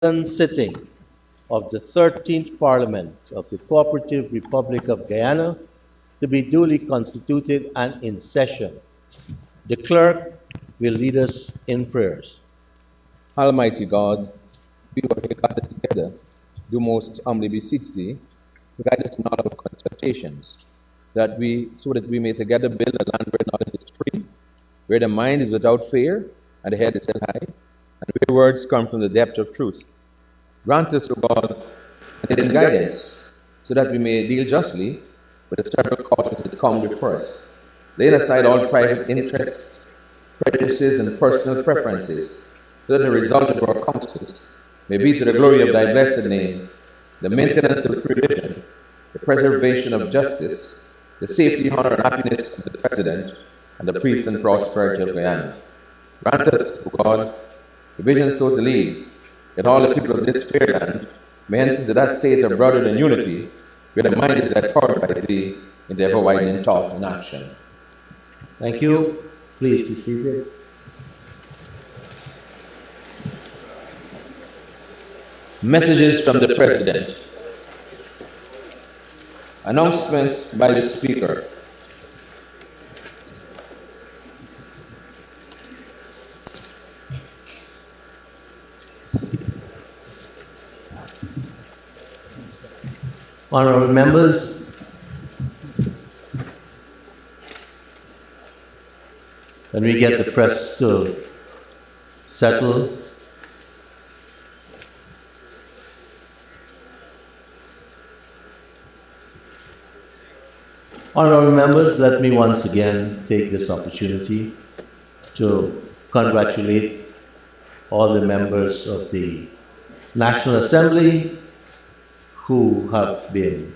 sitting of the 13th Parliament of the Cooperative Republic of Guyana to be duly constituted and in session. The clerk will lead us in prayers. Almighty God, we who are here gathered together, do most humbly beseech thee, to guide us in all our consultations, so that we may together build a land where knowledge is free, where the mind is without fear, and the head is held high, and where words come from the depth of truth. Grant us, O God, and guidance, so that we may deal justly with the several causes that come before us, laying aside all private interests, prejudices, and personal preferences, so that the result of our counsels may be to the glory of thy blessed name, the maintenance of religion, the preservation of justice, the safety, honor, and happiness of the President, and the peace and prosperity of Guyana. Grant us, O God, the vision so to lead, that all the people of this fair land may enter into that state of brotherhood and unity, where the mind is led forward by thee in the ever-widening thought and action. Thank you. Please be seated. Messages from the President. Announcements by the Speaker. Honorable members, when we get the press to settle, honorable members, let me once again take this opportunity to congratulate all the members of the National Assembly who have been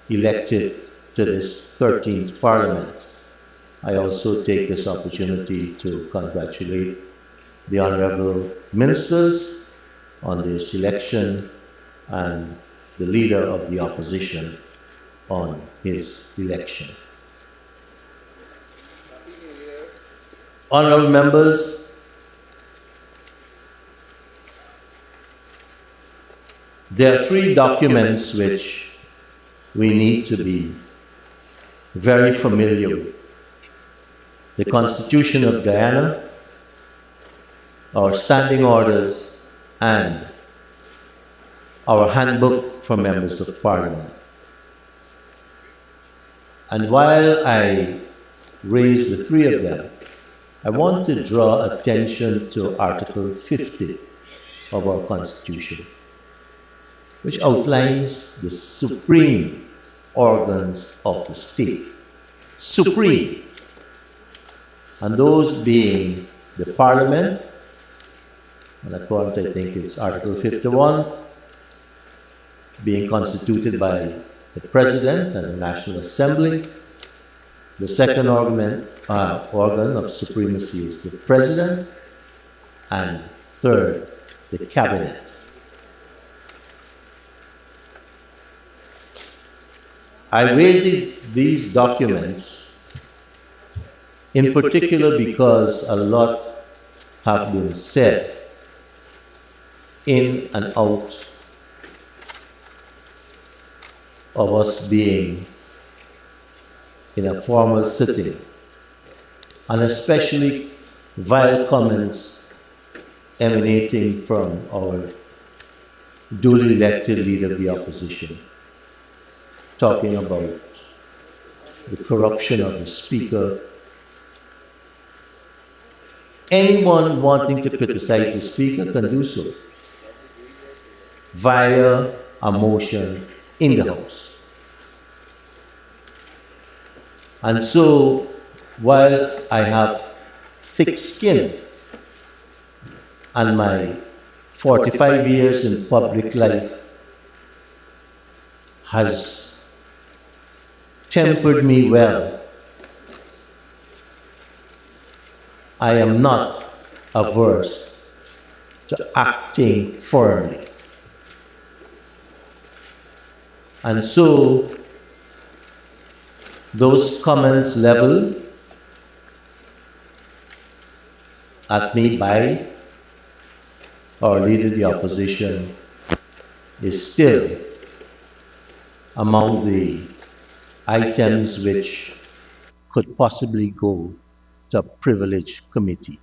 elected to this 13th Parliament. I also take this opportunity to congratulate the honorable ministers on their selection and the leader of the opposition on his election. Honorable members, there are three documents which we need to be very familiar with: the Constitution of Guyana, our standing orders, and our handbook for members of Parliament. And while I raise the three of them, I want to draw attention to Article 50 of our Constitution, which outlines the supreme organs of the state. Supreme. And those being the Parliament, and according to, I think it's Article 51, being constituted by the President and the National Assembly. The second organ of supremacy is the President, and third, the Cabinet. I raised these documents in particular because a lot have been said in and out of us being in a formal sitting, and especially vile comments emanating from our duly elected leader of the opposition, talking about the corruption of the Speaker. Anyone wanting to criticize the Speaker can do so via a motion in the House. And so, while I have thick skin and my 45 years in public life has tempered me well, I am not averse to acting firmly. And so, those comments leveled at me by our leader of the opposition is still among the items which could possibly go to a privileged committee.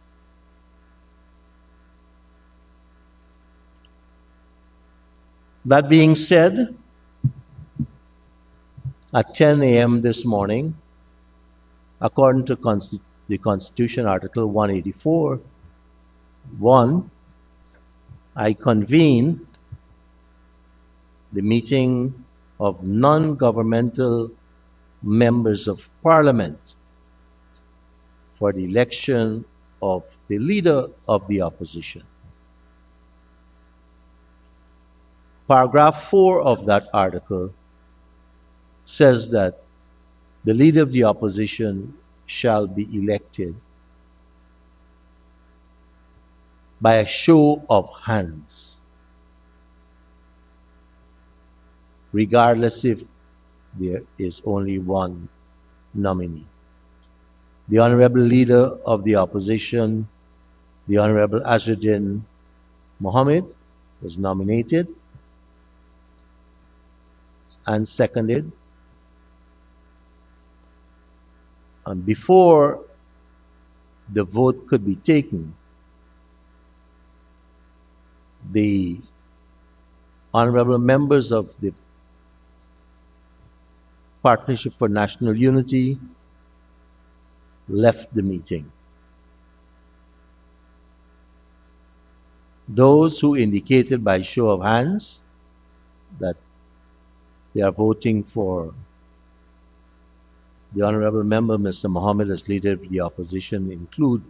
That being said, at 10 a.m. this morning, according to the Constitution, Article 184, 1, I convene the meeting of non-governmental members of Parliament for the election of the leader of the opposition. Paragraph 4 of that article says that the leader of the opposition shall be elected by a show of hands, regardless if there is only one nominee. The Honorable Leader of the Opposition, the Honorable Azzuddin Mohammed, was nominated and seconded. And before the vote could be taken, the honorable members of the Partnership for National Unity left the meeting. Those who indicated by show of hands that they are voting for the honorable member, Mr. Mohammed, as leader of the opposition include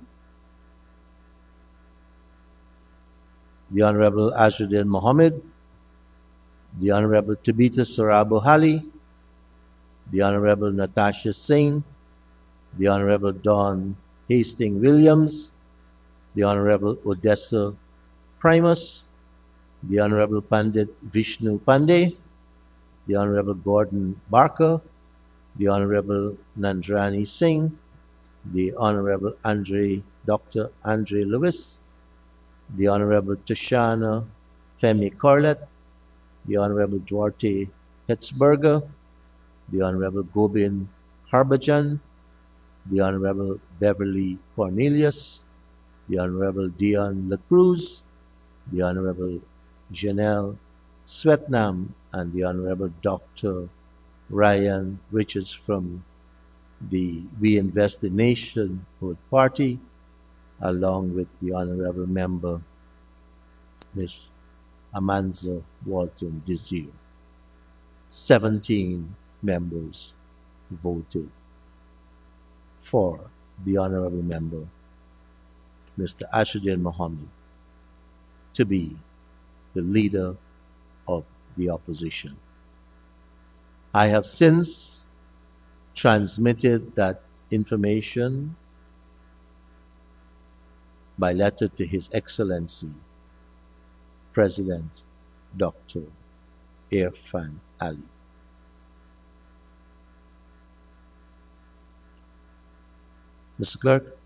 the Honorable Azzuddin Mohammed, the Honorable Tabitha Sarabo Hali, the Honorable Natasha Singh, the Honorable Don Hastings Williams, the Honorable Odessa Primus, the Honorable Pandit Vishnu Pandey, the Honorable Gordon Barker, the Honorable Nandrani Singh, the Honorable Dr. Andre Lewis, the Honorable Tashana Femi Corlett, the Honorable Duarte Hetzberger, the Honorable Gobin Harbhajan, the Honorable Beverly Cornelius, the Honorable Dion Lacruz, the Honorable Janelle Swetnam, and the Honorable Dr. Ryan Richards from the We Invest in Nationhood Party, along with the Honorable Member Ms. Amanza Walton Desir. 17 members voted for the Honorable Member, Mr. Azzuddin Mohammed, to be the leader of the opposition. I have since transmitted that information by letter to His Excellency, President Dr. Irfan Ali. Mr. Clerk.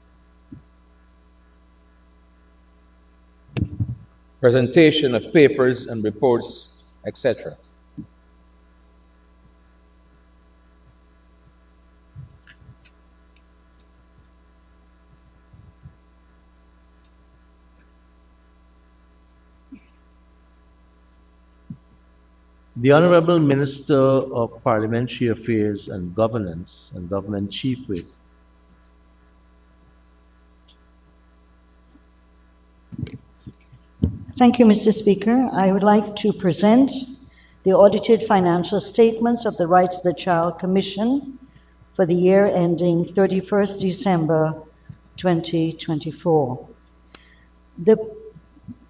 Presentation of papers and reports, etc. The Honorable Minister of Parliamentary Affairs and Governance and Government Chief Whip, Thank you, Mr. Speaker. I would like to present the audited financial statements of the Rights of the Child Commission for the year ending 31st December 2024. The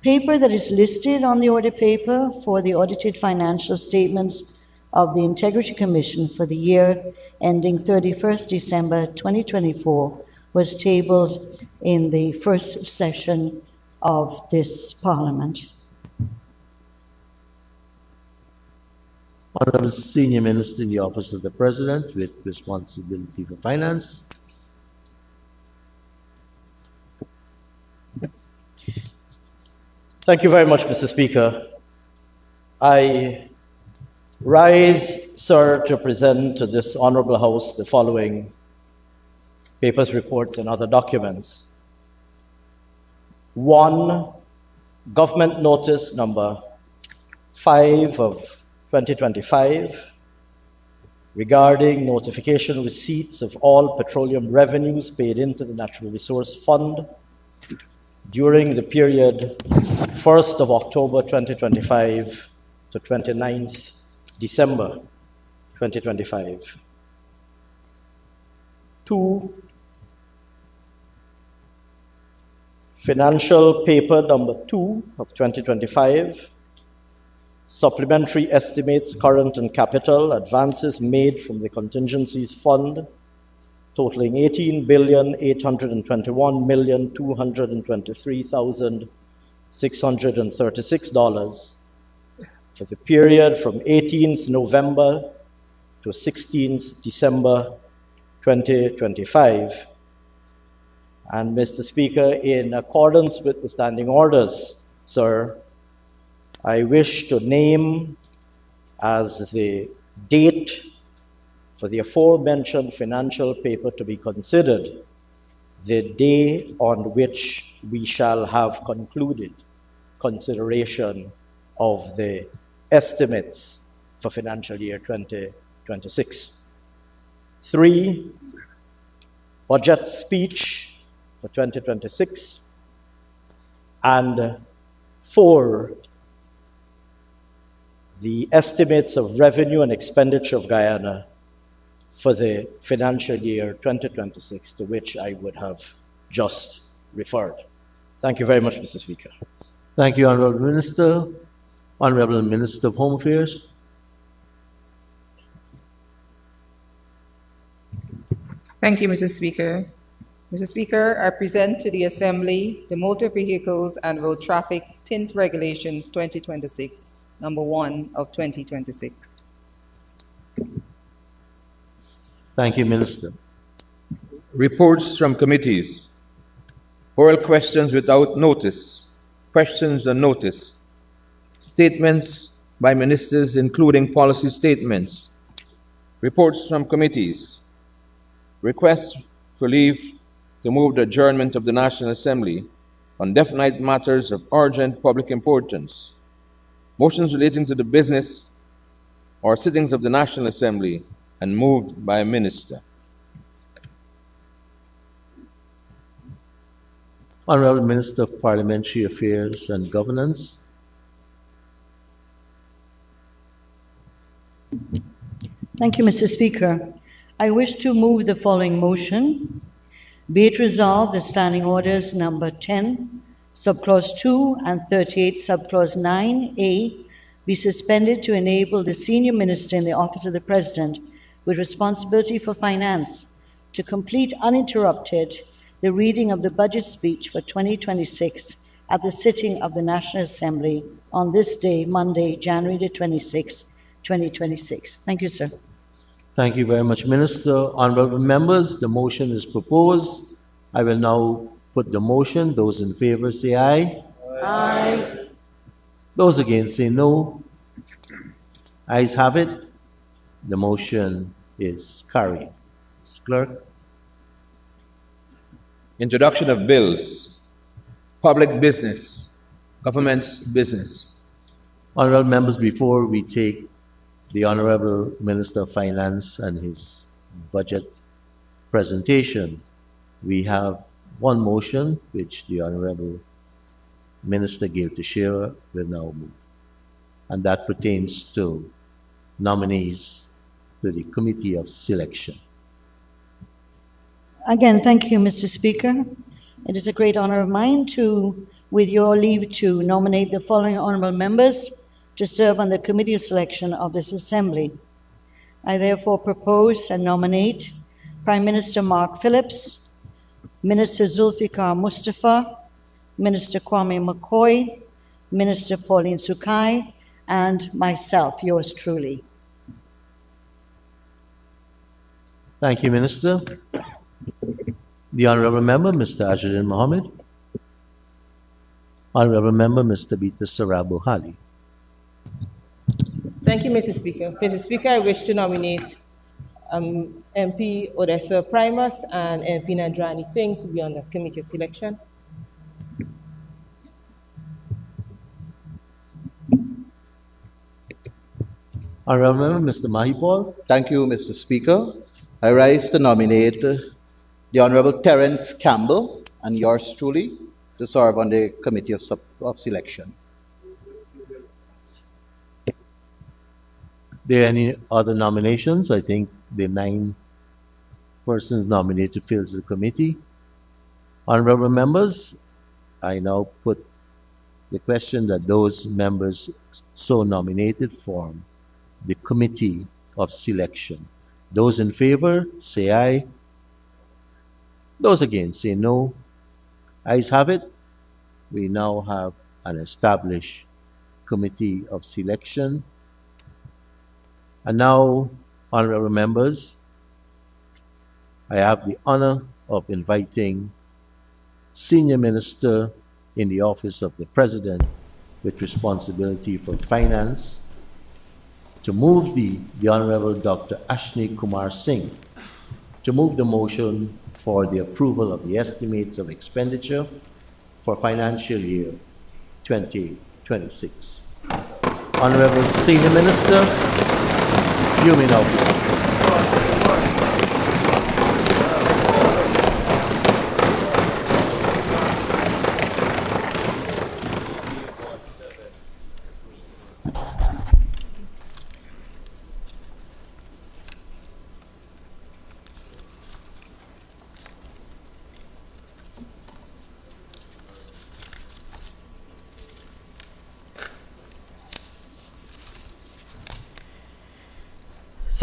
paper that is listed on the audit paper for the audited financial statements of the Integrity Commission for the year ending 31st December 2024 was tabled in the first session of this Parliament. Honorable Senior Minister in the Office of the President with responsibility for finance. Thank you very much, Mr. Speaker. I rise, sir, to present to this Honourable House the following papers, reports, and other documents. 1. Government Notice number 5 of 2025 regarding notification receipts of all petroleum revenues paid into the Natural Resource Fund during the period 1st of October 2025 to 29th December 2025. 2. Financial paper number 2 of 2025, supplementary estimates, current and capital advances made from the contingencies fund totaling $18,821,223,636 for the period from 18th November to 16th December 2025. And Mr. Speaker, in accordance with the standing orders, sir, I wish to name as the date for the aforementioned financial paper to be considered the day on which we shall have concluded consideration of the estimates for financial year 2026. 3. Budget speech for 2026. And 4. The estimates of revenue and expenditure of Guyana for the financial year 2026, to which I would have just referred. Thank you very much, Mr. Speaker. Thank you, Honourable Minister. Honourable Minister of Home Affairs. Thank you, Mr. Speaker. Mr. Speaker, I present to the Assembly the Motor Vehicles and Road Traffic Tint Regulations 2026, number 1 of 2026. Thank you, Minister. Reports from committees. Oral questions without notice. Questions on notice. Statements by ministers, including policy statements. Reports from committees. Requests for leave to move the adjournment of the National Assembly on definite matters of urgent public importance. Motions relating to the business or sittings of the National Assembly and moved by a minister. Honourable Minister of Parliamentary Affairs and Governance. Thank you, Mr. Speaker. I wish to move the following motion. Be it resolved that Standing Orders number 10, subclause 2 and 38, subclause 9A be suspended to enable the senior minister in the office of the President with responsibility for finance to complete uninterrupted the reading of the budget speech for 2026 at the sitting of the National Assembly on this day, Monday, January the 26th, 2026. Thank you, sir. Thank you very much, Minister. Honourable members, the motion is proposed. I will now put the motion. Those in favour say aye. Aye. Those against say no. Ayes have it. The motion is carried. Ms. Clerk. Introduction of bills. Public business. Government's business. Honourable members, before we take the Honourable Minister of Finance and his budget presentation, we have one motion which the Honourable Minister Gail Teixeira will now move, and that pertains to nominees to the Committee of Selection. Again, thank you, Mr. Speaker. It is a great honor of mine to, with your leave, to nominate the following honorable members to serve on the Committee of Selection of this Assembly. I therefore propose and nominate Prime Minister Mark Phillips, Minister Zulfikar Mustafa, Minister Kwame McCoy, Minister Pauline Sukai, and myself, yours truly. Thank you, Minister. The Honourable Member, Mr. Ajuddin Mohammed. Honorable Member Mr. Bita Sarabu Hali. Thank you, Mr. Speaker. Mr. Speaker, I wish to nominate MP Odessa Primus and MP Nandrani Singh to be on the Committee of Selection. Honorable Member Mr. Mahipal. Thank you, Mr. Speaker. I rise to nominate the Honorable Terence Campbell and yours truly to serve on the Committee of Selection. There any other nominations? I think the 9 persons nominated fills the committee. Honorable members, I now put the question that those members so nominated form the Committee of Selection. Those in favor, say aye. Those against, say no. Ayes have it. We now have an established Committee of Selection. And now, honorable members, I have the honor of inviting Senior Minister in the Office of the President with responsibility for finance to move the Honorable Dr. Ashni Kumar Singh to move the motion for the approval of the estimates of expenditure for financial year 2026. Honorable Senior Minister, you may now proceed.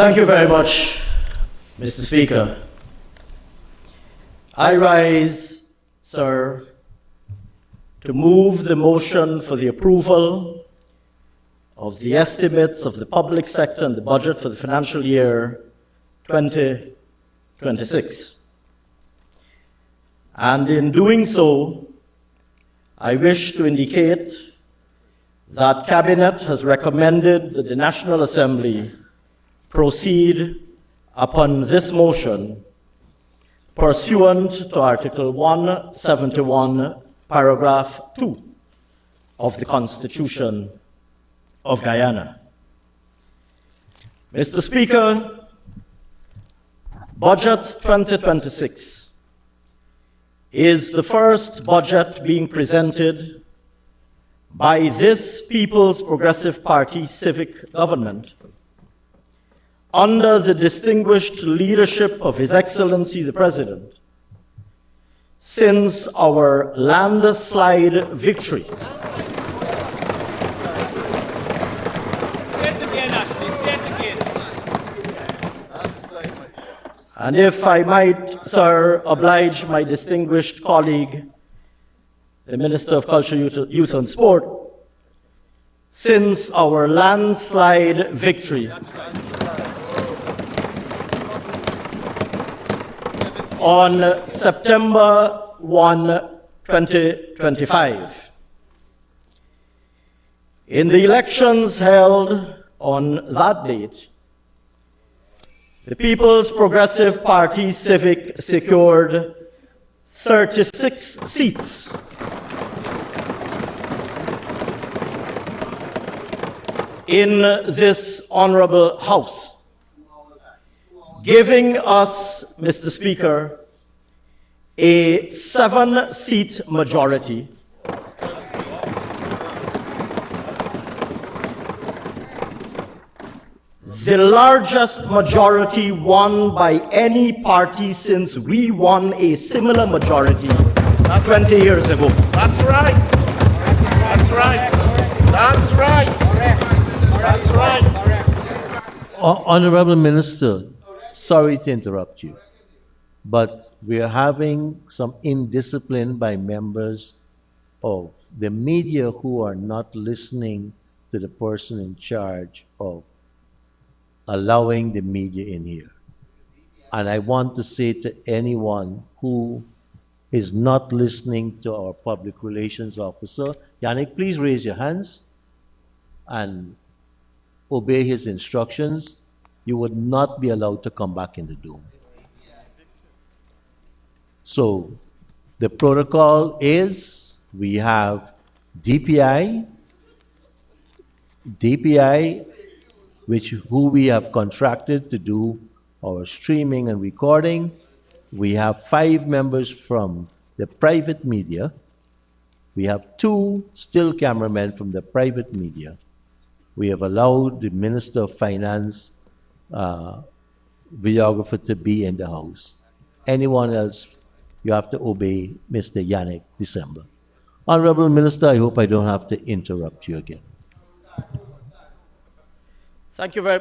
Thank you very much, Mr. Speaker. I rise, sir, to move the motion for the approval of the estimates of the public sector and the budget for the financial year 2026. And in doing so, I wish to indicate that Cabinet has recommended that the National Assembly proceed upon this motion pursuant to Article 171, Paragraph 2 of the Constitution of Guyana. Mr. Speaker, Budget 2026 is the first budget being presented by this People's Progressive Party civic government under the distinguished leadership of His Excellency the President since our landslide victory. And if I might, sir, oblige my distinguished colleague, the Minister of Culture, Youth and Sport, since our landslide victory on September 1, 2025. In the elections held on that date, the People's Progressive Party Civic secured 36 seats in this honorable House, giving us, Mr. Speaker, a 7-seat majority the largest majority won by any party since we won a similar majority 20 years ago. That's right. That's right. That's right. That's right. Honorable Minister, sorry to interrupt you, but we are having some indiscipline by members of the media who are not listening to the person in charge of allowing the media in here. And I want to say to anyone who is not listening to our public relations officer. Yannick, please raise your hands and obey his instructions. You would not be allowed to come back in the dome. So the protocol is we have DPI, who we have contracted to do our streaming and recording. We have 5 members from the private media. We have 2 still cameramen from the private media. We have allowed the Minister of Finance videographer to be in the house. Anyone else, you have to obey Mr. Yannick December. Honorable Minister, I hope I don't have to interrupt you again. Thank you very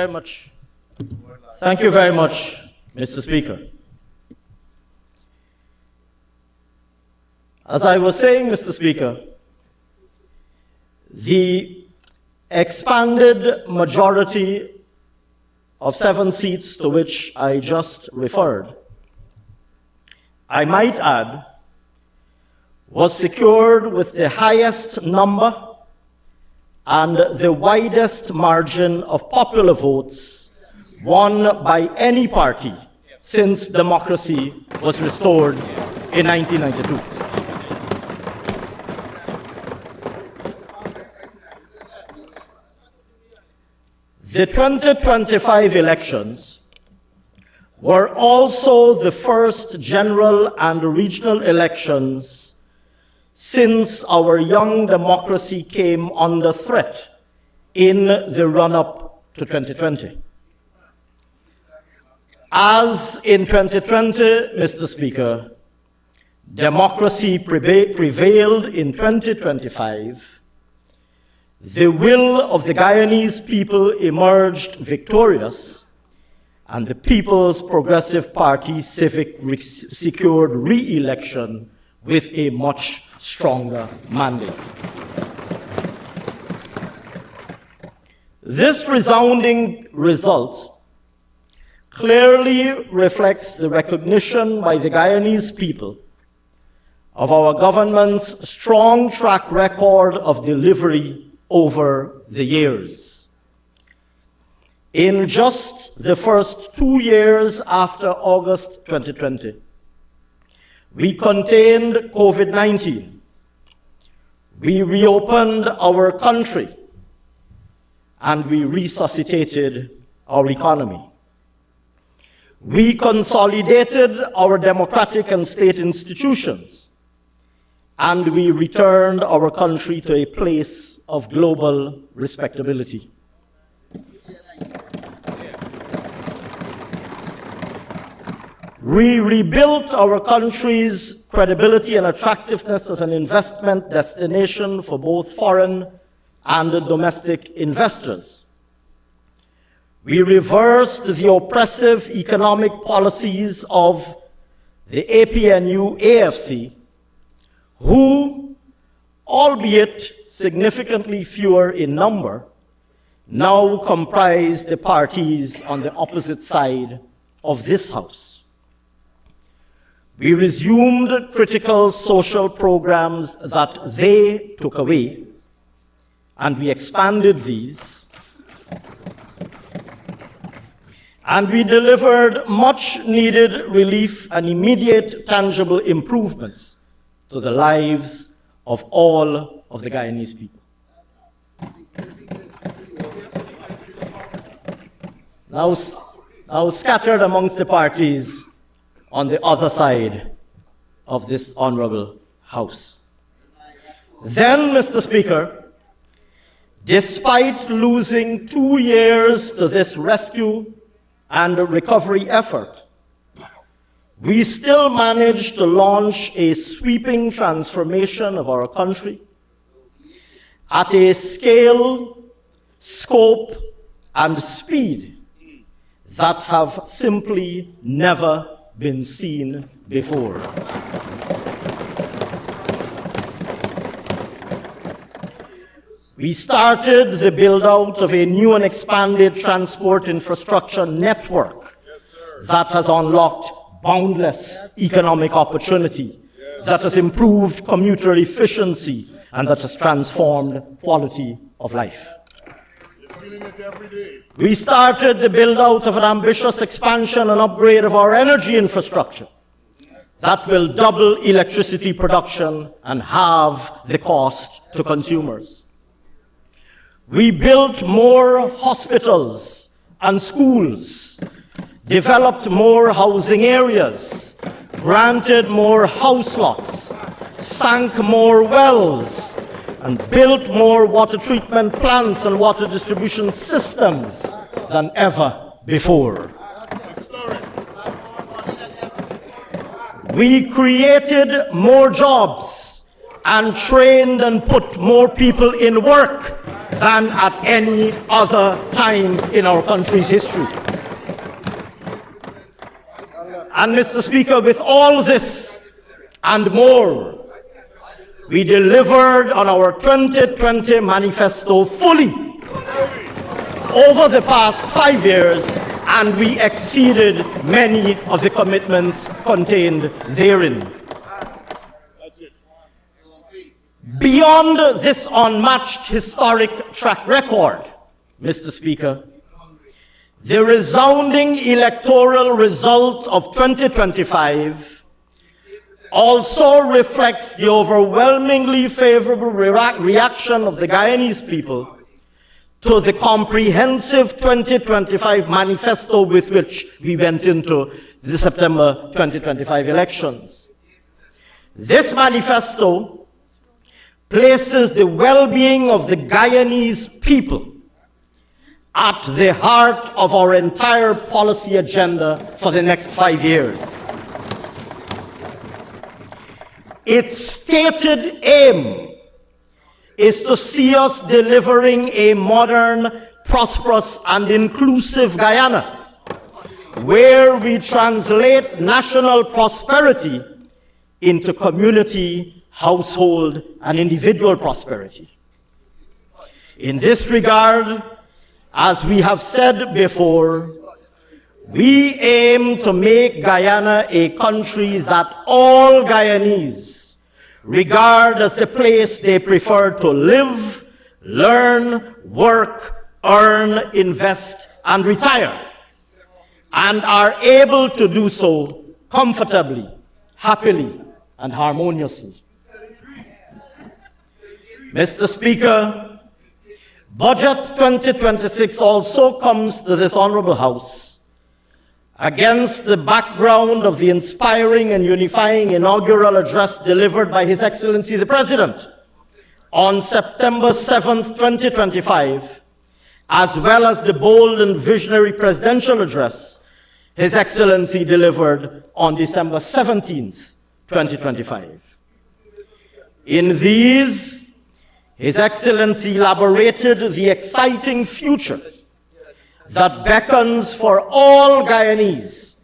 much. Thank you very much, Mr. Speaker. As I was saying, Mr. Speaker, the expanded majority of 7 seats to which I just referred, I might add, was secured with the highest number and the widest margin of popular votes won by any party since democracy was restored in 1992. The 2025 elections were also the first general and regional elections since our young democracy came under threat in the run-up to 2020. As in 2020, Mr. Speaker, democracy prevailed in 2025. The will of the Guyanese people emerged victorious, and the People's Progressive Party Civic secured re-election with a much stronger mandate. This resounding result clearly reflects the recognition by the Guyanese people of our government's strong track record of delivery over the years. In just the first 2 years after August 2020, we contained COVID-19. We reopened our country, and we resuscitated our economy. We consolidated our democratic and state institutions, and we returned our country to a place of global respectability. We rebuilt our country's credibility and attractiveness as an investment destination for both foreign and domestic investors. We reversed the oppressive economic policies of the APNU-AFC, who, albeit significantly fewer in number, now comprise the parties on the opposite side of this House. We resumed critical social programs that they took away, and we expanded these. And we delivered much needed relief and immediate tangible improvements to the lives of all of the Guyanese people. Now scattered amongst the parties on the other side of this honorable House. Then, Mr. Speaker, despite losing 2 years to this rescue and recovery effort, we still managed to launch a sweeping transformation of our country at a scale, scope, and speed that have simply never been seen before. We started the build-out of a new and expanded transport infrastructure network that has unlocked boundless economic opportunity, that has improved commuter efficiency, and that has transformed quality of life. We started the build-out of an ambitious expansion and upgrade of our energy infrastructure that will double electricity production and halve the cost to consumers. We built more hospitals and schools, developed more housing areas, granted more house lots, sank more wells, and built more water treatment plants and water distribution systems than ever before. We created more jobs and trained and put more people in work than at any other time in our country's history. And Mr. Speaker, with all this and more, we delivered on our 2020 manifesto fully over the past 5 years, and we exceeded many of the commitments contained therein. Beyond this unmatched historic track record, Mr. Speaker, the resounding electoral result of 2025 also reflects the overwhelmingly favorable reaction of the Guyanese people to the comprehensive 2025 manifesto with which we went into the September 2025 elections. This manifesto places the well-being of the Guyanese people at the heart of our entire policy agenda for the next 5 years. Its stated aim is to see us delivering a modern, prosperous, and inclusive Guyana, where we translate national prosperity into community, household, and individual prosperity. In this regard, as we have said before, we aim to make Guyana a country that all Guyanese regard as the place they prefer to live, learn, work, earn, invest, and retire, and are able to do so comfortably, happily, and harmoniously. Mr. Speaker, Budget 2026 also comes to this Honorable House against the background of the inspiring and unifying inaugural address delivered by His Excellency the President on September 7th, 2025, as well as the bold and visionary presidential address His Excellency delivered on December 17th, 2025. In these, His Excellency elaborated the exciting future that beckons for all Guyanese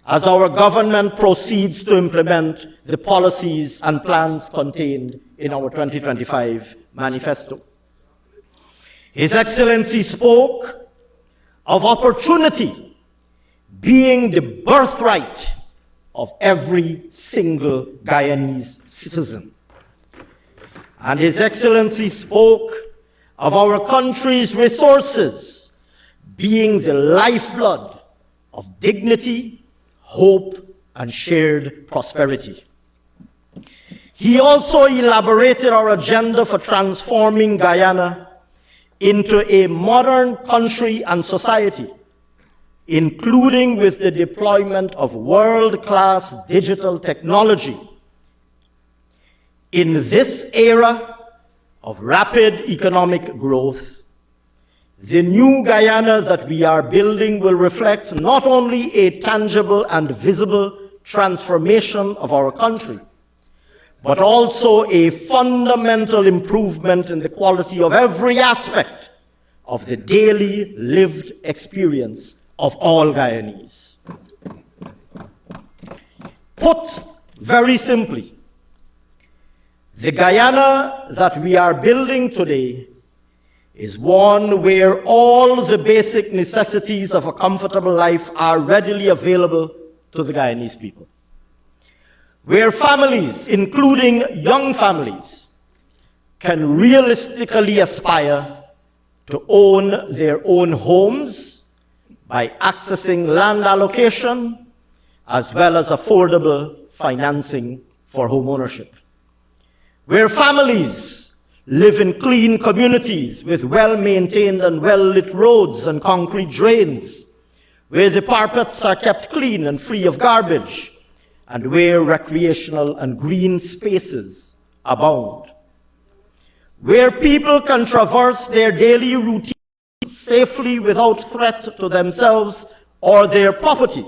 as our government proceeds to implement the policies and plans contained in our 2025 manifesto. His Excellency spoke of opportunity being the birthright of every single Guyanese citizen. And His Excellency spoke of our country's resources being the lifeblood of dignity, hope, and shared prosperity. He also elaborated our agenda for transforming Guyana into a modern country and society, including with the deployment of world-class digital technology. In this era of rapid economic growth, the new Guyana that we are building will reflect not only a tangible and visible transformation of our country, but also a fundamental improvement in the quality of every aspect of the daily lived experience of all Guyanese. Put very simply, the Guyana that we are building today is one where all the basic necessities of a comfortable life are readily available to the Guyanese people, where families, including young families, can realistically aspire to own their own homes by accessing land allocation as well as affordable financing for home ownership, where families live in clean communities with well-maintained and well-lit roads and concrete drains, where the parapets are kept clean and free of garbage, and where recreational and green spaces abound, where people can traverse their daily routines safely without threat to themselves or their property,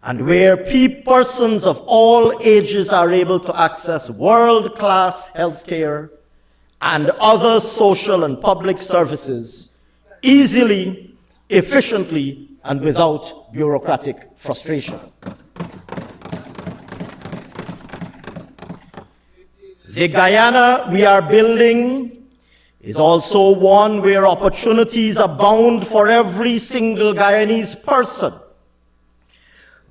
and where persons of all ages are able to access world-class healthcare and other social and public services easily, efficiently, and without bureaucratic frustration. The Guyana we are building is also one where opportunities abound for every single Guyanese person,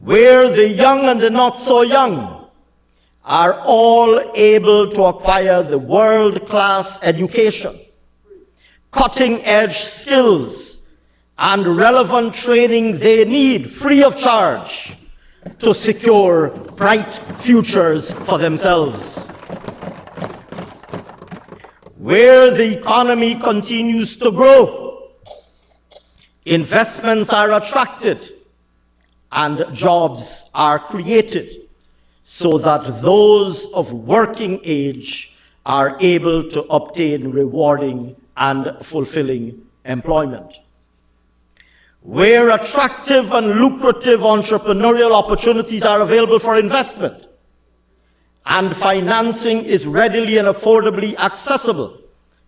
where the young and the not so young are all able to acquire the world-class education, cutting-edge skills, and relevant training they need free of charge to secure bright futures for themselves, where the economy continues to grow, investments are attracted, and jobs are created so that those of working age are able to obtain rewarding and fulfilling employment, where attractive and lucrative entrepreneurial opportunities are available for investment, and financing is readily and affordably accessible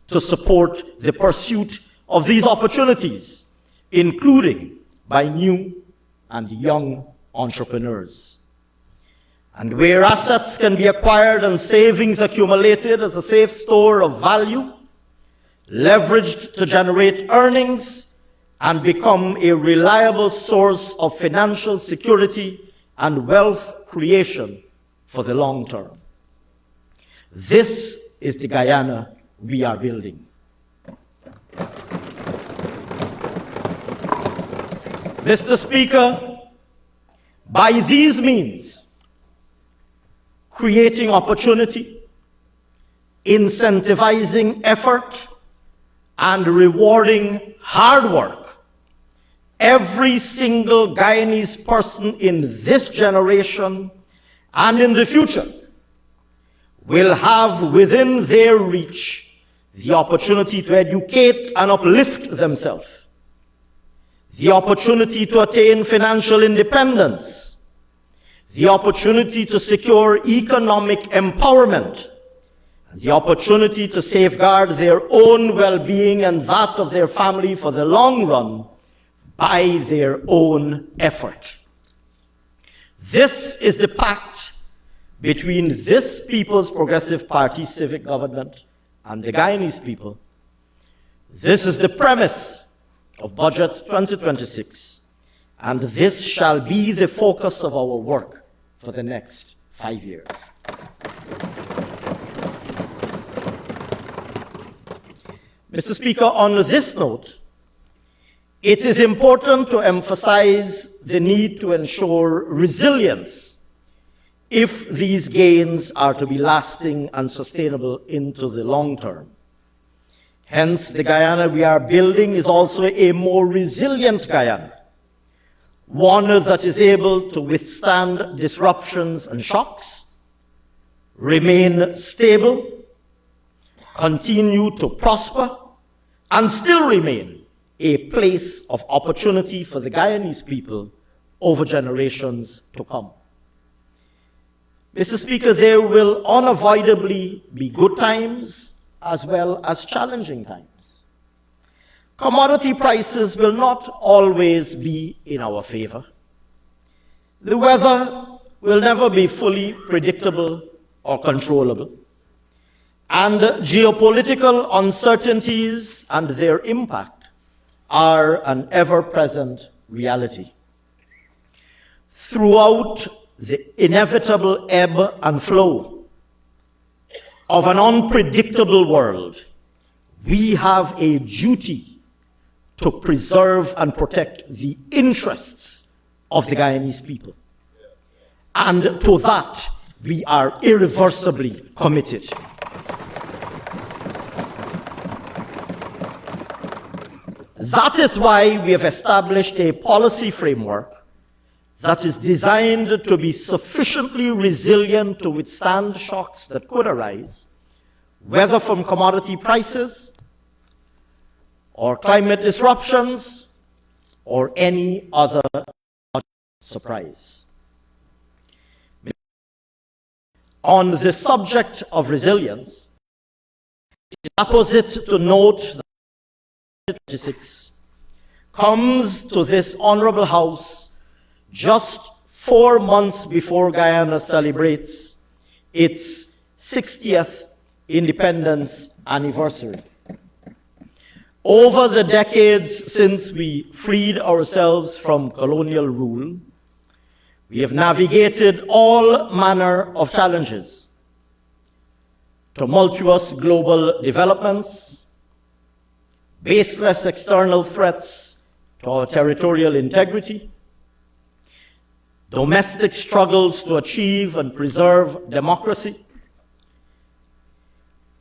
to support the pursuit of these opportunities, including by new and young entrepreneurs, and where assets can be acquired and savings accumulated as a safe store of value, leveraged to generate earnings and become a reliable source of financial security and wealth creation for the long term. This is the Guyana we are building. Mr. Speaker, by these means, creating opportunity, incentivizing effort, and rewarding hard work, every single Guyanese person in this generation and in the future will have within their reach the opportunity to educate and uplift themselves, the opportunity to attain financial independence, the opportunity to secure economic empowerment, the opportunity to safeguard their own well-being and that of their family for the long run by their own effort. This is the pact between this People's Progressive Party civic government and the Guyanese people. This is the premise of Budget 2026, and this shall be the focus of our work for the next 5 years. Mr. Speaker, on this note, it is important to emphasize the need to ensure resilience if these gains are to be lasting and sustainable into the long term. Hence, the Guyana we are building is also a more resilient Guyana, one that is able to withstand disruptions and shocks, remain stable, continue to prosper, and still remain a place of opportunity for the Guyanese people over generations to come. Mr. Speaker, there will unavoidably be good times as well as challenging times. Commodity prices will not always be in our favor. The weather will never be fully predictable or controllable. And geopolitical uncertainties and their impact are an ever-present reality. throughout the inevitable ebb and flow of an unpredictable world, we have a duty to preserve and protect the interests of the Guyanese people. And to that, we are irreversibly committed. That is why we have established a policy framework that is designed to be sufficiently resilient to withstand shocks that could arise, whether from commodity prices, or climate disruptions, or any other surprise. On the subject of resilience, it is apposite to note that 2026 comes to this honorable House just 4 months before Guyana celebrates its 60th independence anniversary. Over the decades since we freed ourselves from colonial rule, we have navigated all manner of challenges: tumultuous global developments, baseless external threats to our territorial integrity, domestic struggles to achieve and preserve democracy,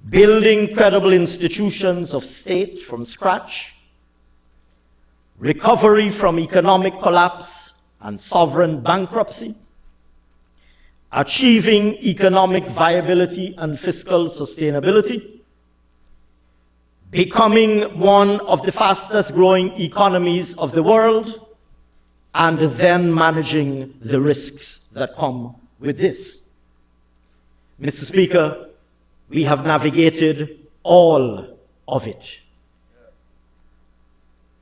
building credible institutions of state from scratch, recovery from economic collapse and sovereign bankruptcy, achieving economic viability and fiscal sustainability, becoming one of the fastest growing economies of the world, and then managing the risks that come with this. Mr. Speaker, we have navigated all of it,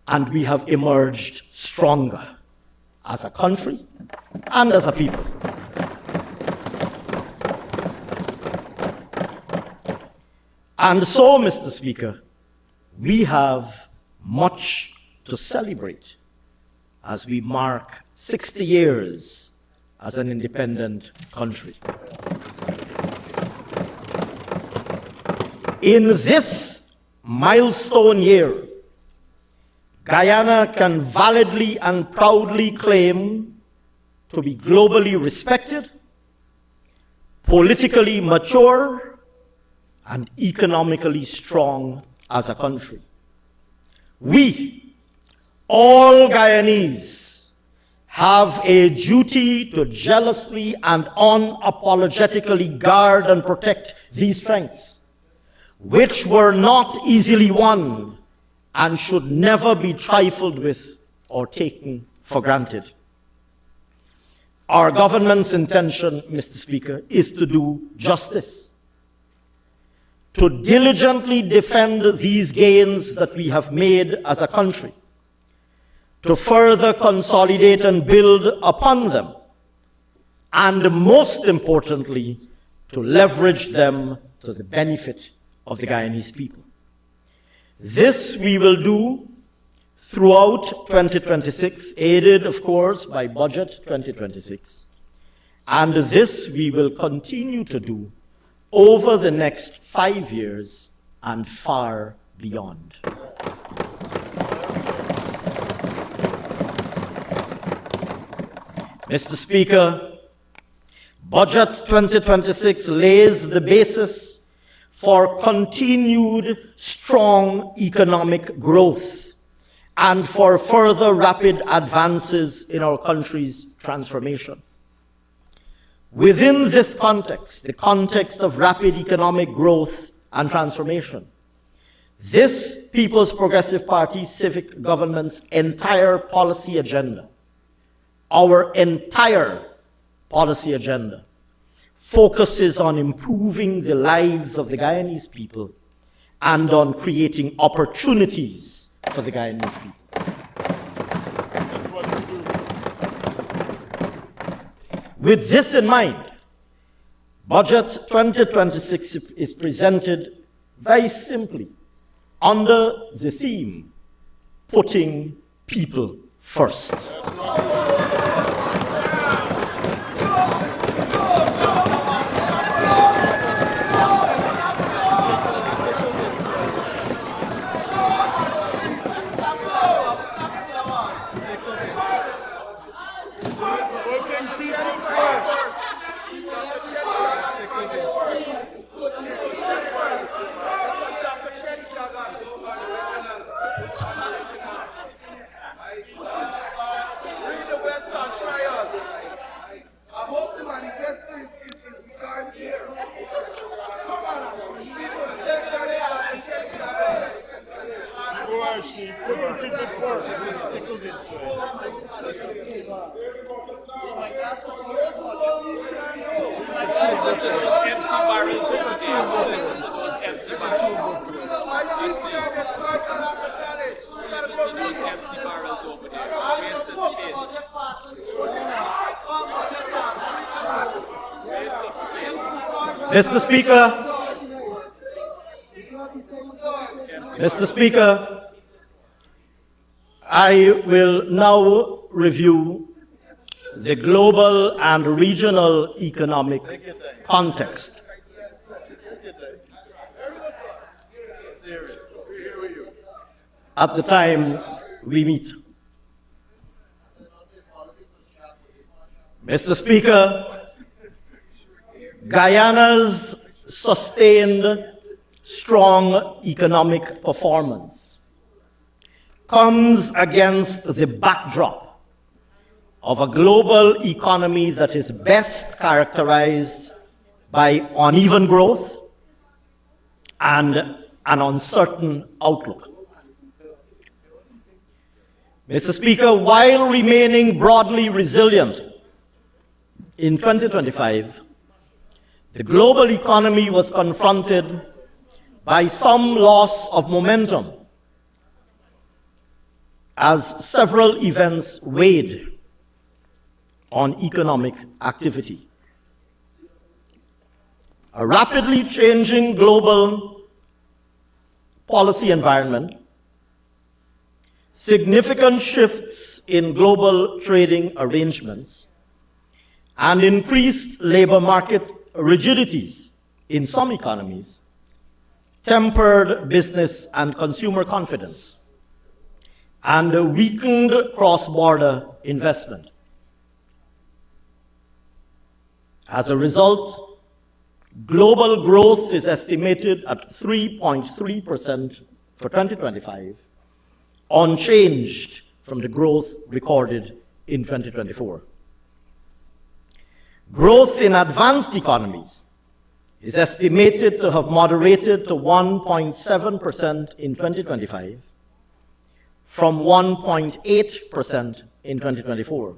and we have emerged stronger as a country and as a people. And so, Mr. Speaker, we have much to celebrate as we mark 60 years as an independent country. In this milestone year, Guyana can validly and proudly claim to be globally respected, politically mature, and economically strong as a country. We, all Guyanese, have a duty to jealously and unapologetically guard and protect these strengths, which were not easily won and should never be trifled with or taken for granted. Our government's intention, Mr. Speaker, is to do just this: to diligently defend these gains that we have made as a country, to further consolidate and build upon them, and most importantly, to leverage them to the benefit of the Guyanese people. This we will do throughout 2026, aided, of course, by Budget 2026. And this we will continue to do over the next 5 years and far beyond. Mr. Speaker, Budget 2026 lays the basis for continued strong economic growth and for further rapid advances in our country's transformation. Within this context, the context of rapid economic growth and transformation, this People's Progressive Party civic government's entire policy agenda, our entire policy agenda, focuses on improving the lives of the Guyanese people and on creating opportunities for the Guyanese people. With this in mind, Budget 2026 is presented very simply under the theme, putting people first. the Western Trial. I hope the manifesto is regarded here. Come on, people, Secretary of Intelligence. Mr. Speaker, I will now review the global and regional economic context. At the time we meet. Mr. Speaker, Guyana's sustained strong economic performance comes against the backdrop of a global economy that is best characterized by uneven growth and an uncertain outlook. Mr. Speaker, while remaining broadly resilient in 2025, the global economy was confronted by some loss of momentum as several events weighed on economic activity. A rapidly changing global policy environment, significant shifts in global trading arrangements, and increased labor market rigidities in some economies tempered business and consumer confidence and weakened cross-border investment. As a result, global growth is estimated at 3.3% for 2025, unchanged from the growth recorded in 2024. Growth in advanced economies is estimated to have moderated to 1.7% in 2025 from 1.8% in 2024.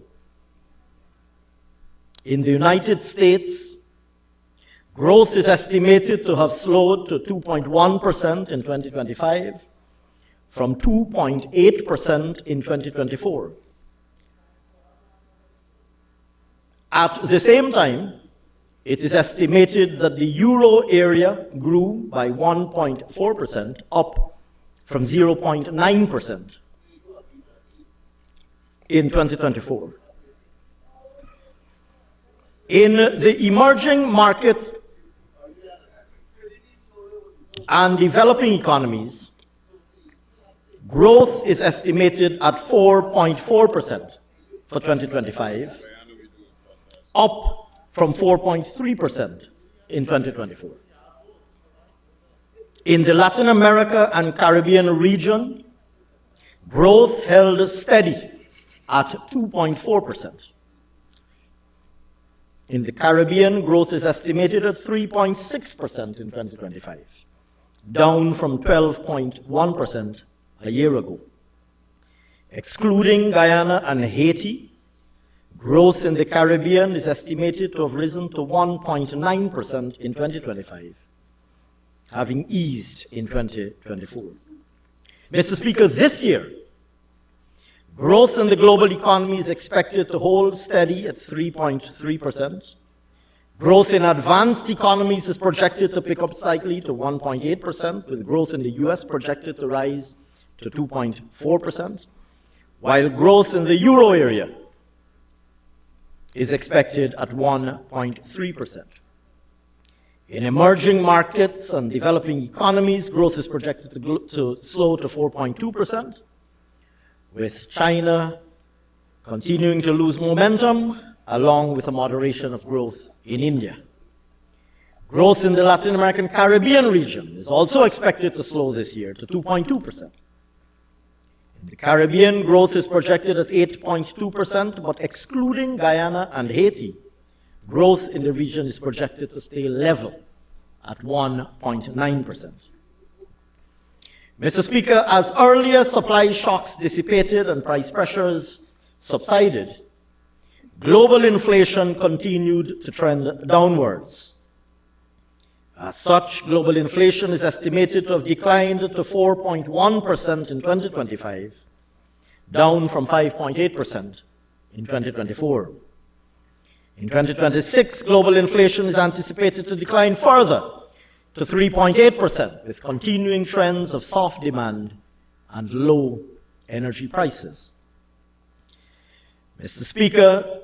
In the United States, growth is estimated to have slowed to 2.1% in 2025 from 2.8% in 2024. At the same time, it is estimated that the euro area grew by 1.4%, up from 0.9% in 2024. In the emerging market and developing economies, growth is estimated at 4.4% for 2025, up from 4.3% in 2024. In the Latin America and Caribbean region, growth held steady at 2.4%. In the Caribbean, growth is estimated at 3.6% in 2025, down from 12.1% a year ago. Excluding Guyana and Haiti, growth in the Caribbean is estimated to have risen to 1.9% in 2025, having eased in 2024. Mr. Speaker, this year, growth in the global economy is expected to hold steady at 3.3%. Growth in advanced economies is projected to pick up slightly to 1.8%, with growth in the US projected to rise to 2.4%, while growth in the euro area is expected at 1.3%. In emerging markets and developing economies, growth is projected to slow to 4.2%, with China continuing to lose momentum, along with a moderation of growth in India. Growth in the Latin American Caribbean region is also expected to slow this year to 2.2%. In the Caribbean, growth is projected at 8.2%, but excluding Guyana and Haiti, growth in the region is projected to stay level at 1.9%. Mr. Speaker, as earlier supply shocks dissipated and price pressures subsided, global inflation continued to trend downwards. As such, global inflation is estimated to have declined to 4.1% in 2025, down from 5.8% in 2024. In 2026, global inflation is anticipated to decline further to 3.8%, with continuing trends of soft demand and low energy prices. Mr. Speaker,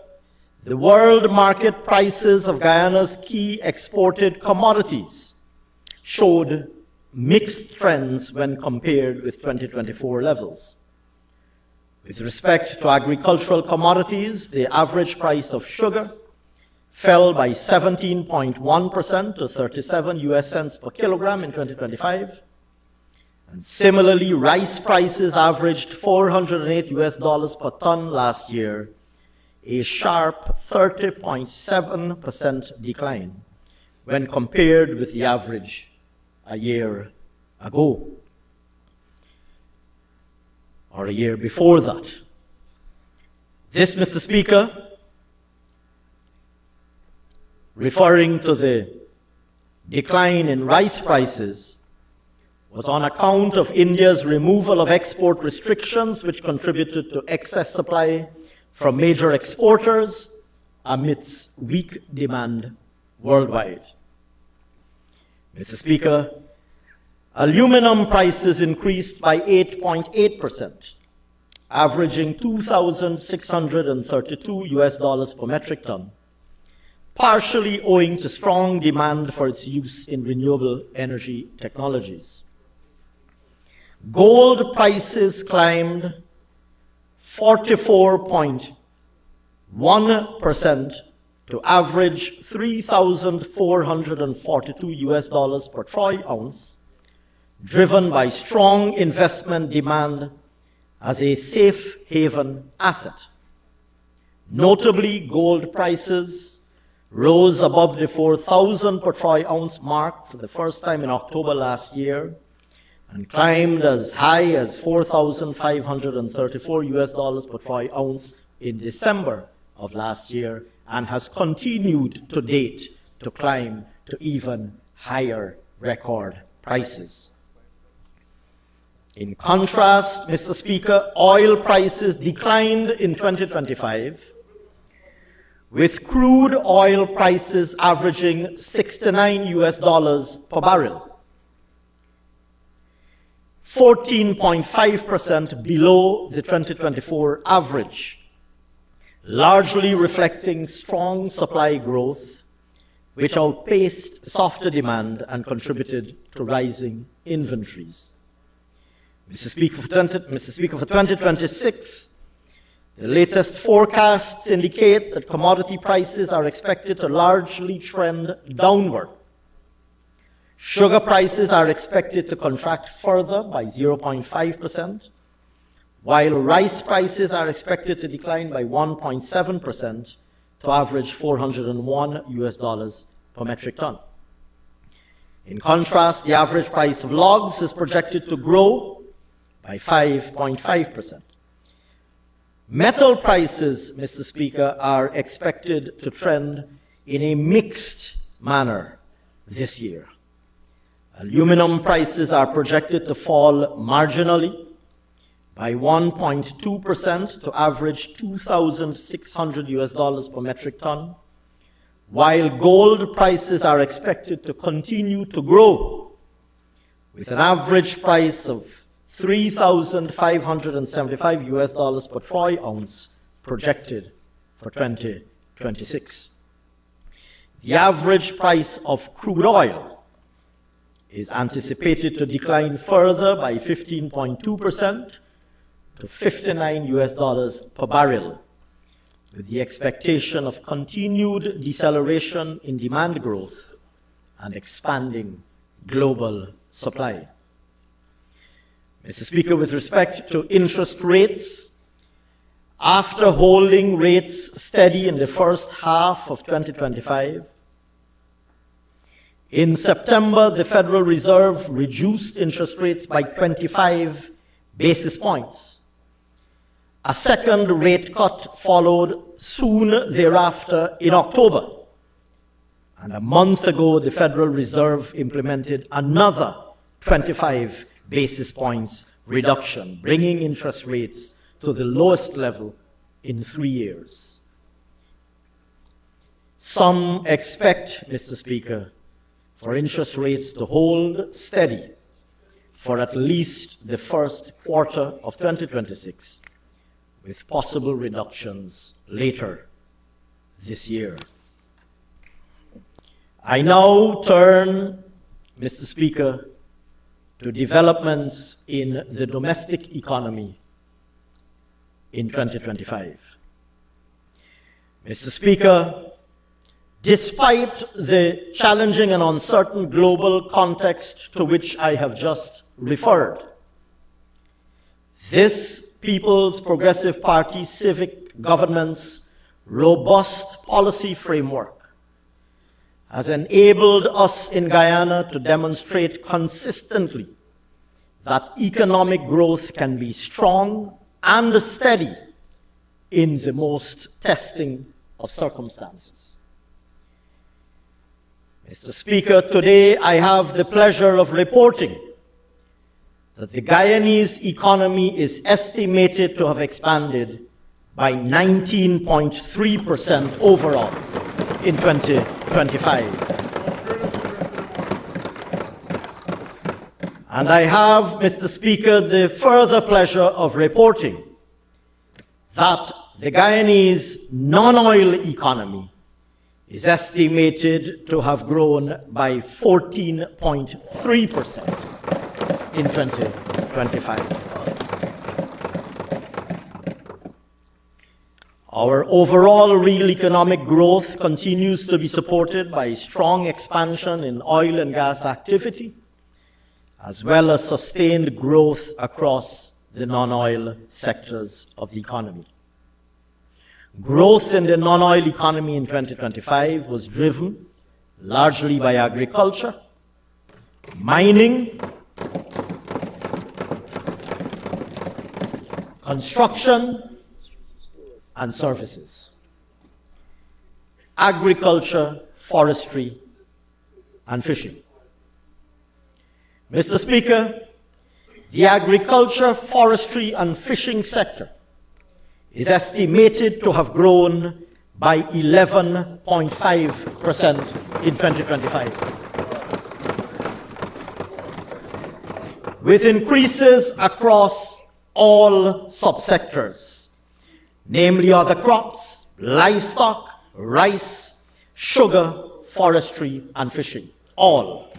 the world market prices of Guyana's key exported commodities showed mixed trends when compared with 2024 levels. With respect to agricultural commodities, the average price of sugar fell by 17.1% to 37 US cents per kilogram in 2025. And similarly, rice prices averaged $408 US per ton last year, a sharp 30.7% decline when compared with the average a year ago, or a year before that. This, Mr. Speaker, referring to the decline in rice prices, was on account of India's removal of export restrictions, which contributed to excess supply from major exporters amidst weak demand worldwide. Mr. Speaker, aluminum prices increased by 8.8%, averaging $2,632 US per metric ton, partially owing to strong demand for its use in renewable energy technologies. Gold prices climbed 44.1% to average $3,442 US per troy ounce, driven by strong investment demand as a safe haven asset. Notably, gold prices rose above the 4,000 per troy ounce mark for the first time in October last year, and climbed as high as $4,534 US per troy ounce in December of last year, and has continued to date to climb to even higher record prices. In contrast, Mr. Speaker, oil prices declined in 2025, with crude oil prices averaging $69 US per barrel, 14.5% below the 2024 average, largely reflecting strong supply growth, which outpaced softer demand and contributed to rising inventories. Mr. Speaker, for 2026, the latest forecasts indicate that commodity prices are expected to largely trend downward. Sugar prices are expected to contract further by 0.5%, while rice prices are expected to decline by 1.7% to average $401 US per metric ton. In contrast, the average price of logs is projected to grow by 5.5%. Metal prices, Mr. Speaker, are expected to trend in a mixed manner this year. Aluminum prices are projected to fall marginally by 1.2% to average $2,600 US per metric ton, while gold prices are expected to continue to grow, with an average price of $3,575 US per troy ounce projected for 2026. The average price of crude oil is anticipated to decline further by 15.2% to $59 US per barrel, with the expectation of continued deceleration in demand growth and expanding global supply. Mr. Speaker, with respect to interest rates, after holding rates steady in the first half of 2025, in September, the Federal Reserve reduced interest rates by 25 basis points. A second rate cut followed soon thereafter in October. And a month ago, the Federal Reserve implemented another 25 basis points reduction, bringing interest rates to the lowest level in 3 years. Some expect, Mr. Speaker, for interest rates to hold steady for at least the first quarter of 2026, with possible reductions later this year. I now turn, Mr. Speaker, to developments in the domestic economy in 2025. Mr. Speaker, despite the challenging and uncertain global context to which I have just referred, this People's Progressive Party civic government's robust policy framework has enabled us in Guyana to demonstrate consistently that economic growth can be strong and steady in the most testing of circumstances. Mr. Speaker, today I have the pleasure of reporting that the Guyanese economy is estimated to have expanded by 19.3% overall in 2025. And I have, Mr. Speaker, the further pleasure of reporting that the Guyanese non-oil economy is estimated to have grown by 14.3% in 2025. Our overall real economic growth continues to be supported by strong expansion in oil and gas activity, as well as sustained growth across the non-oil sectors of the economy. Growth in the non-oil economy in 2025 was driven largely by agriculture, mining, construction, and services. Agriculture, forestry, and fishing. Mr. Speaker, the agriculture, forestry, and fishing sector is estimated to have grown by 11.5% in 2025, with increases across all subsectors, namely other crops, livestock, rice, sugar, forestry, and fishing, all.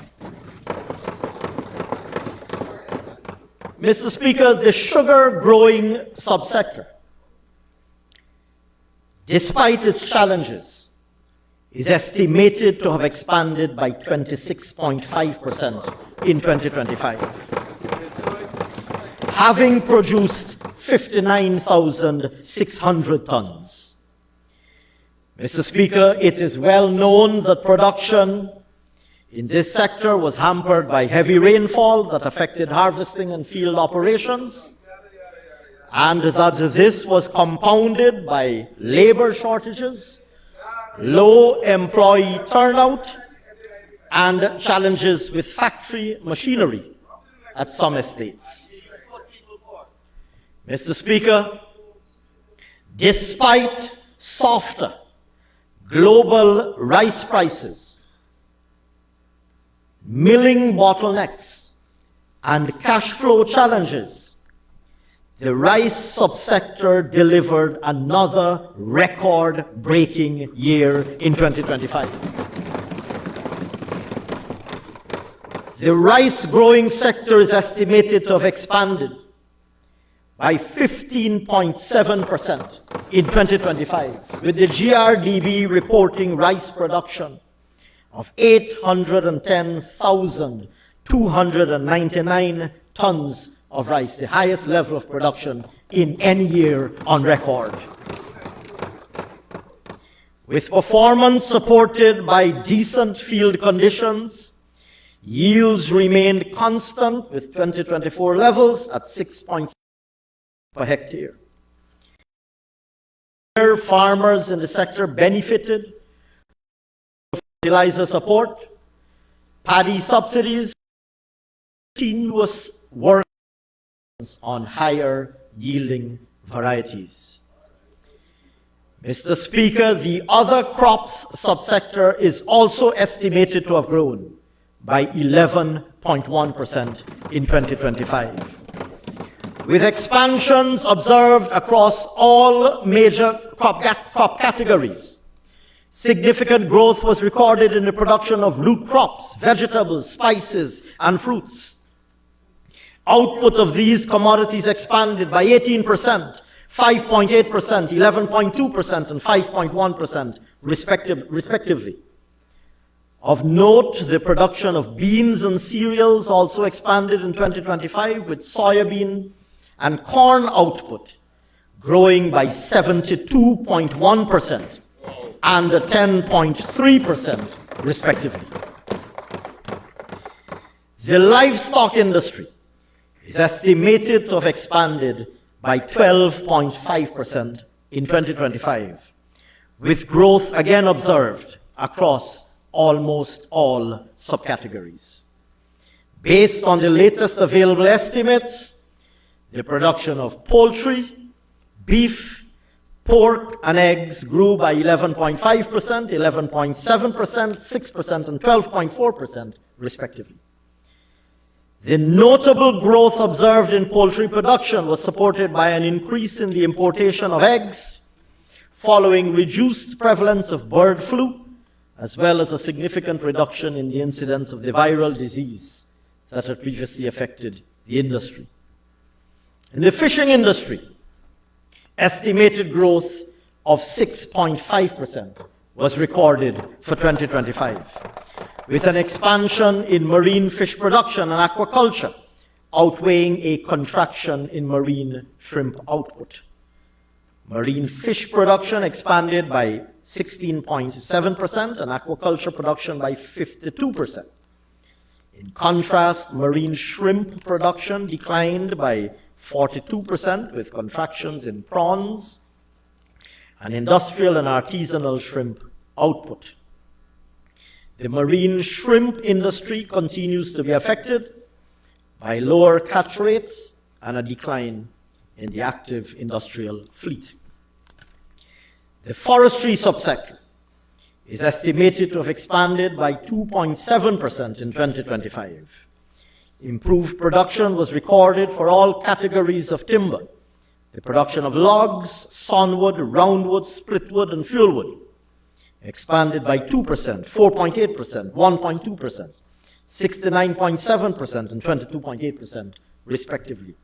Mr. Speaker, the sugar growing subsector, despite its challenges, is estimated to have expanded by 26.5% in 2025, having produced 59,600 tons. Mr. Speaker, it is well known that production in this sector was hampered by heavy rainfall that affected harvesting and field operations, and that this was compounded by labor shortages, low employee turnout, and challenges with factory machinery at some estates. Mr. Speaker, despite softer global rice prices, milling bottlenecks, and cash flow challenges, the rice subsector delivered another record-breaking year in 2025. The rice growing sector is estimated to have expanded by 15.7% in 2025, with the GRDB reporting rice production of 810,299 tons of rice, the highest level of production in any year on record. With performance supported by decent field conditions, yields remained constant with 2024 levels at 6.6 per hectare. Farmers in the sector benefited from fertilizer support, paddy subsidies, continuous work on higher yielding varieties. Mr. Speaker, the other crops subsector is also estimated to have grown by 11.1% in 2025. With expansions observed across all major crop categories, significant growth was recorded in the production of root crops, vegetables, spices, and fruits. Output of these commodities expanded by 18%, 5.8%, 11.2%, and 5.1% respectively. Of note, the production of beans and cereals also expanded in 2025, with soybean and corn output growing by 72.1% and 10.3% respectively. The livestock industry is estimated to have expanded by 12.5% in 2025, with growth again observed across almost all subcategories. Based on the latest available estimates, the production of poultry, beef, pork, and eggs grew by 11.5%, 11.7%, 6%, and 12.4% respectively. The notable growth observed in poultry production was supported by an increase in the importation of eggs following reduced prevalence of bird flu, as well as a significant reduction in the incidence of the viral disease that had previously affected the industry. In the fishing industry, estimated growth of 6.5% was recorded for 2025, with an expansion in marine fish production and aquaculture outweighing a contraction in marine shrimp output. Marine fish production expanded by 16.7% and aquaculture production by 52%. In contrast, marine shrimp production declined by 42%, with contractions in prawns and industrial and artisanal shrimp output. The marine shrimp industry continues to be affected by lower catch rates and a decline in the active industrial fleet. The forestry subsector is estimated to have expanded by 2.7% in 2025. Improved production was recorded for all categories of timber: the production of logs, sawnwood, roundwood, splitwood, and fuelwood expanded by 2%, 4.8%, 1.2%, 69.7%, and 22.8% respectively.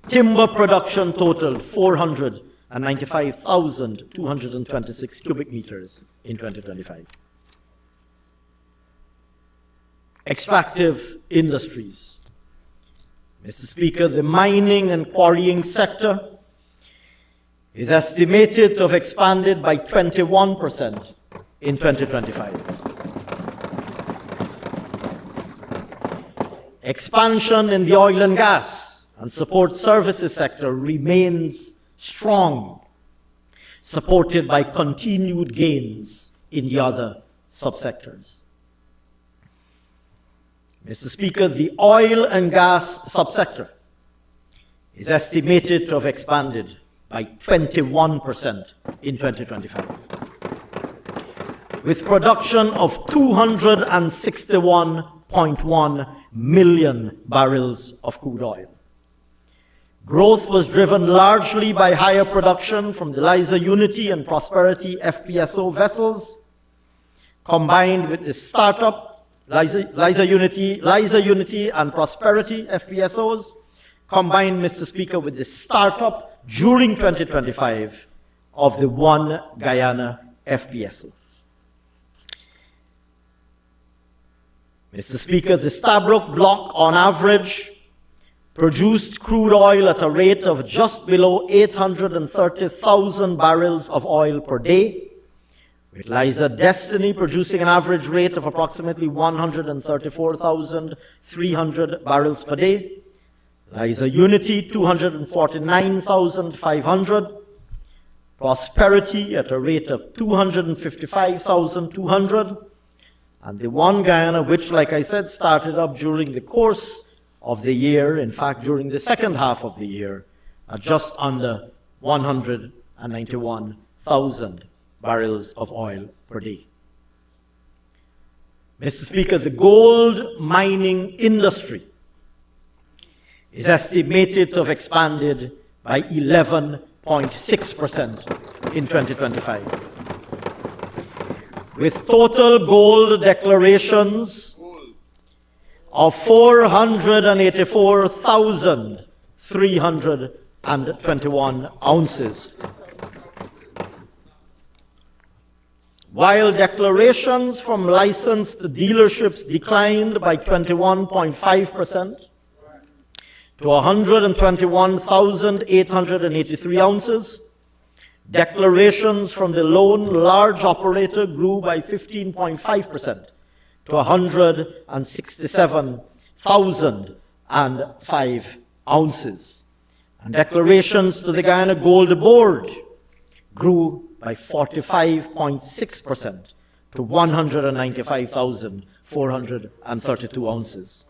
Timber production totaled 495,226 cubic meters in 2025. Extractive industries. Mr. Speaker, the mining and quarrying sector is estimated to have expanded by 21% in 2025. Expansion in the oil and gas and support services sector remains strong, supported by continued gains in the other subsectors. Mr. Speaker, the oil and gas subsector is estimated to have expanded by 21% in 2025, with production of 261.1 million barrels of crude oil. Growth was driven largely by higher production from the Liza Unity and Prosperity FPSO vessels, combined with the startup Liza Unity and Prosperity FPSOs, combined, Mr. Speaker, with the startup during 2025 of the one Guyana FPSO. Mr. Speaker, the Stabroek Block on average produced crude oil at a rate of just below 830,000 barrels of oil per day, with Liza Destiny producing an average rate of approximately 134,300 barrels per day, Liza Unity 249,500, Prosperity at a rate of 255,200, and the One Guyana, which, like I said, started up during the course of the year, in fact, during the second half of the year, at just under 191,000 barrels of oil per day. Mr. Speaker, the gold mining industry is estimated to have expanded by 11.6% in 2025. With total gold declarations of 484,321 ounces, while declarations from licensed dealerships declined by 21.5% to 121,883 ounces, declarations from the lone large operator grew by 15.5% to 167,005 ounces. And declarations to the Guyana Gold Board grew by 45.6% to 195,432 ounces.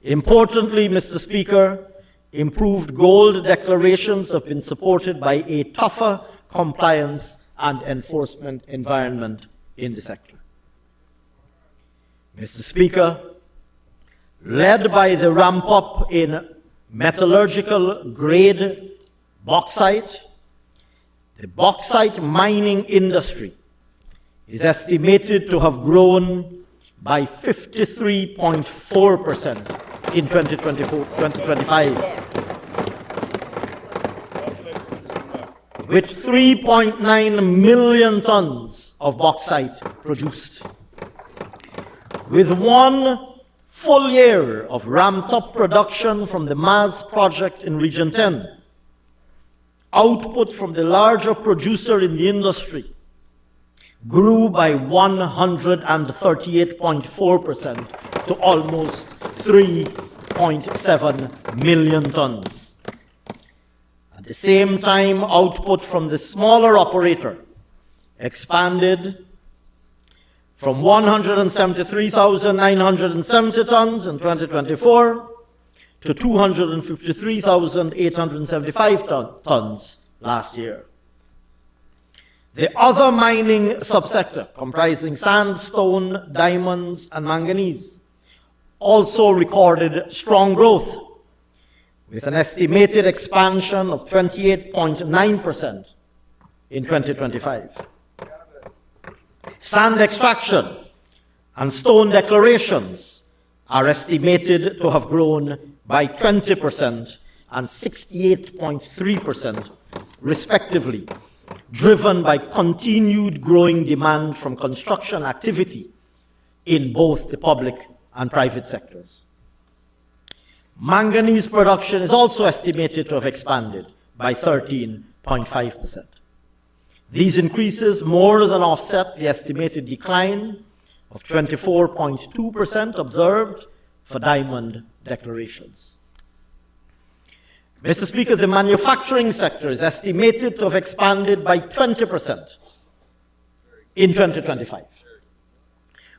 Importantly, Mr. Speaker, improved gold declarations have been supported by a tougher compliance and enforcement environment in the sector. Mr. Speaker, led by the ramp-up in metallurgical grade bauxite, the bauxite mining industry is estimated to have grown by 53.4% in 2025, with 3.9 million tons of bauxite produced. With one full year of ramped-up production from the MAS project in Region 10, output from the larger producer in the industry grew by 138.4% to almost 3.7 million tons. At the same time, output from the smaller operator expanded from 173,970 tons in 2024 to 253,875 tons last year. The other mining subsector, comprising sandstone, diamonds, and manganese, also recorded strong growth, with an estimated expansion of 28.9% in 2025. Sand extraction and stone declarations are estimated to have grown by 20% and 68.3%, respectively, driven by continued growing demand from construction activity in both the public and private sectors. Manganese production is also estimated to have expanded by 13.5%. These increases more than offset the estimated decline of 24.2% observed for diamond declarations. Mr. Speaker, the manufacturing sector is estimated to have expanded by 20% in 2025,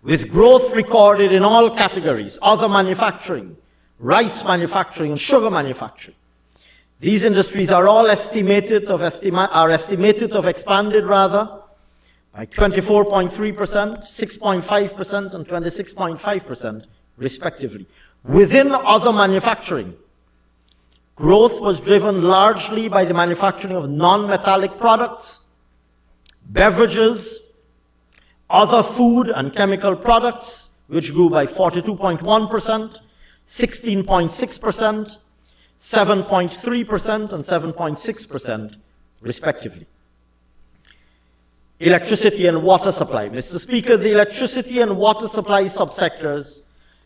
with growth recorded in all categories: other manufacturing, rice manufacturing, and sugar manufacturing. These industries are all estimated to have expanded by 24.3%, 6.5%, and 26.5%, respectively. Within other manufacturing, growth was driven largely by the manufacturing of non-metallic products, beverages, other food and chemical products, which grew by 42.1%, 16.6%, 7.3%, and 7.6%, respectively. Electricity and water supply. Mr. Speaker, the electricity and water supply subsectors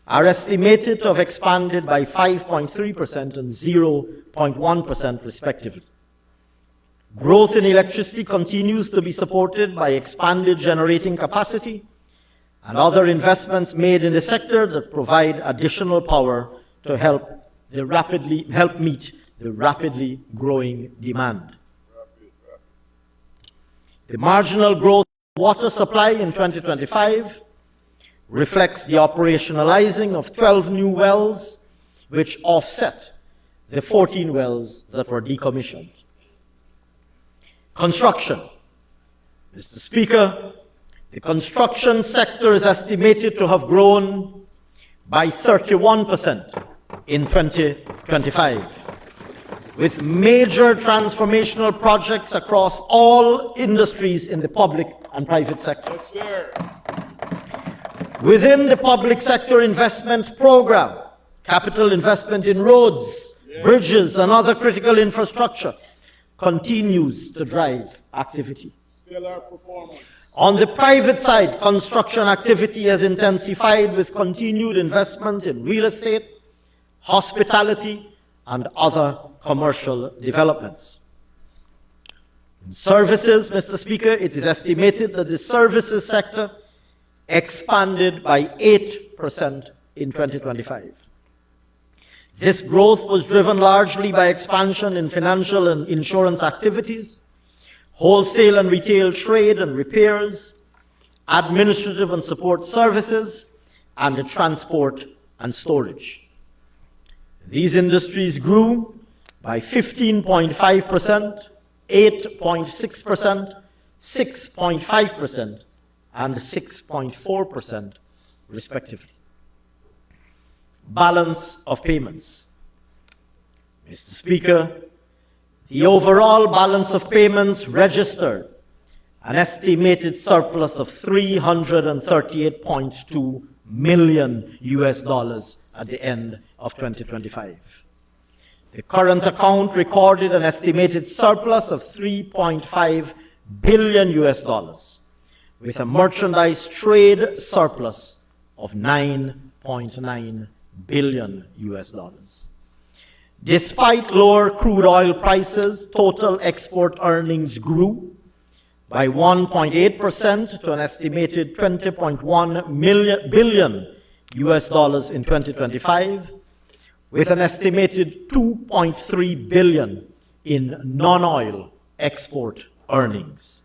are estimated to have expanded by 5.3% and 0.1% respectively. Growth in electricity continues to be supported by expanded generating capacity and other investments made in the sector that provide additional power to help meet the rapidly growing demand. The marginal growth of water supply in 2025 reflects the operationalizing of 12 new wells, which offset the 14 wells that were decommissioned. Construction. Mr. Speaker, the construction sector is estimated to have grown by 31% in 2025, with major transformational projects across all industries in the public and private sectors. Yes, sir. Within the public sector investment program, capital investment in roads, bridges, and other critical infrastructure continues to drive activity. Still our performance. On the private side, construction activity has intensified with continued investment in real estate, hospitality, and other commercial developments. In services, Mr. Speaker, it is estimated that the services sector expanded by 8% in 2025. This growth was driven largely by expansion in financial and insurance activities, wholesale and retail trade and repairs, administrative and support services, and transport and storage. These industries grew by 15.5%, 8.6%, 6.5%, and 6.4%, respectively. Balance of payments. Mr. Speaker, the overall balance of payments registered an estimated surplus of $338.2 million at the end of 2025. The current account recorded an estimated surplus of $3.5 billion, with a merchandise trade surplus of $9.9 billion. Despite lower crude oil prices, total export earnings grew by 1.8% to an estimated $20.1 billion in 2025, with an estimated $2.3 billion in non-oil export earnings.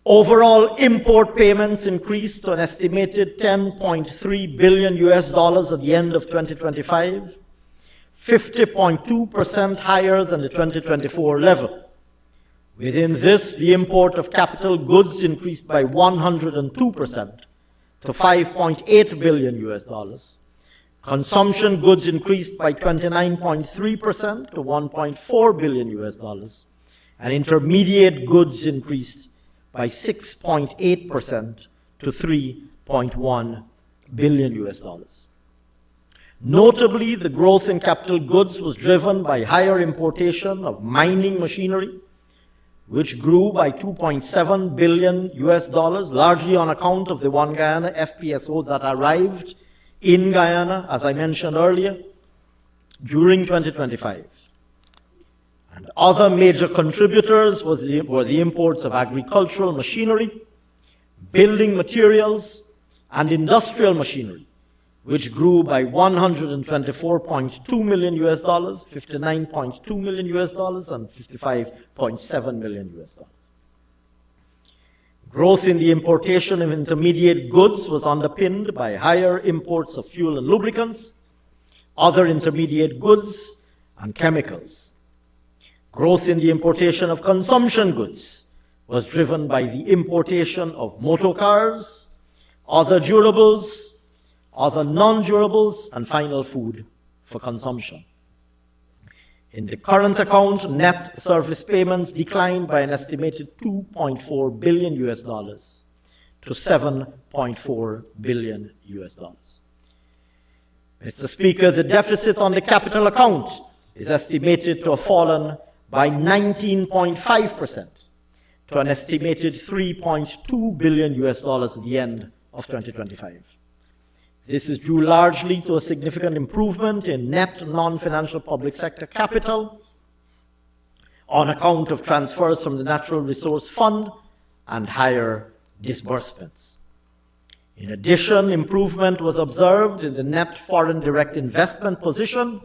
Overall import payments increased to an estimated $10.3 billion at the end of 2025, 50.2% higher than the 2024 level. Within this, the import of capital goods increased by 102% to $5.8 billion. Consumption goods increased by 29.3% to $1.4 billion, and intermediate goods increased by 6.8% to $3.1 billion. Notably, the growth in capital goods was driven by higher importation of mining machinery, which grew by $2.7 billion, largely on account of the One Guyana FPSO that arrived in Guyana, as I mentioned earlier, during 2025. And other major contributors were the imports of agricultural machinery, building materials, and industrial machinery, which grew by $124.2 million, $59.2 million, and $55.7 million. Growth in the importation of intermediate goods was underpinned by higher imports of fuel and lubricants, other intermediate goods, and chemicals. Growth in the importation of consumption goods was driven by the importation of motor cars, other durables, other non-durables, and final food for consumption. In the current account, net service payments declined by an estimated $2.4 billion to $7.4 billion. Mr. Speaker, the deficit on the capital account is estimated to have fallen by 19.5% to an estimated $3.2 billion at the end of 2025. This is due largely to a significant improvement in net non-financial public sector capital on account of transfers from the Natural Resource Fund and higher disbursements. In addition, improvement was observed in the net foreign direct investment position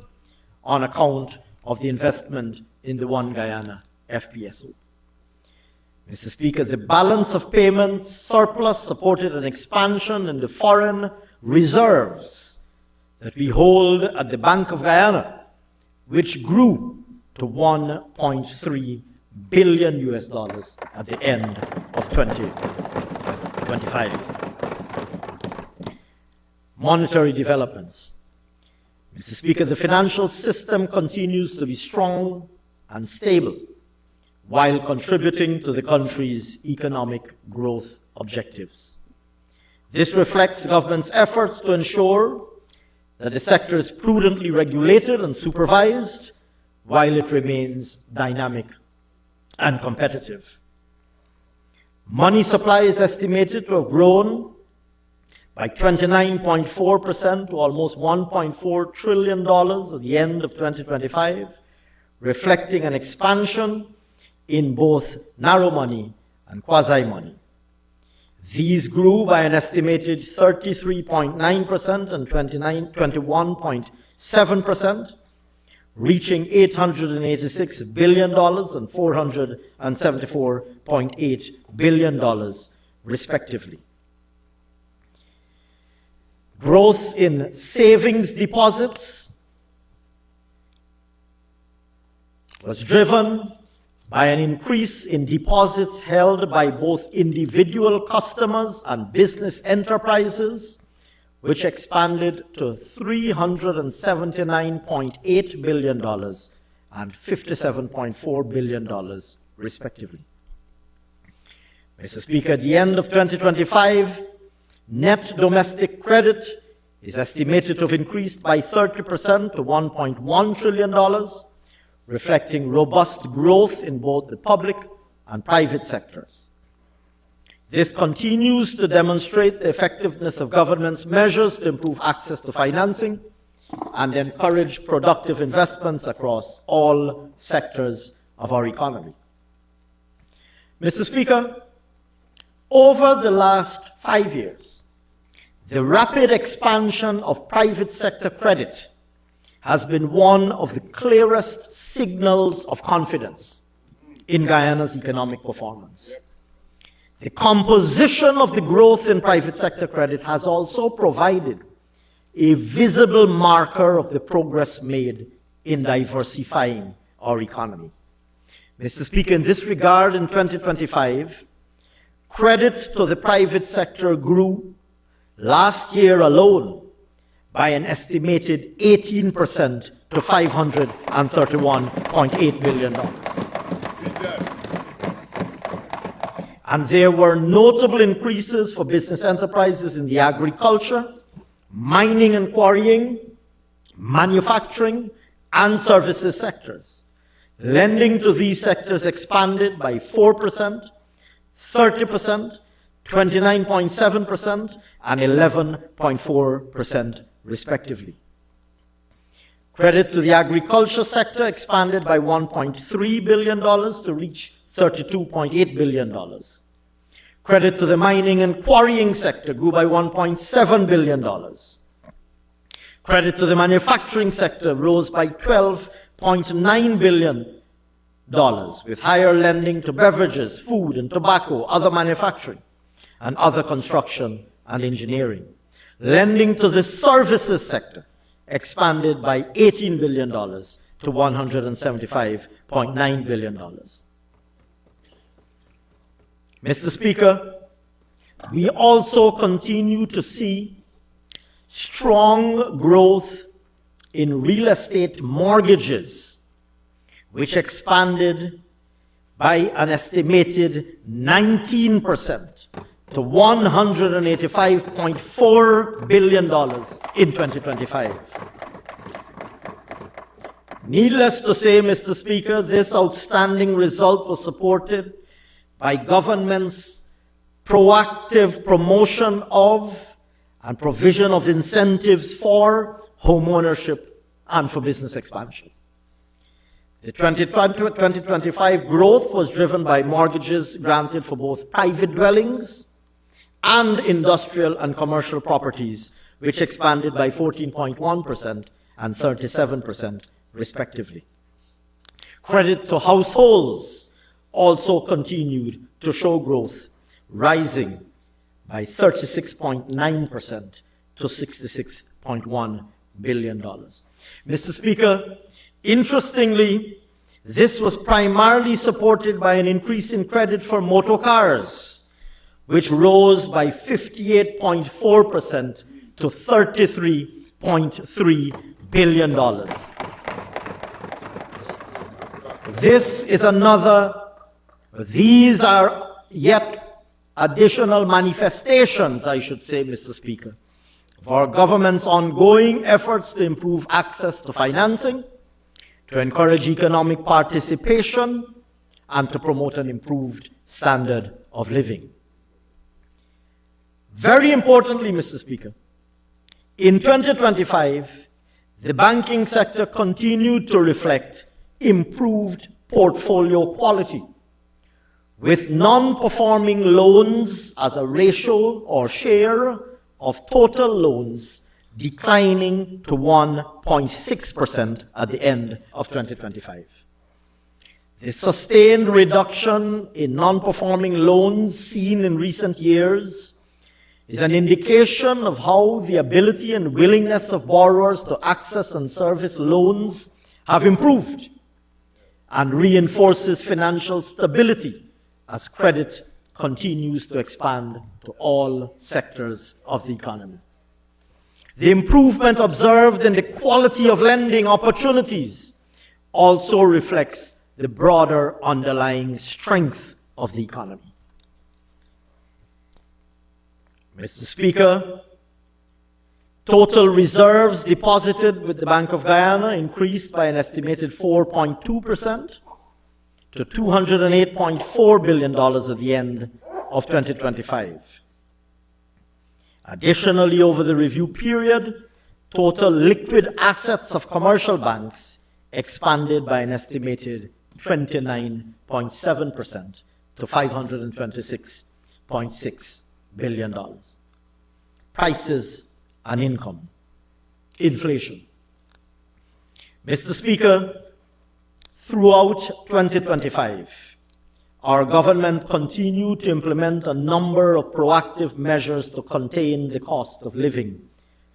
on account of the investment in the One Guyana FPSO. Mr. Speaker, the balance of payments surplus supported an expansion in the foreign reserves that we hold at the Bank of Guyana, which grew to $1.3 billion at the end of 2025. Monetary developments. Mr. Speaker, the financial system continues to be strong and stable while contributing to the country's economic growth objectives. This reflects the government's efforts to ensure that the sector is prudently regulated and supervised while it remains dynamic and competitive. Money supply is estimated to have grown by 29.4% to almost $1.4 trillion at the end of 2025, reflecting an expansion in both narrow money and quasi-money. These grew by an estimated 33.9% and 21.7%, reaching $886 billion and $474.8 billion, respectively. Growth in savings deposits was driven by an increase in deposits held by both individual customers and business enterprises, which expanded to $379.8 billion and $57.4 billion, respectively. Mr. Speaker, at the end of 2025, net domestic credit is estimated to have increased by 30% to $1.1 trillion, reflecting robust growth in both the public and private sectors. This continues to demonstrate the effectiveness of government's measures to improve access to financing and encourage productive investments across all sectors of our economy. Mr. Speaker, over the last 5 years, the rapid expansion of private sector credit has been one of the clearest signals of confidence in Guyana's economic performance. The composition of the growth in private sector credit has also provided a visible marker of the progress made in diversifying our economy. Mr. Speaker, in this regard, in 2025, credit to the private sector grew last year alone by an estimated 18% to $531.8 billion. And there were notable increases for business enterprises in the agriculture, mining and quarrying, manufacturing, and services sectors. Lending to these sectors expanded by 4%, 30%, 29.7%, and 11.4%, respectively. Credit to the agriculture sector expanded by $1.3 billion to reach $32.8 billion. Credit to the mining and quarrying sector grew by $1.7 billion. Credit to the manufacturing sector rose by $12.9 billion, with higher lending to beverages, food and tobacco, other manufacturing, and other construction and engineering. Lending to the services sector expanded by $18 billion to $175.9 billion. Mr. Speaker, we also continue to see strong growth in real estate mortgages, which expanded by an estimated 19% to $185.4 billion in 2025. Needless to say, Mr. Speaker, this outstanding result was supported by government's proactive promotion of and provision of incentives for home ownership and for business expansion. The 2020-2025 growth was driven by mortgages granted for both private dwellings and industrial and commercial properties, which expanded by 14.1% and 37% respectively. Credit to households also continued to show growth, rising by 36.9% to $66.1 billion. Mr. Speaker, interestingly, this was primarily supported by an increase in credit for motor cars, which rose by 58.4% to $33.3 billion. These are yet additional manifestations, I should say, Mr. Speaker, of our government's ongoing efforts to improve access to financing, to encourage economic participation, and to promote an improved standard of living. Very importantly, Mr. Speaker, in 2025, the banking sector continued to reflect improved portfolio quality, with non-performing loans as a ratio or share of total loans declining to 1.6% at the end of 2025. The sustained reduction in non-performing loans seen in recent years is an indication of how the ability and willingness of borrowers to access and service loans have improved, and reinforces financial stability as credit continues to expand to all sectors of the economy. The improvement observed in the quality of lending opportunities also reflects the broader underlying strength of the economy. Mr. Speaker, total reserves deposited with the Bank of Guyana increased by an estimated 4.2% to $208.4 billion at the end of 2025. Additionally, over the review period, total liquid assets of commercial banks expanded by an estimated 29.7% to $526.6 billion. Prices and income. Inflation. Mr. Speaker, throughout 2025, our government continued to implement a number of proactive measures to contain the cost of living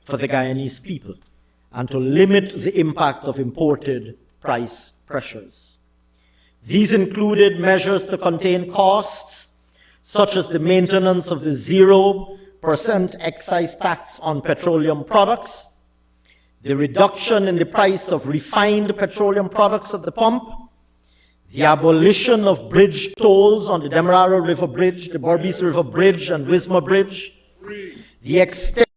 for the Guyanese people and to limit the impact of imported price pressures. These included measures to contain costs, such as the maintenance of the 0% excise tax on petroleum products, the reduction in the price of refined petroleum products at the pump, the abolition of bridge tolls on the Demerara River Bridge, the Berbice River Bridge, and Wismar Bridge, the extent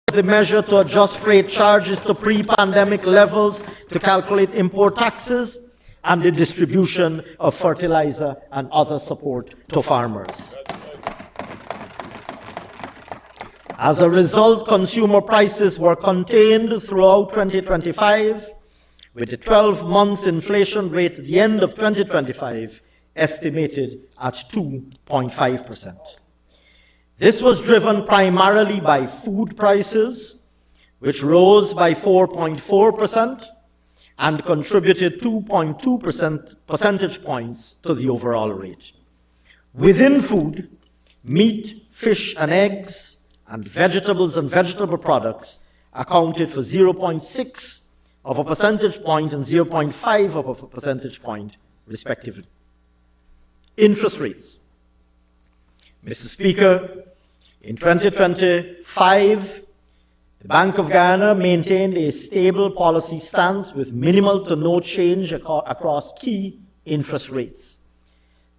of the measure to adjust freight charges to pre-pandemic levels to calculate import taxes, and the distribution of fertilizer and other support to farmers. As a result, consumer prices were contained throughout 2025, with the 12-month inflation rate at the end of 2025 estimated at 2.5%. This was driven primarily by food prices, which rose by 4.4% and contributed 2.2 percentage points to the overall rate. Within food, meat, fish and eggs, and vegetables and vegetable products accounted for 0.6 of a percentage point and 0.5 of a percentage point, respectively. Interest rates. Mr. Speaker, in 2025, the Bank of Guyana maintained a stable policy stance with minimal to no change across key interest rates.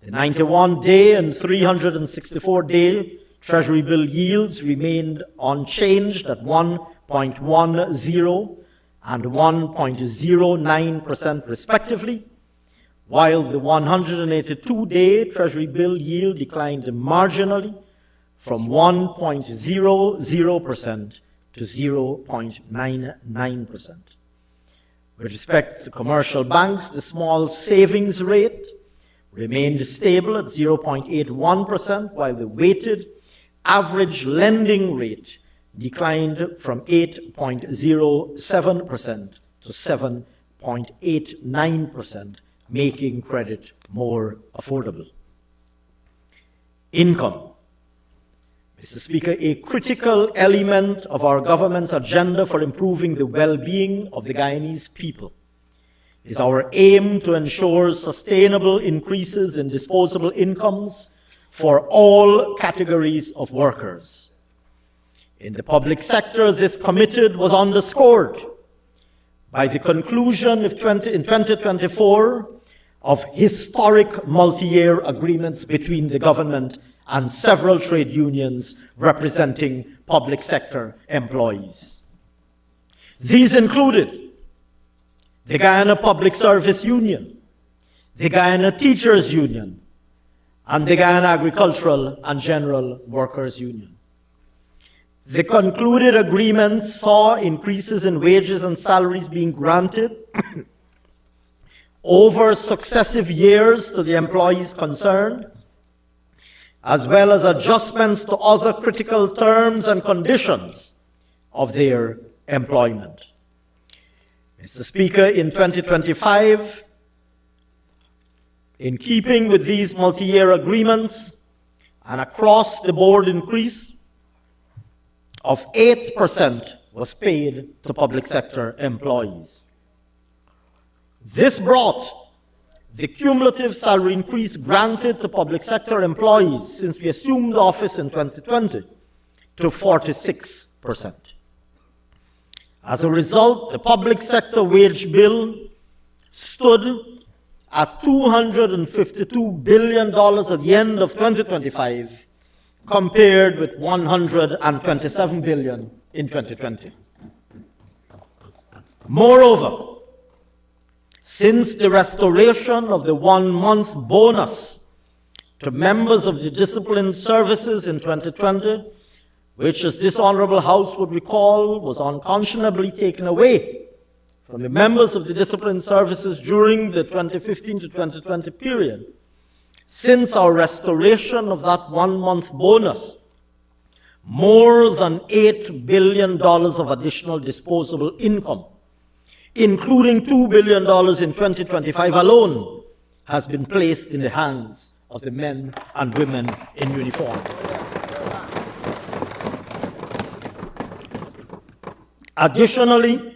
The 91-day and 364-day Treasury bill yields remained unchanged at 1.10 and 1.09% respectively, while the 182-day Treasury bill yield declined marginally from 1.00% to 0.99%. With respect to commercial banks, the small savings rate remained stable at 0.81%, while the weighted average lending rate declined from 8.07% to 7.89%, making credit more affordable. Income. Mr. Speaker, a critical element of our government's agenda for improving the well-being of the Guyanese people is our aim to ensure sustainable increases in disposable incomes for all categories of workers. In the public sector, this commitment was underscored by the conclusion in 2024 of historic multi-year agreements between the government and several trade unions representing public sector employees. These included the Guyana Public Service Union, the Guyana Teachers Union, and the Guyana Agricultural and General Workers Union. The concluded agreements saw increases in wages and salaries being granted over successive years to the employees concerned, as well as adjustments to other critical terms and conditions of their employment. Mr. Speaker, in 2025, in keeping with these multi-year agreements, an across-the-board increase of 8% was paid to public sector employees. This brought the cumulative salary increase granted to public sector employees since we assumed office in 2020 to 46%. As a result, the public sector wage bill stood at $252 billion at the end of 2025, compared with $127 billion in 2020. Moreover, since the restoration of the one-month bonus to members of the disciplined services in 2020, which, as this Honorable House would recall, was unconscionably taken away from the members of the disciplined services during the 2015 to 2020 period, since our restoration of that one-month bonus, more than $8 billion of additional disposable income, including $2 billion in 2025 alone, has been placed in the hands of the men and women in uniform. Additionally,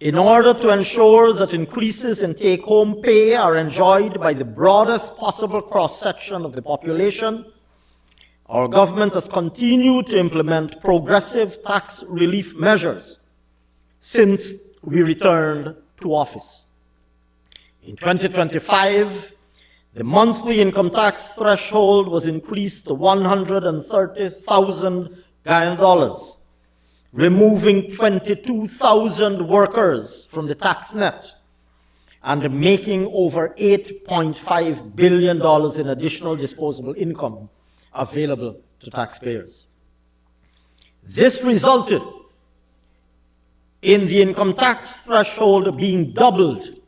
in order to ensure that increases in take-home pay are enjoyed by the broadest possible cross-section of the population, our government has continued to implement progressive tax relief measures since we returned to office. In 2025, the monthly income tax threshold was increased to $130,000 Guyana, removing 22,000 workers from the tax net and making over $8.5 billion in additional disposable income available to taxpayers. This resulted in the income tax threshold being doubled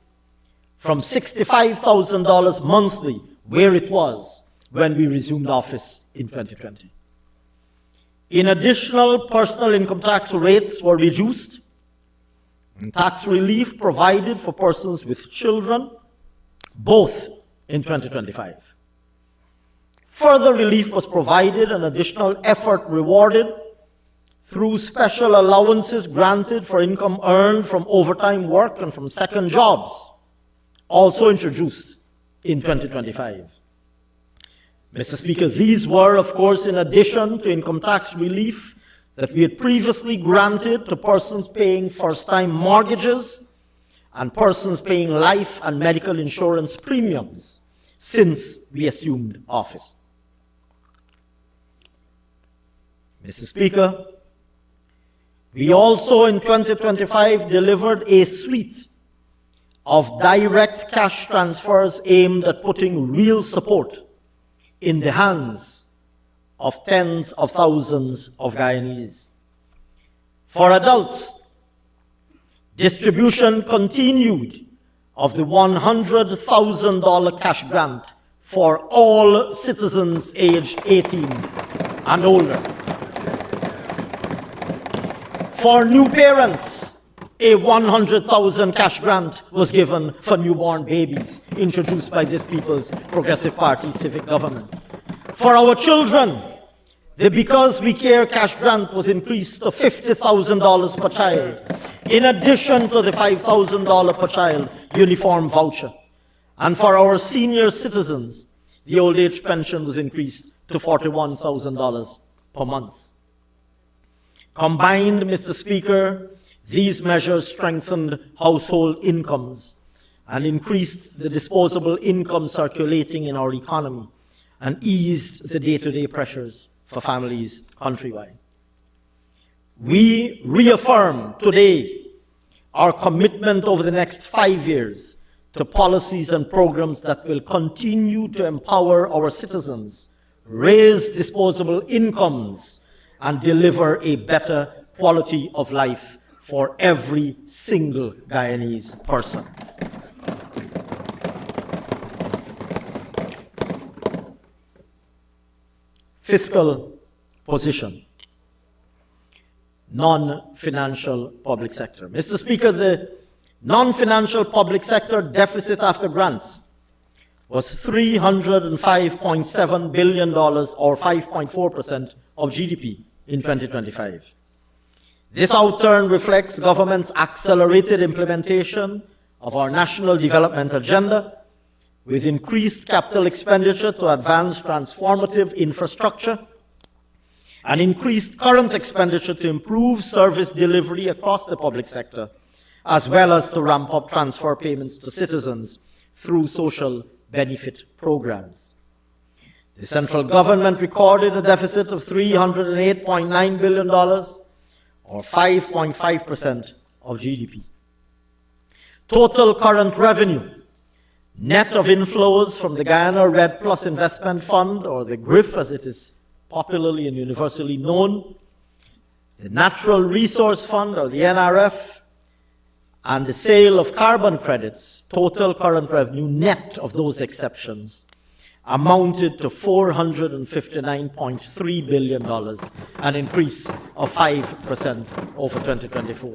from $65,000 monthly, where it was when we resumed office in 2020. In additional, personal income tax rates were reduced, and tax relief provided for persons with children, both in 2025. Further relief was provided and additional effort rewarded through special allowances granted for income earned from overtime work and from second jobs, also introduced in 2025. Mr. Speaker, these were, of course, in addition to income tax relief that we had previously granted to persons paying first-time mortgages and persons paying life and medical insurance premiums since we assumed office. Mr. Speaker, we also in 2025 delivered a suite of direct cash transfers aimed at putting real support in the hands of tens of thousands of Guyanese. For adults, distribution continued of the $100,000 cash grant for all citizens aged 18 and older. For new parents, a $100,000 cash grant was given for newborn babies, introduced by this People's Progressive Party civic government. For our children, the Because We Care cash grant was increased to $50,000 per child, in addition to the $5,000 per child uniform voucher. And for our senior citizens, the old age pension was increased to $41,000 per month. Combined, Mr. Speaker, these measures strengthened household incomes and increased the disposable income circulating in our economy and eased the day-to-day pressures for families countrywide. We reaffirm today our commitment over the next 5 years to policies and programs that will continue to empower our citizens, raise disposable incomes, and deliver a better quality of life for every single Guyanese person. Fiscal position. Non-financial public sector. Mr. Speaker, the non-financial public sector deficit after grants was $305.7 billion, or 5.4% of GDP in 2025. This outturn reflects government's accelerated implementation of our national development agenda, with increased capital expenditure to advance transformative infrastructure and increased current expenditure to improve service delivery across the public sector, as well as to ramp up transfer payments to citizens through social benefit programs. The central government recorded a deficit of $308.9 billion, or 5.5% of GDP. Total current revenue, net of inflows from the Guyana Red Plus Investment Fund, or the GRIF as it is popularly and universally known, the Natural Resource Fund, or the NRF, and the sale of carbon credits, total current revenue net of those exceptions, amounted to $459.3 billion, an increase of 5% over 2024.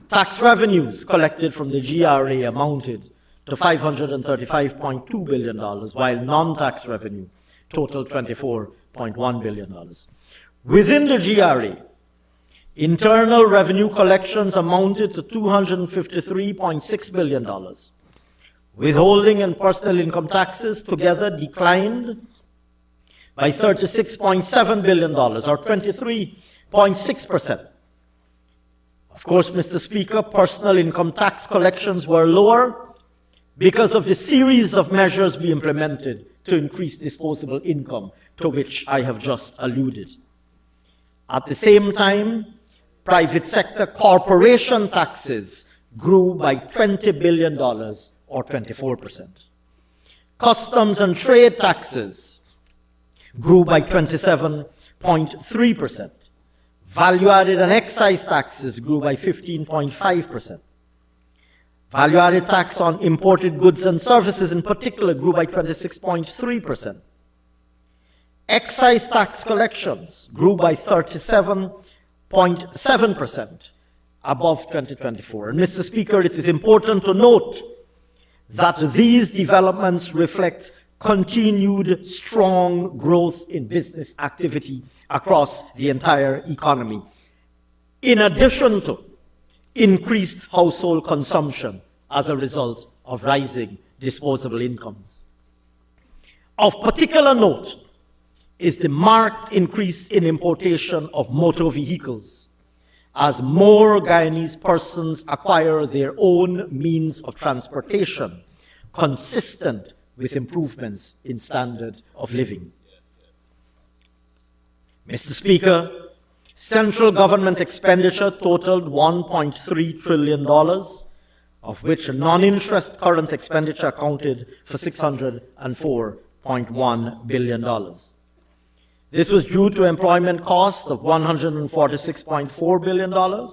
Tax revenues collected from the GRA amounted to $535.2 billion, while non-tax revenue totaled $24.1 billion. Within the GRA, internal revenue collections amounted to $253.6 billion. Withholding and personal income taxes together declined by $36.7 billion, or 23.6%. Of course, Mr. Speaker, personal income tax collections were lower because of the series of measures we implemented to increase disposable income, to which I have just alluded. At the same time, private sector corporation taxes grew by $20 billion, or 24%. Customs and trade taxes grew by 27.3%. Value-added and excise taxes grew by 15.5%. Value-added tax on imported goods and services in particular grew by 26.3%. Excise tax collections grew by 37.7% above 2024. And Mr. Speaker, it is important to note that these developments reflect continued strong growth in business activity across the entire economy, in addition to increased household consumption as a result of rising disposable incomes. Of particular note is the marked increase in importation of motor vehicles, as more Guyanese persons acquire their own means of transportation, consistent with improvements in standard of living. Mr. Speaker, central government expenditure totaled $1.3 trillion, of which non-interest current expenditure accounted for $604.1 billion. This was due to employment costs of $146.4 billion,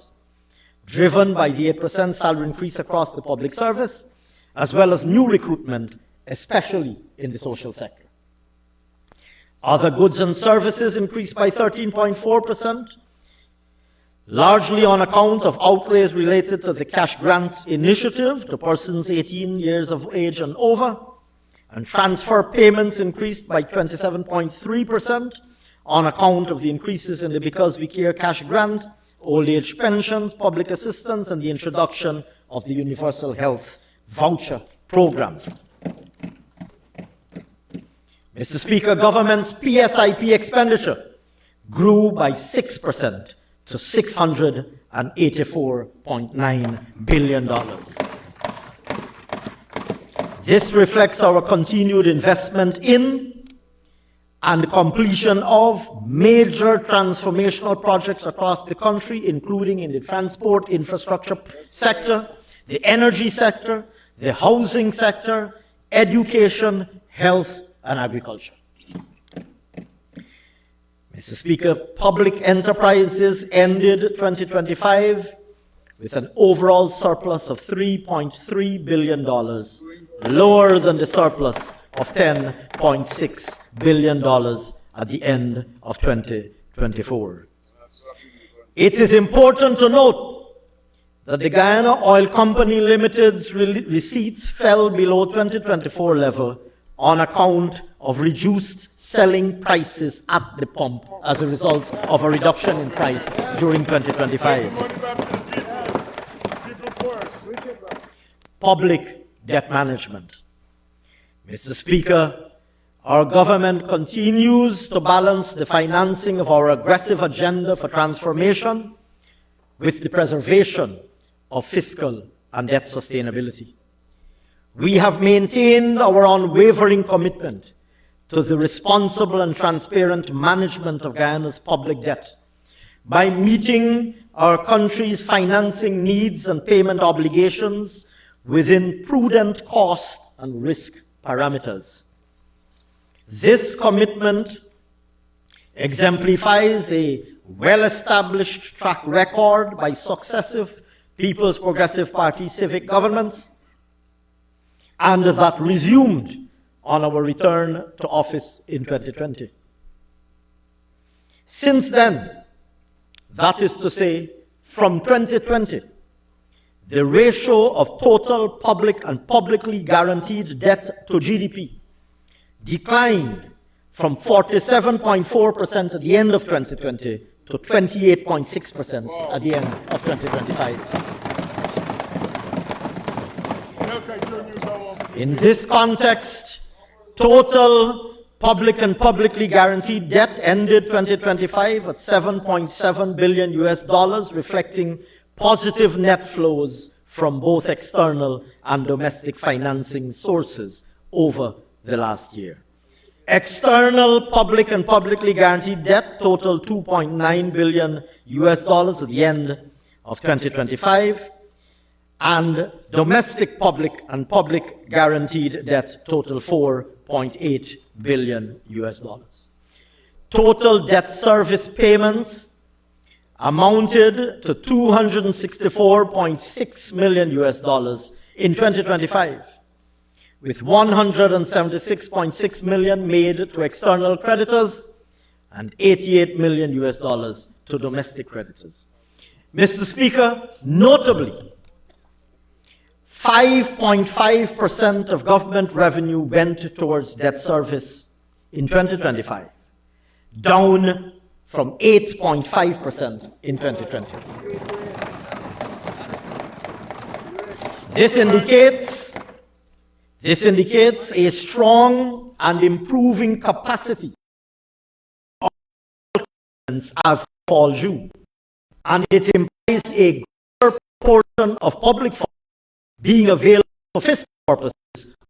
driven by the 8% salary increase across the public service, as well as new recruitment, especially in the social sector. Other goods and services increased by 13.4%, largely on account of outlays related to the cash grant initiative to persons 18 years of age and over, and transfer payments increased by 27.3% on account of the increases in the Because We Care cash grant, old age pensions, public assistance, and the introduction of the Universal Health Voucher Program. Mr. Speaker, government's PSIP expenditure grew by 6% to $684.9 billion. This reflects our continued investment in and completion of major transformational projects across the country, including in the transport infrastructure sector, the energy sector, the housing sector, education, health, and agriculture. Mr. Speaker, public enterprises ended 2025 with an overall surplus of $3.3 billion, lower than the surplus of $10.6 billion at the end of 2024. It is important to note that the Guyana Oil Company Limited's receipts fell below 2024 level on account of reduced selling prices at the pump as a result of a reduction in price during 2025. Public debt management. Mr. Speaker, our government continues to balance the financing of our aggressive agenda for transformation with the preservation of fiscal and debt sustainability. We have maintained our unwavering commitment to the responsible and transparent management of Guyana's public debt by meeting our country's financing needs and payment obligations within prudent cost and risk parameters. This commitment exemplifies a well-established track record by successive People's Progressive Party civic governments, and that resumed on our return to office in 2020. Since then, that is to say, from 2020, the ratio of total public and publicly guaranteed debt to GDP declined from 47.4% at the end of 2020 to 28.6% at the end of 2025. In this context, total public and publicly guaranteed debt ended 2025 at $7.7 billion US, reflecting positive net flows from both external and domestic financing sources over the last year. External public and publicly guaranteed debt totaled $2.9 billion US at the end of 2025, and domestic public and public guaranteed debt totaled $4.8 billion US. Total debt service payments amounted to $264.6 million US in 2025, with $176.6 million made to external creditors and $88 million US to domestic creditors. Mr. Speaker, notably, 5.5% of government revenue went towards debt service in 2025, down from 8.5% in 2020. This indicates a strong and improving capacity as fall due, and it implies a greater portion of public funds being available for fiscal purposes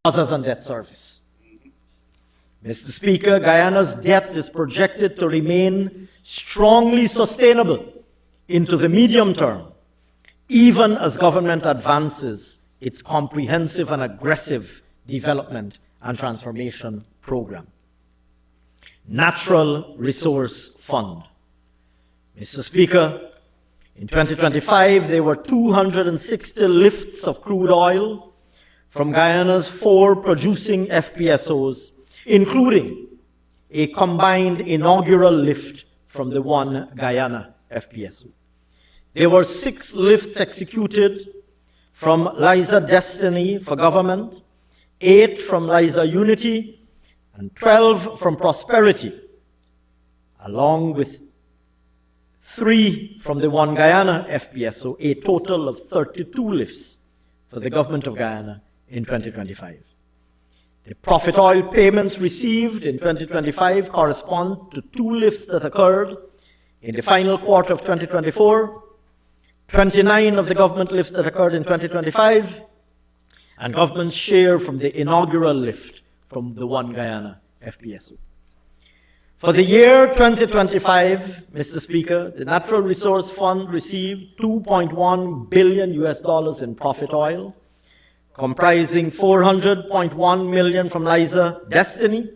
other than debt service. Mr. Speaker, Guyana's debt is projected to remain strongly sustainable into the medium term, even as government advances its comprehensive and aggressive development and transformation program. Natural Resource Fund. Mr. Speaker, in 2025, there were 260 lifts of crude oil from Guyana's 4 producing FPSOs, including a combined inaugural lift from the one Guyana FPSO. There were 6 lifts executed from Liza Destiny for government, 8 from Liza Unity, and 12 from Prosperity, along with 3 from the one Guyana FPSO, a total of 32 lifts for the government of Guyana in 2025. The profit oil payments received in 2025 correspond to 2 lifts that occurred in the final quarter of 2024, 29 of the government lifts that occurred in 2025, and government's share from the inaugural lift from the one Guyana FPSO. For the year 2025, Mr. Speaker, the Natural Resource Fund received $2.1 billion in profit oil, comprising $400.1 million from Liza Destiny,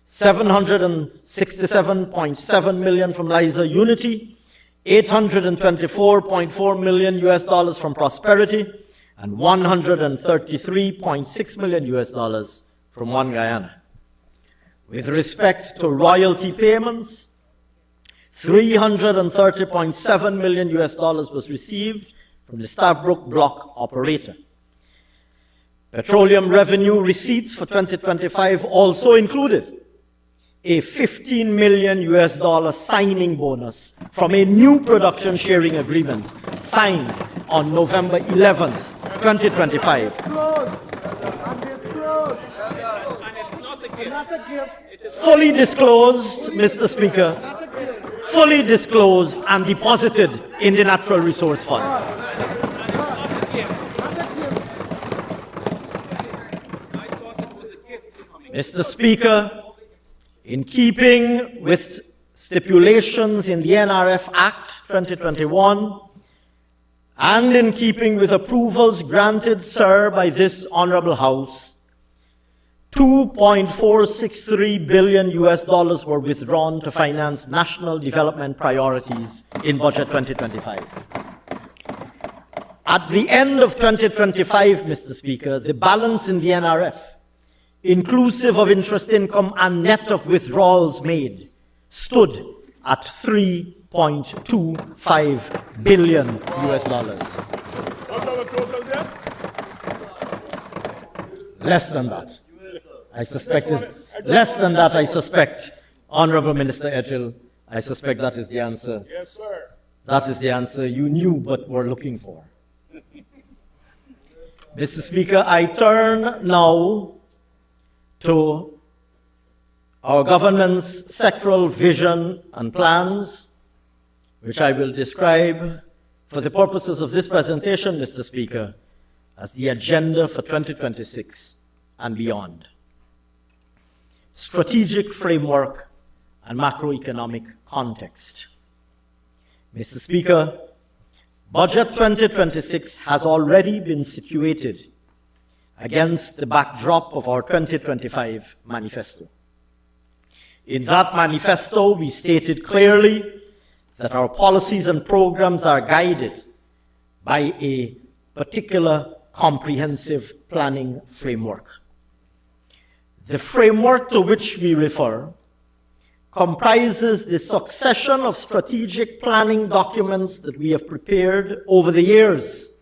$767.7 million from Liza Unity, $824.4 million from Prosperity, and $133.6 million from one Guyana. With respect to royalty payments, $330.7 million was received from the Stabroek Block operator. Petroleum revenue receipts for 2025 also included a $15 million signing bonus from a new production sharing agreement signed on November 11th, 2025. Fully disclosed, Mr. Speaker, fully disclosed and deposited in the Natural Resource Fund. Mr. Speaker, in keeping with stipulations in the NRF Act 2021, and in keeping with approvals granted, sir, by this Honorable House, $2.463 billion were withdrawn to finance national development priorities in Budget 2025. At the end of 2025, Mr. Speaker, the balance in the NRF, inclusive of interest income and net of withdrawals made, stood at $3.25 billion. What's our total debt? Less than that. I suspect less than that, I suspect. Honorable Minister Edgell, I suspect that is the answer. Yes, sir. That is the answer you knew but were looking for. Mr. Speaker, I turn now to our government's sectoral vision and plans, which I will describe for the purposes of this presentation, Mr. Speaker, as the agenda for 2026 and beyond. Strategic framework and macroeconomic context. Mr. Speaker, Budget 2026 has already been situated against the backdrop of our 2025 manifesto. In that manifesto, we stated clearly that our policies and programs are guided by a particular comprehensive planning framework. The framework to which we refer comprises the succession of strategic planning documents that we have prepared over the years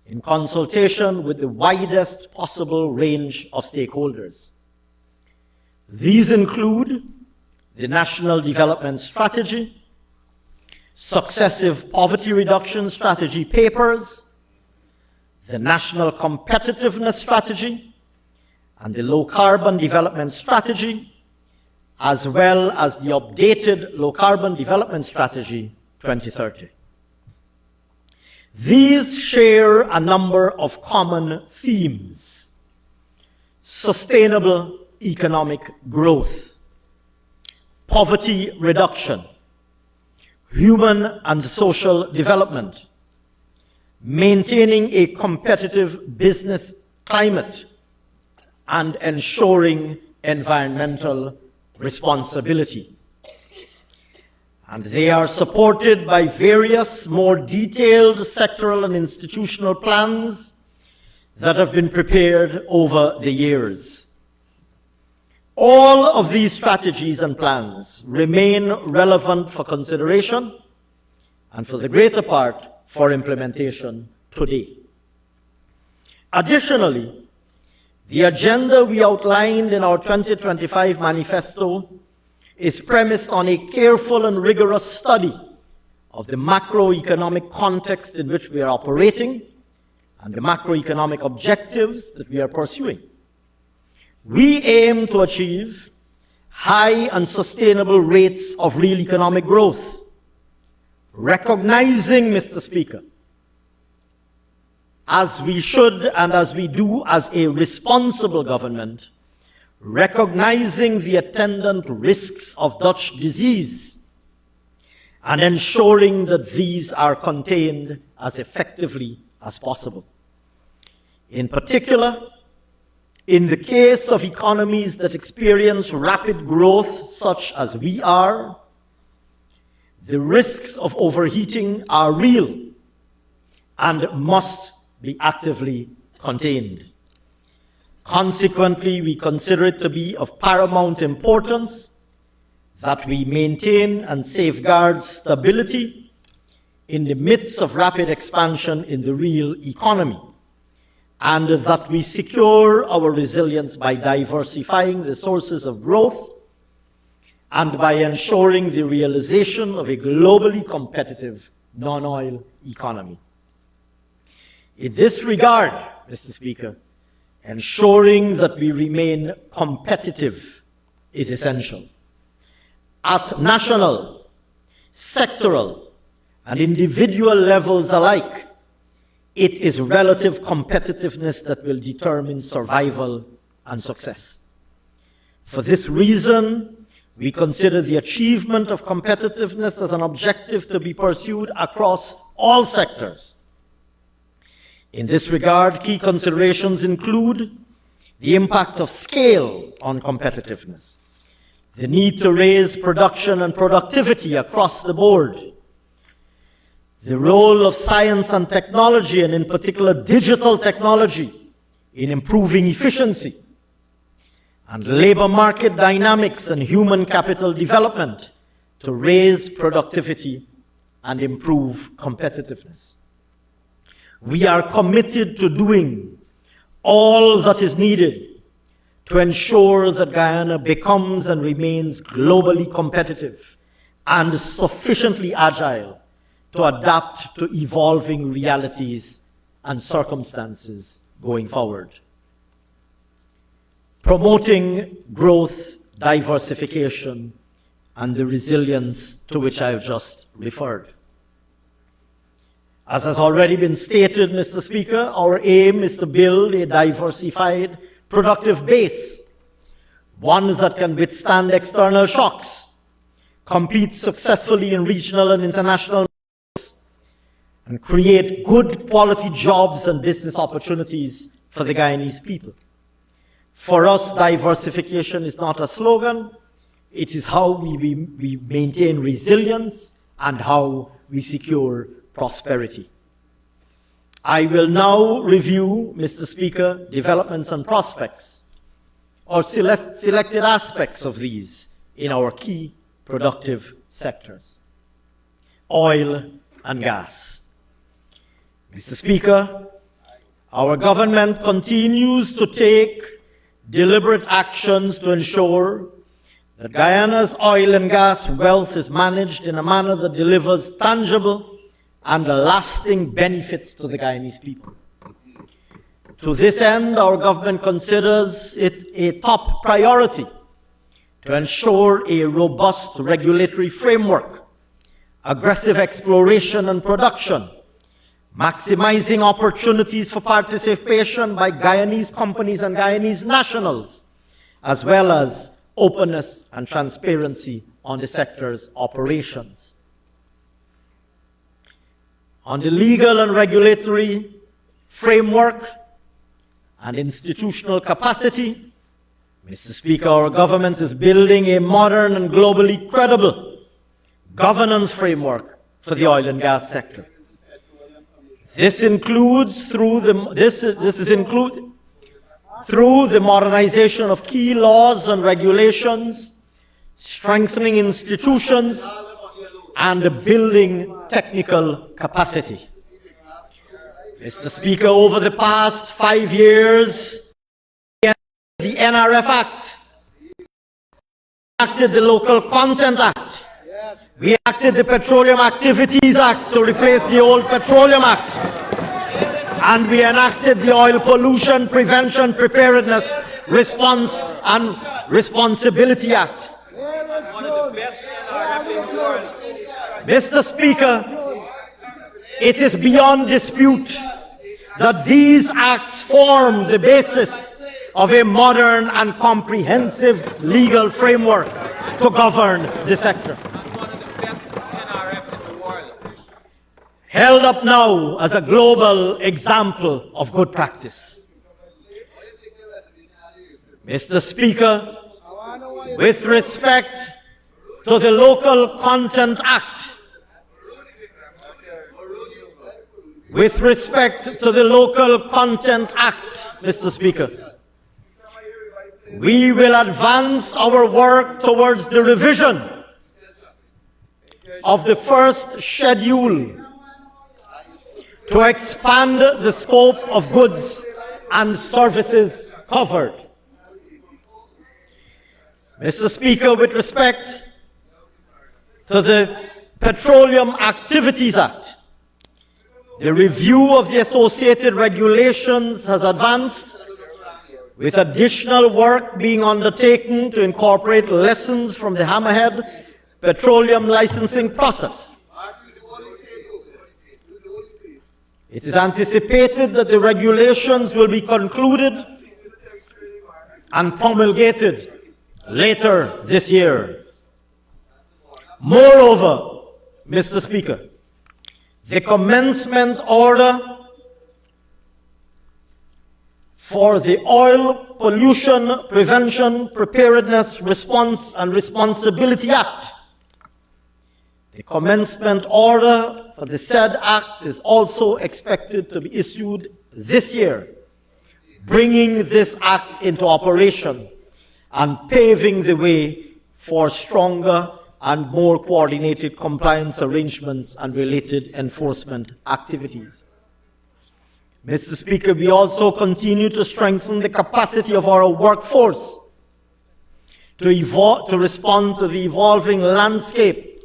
in consultation with the widest possible range of stakeholders. These include the National Development Strategy, successive poverty reduction strategy papers, the National Competitiveness Strategy, and the Low Carbon Development Strategy, as well as the updated Low Carbon Development Strategy 2030. These share a number of common themes: sustainable economic growth, poverty reduction, human and social development, maintaining a competitive business climate, and ensuring environmental responsibility. And they are supported by various more detailed sectoral and institutional plans that have been prepared over the years. All of these strategies and plans remain relevant for consideration and for the greater part for implementation today. Additionally, the agenda we outlined in our 2025 manifesto is premised on a careful and rigorous study of the macroeconomic context in which we are operating and the macroeconomic objectives that we are pursuing. We aim to achieve high and sustainable rates of real economic growth, recognizing, Mr. Speaker, as we should and as we do as a responsible government, recognizing the attendant risks of Dutch disease and ensuring that these are contained as effectively as possible. In particular, in the case of economies that experience rapid growth, such as we are, the risks of overheating are real and must be actively contained. Consequently, we consider it to be of paramount importance that we maintain and safeguard stability in the midst of rapid expansion in the real economy, and that we secure our resilience by diversifying the sources of growth and by ensuring the realization of a globally competitive non-oil economy. In this regard, Mr. Speaker, ensuring that we remain competitive is essential. At national, sectoral, and individual levels alike, it is relative competitiveness that will determine survival and success. For this reason, we consider the achievement of competitiveness as an objective to be pursued across all sectors. In this regard, key considerations include the impact of scale on competitiveness, the need to raise production and productivity across the board, the role of science and technology, and in particular digital technology, in improving efficiency, and labor market dynamics and human capital development to raise productivity and improve competitiveness. We are committed to doing all that is needed to ensure that Guyana becomes and remains globally competitive and sufficiently agile to adapt to evolving realities and circumstances going forward. Promoting growth, diversification, and the resilience to which I have just referred. As has already been stated, Mr. Speaker, our aim is to build a diversified, productive base, one that can withstand external shocks, compete successfully in regional and international markets, and create good quality jobs and business opportunities for the Guyanese people. For us, diversification is not a slogan, it is how we maintain resilience and how we secure prosperity. I will now review, Mr. Speaker, developments and prospects, or selected aspects of these in our key productive sectors. Oil and gas. Mr. Speaker, our government continues to take deliberate actions to ensure that Guyana's oil and gas wealth is managed in a manner that delivers tangible and lasting benefits to the Guyanese people. To this end, our government considers it a top priority to ensure a robust regulatory framework, aggressive exploration and production, maximizing opportunities for participation by Guyanese companies and Guyanese nationals, as well as openness and transparency on the sector's operations. On the legal and regulatory framework and institutional capacity, Mr. Speaker, our government is building a modern and globally credible governance framework for the oil and gas sector. This includes through the modernization of key laws and regulations, strengthening institutions, and building technical capacity. Mr. Speaker, over the past 5 years, the NRF Act, enacted the Local Content Act, we enacted the Petroleum Activities Act to replace the old Petroleum Act, and we enacted the Oil Pollution Prevention, Preparedness, Response and Responsibility Act. Mr. Speaker, it is beyond dispute that these acts form the basis of a modern and comprehensive legal framework to govern the sector. Held up now as a global example of good practice. Mr. Speaker, with respect to the Local Content Act, Mr. Speaker, we will advance our work towards the revision of the first schedule to expand the scope of goods and services covered. Mr. Speaker, with respect to the Petroleum Activities Act, the review of the associated regulations has advanced, with additional work being undertaken to incorporate lessons from the Hammerhead petroleum licensing process. It is anticipated that the regulations will be concluded and promulgated later this year. Moreover, Mr. Speaker, the commencement order for the Oil Pollution Prevention, Preparedness, Response and Responsibility Act. The commencement order for the said act is also expected to be issued this year, bringing this act into operation and paving the way for stronger and more coordinated compliance arrangements and related enforcement activities. Mr. Speaker, we also continue to strengthen the capacity of our workforce to respond to the evolving landscape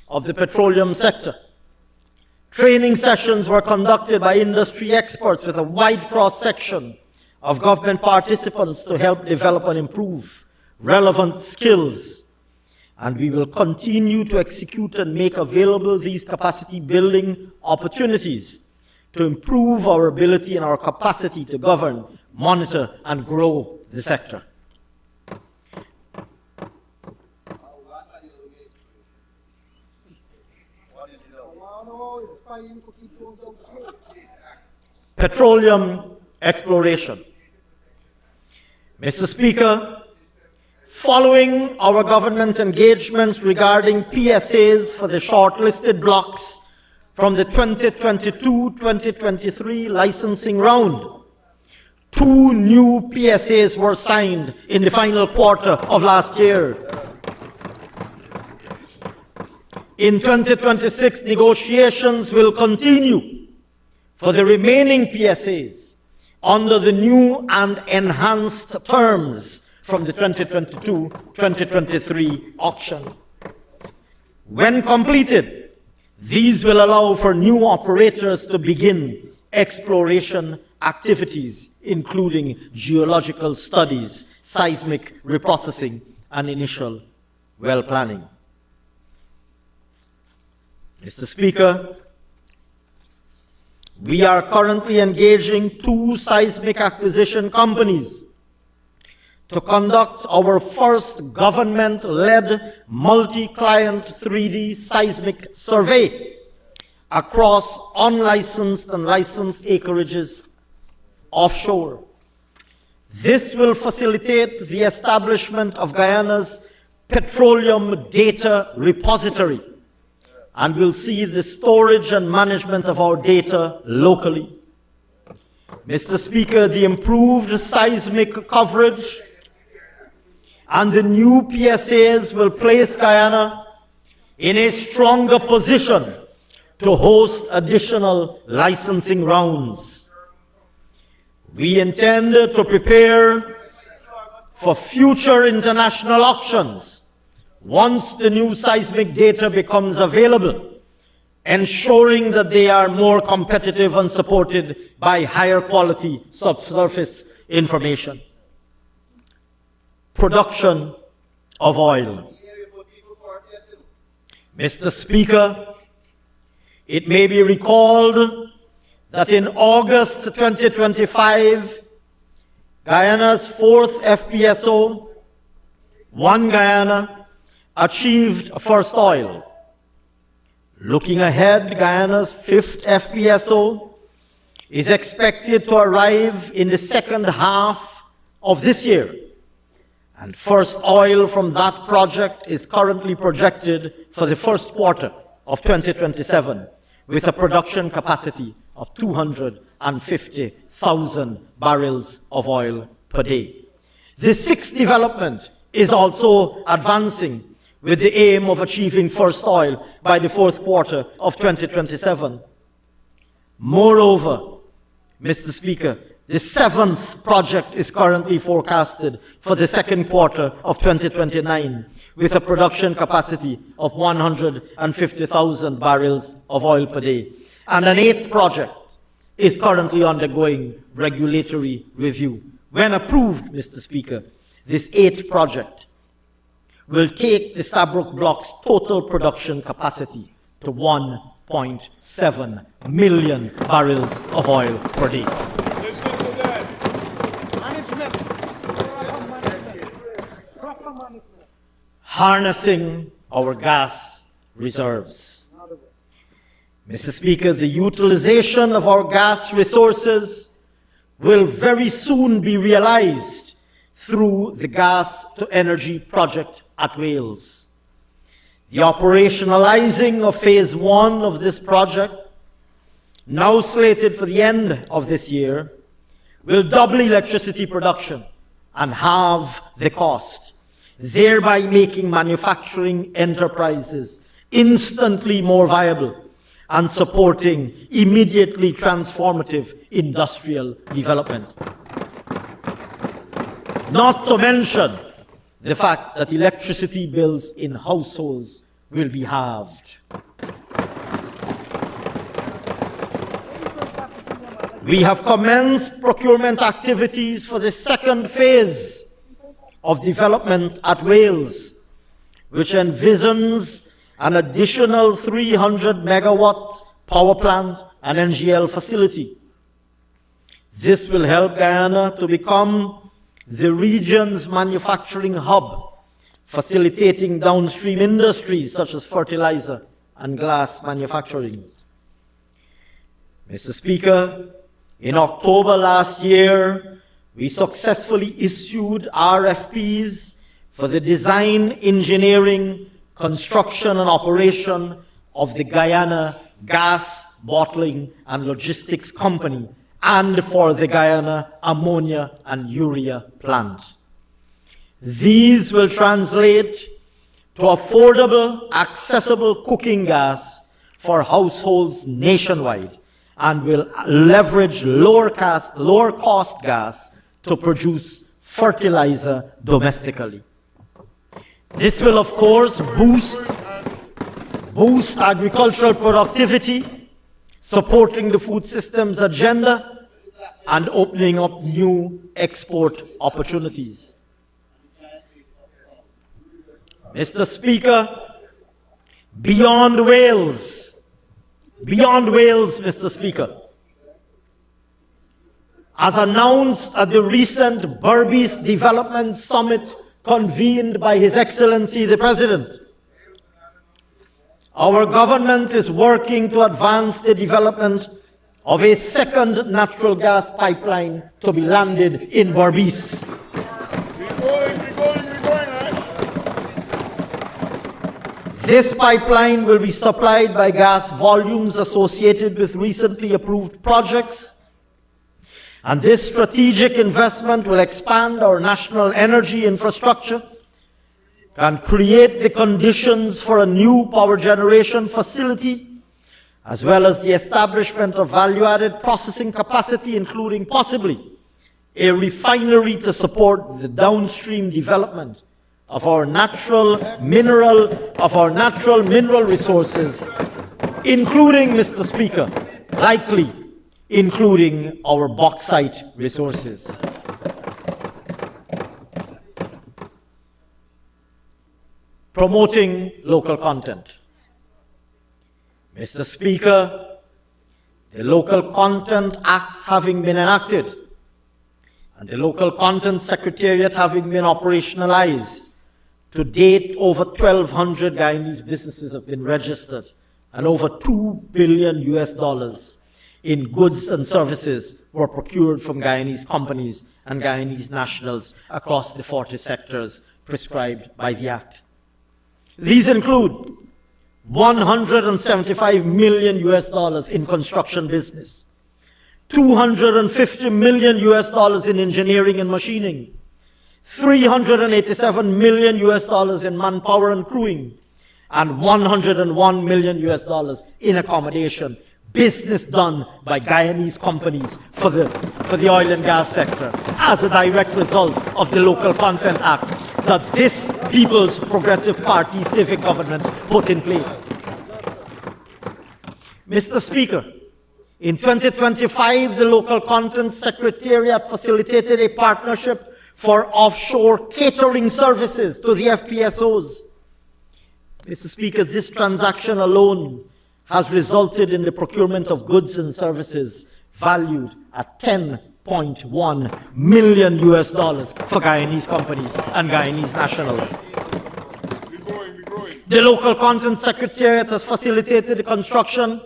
of the petroleum sector. Training sessions were conducted by industry experts with a wide cross-section of government participants to help develop and improve relevant skills. And we will continue to execute and make available these capacity-building opportunities to improve our ability and our capacity to govern, monitor, and grow the sector. Petroleum exploration. Mr. Speaker, following our government's engagements regarding PSAs for the shortlisted blocks from the 2022-2023 licensing round, 2 new PSAs were signed in the final quarter of last year. In 2026, negotiations will continue for the remaining PSAs under the new and enhanced terms from the 2022-2023 auction. When completed, these will allow for new operators to begin exploration activities, including geological studies, seismic reprocessing, and initial well planning. Mr. Speaker, we are currently engaging 2 seismic acquisition companies to conduct our first government-led multi-client 3D seismic survey across unlicensed and licensed acreages offshore. This will facilitate the establishment of Guyana's petroleum data repository and will see the storage and management of our data locally. Mr. Speaker, the improved seismic coverage and the new PSAs will place Guyana in a stronger position to host additional licensing rounds. We intend to prepare for future international auctions once the new seismic data becomes available, ensuring that they are more competitive and supported by higher quality subsurface information. Production of oil. Mr. Speaker, it may be recalled that in August 2025, Guyana's fourth FPSO, One Guyana, achieved first oil. Looking ahead, Guyana's fifth FPSO is expected to arrive in the second half of this year, and first oil from that project is currently projected for the first quarter of 2027, with a production capacity of 250,000 barrels of oil per day. The sixth development is also advancing with the aim of achieving first oil by the fourth quarter of 2027. Moreover, Mr. Speaker, the seventh project is currently forecasted for the second quarter of 2029, with a production capacity of 150,000 barrels of oil per day. And an eighth project is currently undergoing regulatory review. When approved, Mr. Speaker, this eighth project will take the Stabroek Block's total production capacity to 1.7 million barrels of oil per day. Harnessing our gas reserves. Mr. Speaker, the utilization of our gas resources will very soon be realized through the gas-to-energy project at Wales. The operationalizing of phase 1 of this project, now slated for the end of this year, will double electricity production and halve the cost, thereby making manufacturing enterprises instantly more viable and supporting immediately transformative industrial development. Not to mention the fact that electricity bills in households will be halved. We have commenced procurement activities for the second phase of development at Wales, which envisions an additional 300 megawatt power plant and NGL facility. This will help Guyana to become the region's manufacturing hub, facilitating downstream industries such as fertilizer and glass manufacturing. Mr. Speaker, in October last year, we successfully issued RFPs for the design, engineering, construction and operation of the Guyana Gas Bottling and Logistics Company and for the Guyana ammonia and urea plant. These will translate to affordable, accessible cooking gas for households nationwide and will leverage lower cost gas to produce fertilizer domestically. This will, of course, boost agricultural productivity, supporting the food systems agenda, and opening up new export opportunities. Mr. Speaker, beyond Wales, Mr. Speaker, as announced at the recent Berbice Development Summit convened by His Excellency the President, our government is working to advance the development of a second natural gas pipeline to be landed in Berbice. This pipeline will be supplied by gas volumes associated with recently approved projects, and this strategic investment will expand our national energy infrastructure and create the conditions for a new power generation facility, as well as the establishment of value-added processing capacity, including possibly a refinery to support the downstream development of our natural mineral resources, including, Mr. Speaker, likely including our bauxite resources. Promoting local content. Mr. Speaker, the Local Content Act having been enacted and the Local Content Secretariat having been operationalized, to date, over 1,200 Guyanese businesses have been registered and over $2 billion in goods and services were procured from Guyanese companies and Guyanese nationals across the 40 sectors prescribed by the Act. These include $175 million in construction business, $250 million in engineering and machining, $387 million in manpower and crewing, and $101 million in accommodation. Business done by Guyanese companies for the oil and gas sector as a direct result of the Local Content Act that this People's Progressive Party civic government put in place. Mr. Speaker, in 2025, the Local Content Secretariat facilitated a partnership for offshore catering services to the FPSOs. Mr. Speaker, this transaction alone has resulted in the procurement of goods and services valued at $10.1 million for Guyanese companies and Guyanese nationals. The Local Content Secretariat has facilitated the construction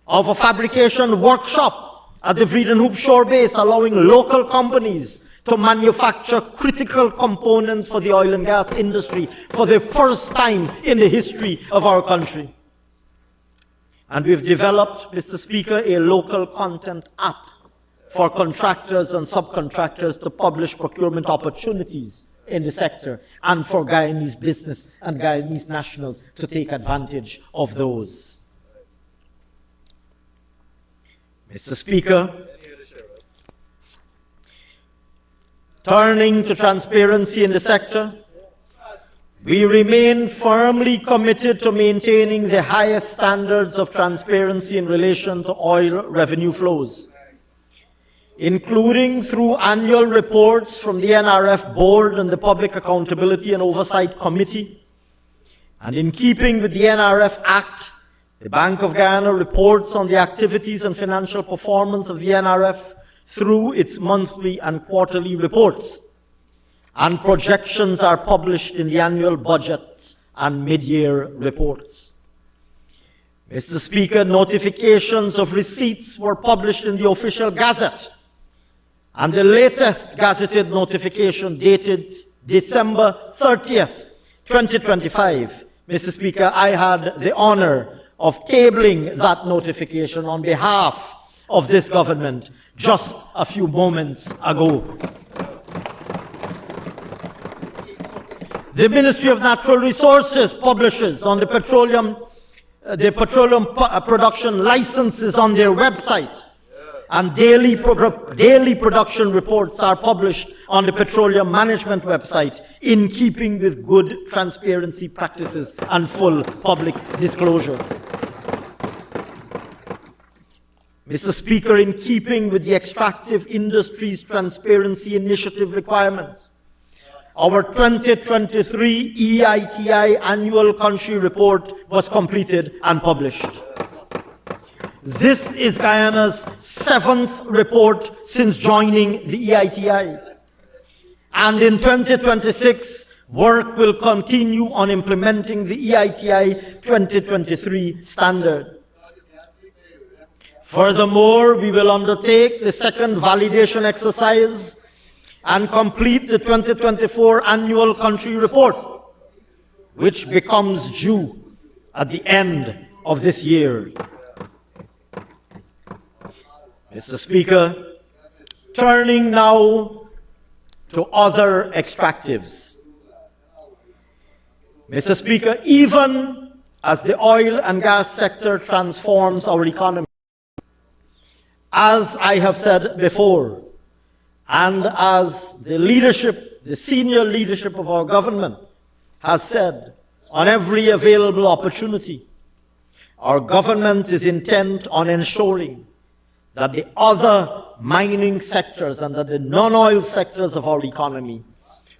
of a fabrication workshop at the Vredenhoop Shore Base, allowing local companies to manufacture critical components for the oil and gas industry for the first time in the history of our country. And we've developed, Mr. Speaker, a local content app for contractors and subcontractors to publish procurement opportunities in the sector and for Guyanese business and Guyanese nationals to take advantage of those. Mr. Speaker, turning to transparency in the sector, we remain firmly committed to maintaining the highest standards of transparency in relation to oil revenue flows, including through annual reports from the NRF Board and the Public Accountability and Oversight Committee. And in keeping with the NRF Act, the Bank of Guyana reports on the activities and financial performance of the NRF through its monthly and quarterly reports, and projections are published in the annual budgets and mid-year reports. Mr. Speaker, notifications of receipts were published in the official gazette, and the latest gazetted notification dated December 30th, 2025. Mr. Speaker, I had the honor of tabling that notification on behalf of this government just a few moments ago. The Ministry of Natural Resources publishes on the petroleum production licenses on their website, and daily production reports are published on the Petroleum Management website in keeping with good transparency practices and full public disclosure. Mr. Speaker, in keeping with the Extractive Industries Transparency Initiative requirements, our 2023 EITI Annual Country Report was completed and published. This is Guyana's 7th report since joining the EITI. And in 2026, work will continue on implementing the EITI 2023 standard. Furthermore, we will undertake the second validation exercise and complete the 2024 annual country report, which becomes due at the end of this year. Mr. Speaker, turning now to other extractives. Mr. Speaker, even as the oil and gas sector transforms our economy, as I have said before, and as the senior leadership of our government has said on every available opportunity, our government is intent on ensuring that the other mining sectors and that the non-oil sectors of our economy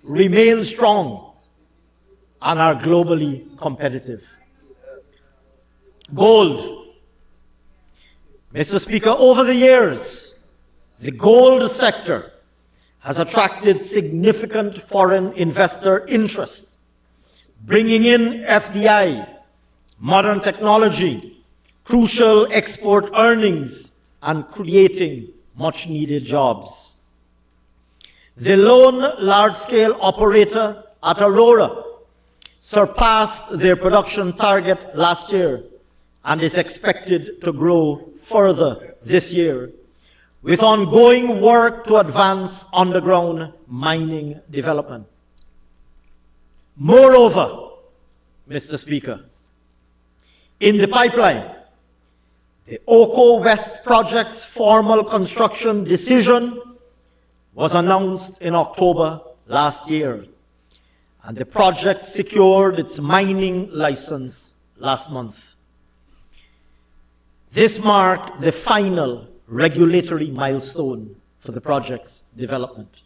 remain strong and are globally competitive. Gold. Mr. Speaker, over the years, the gold sector has attracted significant foreign investor interest, bringing in FDI, modern technology, crucial export earnings, and creating much-needed jobs. The lone large-scale operator at Aurora surpassed their production target last year and is expected to grow further this year, with ongoing work to advance underground mining development. Moreover, Mr. Speaker, in the pipeline, the Oko West project's formal construction decision was announced in October last year, and the project secured its mining license last month. This marked the final regulatory milestone for the project's development.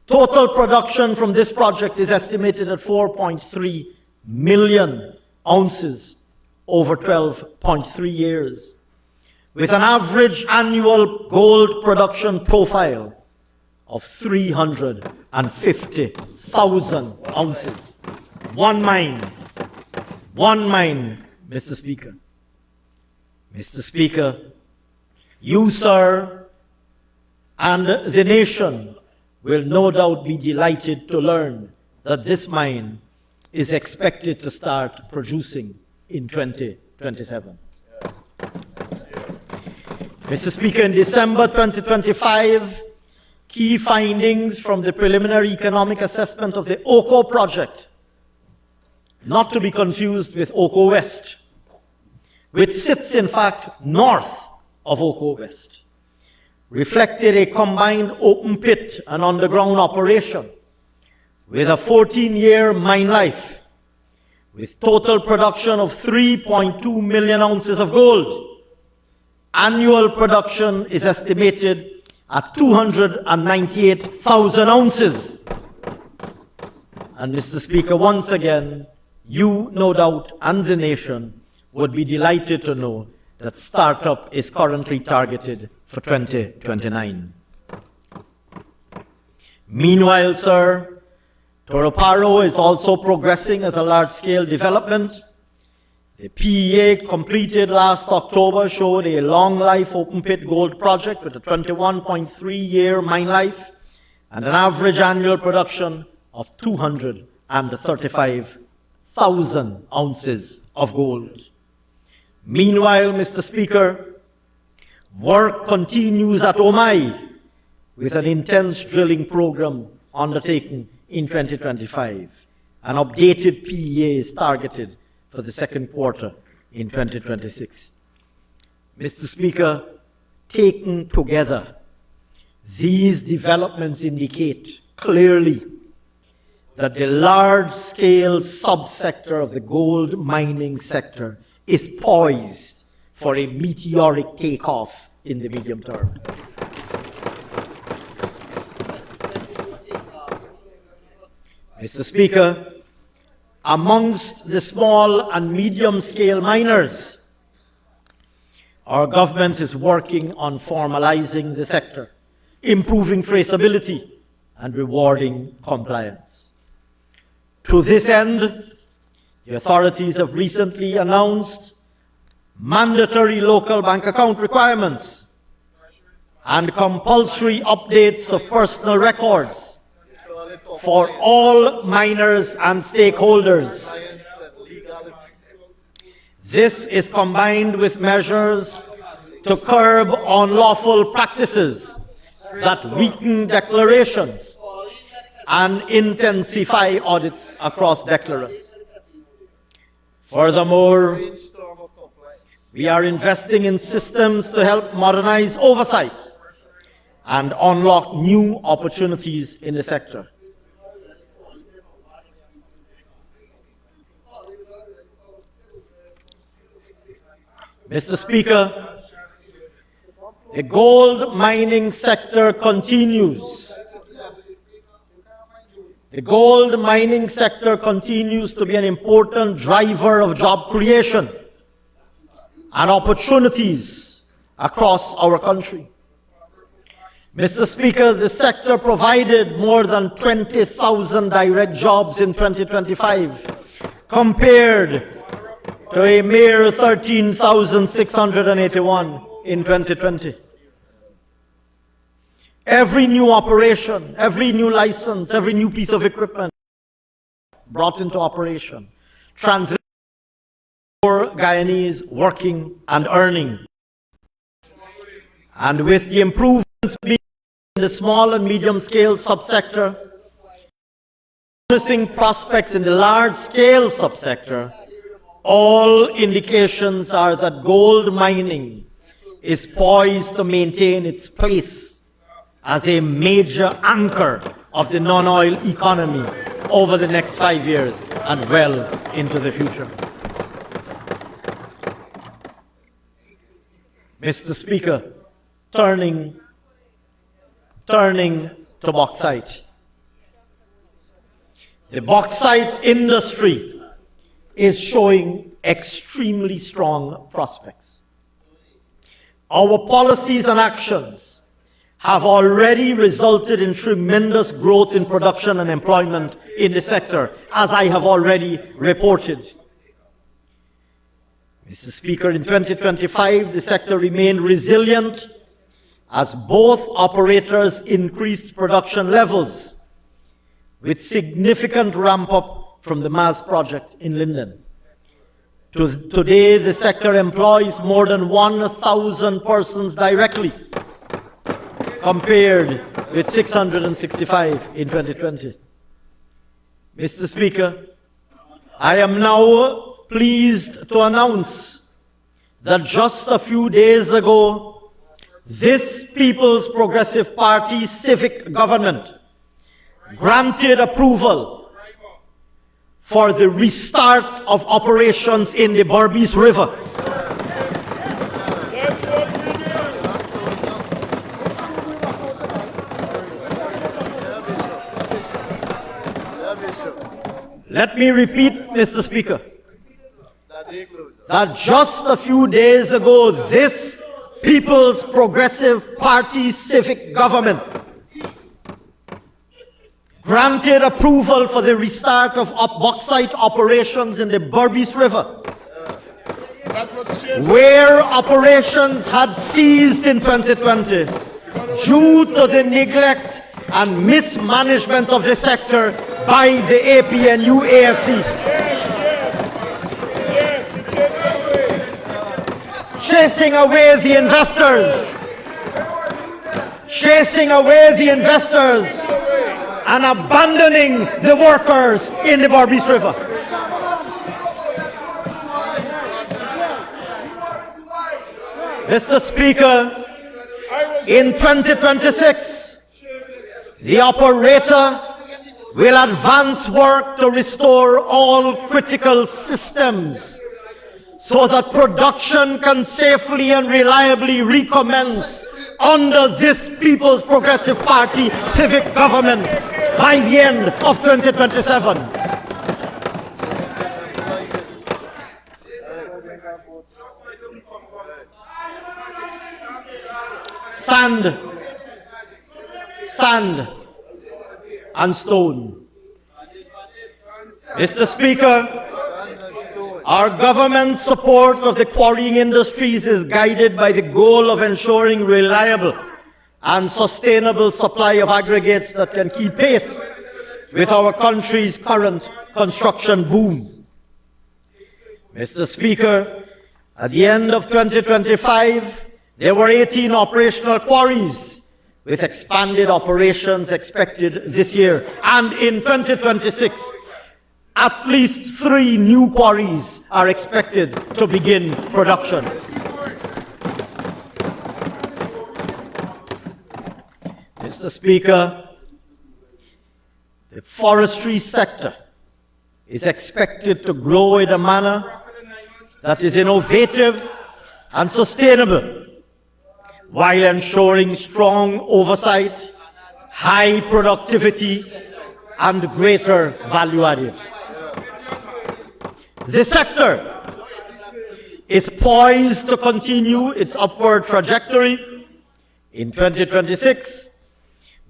Total production from this project is estimated at 4.3 million ounces over 12.3 years, with an average annual gold production profile of 350,000 ounces. One mine, Mr. Speaker. Mr. Speaker, you, sir, and the nation will no doubt be delighted to learn that this mine is expected to start producing in 2027. Mr. Speaker, in December 2025, key findings from the preliminary economic assessment of the Oko project, not to be confused with Oko West, which sits in fact north of Oko West, reflected a combined open pit and underground operation with a 14-year mine life, with total production of 3.2 million ounces of gold. Annual production is estimated at 298,000 ounces. And Mr. Speaker, once again, you, no doubt, and the nation would be delighted to know that startup is currently targeted for 2029. Meanwhile, sir, Toroparo is also progressing as a large-scale development. The PEA completed last October showed a long-life open-pit gold project with a 21.3-year mine life and an average annual production of 235,000 ounces of gold. Meanwhile, Mr. Speaker, work continues at Omai with an intense drilling program undertaken in 2025. An updated PEA is targeted for the second quarter in 2026. Mr. Speaker, taken together, these developments indicate clearly that the large-scale subsector of the gold mining sector is poised for a meteoric takeoff in the medium term. Mr. Speaker, amongst the small and medium-scale miners, our government is working on formalizing the sector, improving traceability, and rewarding compliance. To this end, the authorities have recently announced mandatory local bank account requirements, and compulsory updates of personal records for all miners and stakeholders. This is combined with measures to curb unlawful practices that weaken declarations and intensify audits across declarants. Furthermore, we are investing in systems to help modernize oversight and unlock new opportunities in the sector. Mr. Speaker, the gold mining sector continues. The gold mining sector continues to be an important driver of job creation and opportunities across our country. Mr. Speaker, the sector provided more than 20,000 direct jobs in 2025, compared to a mere 13,681 in 2020. Every new operation, every new license, every new piece of equipment brought into operation translates to more Guyanese working and earning. And with the improvements in the small and medium scale subsector, promising prospects in the large scale subsector, all indications are that gold mining is poised to maintain its place as a major anchor of the non-oil economy over the next 5 years and well into the future. Mr. Speaker, turning to bauxite. The bauxite industry is showing extremely strong prospects. Our policies and actions have already resulted in tremendous growth in production and employment in the sector, as I have already reported. Mr. Speaker, in 2025, the sector remained resilient as both operators increased production levels, with significant ramp-up from the MAS project in Linden. Today, the sector employs more than 1,000 persons directly, compared with 665 in 2020. Mr. Speaker, I am now pleased to announce that just a few days ago, this People's Progressive Party civic government granted approval for the restart of operations in the Berbice River. Let me repeat, Mr. Speaker, that just a few days ago, this People's Progressive Party civic government granted approval for the restart of bauxite operations in the Berbice River, where operations had ceased in 2020 due to the neglect and mismanagement of the sector by the APNU AFC. Chasing away the investors, and abandoning the workers in the Berbice River. Mr. Speaker, in 2026, the operator will advance work to restore all critical systems so that production can safely and reliably recommence under this People's Progressive Party civic government by the end of 2027. Sand and stone. Mr. Speaker, Our government's support of the quarrying industries is guided by the goal of ensuring reliable and sustainable supply of aggregates that can keep pace with our country's current construction boom. Mr. Speaker, at the end of 2025, there were 18 operational quarries, with expanded operations expected this year. And in 2026, at least 3 new quarries are expected to begin production. Mr. Speaker, the forestry sector is expected to grow in a manner that is innovative and sustainable, while ensuring strong oversight, high productivity, and greater value added. The sector is poised to continue its upward trajectory in 2026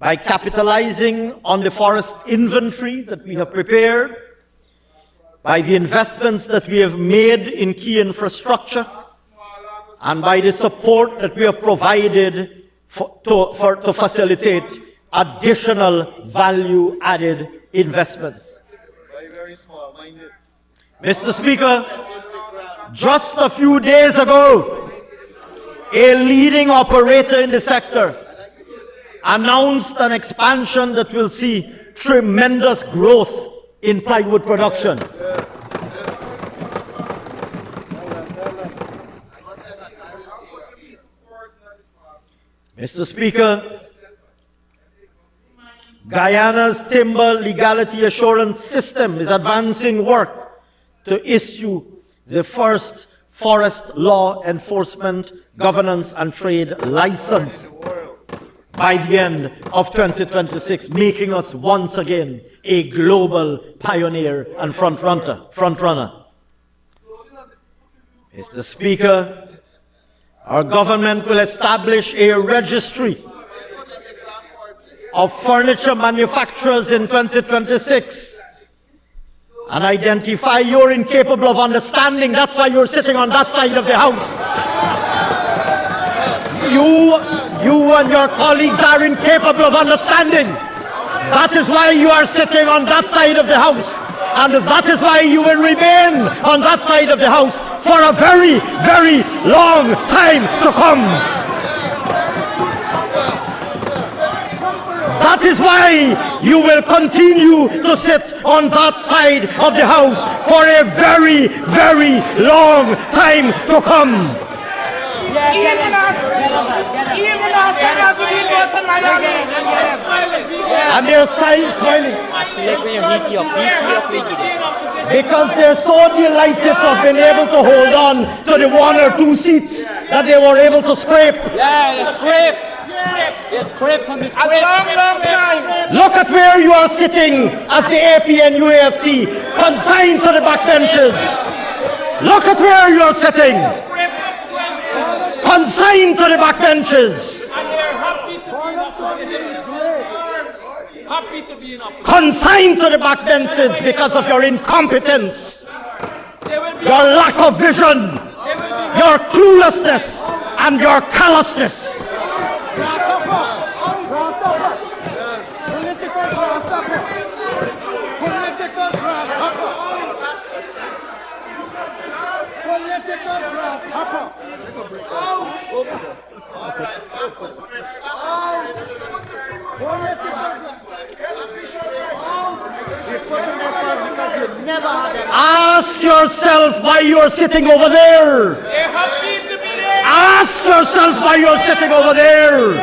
by capitalizing on the forest inventory that we have prepared, by the investments that we have made in key infrastructure, and by the support that we have provided to facilitate additional value-added investments. Mr. Speaker, just a few days ago, a leading operator in the sector announced an expansion that will see tremendous growth in plywood production. Mr. Speaker, Guyana's timber legality assurance system is advancing work to issue the first forest law enforcement, governance and trade license by the end of 2026, making us once again a global pioneer and frontrunner. Mr. Speaker, our government will establish a registry of furniture manufacturers in 2026 and identify you're incapable of understanding. That's why you're sitting on that side of the House. You and your colleagues are incapable of understanding. That is why you are sitting on that side of the House. And that is why you will remain on that side of the House for a very, very long time to come. That is why you will continue to sit on that side of the House for a very, very long time to come. And they're smiling because they're so delighted to have been able to hold on to the 1 or 2 seats that they were able to scrape. Yeah, scrape. Long time. Look at where you are sitting as the AP and UAFC, consigned to the backbenches. Look at where you are sitting, consigned to the backbenches. Consigned to the backbenches because of your incompetence, your lack of vision, your cluelessness, and your callousness. Ask yourself why you're sitting over there. Ask yourself why you're sitting over there.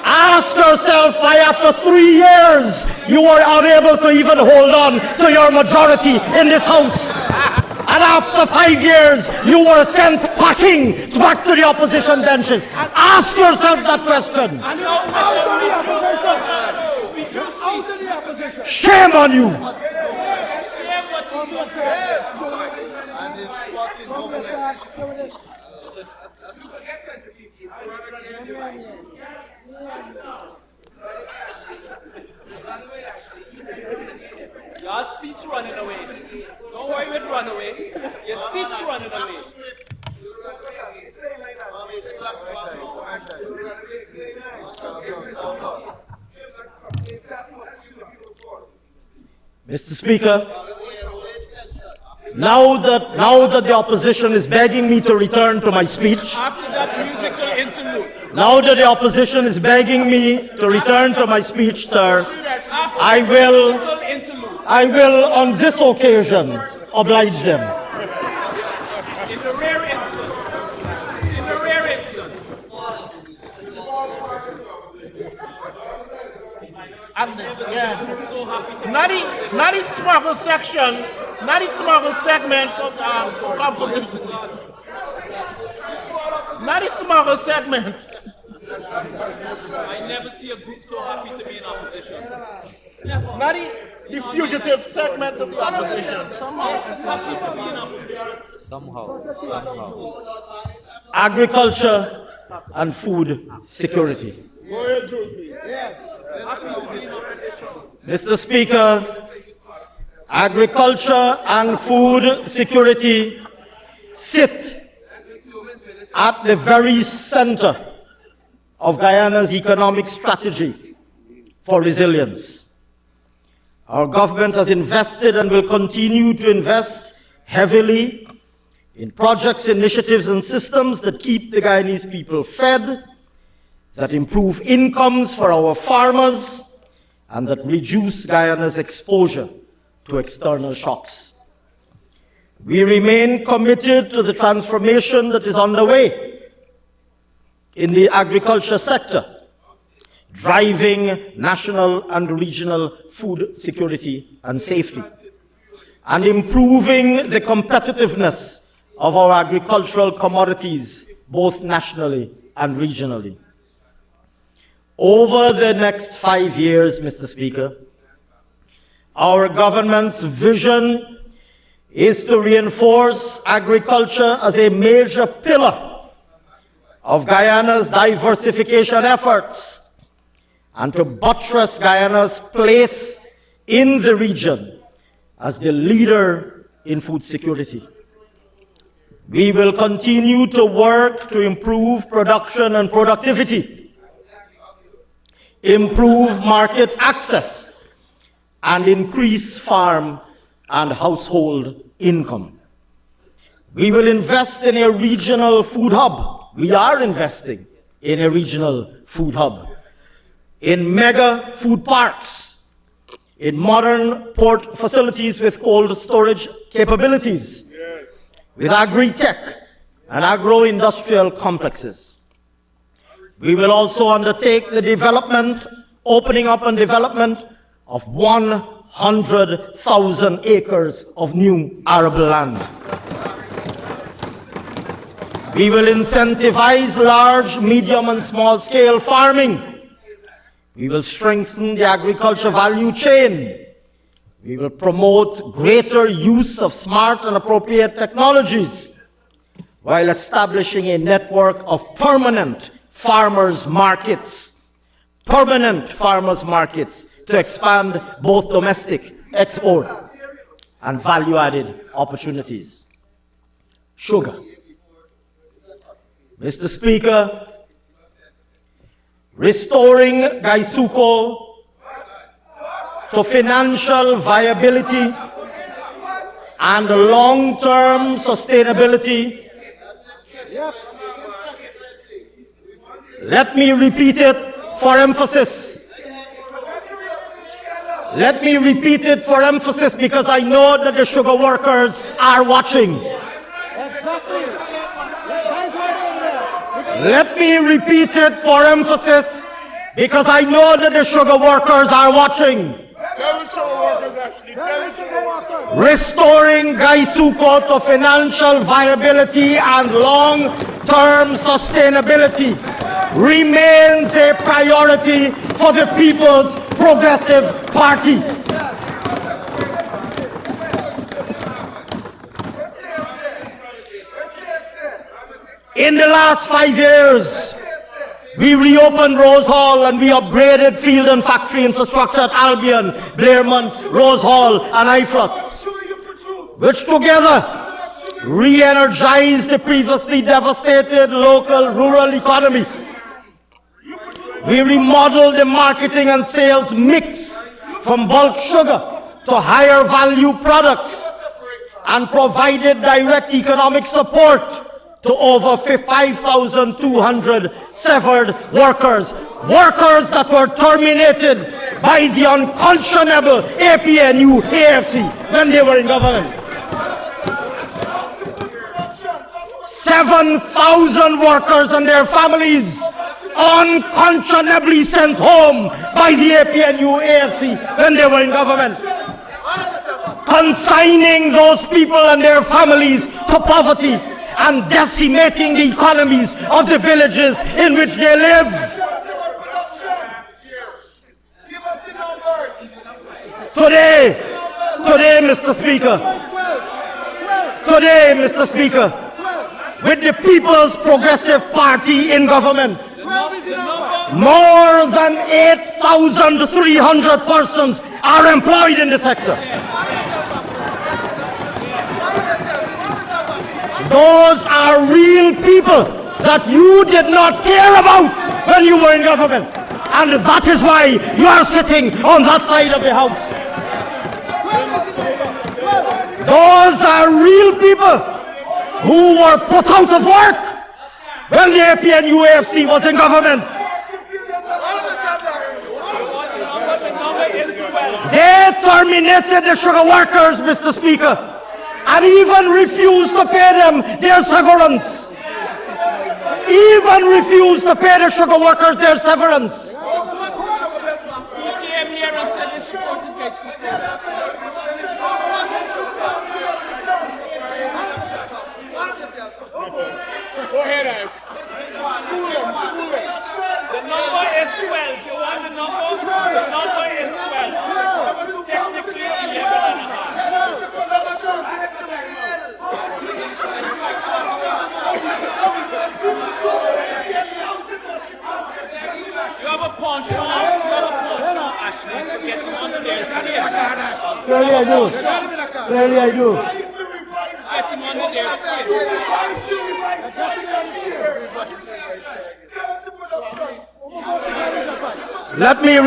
Ask yourself why after 3 years you were unable to even hold on to your majority in this House. And after 5 years you were sent packing back to the opposition benches. Ask yourself that question. Shame on you. Your seat's running away. Don't worry, it run away. Mr. Speaker, now that the opposition is begging me to return to my speech, After that musical interlude. now that the opposition is begging me to return to my speech, sir, After musical interlude. I will on this occasion oblige them. In the rare instance. In the rare instance. Not the smuggle section, not the smuggle segment of composition. Not the smuggle segment. I never see a group so happy to be in opposition. Not the fugitive segment of opposition. Agriculture and food security. Mr. Speaker, agriculture and food security sit at the very center of Guyana's economic strategy for resilience. Our government has invested and will continue to invest heavily in projects, initiatives, and systems that keep the Guyanese people fed, that improve incomes for our farmers, and that reduce Guyana's exposure to external shocks. We remain committed to the transformation that is underway in the agriculture sector, driving national and regional food security and safety, and improving the competitiveness of our agricultural commodities, both nationally and regionally. Over the next 5 years, Mr. Speaker, our government's vision is to reinforce agriculture as a major pillar of Guyana's diversification efforts and to buttress Guyana's place in the region as the leader in food security. We will continue to work to improve production and productivity, improve market access, and increase farm and household income. We will invest in a regional food hub. We are investing in a regional food hub, in mega food parks, in modern port facilities with cold storage capabilities, with agri-tech and agro-industrial complexes. We will also undertake the development, opening up and development of 100,000 acres of new arable land. We will incentivize large, medium, and small-scale farming. We will strengthen the agriculture value chain. We will promote greater use of smart and appropriate technologies while establishing a network of permanent farmers' markets to expand both domestic export and value-added opportunities. Sugar. Mr. Speaker, restoring Gaisuko to financial viability and long-term sustainability. Let me repeat it for emphasis. Let me repeat it for emphasis because I know that the sugar workers are watching. Let me repeat it for emphasis because I know that the sugar workers are watching. Restoring Gaisuko to financial viability and long-term sustainability remains a priority for the People's Progressive Party. In the last 5 years, we reopened Rose Hall and we upgraded field and factory infrastructure at Albion, Blairmont, Rose Hall, and Ifrot, which together re-energized the previously devastated local rural economy. We remodeled the marketing and sales mix from bulk sugar to higher value products and provided direct economic support to over 5,200 severed workers. Workers that were terminated by the unconscionable APNU AFC when they were in government. 7,000 workers and their families unconscionably sent home by the APNU AFC when they were in government, consigning those people and their families to poverty and decimating the economies of the villages in which they live. Today, Mr. Speaker, with the People's Progressive Party in government, more than 8,300 persons are employed in the sector. Those are real people that you did not care about when you were in government. And that is why you are sitting on that side of the house. Those are real people who were put out of work when the APNU AFC was in government. They terminated the sugar workers, Mr. Speaker, and even refused to pay them their severance. Even refused to pay the sugar workers their severance. Go ahead, Ash. School them. The number is 12. You want the number? The number is 12. Technically, 11 You have a penchant, Ashley, to get under there. Clearly I do. Clearly I do. Get him under there. Let me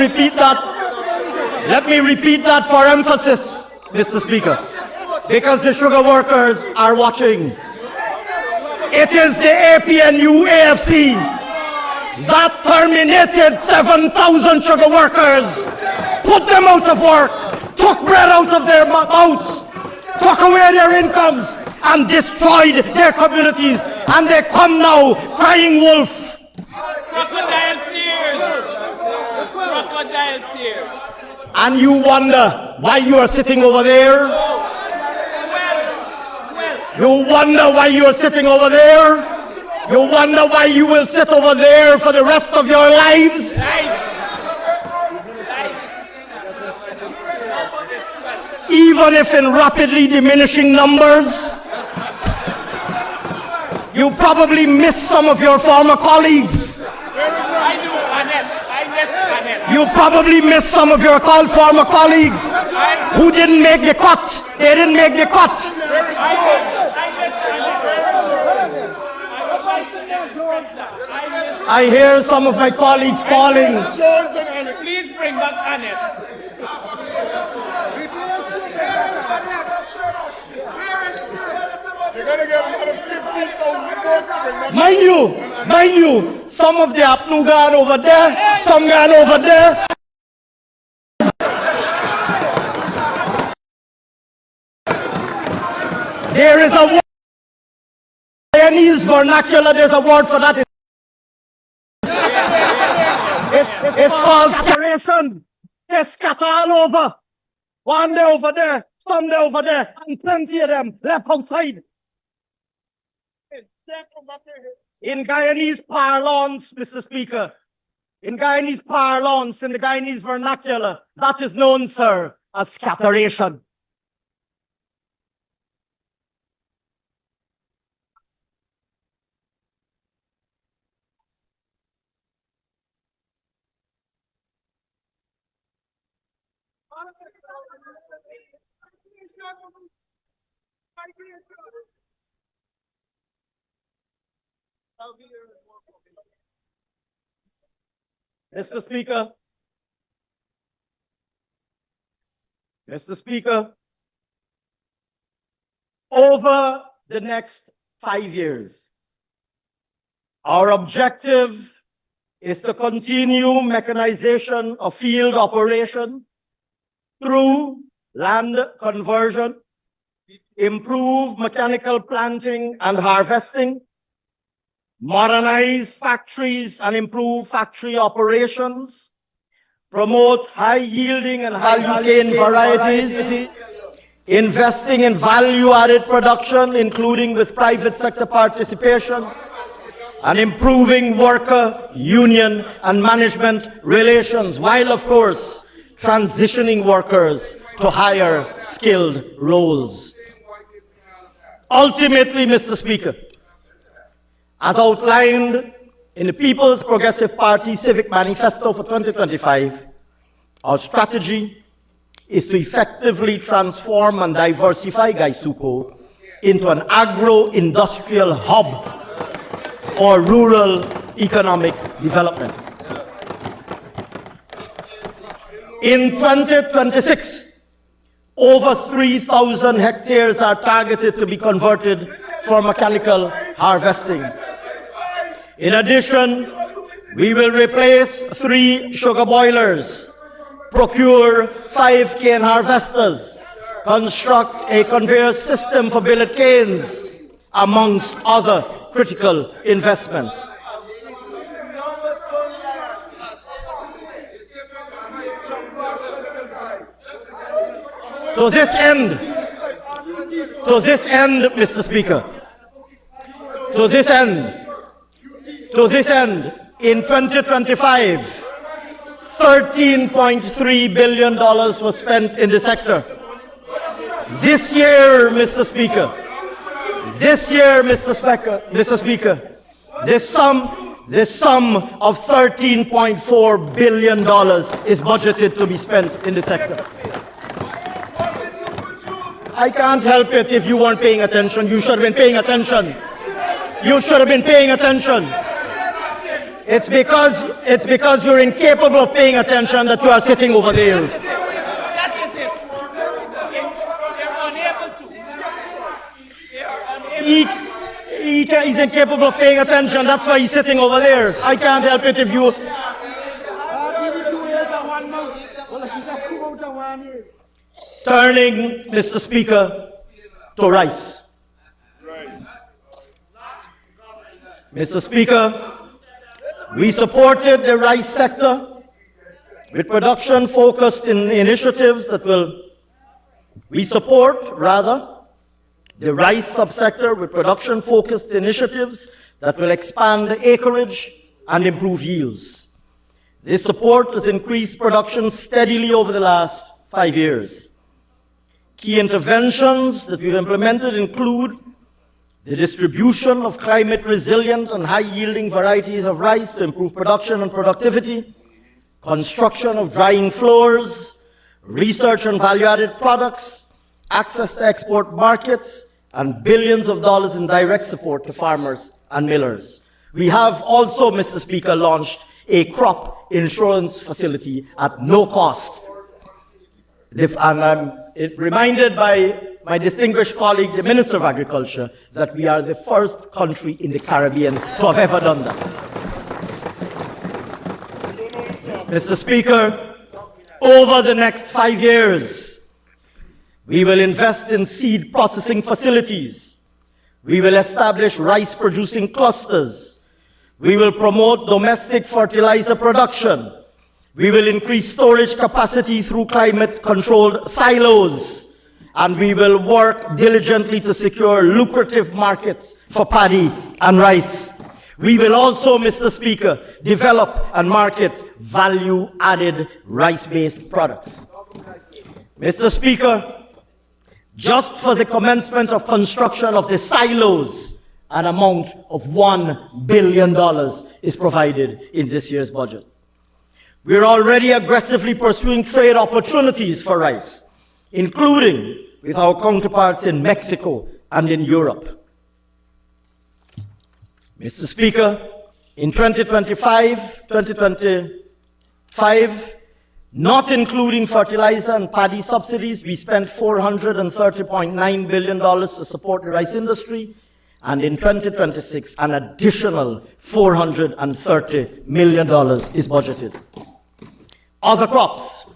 repeat that for emphasis, Mr. Speaker, because the sugar workers are watching. It is the APNU AFC that terminated 7,000 sugar workers, put them out of work, took bread out of their mouths, took away their incomes, and destroyed their communities. And they come now crying wolf. Crocodile tears. Crocodile tears. And you wonder why you are sitting over there? You wonder why you are sitting over there? You wonder why you will sit over there for the rest of your lives? Even if in rapidly diminishing numbers. You probably miss some of your former colleagues. You probably miss some of your former colleagues who didn't make the cut. They didn't make the cut. I hear some of my colleagues calling. Please bring back Annette. Mind you, some of the Apnu gone over there, some gone over there. There is a word, Guyanese vernacular, there's a word for that. It's called scatteration. They scatter all over. One day over there, some day over there, and plenty of them left outside. In Guyanese parlance, Mr. Speaker, in Guyanese parlance, in the Guyanese vernacular, that is known, sir, as scatteration. Mr. Speaker, Mr. Speaker, over the next 5 years, our objective is to continue mechanization of field operation through land conversion, improve mechanical planting and harvesting, modernize factories and improve factory operations, promote high-yielding and high-gain varieties, investing in value-added production, including with private sector participation, and improving worker, union, and management relations, while, of course, transitioning workers to higher skilled roles. Ultimately, Mr. Speaker, as outlined in the People's Progressive Party Civic Manifesto for 2025, our strategy is to effectively transform and diversify Gaisuko into an agro-industrial hub for rural economic development. In 2026, over 3,000 hectares are targeted to be converted for mechanical harvesting. In addition, we will replace 3 sugar boilers, procure 5 cane harvesters, construct a conveyor system for billet canes, amongst other critical investments. To this end, Mr. Speaker, to this end, in 2025, $13.3 billion was spent in the sector. This year, Mr. Speaker, this sum of $13.4 billion is budgeted to be spent in the sector. I can't help it if you weren't paying attention. You should have been paying attention. You should have been paying attention. It's because you're incapable of paying attention that you are sitting over there. He's incapable of paying attention. That's why he's sitting over there. I can't help it if you... Turning, Mr. Speaker, to rice. Mr. Speaker, we supported the rice sector with production-focused initiatives that will... We support, rather, the rice subsector with production-focused initiatives that will expand acreage and improve yields. This support has increased production steadily over the last 5 years. Key interventions that we've implemented include the distribution of climate-resilient and high-yielding varieties of rice to improve production and productivity, construction of drying floors, research on value-added products, access to export markets, and billions of dollars in direct support to farmers and millers. We have also, Mr. Speaker, launched a crop insurance facility at no cost. And I'm reminded by my distinguished colleague, the Minister of Agriculture, that we are the first country in the Caribbean to have ever done that. Mr. Speaker, over the next 5 years, we will invest in seed processing facilities. We will establish rice-producing clusters. We will promote domestic fertilizer production. We will increase storage capacity through climate-controlled silos. And we will work diligently to secure lucrative markets for paddy and rice. We will also, Mr. Speaker, develop and market value-added rice-based products. Mr. Speaker, just for the commencement of construction of the silos, an amount of $1 billion is provided in this year's budget. We're already aggressively pursuing trade opportunities for rice, including with our counterparts in Mexico and in Europe. Mr. Speaker, in 2025, Not including fertilizer and paddy subsidies, we spent $430.9 billion to support the rice industry, and in 2026, an additional $430 million is budgeted. Other crops.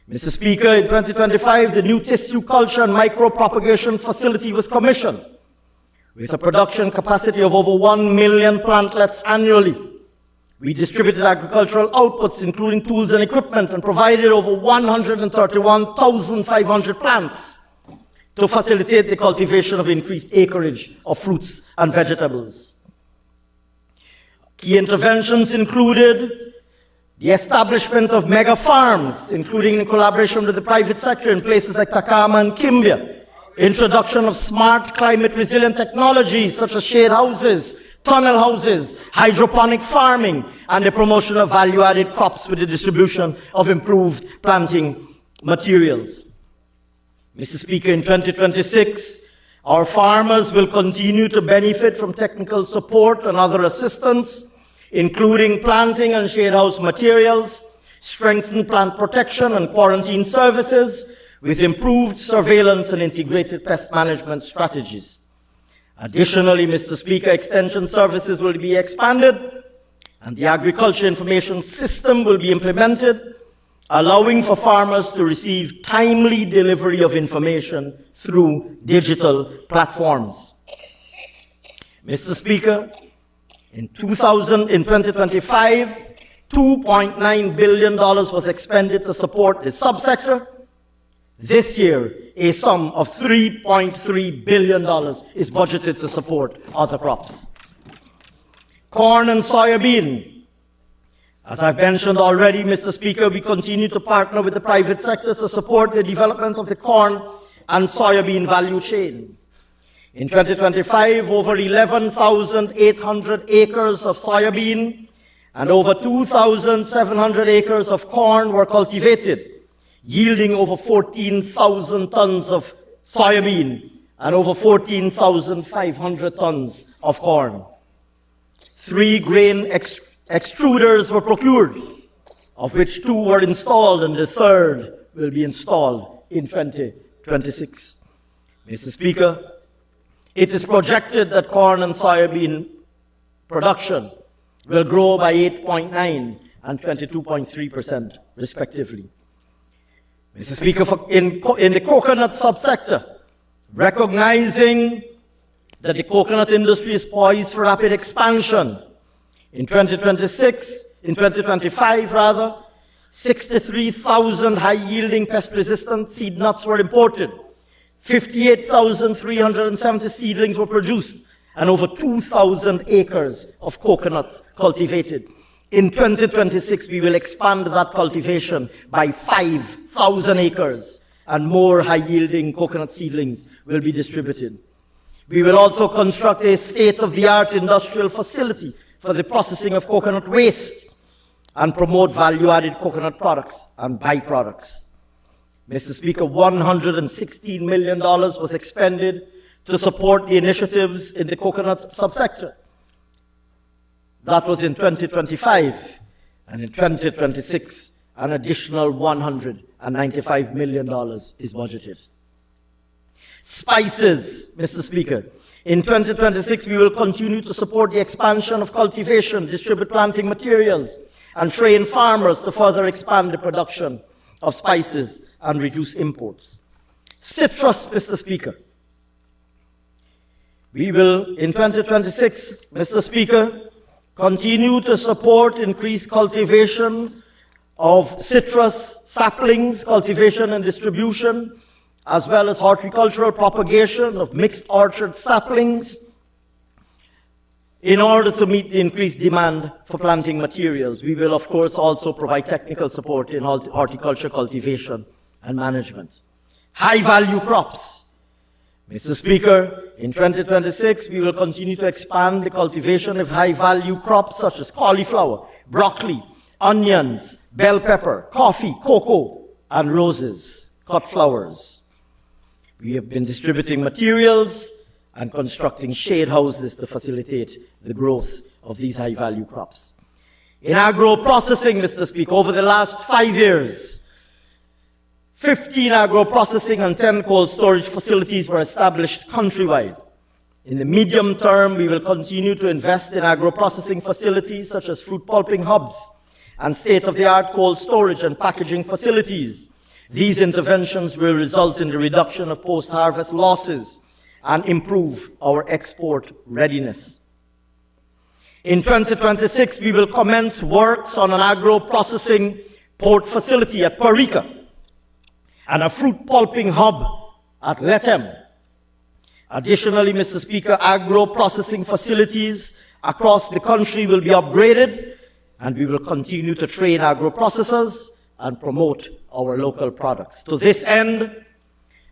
Mr. Speaker, in 2025, the new tissue culture and micropropagation facility was commissioned with a production capacity of over 1 million plantlets annually. We distributed agricultural outputs, including tools and equipment, and provided over 131,500 plants to facilitate the cultivation of increased acreage of fruits and vegetables. Key interventions included the establishment of mega farms, including in collaboration with the private sector in places like Takama and Kimbia, introduction of smart climate resilient technologies such as shade houses, tunnel houses, hydroponic farming, and the promotion of value-added crops with the distribution of improved planting materials. Mr. Speaker, in 2026, our farmers will continue to benefit from technical support and other assistance, including planting and shade house materials, strengthened plant protection and quarantine services, with improved surveillance and integrated pest management strategies. Additionally, Mr. Speaker, extension services will be expanded, and the agriculture information system will be implemented, allowing for farmers to receive timely delivery of information through digital platforms. Mr. Speaker, in 2025, $2.9 billion was expended to support the subsector. This year, a sum of $3.3 billion is budgeted to support other crops. Corn and soybean. As I've mentioned already, Mr. Speaker, we continue to partner with the private sector to support the development of the corn and soybean value chain. In 2025, over 11,800 acres of soybean and over 2,700 acres of corn were cultivated, yielding over 14,000 tons of soybean and over 14,500 tons of corn. 3 grain extruders were procured, of which 2 were installed and the 3rd will be installed in 2026. Mr. Speaker, it is projected that corn and soybean production will grow by 8.9% and 22.3% respectively. Mr. Speaker, in the coconut subsector, recognizing that the coconut industry is poised for rapid expansion, in 2025 rather, 63,000 high-yielding pest-resistant seed nuts were imported, 58,370 seedlings were produced, and over 2,000 acres of coconuts cultivated. In 2026, we will expand that cultivation by 5,000 acres, and more high-yielding coconut seedlings will be distributed. We will also construct a state-of-the-art industrial facility for the processing of coconut waste and promote value-added coconut products and byproducts. Mr. Speaker, $116 million was expended to support the initiatives in the coconut subsector. That was in 2025, and in 2026, an additional $195 million is budgeted. Spices, Mr. Speaker. In 2026, we will continue to support the expansion of cultivation, distribute planting materials, and train farmers to further expand the production of spices and reduce imports. Citrus, Mr. Speaker. We will, in 2026, Mr. Speaker, continue to support increased cultivation of citrus saplings, cultivation and distribution, as well as horticultural propagation of mixed orchard saplings in order to meet the increased demand for planting materials. We will, of course, also provide technical support in horticulture cultivation and management. High-value crops. Mr. Speaker, in 2026, we will continue to expand the cultivation of high-value crops such as cauliflower, broccoli, onions, bell pepper, coffee, cocoa, and roses, cut flowers. We have been distributing materials and constructing shade houses to facilitate the growth of these high-value crops. In agro-processing, Mr. Speaker, over the last 5 years, 15 agro-processing and 10 cold storage facilities were established countrywide. In the medium term, we will continue to invest in agro-processing facilities such as fruit pulping hubs and state-of-the-art cold storage and packaging facilities. These interventions will result in the reduction of post-harvest losses and improve our export readiness. In 2026, we will commence works on an agro-processing port facility at Parika and a fruit pulping hub at Letem. Additionally, Mr. Speaker, agro-processing facilities across the country will be upgraded, and we will continue to train agro-processors and promote our local products. To this end,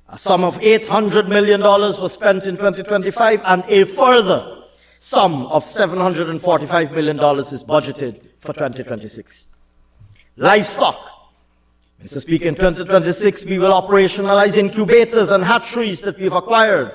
a sum of $800 million was spent in 2025, and a further sum of $745 million is budgeted for 2026. Livestock. Mr. Speaker, in 2026, we will operationalize incubators and hatcheries that we've acquired.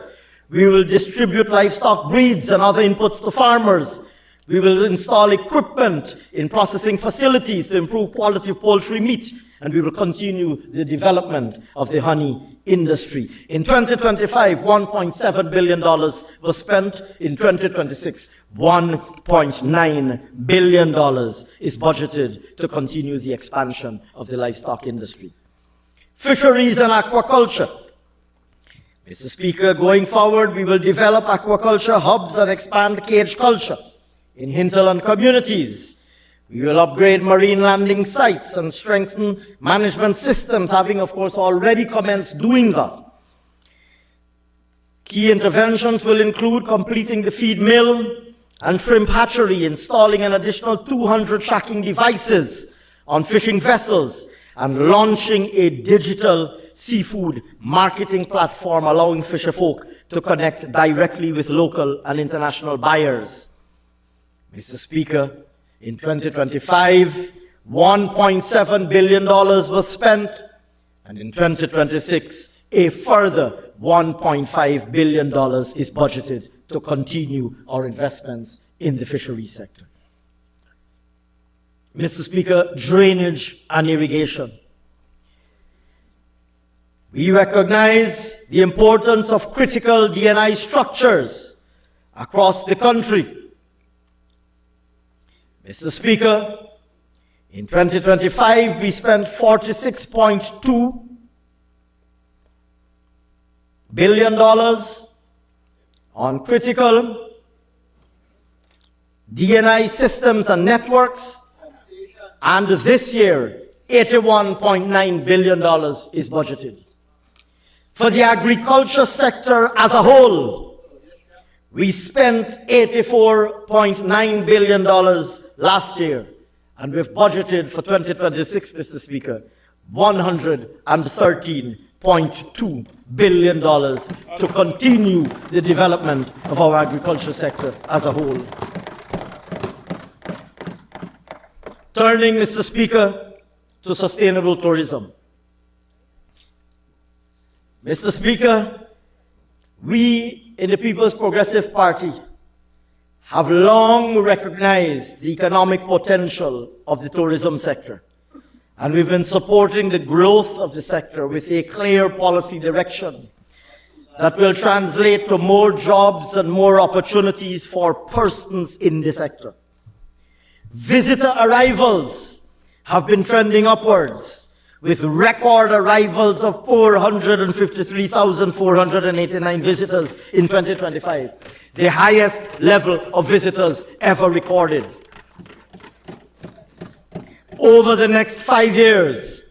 We will distribute livestock breeds and other inputs to farmers. We will install equipment in processing facilities to improve quality of poultry meat, and we will continue the development of the honey industry. In 2025, $1.7 billion was spent. In 2026, $1.9 billion is budgeted to continue the expansion of the livestock industry. Fisheries and aquaculture. Mr. Speaker, going forward, we will develop aquaculture hubs and expand cage culture in hinterland communities. We will upgrade marine landing sites and strengthen management systems, having, of course, already commenced doing that. Key interventions will include completing the feed mill and shrimp hatchery, installing an additional 200 tracking devices on fishing vessels, and launching a digital seafood marketing platform allowing fisherfolk to connect directly with local and international buyers. Mr. Speaker, in 2025, $1.7 billion was spent, and in 2026, a further $1.5 billion is budgeted to continue our investments in the fisheries sector. Mr. Speaker, drainage and irrigation. We recognize the importance of critical D&I structures across the country. Mr. Speaker, in 2025, we spent $46.2 billion on critical D&I systems and networks, and this year, $81.9 billion is budgeted. For the agriculture sector as a whole, we spent $84.9 billion last year, and we've budgeted for 2026, Mr. Speaker, $113.2 billion to continue the development of our agriculture sector as a whole. Turning, Mr. Speaker, to sustainable tourism. Mr. Speaker, we in the People's Progressive Party have long recognized the economic potential of the tourism sector, and we've been supporting the growth of the sector with a clear policy direction that will translate to more jobs and more opportunities for persons in the sector. Visitor arrivals have been trending upwards, with record arrivals of 453,489 visitors in 2025, the highest level of visitors ever recorded. Over the next 5 years,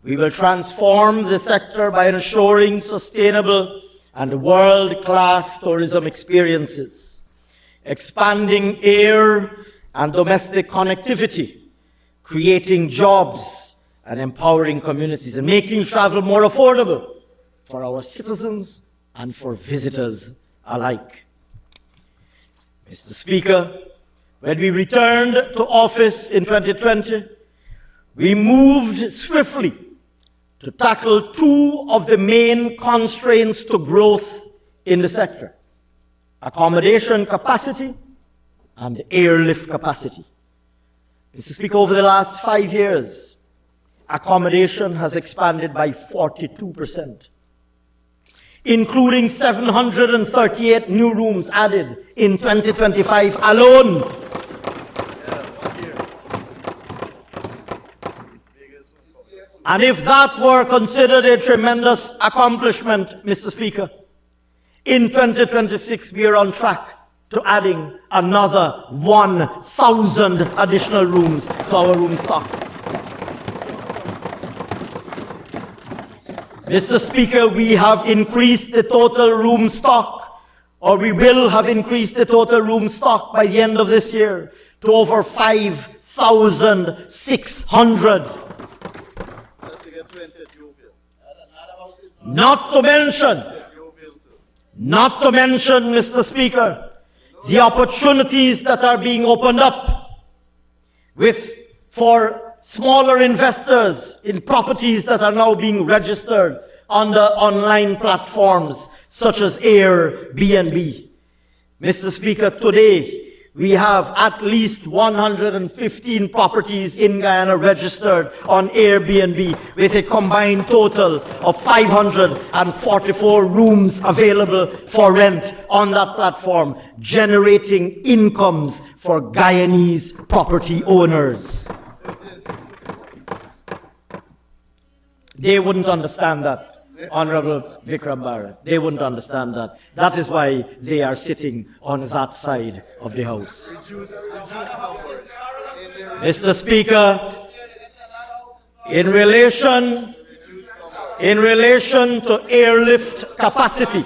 we will transform the sector by ensuring sustainable and world-class tourism experiences, expanding air and domestic connectivity, creating jobs and empowering communities, and making travel more affordable for our citizens and for visitors alike. Mr. Speaker, when we returned to office in 2020, we moved swiftly to tackle two of the main constraints to growth in the sector: accommodation capacity and airlift capacity. Mr. Speaker, over the last 5 years, accommodation has expanded by 42%, including 738 new rooms added in 2025 alone. And if that were considered a tremendous accomplishment, Mr. Speaker, in 2026 we are on track to adding another 1,000 additional rooms to our room stock. Mr. Speaker, we have increased the total room stock, or we will have increased the total room stock by the end of this year to over 5,600. Not to mention, Mr. Speaker, the opportunities that are being opened up for smaller investors in properties that are now being registered on the online platforms such as Airbnb. Mr. Speaker, today we have at least 115 properties in Guyana registered on Airbnb with a combined total of 544 rooms available for rent on that platform, generating incomes for Guyanese property owners. They wouldn't understand that, Honorable Vikram Barrett. They wouldn't understand that. That is why they are sitting on that side of the House. Mr. Speaker, in relation to airlift capacity,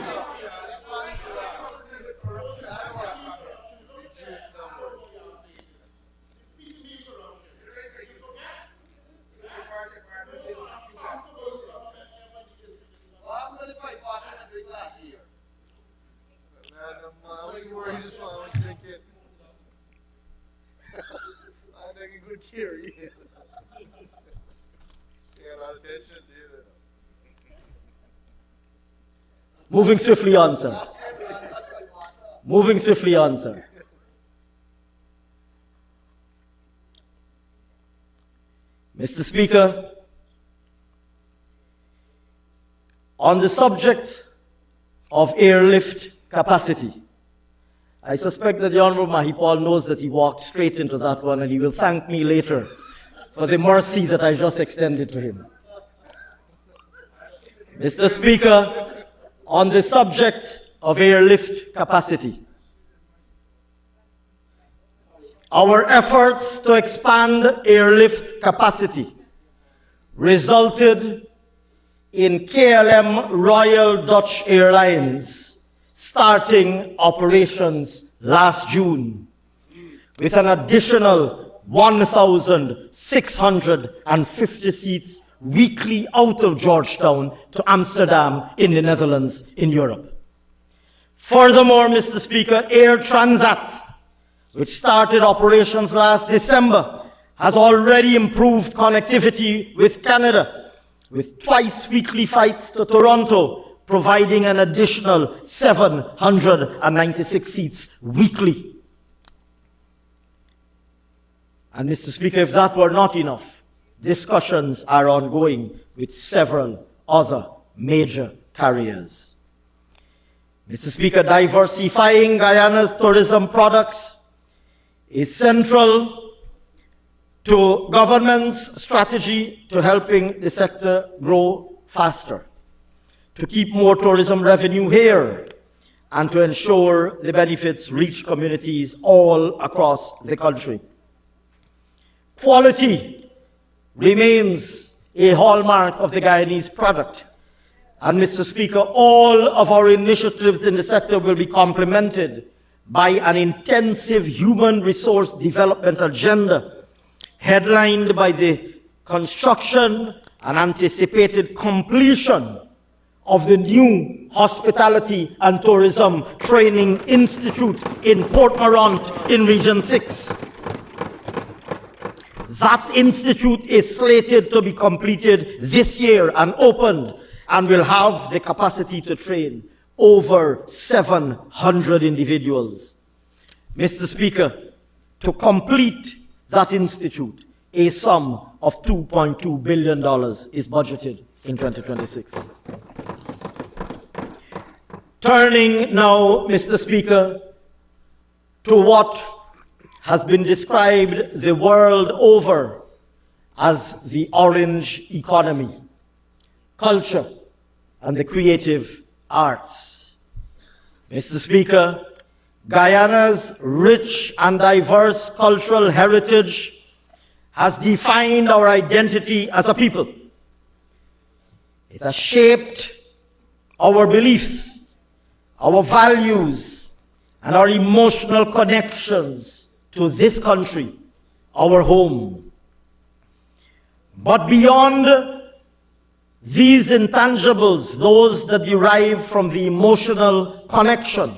moving swiftly on, sir. Moving swiftly on, sir. Mr. Speaker, on the subject of airlift capacity, I suspect that the Honorable Mahipal knows that he walked straight into that one, and he will thank me later for the mercy that I just extended to him. Mr. Speaker, on the subject of airlift capacity, our efforts to expand airlift capacity resulted in KLM Royal Dutch Airlines starting operations last June with an additional 1,650 seats weekly out of Georgetown to Amsterdam in the Netherlands in Europe. Furthermore, Mr. Speaker, Air Transat, which started operations last December, has already improved connectivity with Canada, with twice weekly flights to Toronto, providing an additional 796 seats weekly. And Mr. Speaker, if that were not enough, discussions are ongoing with several other major carriers. Mr. Speaker, diversifying Guyana's tourism products is central to government's strategy to helping the sector grow faster, to keep more tourism revenue here, and to ensure the benefits reach communities all across the country. Quality remains a hallmark of the Guyanese product. And Mr. Speaker, all of our initiatives in the sector will be complemented by an intensive human resource development agenda headlined by the construction and anticipated completion of the new Hospitality and Tourism Training Institute in Port Morant in Region 6. That institute is slated to be completed this year and opened, and will have the capacity to train over 700 individuals. Mr. Speaker, to complete that institute, a sum of $2.2 billion is budgeted in 2026. Turning now, Mr. Speaker, to what has been described the world over as the orange economy, culture, and the creative arts. Mr. Speaker, Guyana's rich and diverse cultural heritage has defined our identity as a people. It has shaped our beliefs, our values, and our emotional connections to this country, our home. But beyond these intangibles, those that derive from the emotional connection,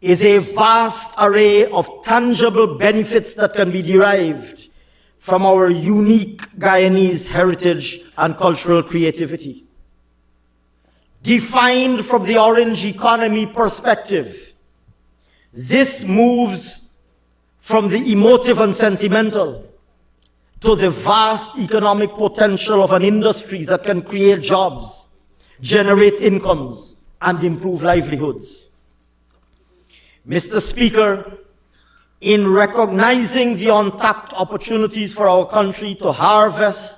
is a vast array of tangible benefits that can be derived from our unique Guyanese heritage and cultural creativity. Defined from the orange economy perspective, this moves from the emotive and sentimental to the vast economic potential of an industry that can create jobs, generate incomes, and improve livelihoods. Mr. Speaker, in recognizing the untapped opportunities for our country to harvest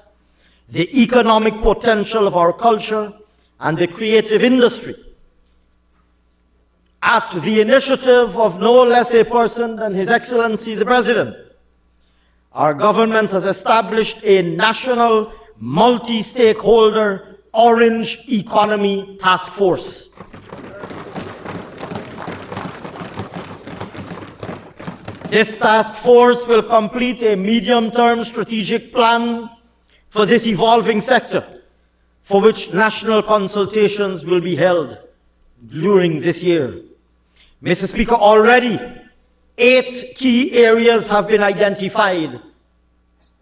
the economic potential of our culture and the creative industry, at the initiative of no less a person than His Excellency the President, our government has established a national multi-stakeholder Orange Economy Task Force. This task force will complete a medium-term strategic plan for this evolving sector, for which national consultations will be held during this year. Mr. Speaker, already 8 key areas have been identified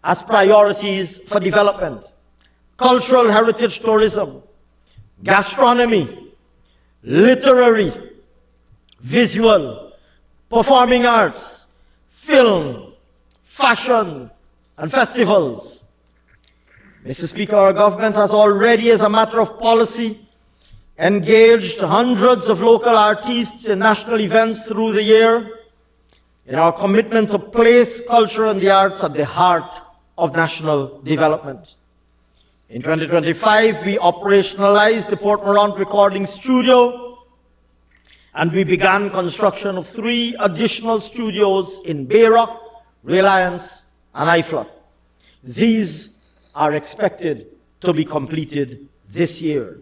as priorities for development: cultural heritage tourism, gastronomy, literary, visual, performing arts, film, fashion, and festivals. Mr. Speaker, our government has already, as a matter of policy, engaged hundreds of local artists in national events through the year in our commitment to place culture and the arts at the heart of national development. In 2025, we operationalized the Port Morant Recording Studio, and we began construction of 3 additional studios in Bayrock, Reliance, and Iflot. These are expected to be completed this year.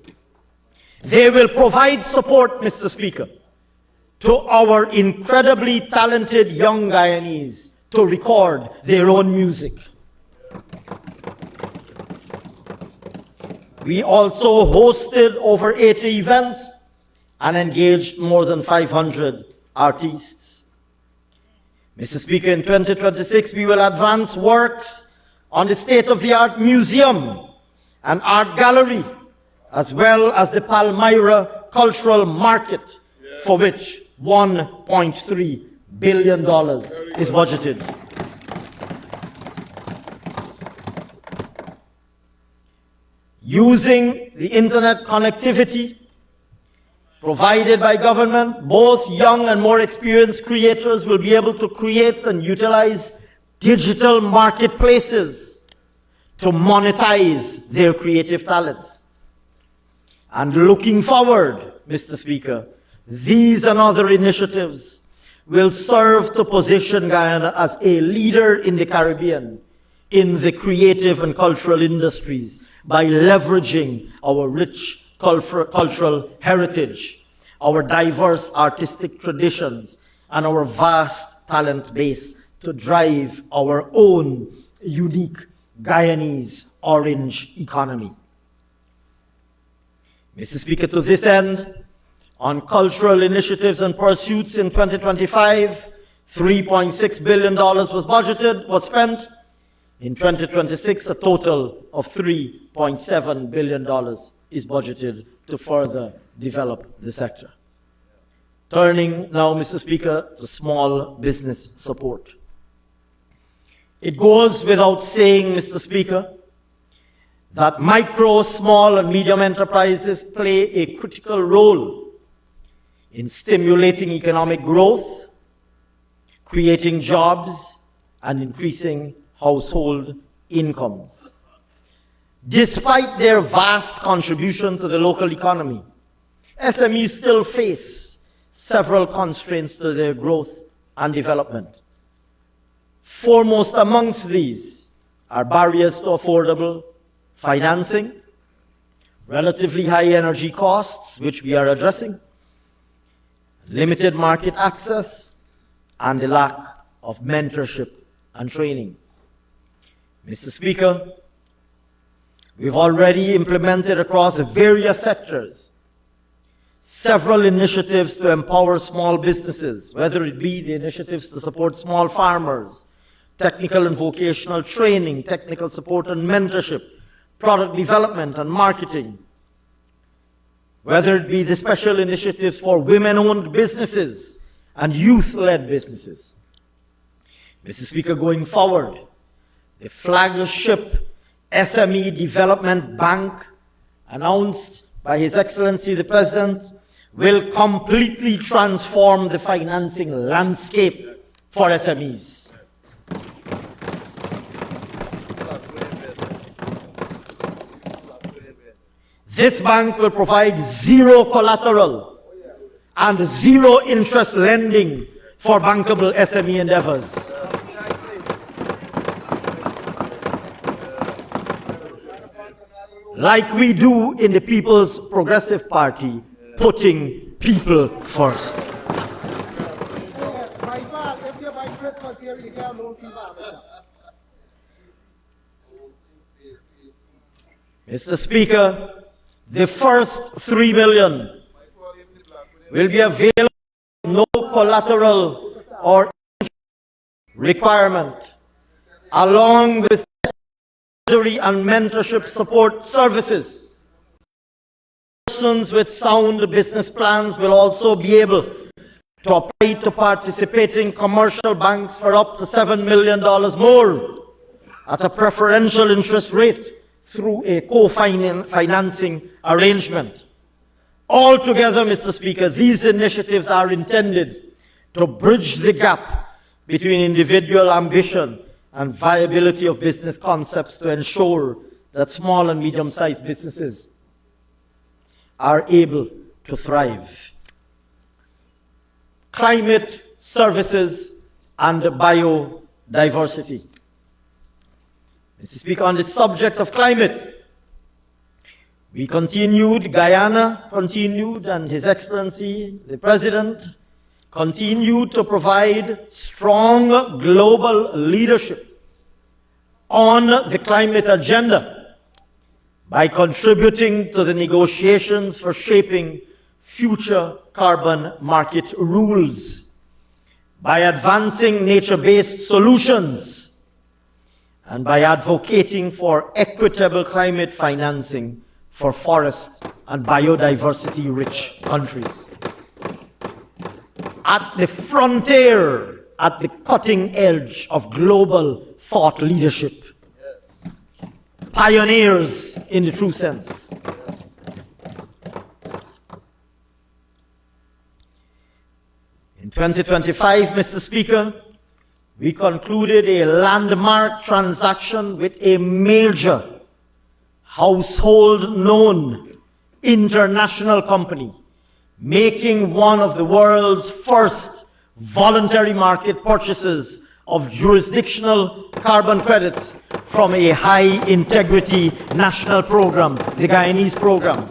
They will provide support, Mr. Speaker, to our incredibly talented young Guyanese to record their own music. We also hosted over 80 events and engaged more than 500 artists. Mr. Speaker, in 2026, we will advance works on the state-of-the-art museum and art gallery, as well as the Palmyra Cultural Market, for which $1.3 billion is budgeted. Using the internet connectivity provided by government, both young and more experienced creators will be able to create and utilize digital marketplaces to monetize their creative talents. And looking forward, Mr. Speaker, these and other initiatives will serve to position Guyana as a leader in the Caribbean in the creative and cultural industries by leveraging our rich cultural heritage, our diverse artistic traditions, and our vast talent base to drive our own unique Guyanese orange economy. Mr. Speaker, to this end, on cultural initiatives and pursuits in 2025, $3.6 billion was spent. In 2026, a total of $3.7 billion is budgeted to further develop the sector. Turning now, Mr. Speaker, to small business support. It goes without saying, Mr. Speaker, that micro, small, and medium enterprises play a critical role in stimulating economic growth, creating jobs, and increasing household incomes. Despite their vast contribution to the local economy, SMEs still face several constraints to their growth and development. Foremost amongst these are barriers to affordable financing, relatively high energy costs, which we are addressing, limited market access, and the lack of mentorship and training. Mr. Speaker, we've already implemented across various sectors several initiatives to empower small businesses, whether it be the initiatives to support small farmers, technical and vocational training, technical support and mentorship, product development and marketing, whether it be the special initiatives for women-owned businesses and youth-led businesses. Mr. Speaker, going forward, the flagship SME Development Bank announced by His Excellency the President will completely transform the financing landscape for SMEs. This bank will provide zero collateral and zero interest lending for bankable SME endeavors. Like we do in the People's Progressive Party, putting people first. Mr. Speaker, the first 3 million will be available with no collateral or requirement, along with treasury and mentorship support services. Persons with sound business plans will also be able to apply to participating commercial banks for up to $7 million more at a preferential interest rate through a co-financing arrangement. Altogether, Mr. Speaker, these initiatives are intended to bridge the gap between individual ambition and viability of business concepts to ensure that small and medium-sized businesses are able to thrive. Climate services and biodiversity. Mr. Speaker, on the subject of climate, we continued, Guyana continued, and His Excellency, the President, continued to provide strong global leadership on the climate agenda by contributing to the negotiations for shaping future carbon market rules, by advancing nature-based solutions, and by advocating for equitable climate financing for forest and biodiversity-rich countries. At the frontier, at the cutting edge of global thought leadership. Pioneers in the true sense. In 2025, Mr. Speaker, we concluded a landmark transaction with a major household known international company, making one of the world's first voluntary market purchases of jurisdictional carbon credits from a high-integrity national program, the Guyanese program,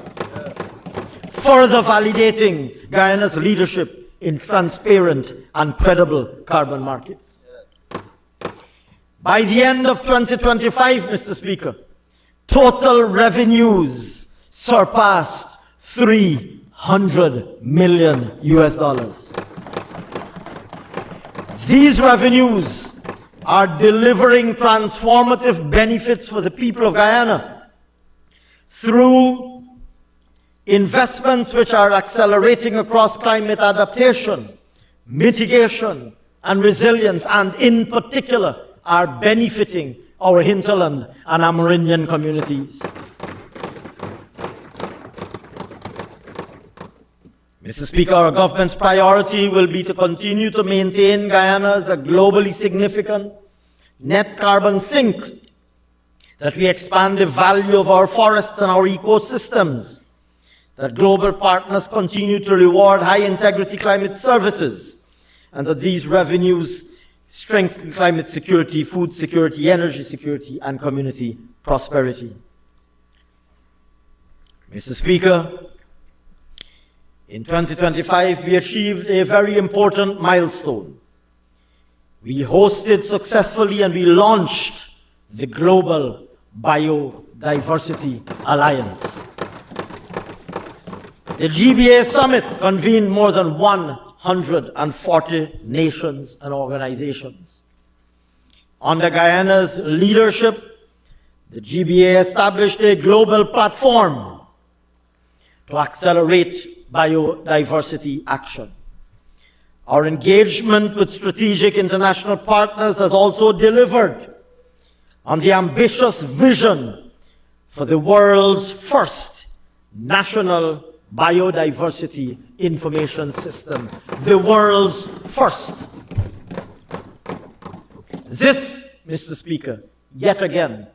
further validating Guyana's leadership in transparent and credible carbon markets. By the end of 2025, Mr. Speaker, total revenues surpassed $300 million. These revenues are delivering transformative benefits for the people of Guyana through investments which are accelerating across climate adaptation, mitigation, and resilience, and in particular, are benefiting our hinterland and Amerindian communities. Mr. Speaker, our government's priority will be to continue to maintain Guyana as a globally significant net carbon sink, that we expand the value of our forests and our ecosystems, that global partners continue to reward high-integrity climate services, and that these revenues strengthen climate security, food security, energy security, and community prosperity. Mr. Speaker, in 2025, we achieved a very important milestone. We hosted successfully and we launched the Global Biodiversity Alliance. The GBA Summit convened more than 140 nations and organizations. Under Guyana's leadership, the GBA established a global platform to accelerate biodiversity action. Our engagement with strategic international partners has also delivered on the ambitious vision for the world's first national biodiversity information system, the world's first. This, Mr. Speaker, yet again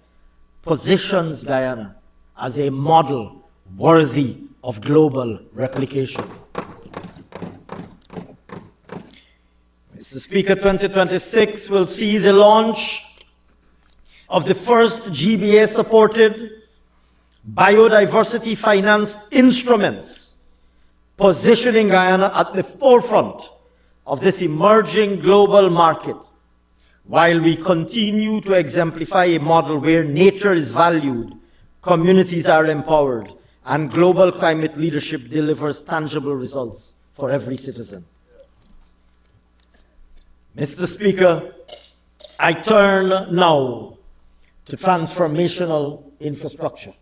positions Guyana as a model worthy of global replication. Mr. Speaker, 2026 will see the launch of the first GBA-supported biodiversity financed instruments, positioning Guyana at the forefront of this emerging global market, while we continue to exemplify a model where nature is valued, communities are empowered, and global climate leadership delivers tangible results for every citizen. Mr. Speaker, I turn now to transformational infrastructure.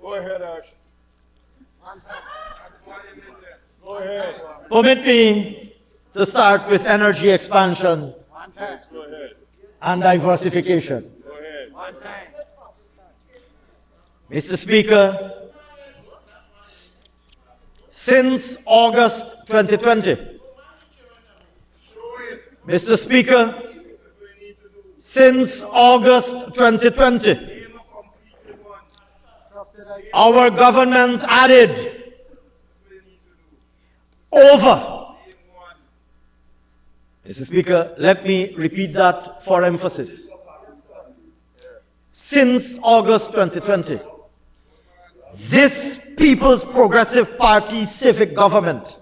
Go ahead, Ash. Go ahead. Permit me to start with energy expansion Go ahead. and diversification. Go ahead. Mr. Speaker, since August 2020, Mr. Speaker, since August 2020, our government added over, Mr. Speaker, let me repeat that for emphasis. Since August 2020, this People's Progressive Party civic government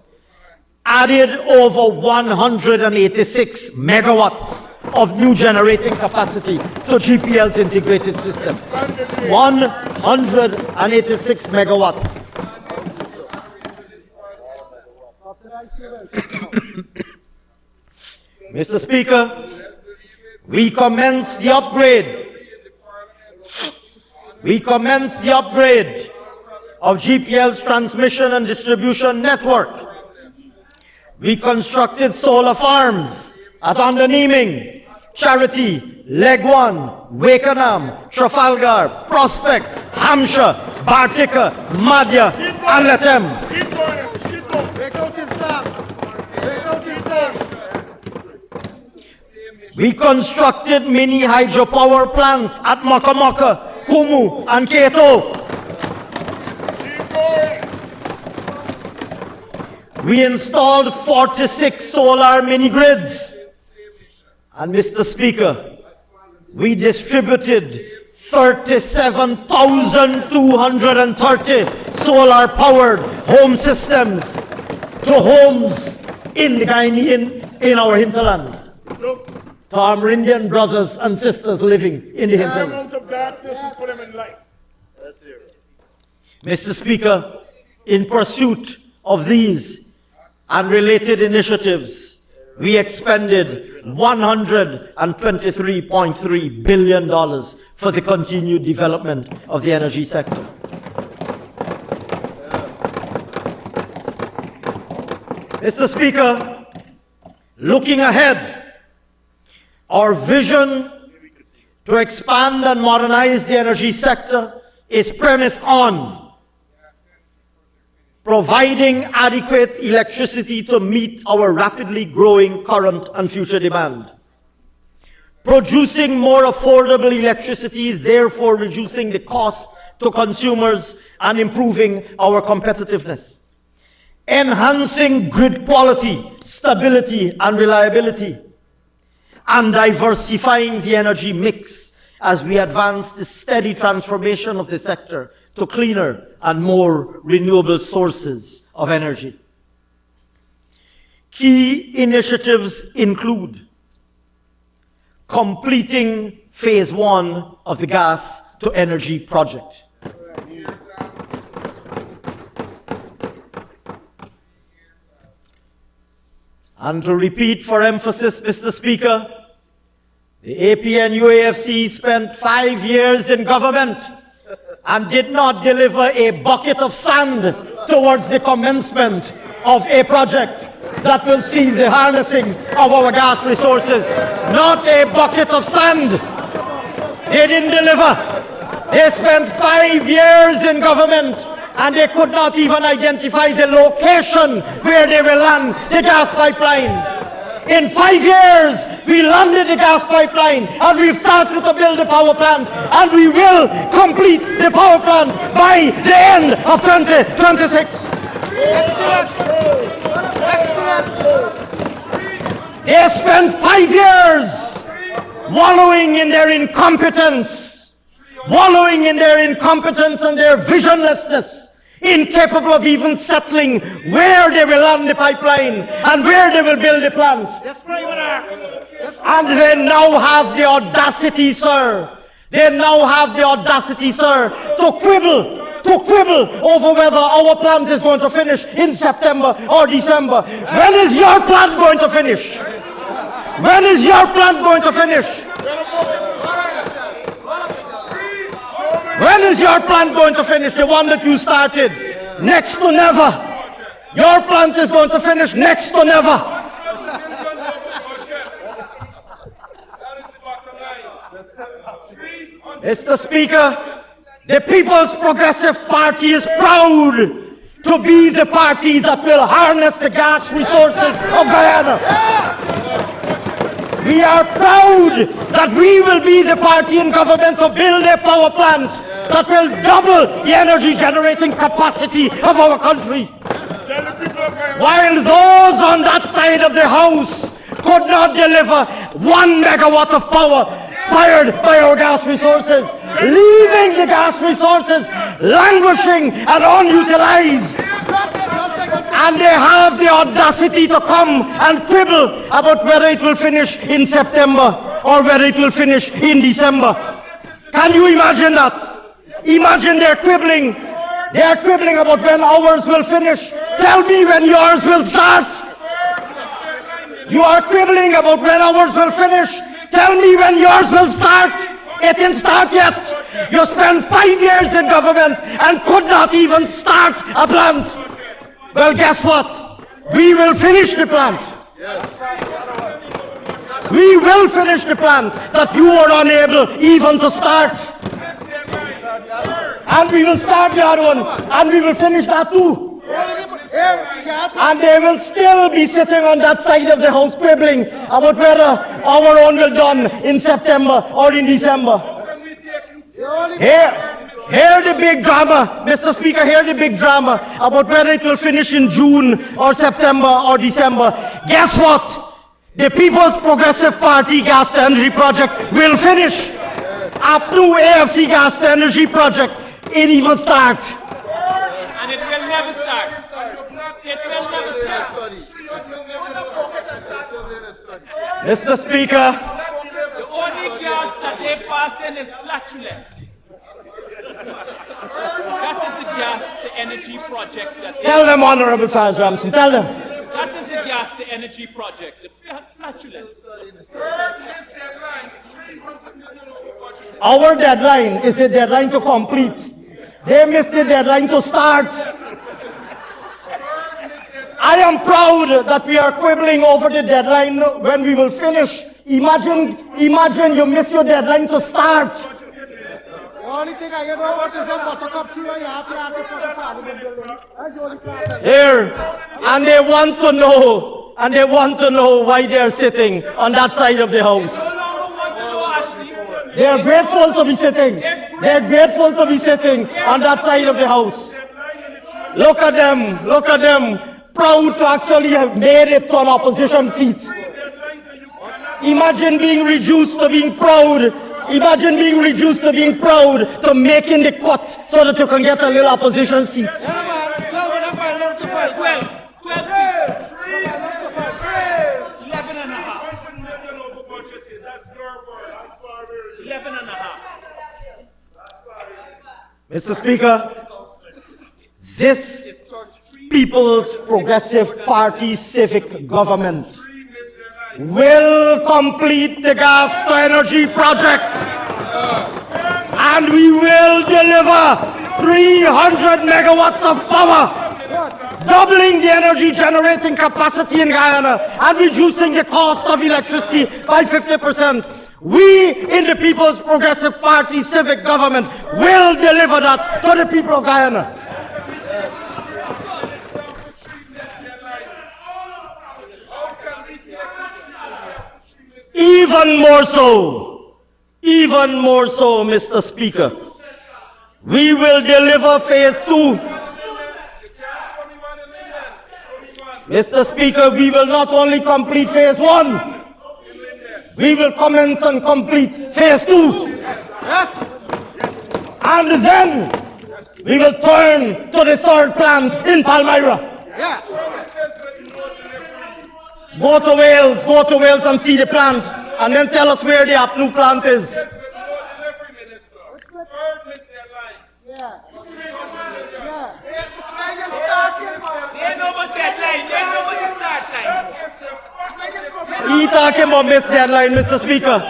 added over 186 megawatts of new generating capacity to GPL's integrated system. 186 megawatts. Mr. Speaker, we commenced the upgrade. We commenced the upgrade of GPL's transmission and distribution network. We constructed solar farms at Underneming, Charity, Leg 1, Wakenham, Trafalgar, Prospect, Hampshire, Bartica, Madhya, and Latem. Keep going. Keep going. Break out this song. Break out this song. We constructed mini hydropower plants at Mokomoka, Kumu, and Keto. Keep going. We installed 46 solar mini grids. And Mr. Speaker, we distributed 37,230 solar powered home systems to homes in the Guinean, in our hinterland, to our Amerindian brothers and sisters living in the hinterland. Out of darkness and put them in light. That's it. Mr. Speaker, in pursuit of these and related initiatives, we expended $123.3 billion for the continued development of the energy sector. Mr. Speaker, looking ahead, our vision to expand and modernize the energy sector is premised on providing adequate electricity to meet our rapidly growing current and future demand. Producing more affordable electricity is therefore reducing the cost to consumers and improving our competitiveness. Enhancing grid quality, stability, and reliability, and diversifying the energy mix as we advance the steady transformation of the sector to cleaner and more renewable sources of energy. Key initiatives include completing phase 1 of the gas to energy project. And to repeat for emphasis, Mr. Speaker, the APNUAFC spent 5 years in government and did not deliver a bucket of sand towards the commencement of a project that will see the harnessing of our gas resources. Not a bucket of sand. They didn't deliver. They spent 5 years in government and they could not even identify the location where they will land the gas pipeline. In 5 years, we landed the gas pipeline and we've started to build the power plant, and we will complete the power plant by the end of 2026. They spent 5 years wallowing in their incompetence and their visionlessness, incapable of even settling where they will land the pipeline and where they will build the plant. And they now have the audacity, sir. To quibble over whether our plant is going to finish in September or December. When is your plant going to finish? When is your plant going to finish? When is your plant going to finish? The one that you started? Next to never. Your plant is going to finish next to never. Mr. Speaker, the People's Progressive Party is proud to be the party that will harness the gas resources of Guyana. We are proud that we will be the party in government to build a power plant that will double the energy generating capacity of our country. While those on that side of the house could not deliver 1 megawatt of power fired by our gas resources, leaving the gas resources languishing and unutilized. And they have the audacity to come and quibble about whether it will finish in September or whether it will finish in December. Can you imagine that? Imagine they're quibbling. They are quibbling about when ours will finish. Tell me when yours will start. You are quibbling about when ours will finish. Tell me when yours will start. It didn't start yet. You spent 5 years in government and could not even start a plant. Well, guess what? We will finish the plant. We will finish the plant that you were unable even to start. And we will start the other one, and we will finish that too. And they will still be sitting on that side of the house quibbling about whether our own will done in September or in December. Hear the big drama, Mr. Speaker, hear the big drama about whether it will finish in June or September or December. Guess what? The People's Progressive Party gas to energy project will finish. Up to AFC gas to energy project, it even start. And it will never start. It will never start. Mr. Speaker, The only gas that they pass in is flatulence. That is the gas to energy project. tell them, Honorable Faz Ramson, tell them. That is the gas to energy project. The flatulence. Our deadline is the deadline to complete. They missed the deadline to start. I am proud that we are quibbling over the deadline when we will finish Imagine you miss your deadline to start. The only thing I know what is a buttercup tree and you have to ask for the parliament building. That's the only thing I know. Here, and they want to know why they're sitting on that side of the house. They're grateful to be sitting. They're grateful to be sitting on that side of the house. Look at them, proud to actually have made it to an opposition seat. Imagine being reduced to being proud. Imagine being reduced to being proud to making the cut so that you can get a little opposition seat. Mr. Speaker, this People's Progressive Party civic government will complete the gas to energy project, and we will deliver 300 megawatts of power, doubling the energy generating capacity in Guyana and reducing the cost of electricity by 50%. We in the People's Progressive Party civic government will deliver that to the people of Guyana. Even more so, Mr. Speaker, we will deliver phase 2. Mr. Speaker, we will not only complete phase 1, we will commence and complete phase 2. Yes. And then we will turn to the third plant in Palmyra. Yeah. Go to Wales and see the plant, and then tell us where the APNU plant is. He talking about missed deadline, Mr. Speaker.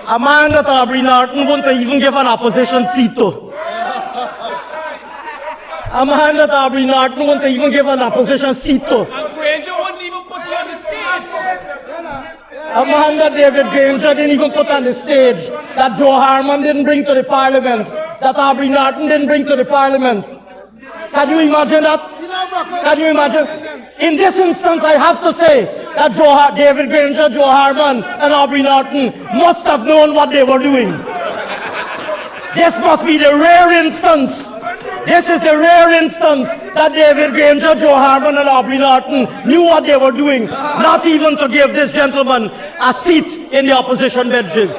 A man that Aubrey Norton won't even give an opposition seat to. A man that Aubrey Norton won't even give an opposition seat to. A man that David Granger didn't even put on the stage, that Joe Harman didn't bring to the parliament, that Aubrey Norton didn't bring to the parliament. Can you imagine that? Can you imagine? In this instance, I have to say that David Granger, Joe Harman, and Aubrey Norton must have known what they were doing. This must be the rare instance. This is the rare instance that David Granger, Joe Harman, and Aubrey Norton knew what they were doing, not even to give this gentleman a seat in the opposition benches.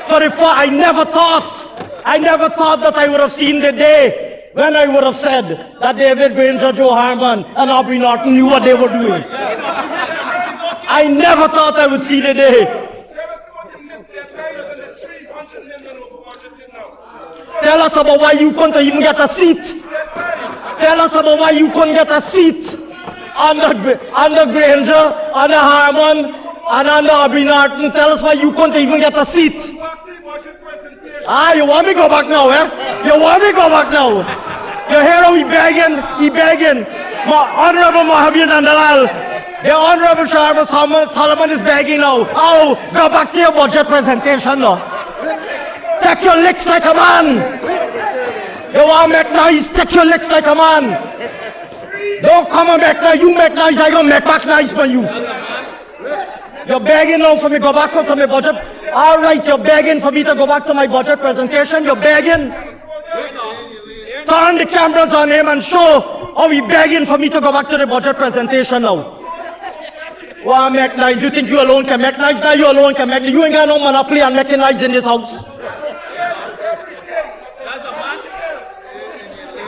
I never thought that I would have seen the day when I would have said that David Granger, Joe Harman, and Aubrey Norton knew what they were doing. I never thought I would see the day. Tell us about why you couldn't even get a seat. Tell us about why you couldn't get a seat under Granger, under Harman, and under Aubrey Norton. Tell us why you couldn't even get a seat. You want me to go back now, eh? You want me to go back now? You hear how he begging. Honorable Mohammed Nandalal, the Honorable Sharma Solomon is begging now. Go back to your budget presentation now. Take your licks like a man. You want to make noise? Take your licks like a man. Don't come and make noise. You make noise, I gonna make back noise for you. You're begging now for me to go back to my budget. All right, you're begging for me to go back to my budget presentation. You're begging. Turn the cameras on him and show how he's begging for me to go back to the budget presentation now. Want to make noise? You think you alone can make noise? Now you alone can make noise. You ain't got no monopoly on making noise in this house.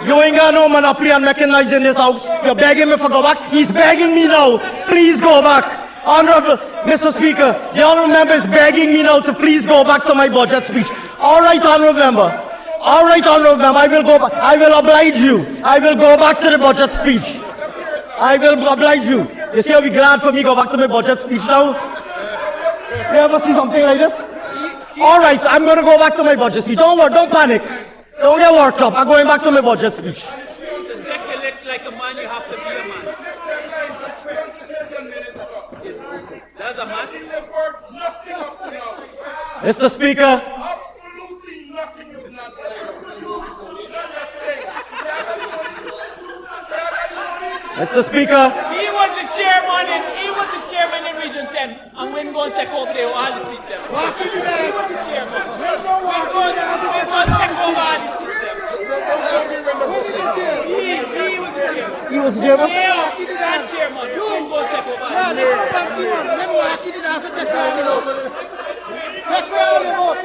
You ain't got no monopoly on making noise in this house. You're begging me for go back. He's begging me now. Please go back. Honorable Mr. Speaker, the honorable member is begging me now to please go back to my budget speech. All right, honorable member. All right, honorable member. I will go back. I will oblige you. I will go back to the budget speech. I will oblige you. You see how be glad for me to go back to my budget speech now? You ever see something like this? All right, I'm going to go back to my budget speech. Don't worry, don't panic. Don't get worked up. I'm going back to my budget speech. To take your legs like a man, you have to be a man. That's a man. Mr. Speaker, Absolutely nothing you've not done. Mr. Speaker, He was the chairman in Region 10, and we're going to take over there all the seats. He was the chairman. We're going to take over all the seats. He was the chairman. he was the chairman. Yeah, and chairman. We're going to take over all the seats.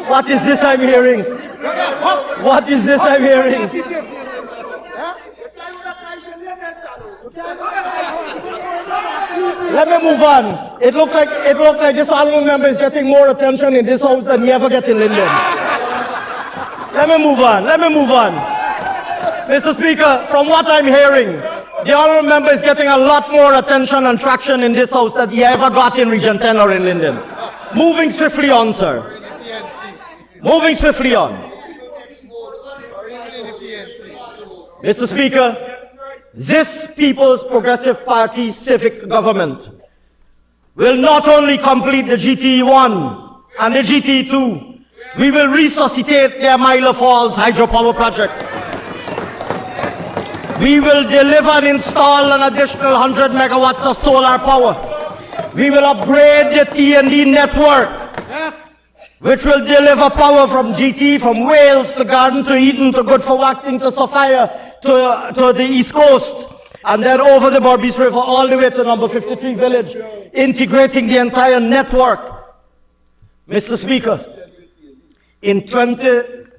What is this I'm hearing? What is this I'm hearing? Let me move on. It looked like this honorable member is getting more attention in this house than he ever gets in Linden. Let me move on. Mr. Speaker, from what I'm hearing, the honorable member is getting a lot more attention and traction in this house than he ever got in Region 10 or in Linden. Moving swiftly on, sir. Moving swiftly on. Mr. Speaker, this People's Progressive Party civic government will not only complete the GTE-1 and the GTE-2, we will resuscitate the Amila Falls hydropower project. We will deliver and install an additional 100 megawatts of solar power. We will upgrade the T&D network, which will deliver power from GT, from Wales to Garden to Eden to Good for Wacting to Sophia to the East Coast, and then over the Berbice River all the way to number 53 village, integrating the entire network. Mr. Speaker, in transmission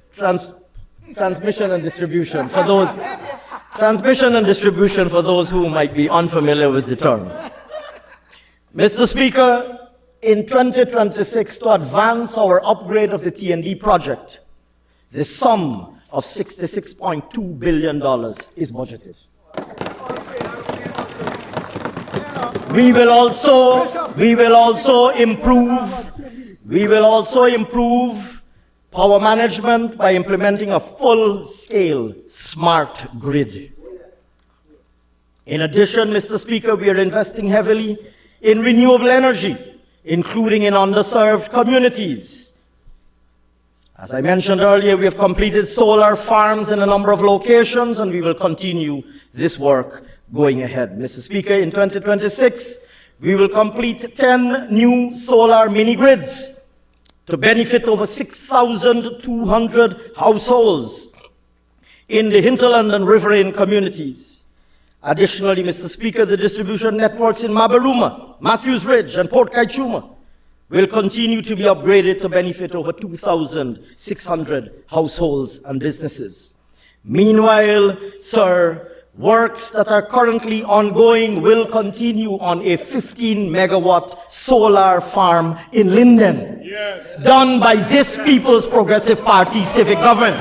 and distribution for those who might be unfamiliar with the term. Mr. Speaker, in 2026, to advance our upgrade of the T&D project, the sum of $66.2 billion is budgeted. We will also improve power management by implementing a full-scale smart grid. In addition, Mr. Speaker, we are investing heavily in renewable energy, including in underserved communities. As I mentioned earlier, we have completed solar farms in a number of locations, and we will continue this work going ahead. Mr. Speaker, in 2026, we will complete 10 new solar mini-grids to benefit over 6,200 households in the hinterland and riverine communities. Additionally, Mr. Speaker, the distribution networks in Mabaruma, Matthews Ridge, and Port Kaichuma will continue to be upgraded to benefit over 2,600 households and businesses. Meanwhile, sir, works that are currently ongoing will continue on a 15-megawatt solar farm in Linden, done by this People's Progressive Party civic government.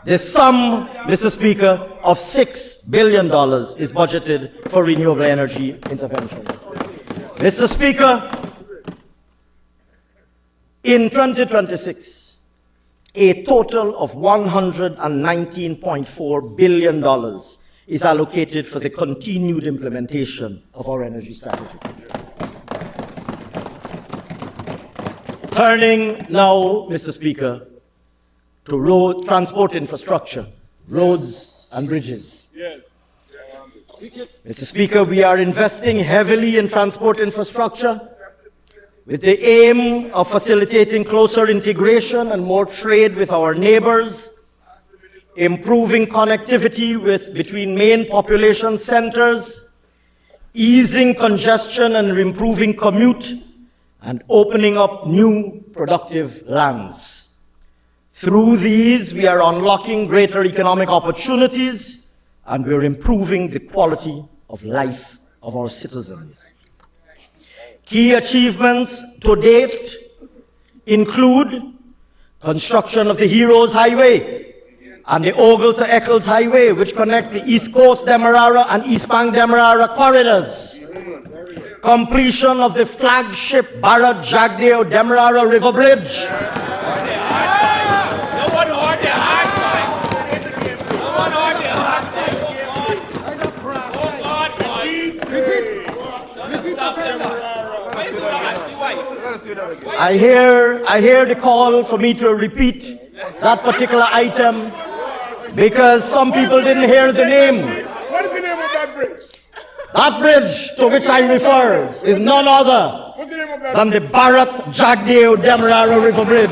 The sum, Mr. Speaker, of $6 billion is budgeted for renewable energy intervention. Mr. Speaker, in 2026, a total of $119.4 billion is allocated for the continued implementation of our energy strategy. Turning now, Mr. Speaker, to road transport infrastructure, roads and bridges. Mr. Speaker, we are investing heavily in transport infrastructure with the aim of facilitating closer integration and more trade with our neighbors, improving connectivity between main population centers, easing congestion and improving commute, and opening up new productive lands. Through these, we are unlocking greater economic opportunities, and we're improving the quality of life of our citizens. Key achievements to date include construction of the Heroes Highway and the Ogle to Eccles Highway, which connect the East Coast Demerara and East Bank Demerara corridors. Completion of the flagship Barra Jagdeo Demerara River Bridge. I hear the call for me to repeat that particular item because some people didn't hear the name. What is the name of that bridge? That bridge to which I refer is none other What's the name of that than the Bharat Jagdeo Demerara River Bridge.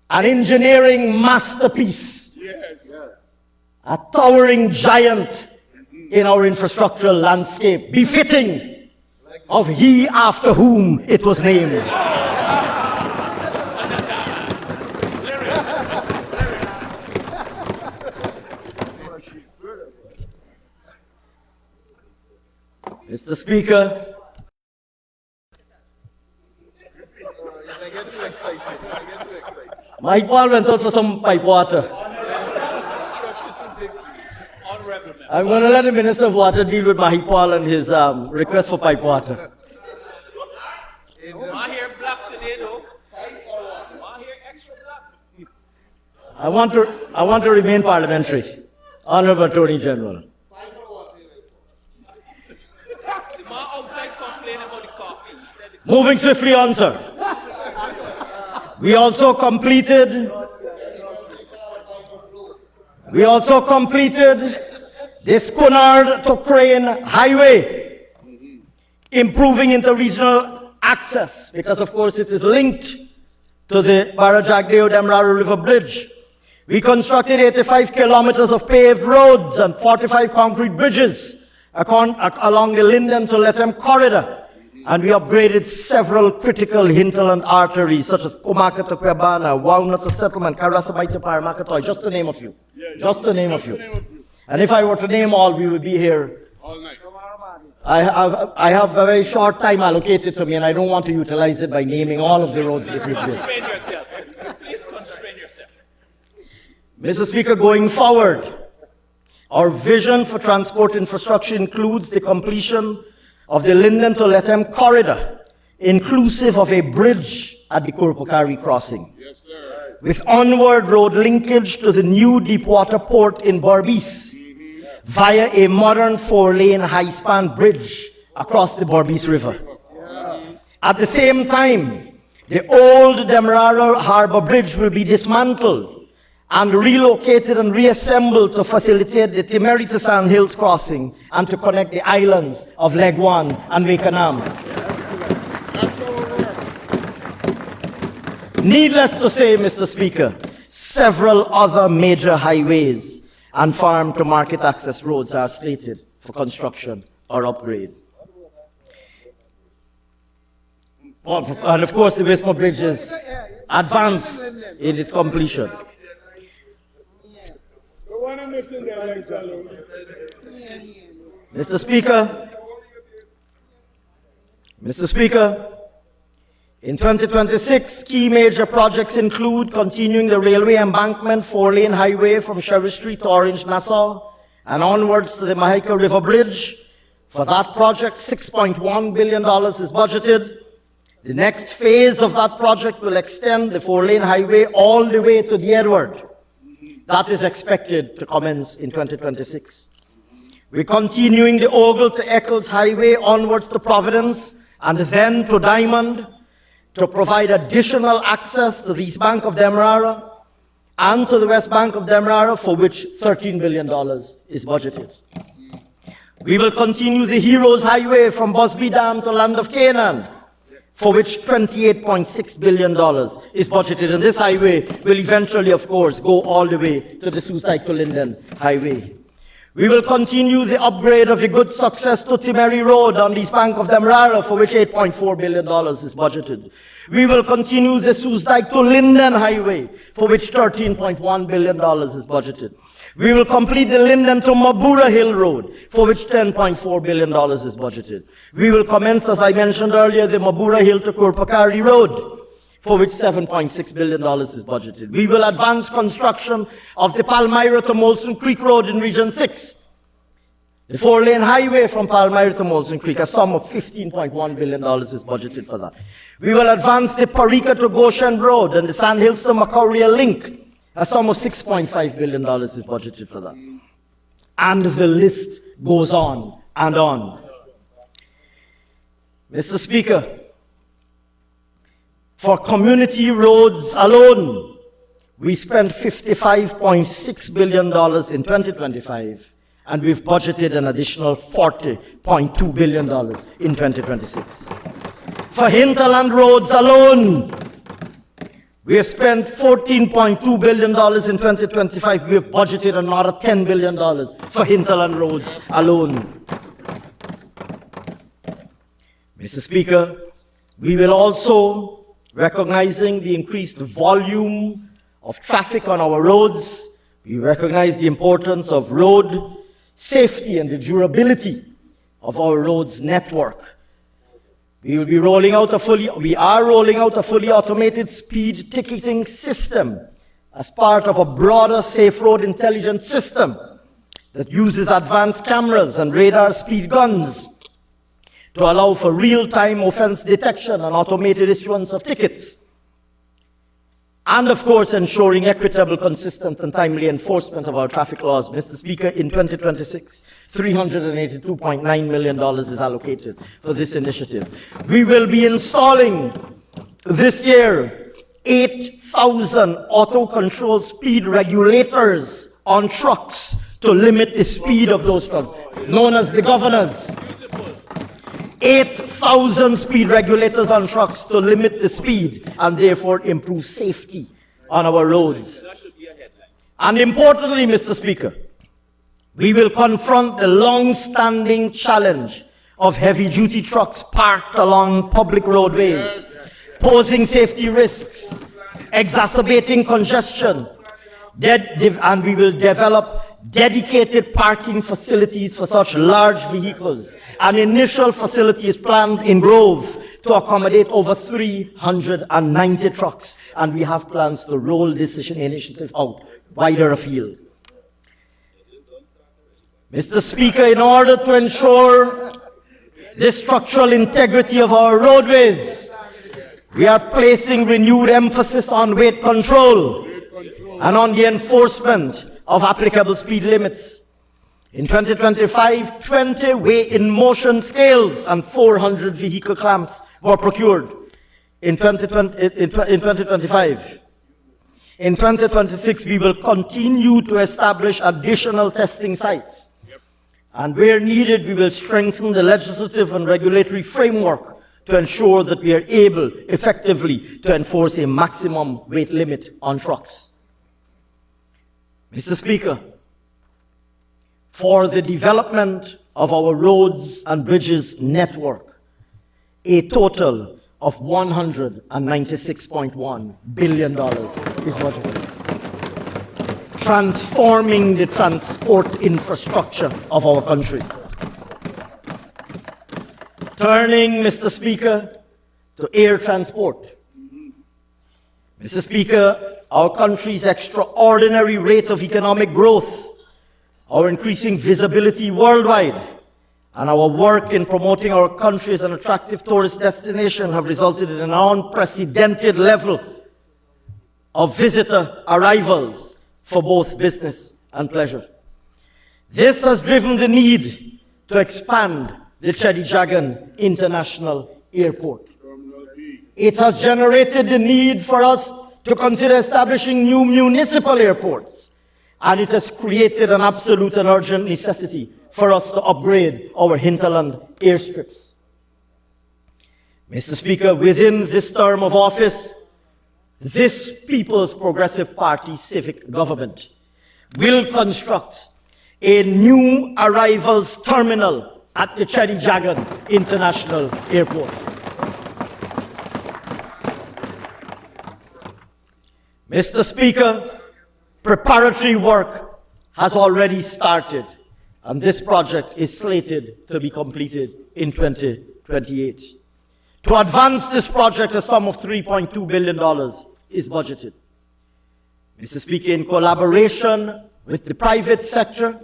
An engineering masterpiece, a towering giant in our infrastructural landscape, befitting of he after whom it was named. Mr. Speaker, my Paul went out for some pipe water. I'm going to let the Minister of Water deal with Mahi Paul and his request for pipe water. My hair black today, though. My hair extra black. I want to remain parliamentary. Honorable Attorney General. My outside complain about the coffee. Moving swiftly on, sir. We also completed this Cunard to Crane Highway, improving interregional access, because of course it is linked to the Barajagdeo Demerara River Bridge. We constructed 85 kilometers of paved roads and 45 concrete bridges along the Linden to Lethem corridor. And we upgraded several critical hinterland arteries, such as Kumaka to Kwebana, Walnut to Settlement, Karasamai to Paramakatoy, just to name a few. Just to name a few. And if I were to name all, we would be here All night. I have a very short time allocated to me, and I don't want to utilize it by naming all of the roads that we've built. Constrain yourself. Please constrain yourself. Mr. Speaker, going forward, our vision for transport infrastructure includes the completion of the Linden to Lethem corridor, inclusive of a bridge at the Kurpukari crossing, with onward road linkage to the new deepwater port in Berbice via a modern 4-lane high-span bridge across the Berbice River. At the same time, the old Demerara Harbour Bridge will be dismantled and relocated and reassembled to facilitate the Timeri to Sand Hills crossing and to connect the islands of Legwan and Wekanam. Needless to say, Mr. Speaker, several other major highways and farm-to-market access roads are slated for construction or upgrade. And of course, the Westmore Bridge is advanced in its completion. Mr. Speaker, in 2026, key major projects include continuing the railway embankment 4-lane highway from Sherry Street to Orange Nassau and onwards to the Mahika River Bridge. For that project, $6.1 billion is budgeted. The next phase of that project will extend the 4-lane highway all the way to the Edward. That is expected to commence in 2026. We're continuing the Ogle to Eccles Highway onwards to Providence and then to Diamond to provide additional access to the East Bank of Demerara and to the West Bank of Demerara, for which $13 billion is budgeted. We will continue the Heroes Highway from Busby Dam to Land of Canaan, for which $28.6 billion is budgeted. And this highway will eventually, of course, go all the way to the Susai to Linden Highway. We will continue the upgrade of the good success to Timeri Road on the East Bank of Demerara, for which $8.4 billion is budgeted. We will continue the Susai to Linden Highway, for which $13.1 billion is budgeted. We will complete the Linden to Mabura Hill Road, for which $10.4 billion is budgeted. We will commence, as I mentioned earlier, the Mabura Hill to Kurpakari Road, for which $7.6 billion is budgeted. We will advance construction of the Palmyra to Molson Creek Road in Region 6, the 4-lane highway from Palmyra to Molson Creek. A sum of $15.1 billion is budgeted for that. We will advance the Parika to Goshen Road and the Sand Hills to Macquarie Link. A sum of $6.5 billion is budgeted for that. And the list goes on and on. Mr. Speaker, for community roads alone, we spent $55.6 billion in 2025, and we've budgeted an additional $40.2 billion in 2026. For hinterland roads alone, we have spent $14.2 billion in 2025. We have budgeted another $10 billion for hinterland roads alone. Mr. Speaker, we will also, recognizing the increased volume of traffic on our roads, we recognize the importance of road safety and the durability of our roads network. We are rolling out a fully automated speed ticketing system as part of a broader safe road intelligence system that uses advanced cameras and radar speed guns to allow for real-time offense detection and automated issuance of tickets. And of course, ensuring equitable, consistent, and timely enforcement of our traffic laws. Mr. Speaker, in 2026, $382.9 million is allocated for this initiative. We will be installing this year 8,000 auto-control speed regulators on trucks to limit the speed of those trucks, known as the governors. 8,000 speed regulators on trucks to limit the speed and therefore improve safety on our roads. And importantly, Mr. Speaker, we will confront the long-standing challenge of heavy-duty trucks parked along public roadways, posing safety risks, exacerbating congestion, and we will develop dedicated parking facilities for such large vehicles. An initial facility is planned in Grove to accommodate over 390 trucks, and we have plans to roll this initiative out wider afield. Mr. Speaker, in order to ensure the structural integrity of our roadways, we are placing renewed emphasis on weight control and on the enforcement of applicable speed limits. In 2025, 20 weigh-in-motion scales and 400 vehicle clamps were procured in 2025. In 2026, we will continue to establish additional testing sites. And where needed, we will strengthen the legislative and regulatory framework to ensure that we are able effectively to enforce a maximum weight limit on trucks. Mr. Speaker, for the development of our roads and bridges network, a total of $196.1 billion is budgeted, transforming the transport infrastructure of our country. Turning, Mr. Speaker, to air transport. Mr. Speaker, our country's extraordinary rate of economic growth, our increasing visibility worldwide, and our work in promoting our country as an attractive tourist destination have resulted in an unprecedented level of visitor arrivals for both business and pleasure. This has driven the need to expand the Chedijagan International Airport. It has generated the need for us to consider establishing new municipal airports, and it has created an absolute and urgent necessity for us to upgrade our hinterland airstrips. Mr. Speaker, within this term of office, this People's Progressive Party civic government will construct a new arrivals terminal at the Chedijagan International Airport. Mr. Speaker, preparatory work has already started, and this project is slated to be completed in 2028. To advance this project, a sum of $3.2 billion is budgeted. Mr. Speaker, in collaboration with the private sector,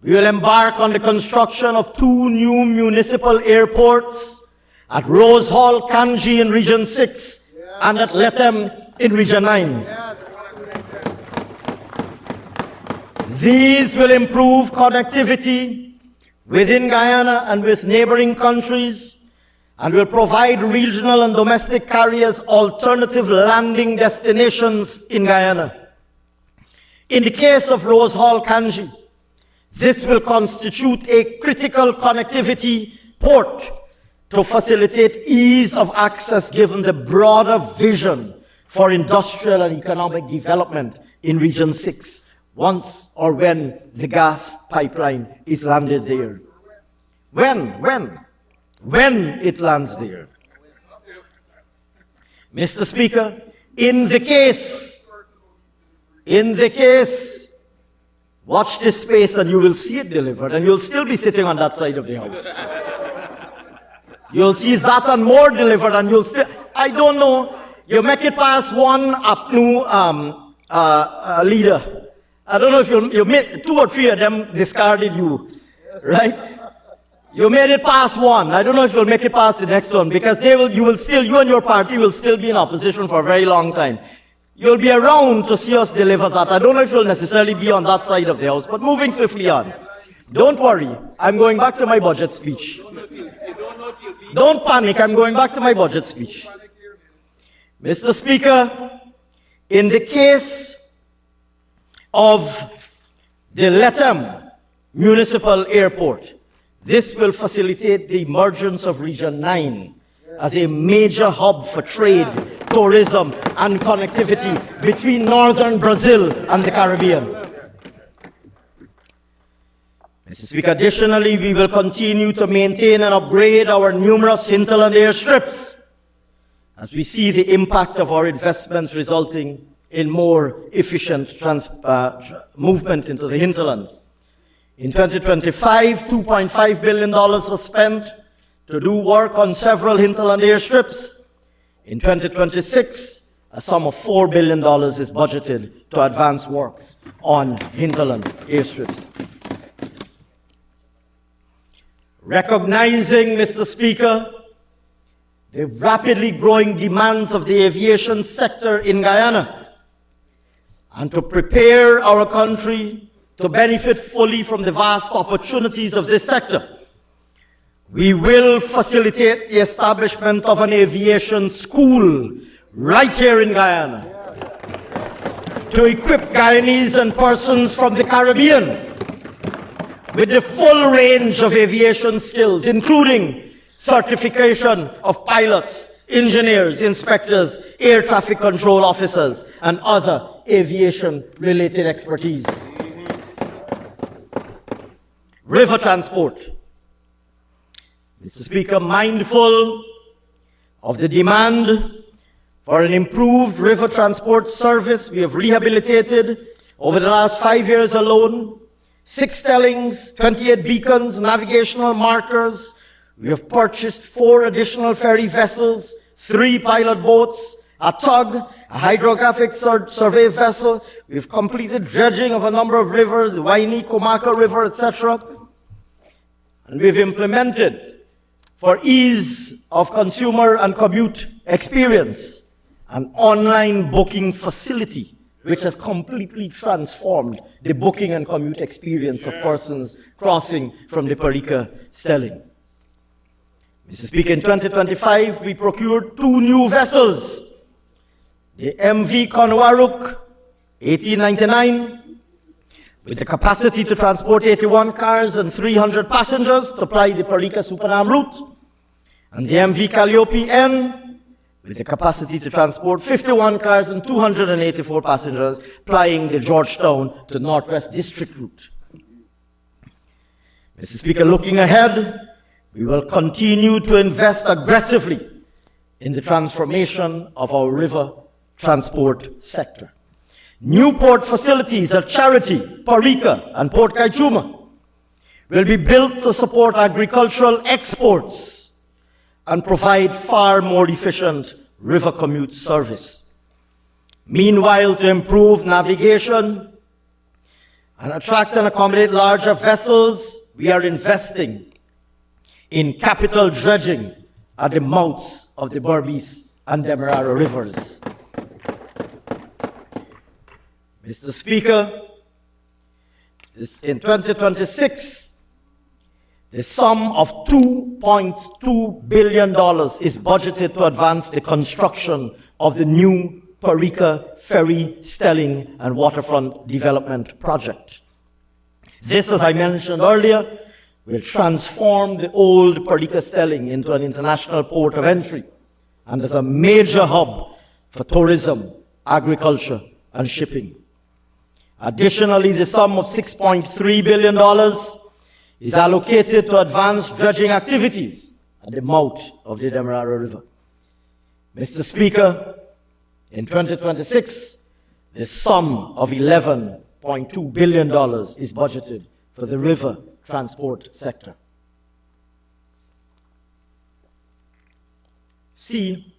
we will embark on the construction of 2 new municipal airports at Rose Hall, Kanji in Region 6 and at Letem in Region 9. These will improve connectivity within Guyana and with neighboring countries, and will provide regional and domestic carriers alternative landing destinations in Guyana. In the case of Rose Hall Kanji, this will constitute a critical connectivity port to facilitate ease of access given the broader vision for industrial and economic development in Region 6, once or when the gas pipeline is landed there. When it lands there. Mr. Speaker, in the case, watch this space and you will see it delivered, and you'll still be sitting on that side of the house. You'll see that and more delivered, and you'll still, I don't know, you make it past one APNU leader. I don't know if you made 2 or 3 of them discarded you, right? You made it past one. I don't know if you'll make it past the next one, because you and your party will still be in opposition for a very long time. You'll be around to see us deliver that. I don't know if you'll necessarily be on that side of the house, but moving swiftly on. Don't worry, I'm going back to my budget speech. Don't panic, I'm going back to my budget speech. Mr. Speaker, in the case of the Lethem Municipal Airport, this will facilitate the emergence of Region 9 as a major hub for trade, tourism, and connectivity between northern Brazil and the Caribbean. Mr. Speaker, additionally, we will continue to maintain and upgrade our numerous hinterland airstrips as we see the impact of our investments resulting in more efficient movement into the hinterland. In 2025, $2.5 billion was spent to do work on several hinterland airstrips. In 2026, a sum of $4 billion is budgeted to advance works on hinterland airstrips. Recognizing, Mr. Speaker, the rapidly growing demands of the aviation sector in Guyana, and to prepare our country to benefit fully from the vast opportunities of this sector, we will facilitate the establishment of an aviation school right here in Guyana to equip Guyanese and persons from the Caribbean with the full range of aviation skills, including certification of pilots, engineers, inspectors, air traffic control officers, and other aviation-related expertise. River transport. Mr. Speaker, mindful of the demand for an improved river transport service, we have rehabilitated over the last 5 years alone 6 stellings, 28 beacons, navigational markers. We have purchased 4 additional ferry vessels, 3 pilot boats, a tug, a hydrographic survey vessel. We've completed dredging of a number of rivers, the Waini, Komaka River, etc. And we've implemented, for ease of consumer and commute experience, an online booking facility which has completely transformed the booking and commute experience of persons crossing from the Parika Stelling. Mr. Speaker, in 2025, we procured 2 new vessels. The MV Konwaruk 1899, with the capacity to transport 81 cars and 300 passengers to ply the Parika Supanam route, and the MV Calliope N, with the capacity to transport 51 cars and 284 passengers, plying the Georgetown to Northwest District route. Mr. Speaker, looking ahead, we will continue to invest aggressively in the transformation of our river transport sector. New port facilities at Charity, Parika, and Port Kaichuma will be built to support agricultural exports and provide far more efficient river commute service. Meanwhile, to improve navigation and attract and accommodate larger vessels, we are investing in capital dredging at the mouths of the Berbice and Demerara rivers. Mr. Speaker, in 2026, The sum of $2.2 billion is budgeted to advance the construction of the new Parika Ferry Stelling and Waterfront Development Project. This, as I mentioned earlier, will transform the old Parika Stelling into an international port of entry and as a major hub for tourism, agriculture, and shipping. Additionally, the sum of $6.3 billion is allocated to advance dredging activities at the mouth of the Demerara River. Mr. Speaker, in 2026, the sum of $11.2 billion is budgeted for the river transport sector. Sea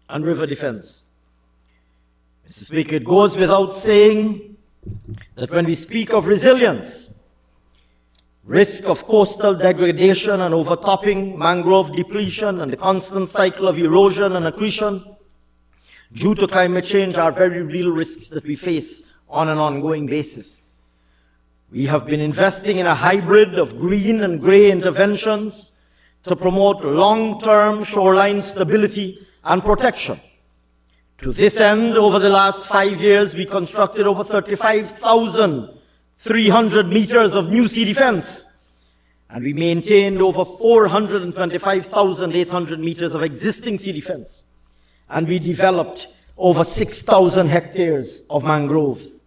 and river defense. Mr. Speaker, it goes without saying that when we speak of resilience, risk of coastal degradation and overtopping, mangrove depletion, and the constant cycle of erosion and accretion due to climate change are very real risks that we face on an ongoing basis. We have been investing in a hybrid of green and gray interventions to promote long-term shoreline stability and protection. To this end, over the last 5 years, we constructed over 35,300 meters of new sea defense, and we maintained over 425,800 meters of existing sea defense, and we developed over 6,000 hectares of mangroves.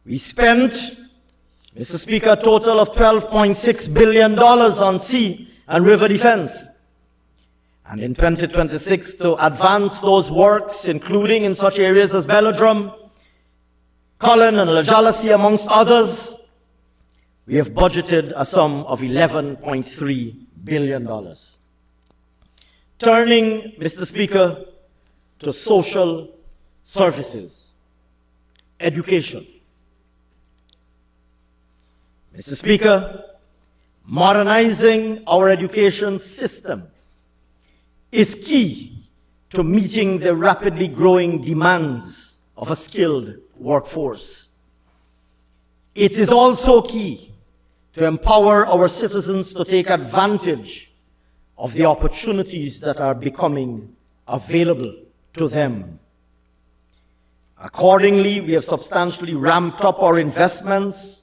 We spent, Mr. Speaker, a total of $12.6 billion on sea and river defense. And in 2026, to advance those works, including in such areas as Belladrum, Cullen and Lajalasi, amongst others, we have budgeted a sum of $11.3 billion. Turning, Mr. Speaker, to social services, education. Mr. Speaker, modernizing our education system is key to meeting the rapidly growing demands of a skilled workforce. It is also key to empower our citizens to take advantage of the opportunities that are becoming available to them. Accordingly, we have substantially ramped up our investments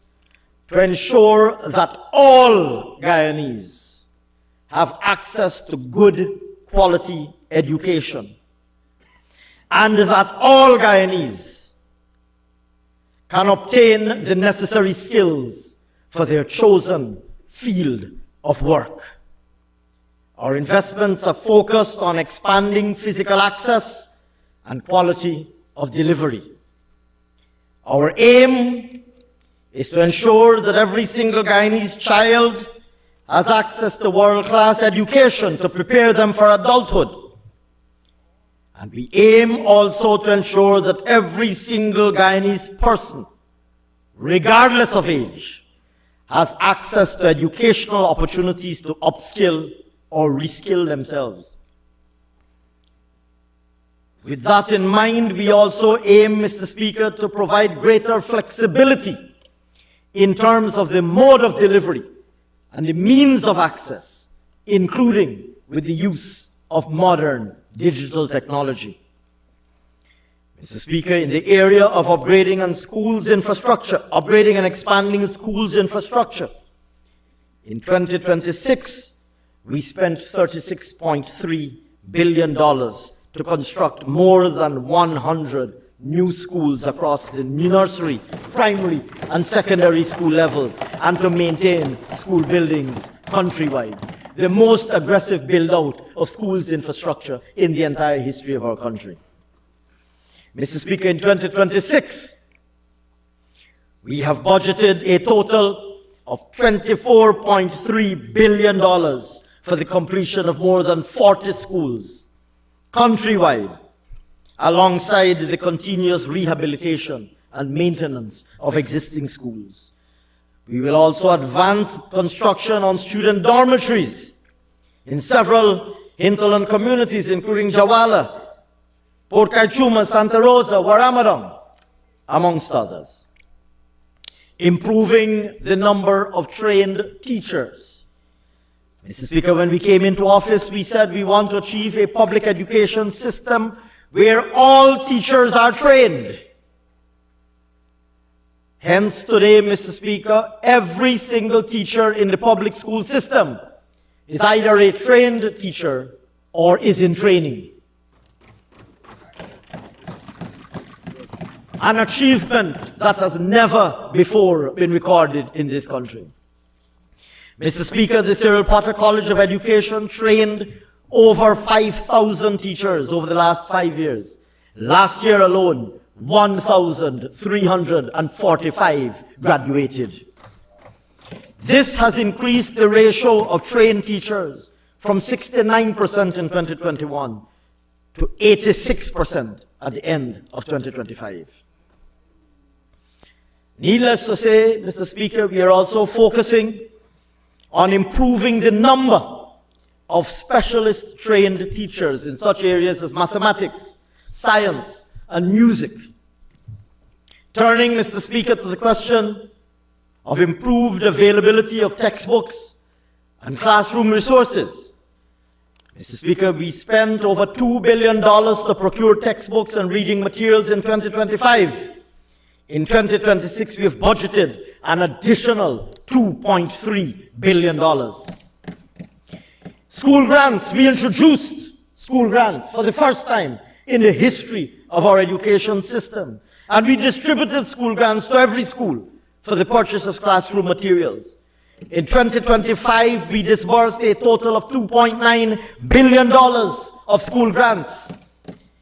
to ensure that all Guyanese have access to good quality education, and that all Guyanese can obtain the necessary skills for their chosen field of work. Our investments are focused on expanding physical access and quality of delivery. Our aim is to ensure that every single Guyanese child has access to world-class education to prepare them for adulthood. And we aim also to ensure that every single Guyanese person, regardless of age, has access to educational opportunities to upskill or reskill themselves. With that in mind, we also aim, Mr. Speaker, to provide greater flexibility in terms of the mode of delivery and the means of access, including with the use of modern digital technology. Mr. Speaker, in the area of upgrading and expanding schools infrastructure, in 2026, we spent $36.3 billion to construct more than 100 new schools across the nursery, primary, and secondary school levels, and to maintain school buildings countrywide, the most aggressive build-out of schools infrastructure in the entire history of our country. Mr. Speaker, in 2026, we have budgeted a total of $24.3 billion for the completion of more than 40 schools countrywide, alongside the continuous rehabilitation and maintenance of existing schools. We will also advance construction on student dormitories in several hinterland communities, including Jawala, Port Kaichuma, Santa Rosa, Waramadong, amongst others. improving the number of trained teachers. Mr. Speaker, when we came into office, we said we want to achieve a public education system where all teachers are trained. Hence, today, Mr. Speaker, every single teacher in the public school system is either a trained teacher or is in training. An achievement that has never before been recorded in this country. Mr. Speaker, the Cyril Potter College of Education trained over 5,000 teachers over the last 5 years. Last year alone, 1,345 graduated. This has increased the ratio of trained teachers from 69% in 2021 to 86% at the end of 2025. Needless to say, Mr. Speaker, we are also focusing on improving the number of specialist trained teachers in such areas as mathematics, science, and music. Turning, Mr. Speaker, to the question of improved availability of textbooks and classroom resources. Mr. Speaker, we spent over $2 billion to procure textbooks and reading materials in 2025. In 2026, we have budgeted an additional $2.3 billion. School grants, we introduced school grants for the first time in the history of our education system. And we distributed school grants to every school for the purchase of classroom materials. In 2025, we disbursed a total of $2.9 billion of school grants.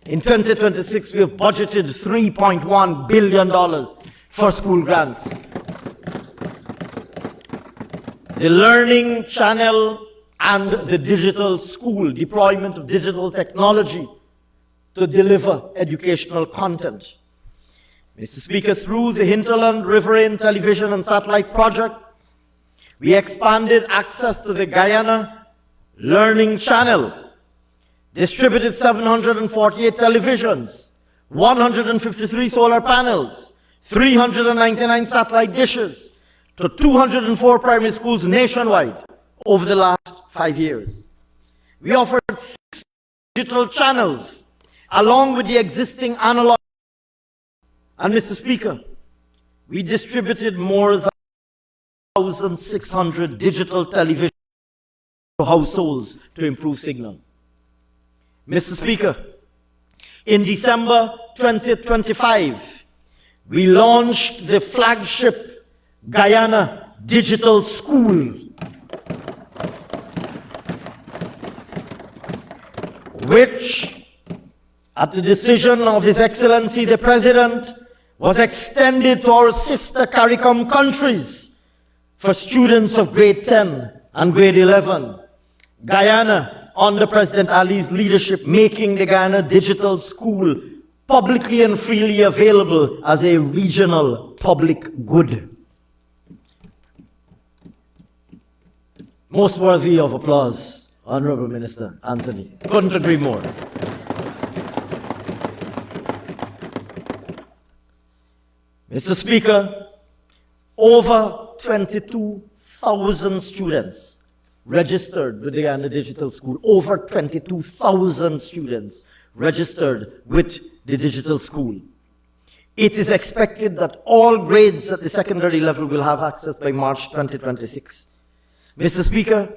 In 2026, we have budgeted $3.1 billion for school grants. The Learning Channel and the digital school, deployment of digital technology to deliver educational content. Mr. Speaker, through the Hinterland Riverine Television and Satellite Project, we expanded access to the Guyana Learning Channel, distributed 748 televisions, 153 solar panels, 399 satellite dishes to 204 primary schools nationwide over the last 5 years. We offered 6 digital channels along with the existing analog. And Mr. Speaker, we distributed more than 1,600 digital television to households to improve signal. Mr. Speaker, in December 2025, we launched the flagship Guyana Digital School, which, at the decision of His Excellency the President, was extended to our sister CARICOM countries for students of grade 10 and grade 11. Guyana, under President Ali's leadership, making the Guyana Digital School publicly and freely available as a regional public good. Most worthy of applause, Honorable Minister Anthony. Couldn't agree more. Mr. Speaker, over 22,000 students registered with the Guyana Digital School. Over 22,000 students registered with the digital school. It is expected that all grades at the secondary level will have access by March 2026. Mr. Speaker,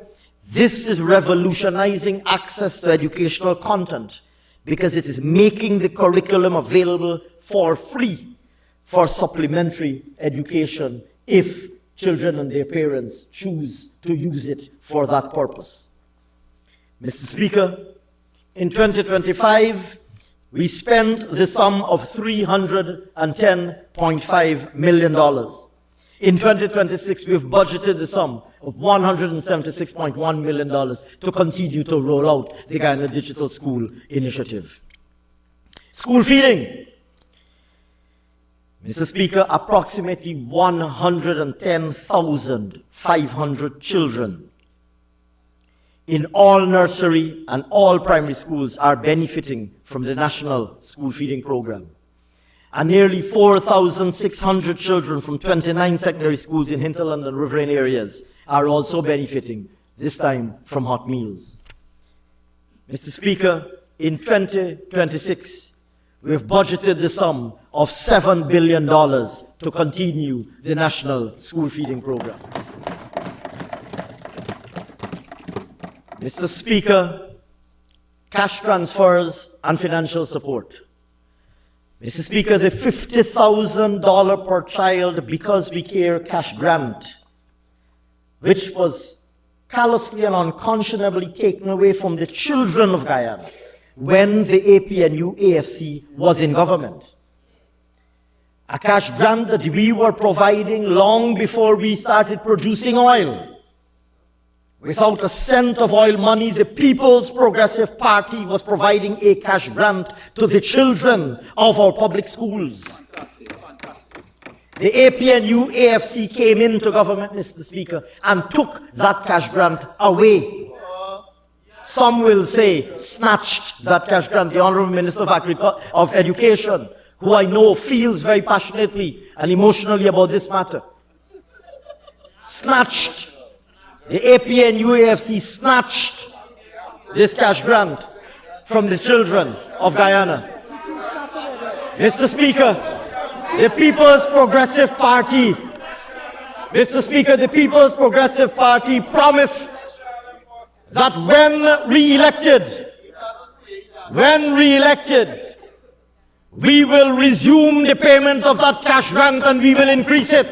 this is revolutionizing access to educational content because it is making the curriculum available for free for supplementary education if children and their parents choose to use it for that purpose. Mr. Speaker, in 2025, we spent the sum of $310.5 million. In 2026, we have budgeted the sum of $176.1 million to continue to roll out the Guyana Digital School initiative. School feeding. Mr. Speaker, approximately 110,500 children in all nursery and all primary schools are benefiting from the National School Feeding Program. and nearly 4,600 children from 29 secondary schools in hinterland and riverine areas are also benefiting, this time from hot meals. Mr. Speaker, in 2026, we have budgeted the sum of $7 billion to continue the national school feeding program. Mr. Speaker, cash transfers and financial support. Mr. Speaker, the $50,000 per child Because We Care cash grant, which was callously and unconscionably taken away from the children of Guyana when the APNU AFC was in government. A cash grant that we were providing long before we started producing oil. Without a cent of oil money, the People's Progressive Party was providing a cash grant to the children of our public schools. The APNU AFC came into government, Mr. Speaker, and took that cash grant away. Some will say snatched that cash grant. The Honourable Minister of Education, who I know feels very passionately and emotionally about this matter, snatched. The APNU AFC snatched this cash grant from the children of Guyana. Mr. Speaker, the People's Progressive Party, Mr. Speaker, the People's Progressive Party promised that when re-elected, we will resume the payment of that cash grant and we will increase it.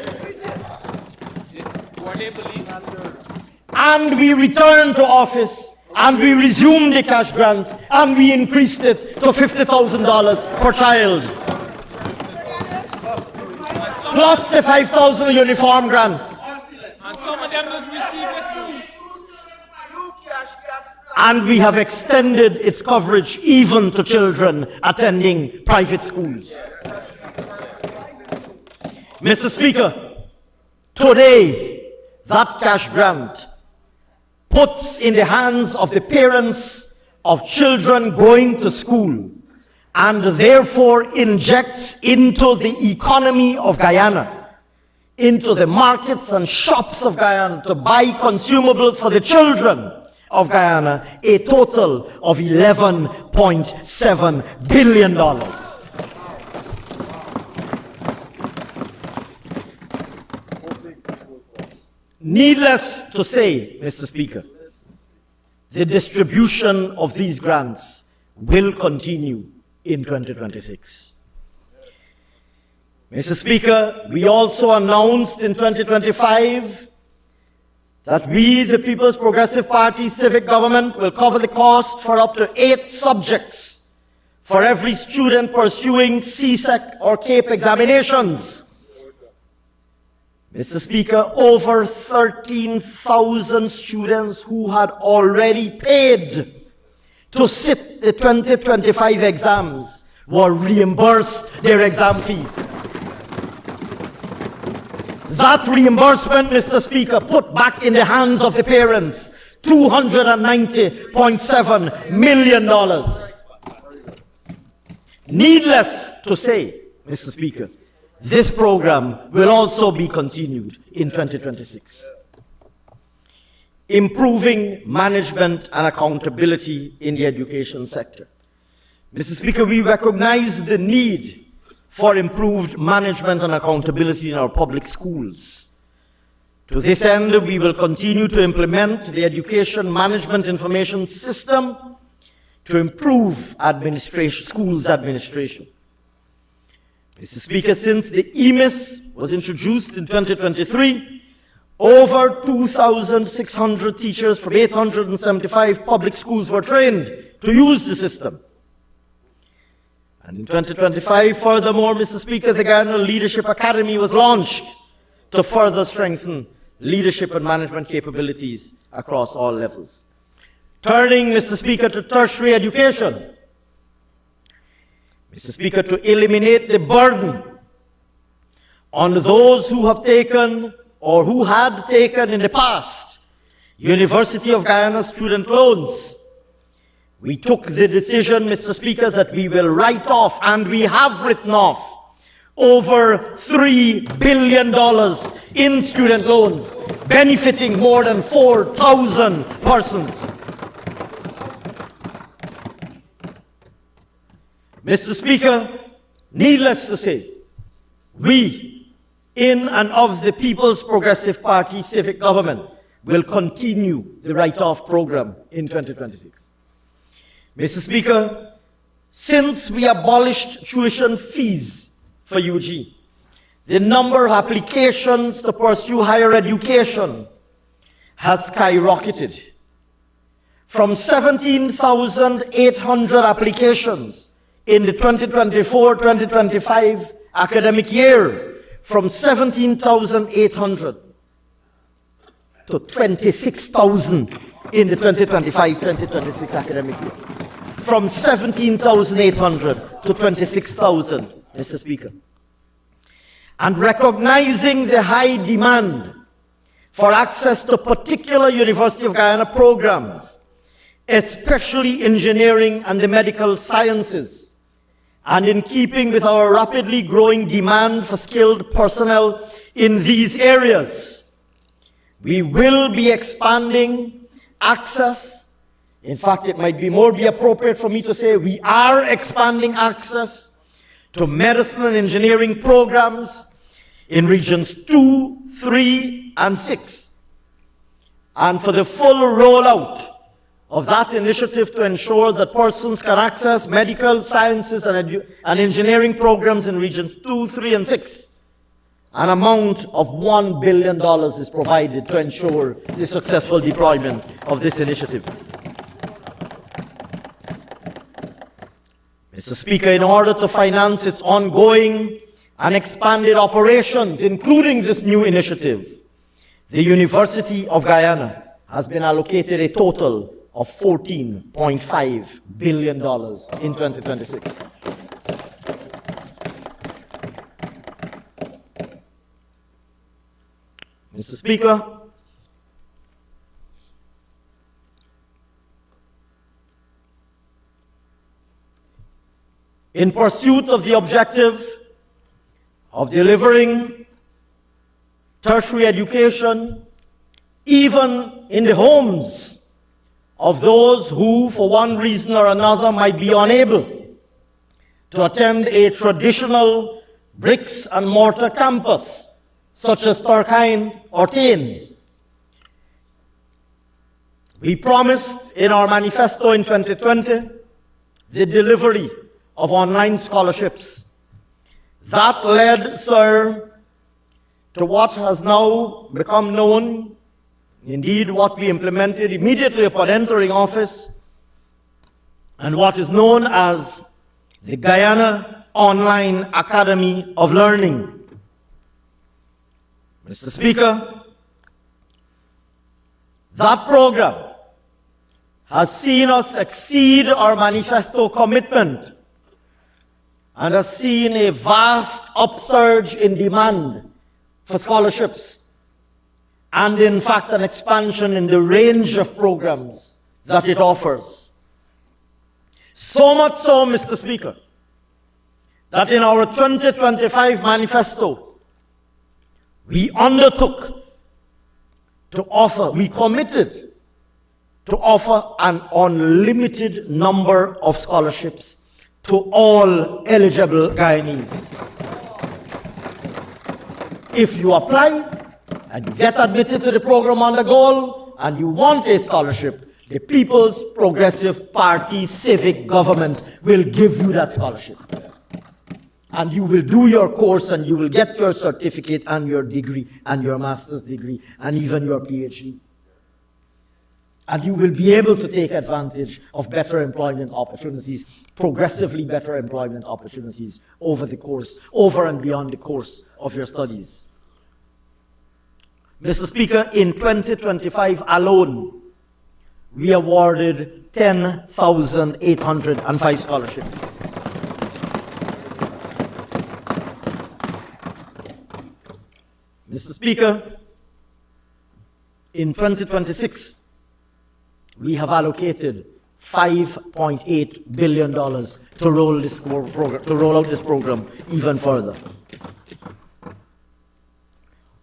And we returned to office and we resumed the cash grant and we increased it to $50,000 per child. Plus the 5,000 uniform grant. And we have extended its coverage even to children attending private schools. Mr. Speaker, today that cash grant puts in the hands of the parents of children going to school and therefore injects into the economy of Guyana, into the markets and shops of Guyana to buy consumables for the children of Guyana, a total of $11.7 billion. Needless to say, Mr. Speaker, the distribution of these grants will continue in 2026. Mr. Speaker, we also announced in 2025 that we, the People's Progressive Party civic government, will cover the cost for up to 8 subjects for every student pursuing CSEC or CAPE examinations. Mr. Speaker, over 13,000 students who had already paid to sit the 2025 exams were reimbursed their exam fees. That reimbursement, Mr. Speaker, put back in the hands of the parents $290.7 million. Needless to say, Mr. Speaker, this program will also be continued in 2026. Improving management and accountability in the education sector. Mr. Speaker, we recognize the need for improved management and accountability in our public schools. To this end, we will continue to implement the Education Management Information System to improve schools administration. Mr. Speaker, since the EMIS was introduced in 2023, over 2,600 teachers from 875 public schools were trained to use the system. And in 2025, furthermore, Mr. Speaker, the Guyana Leadership Academy was launched to further strengthen leadership and management capabilities across all levels. Turning, Mr. Speaker, to tertiary education. Mr. Speaker, to eliminate the burden on those who have taken or who had taken in the past University of Guyana student loans, we took the decision, Mr. Speaker, that we will write off, and we have written off, over $3 billion in student loans, benefiting more than 4,000 persons. Mr. Speaker, needless to say, we, in and of the People's Progressive Party civic government, will continue the write-off program in 2026. Mr. Speaker, since we abolished tuition fees for UG, the number of applications to pursue higher education has skyrocketed. From 17,800 applications in the 2024-2025 academic year, from 17,800 to 26,000 in the 2025-2026 academic year. From 17,800 to 26,000, Mr. Speaker. And recognizing the high demand for access to particular University of Guyana programs, especially engineering and the medical sciences, and in keeping with our rapidly growing demand for skilled personnel in these areas, we will be expanding access. In fact, it might be appropriate for me to say we are expanding access to medicine and engineering programs in regions 2, 3, and 6. And for the full rollout of that initiative to ensure that persons can access medical sciences and engineering programs in regions 2, 3, and 6, an amount of $1 billion is provided to ensure the successful deployment of this initiative. Mr. Speaker, in order to finance its ongoing and expanded operations, including this new initiative, the University of Guyana has been allocated a total of $14.5 billion in 2026. Mr. Speaker, in pursuit of the objective of delivering tertiary education, even in the homes of those who, for one reason or another, might be unable to attend a traditional bricks and mortar campus, such as Turkine or Tain. We promised in our manifesto in 2020 the delivery of online scholarships. That led, sir, to what has now become known, indeed what we implemented immediately upon entering office, and what is known as the Guyana Online Academy of Learning. Mr. Speaker, that program has seen us exceed our manifesto commitment and has seen a vast upsurge in demand for scholarships, and in fact an expansion in the range of programs that it offers. So much so, Mr. Speaker, that in our 2025 manifesto, we undertook to offer, we committed to offer an unlimited number of scholarships to all eligible Guyanese. If you apply and you get admitted to the program on the goal and you want a scholarship, the People's Progressive Party civic government will give you that scholarship. And you will do your course and you will get your certificate and your degree and your master's degree and even your PhD. And you will be able to take advantage of better employment opportunities, progressively better employment opportunities over and beyond the course of your studies. Mr. Speaker, in 2025 alone, we awarded 10,805 scholarships. Mr. Speaker, in 2026, we have allocated $5.8 billion to roll out this program even further.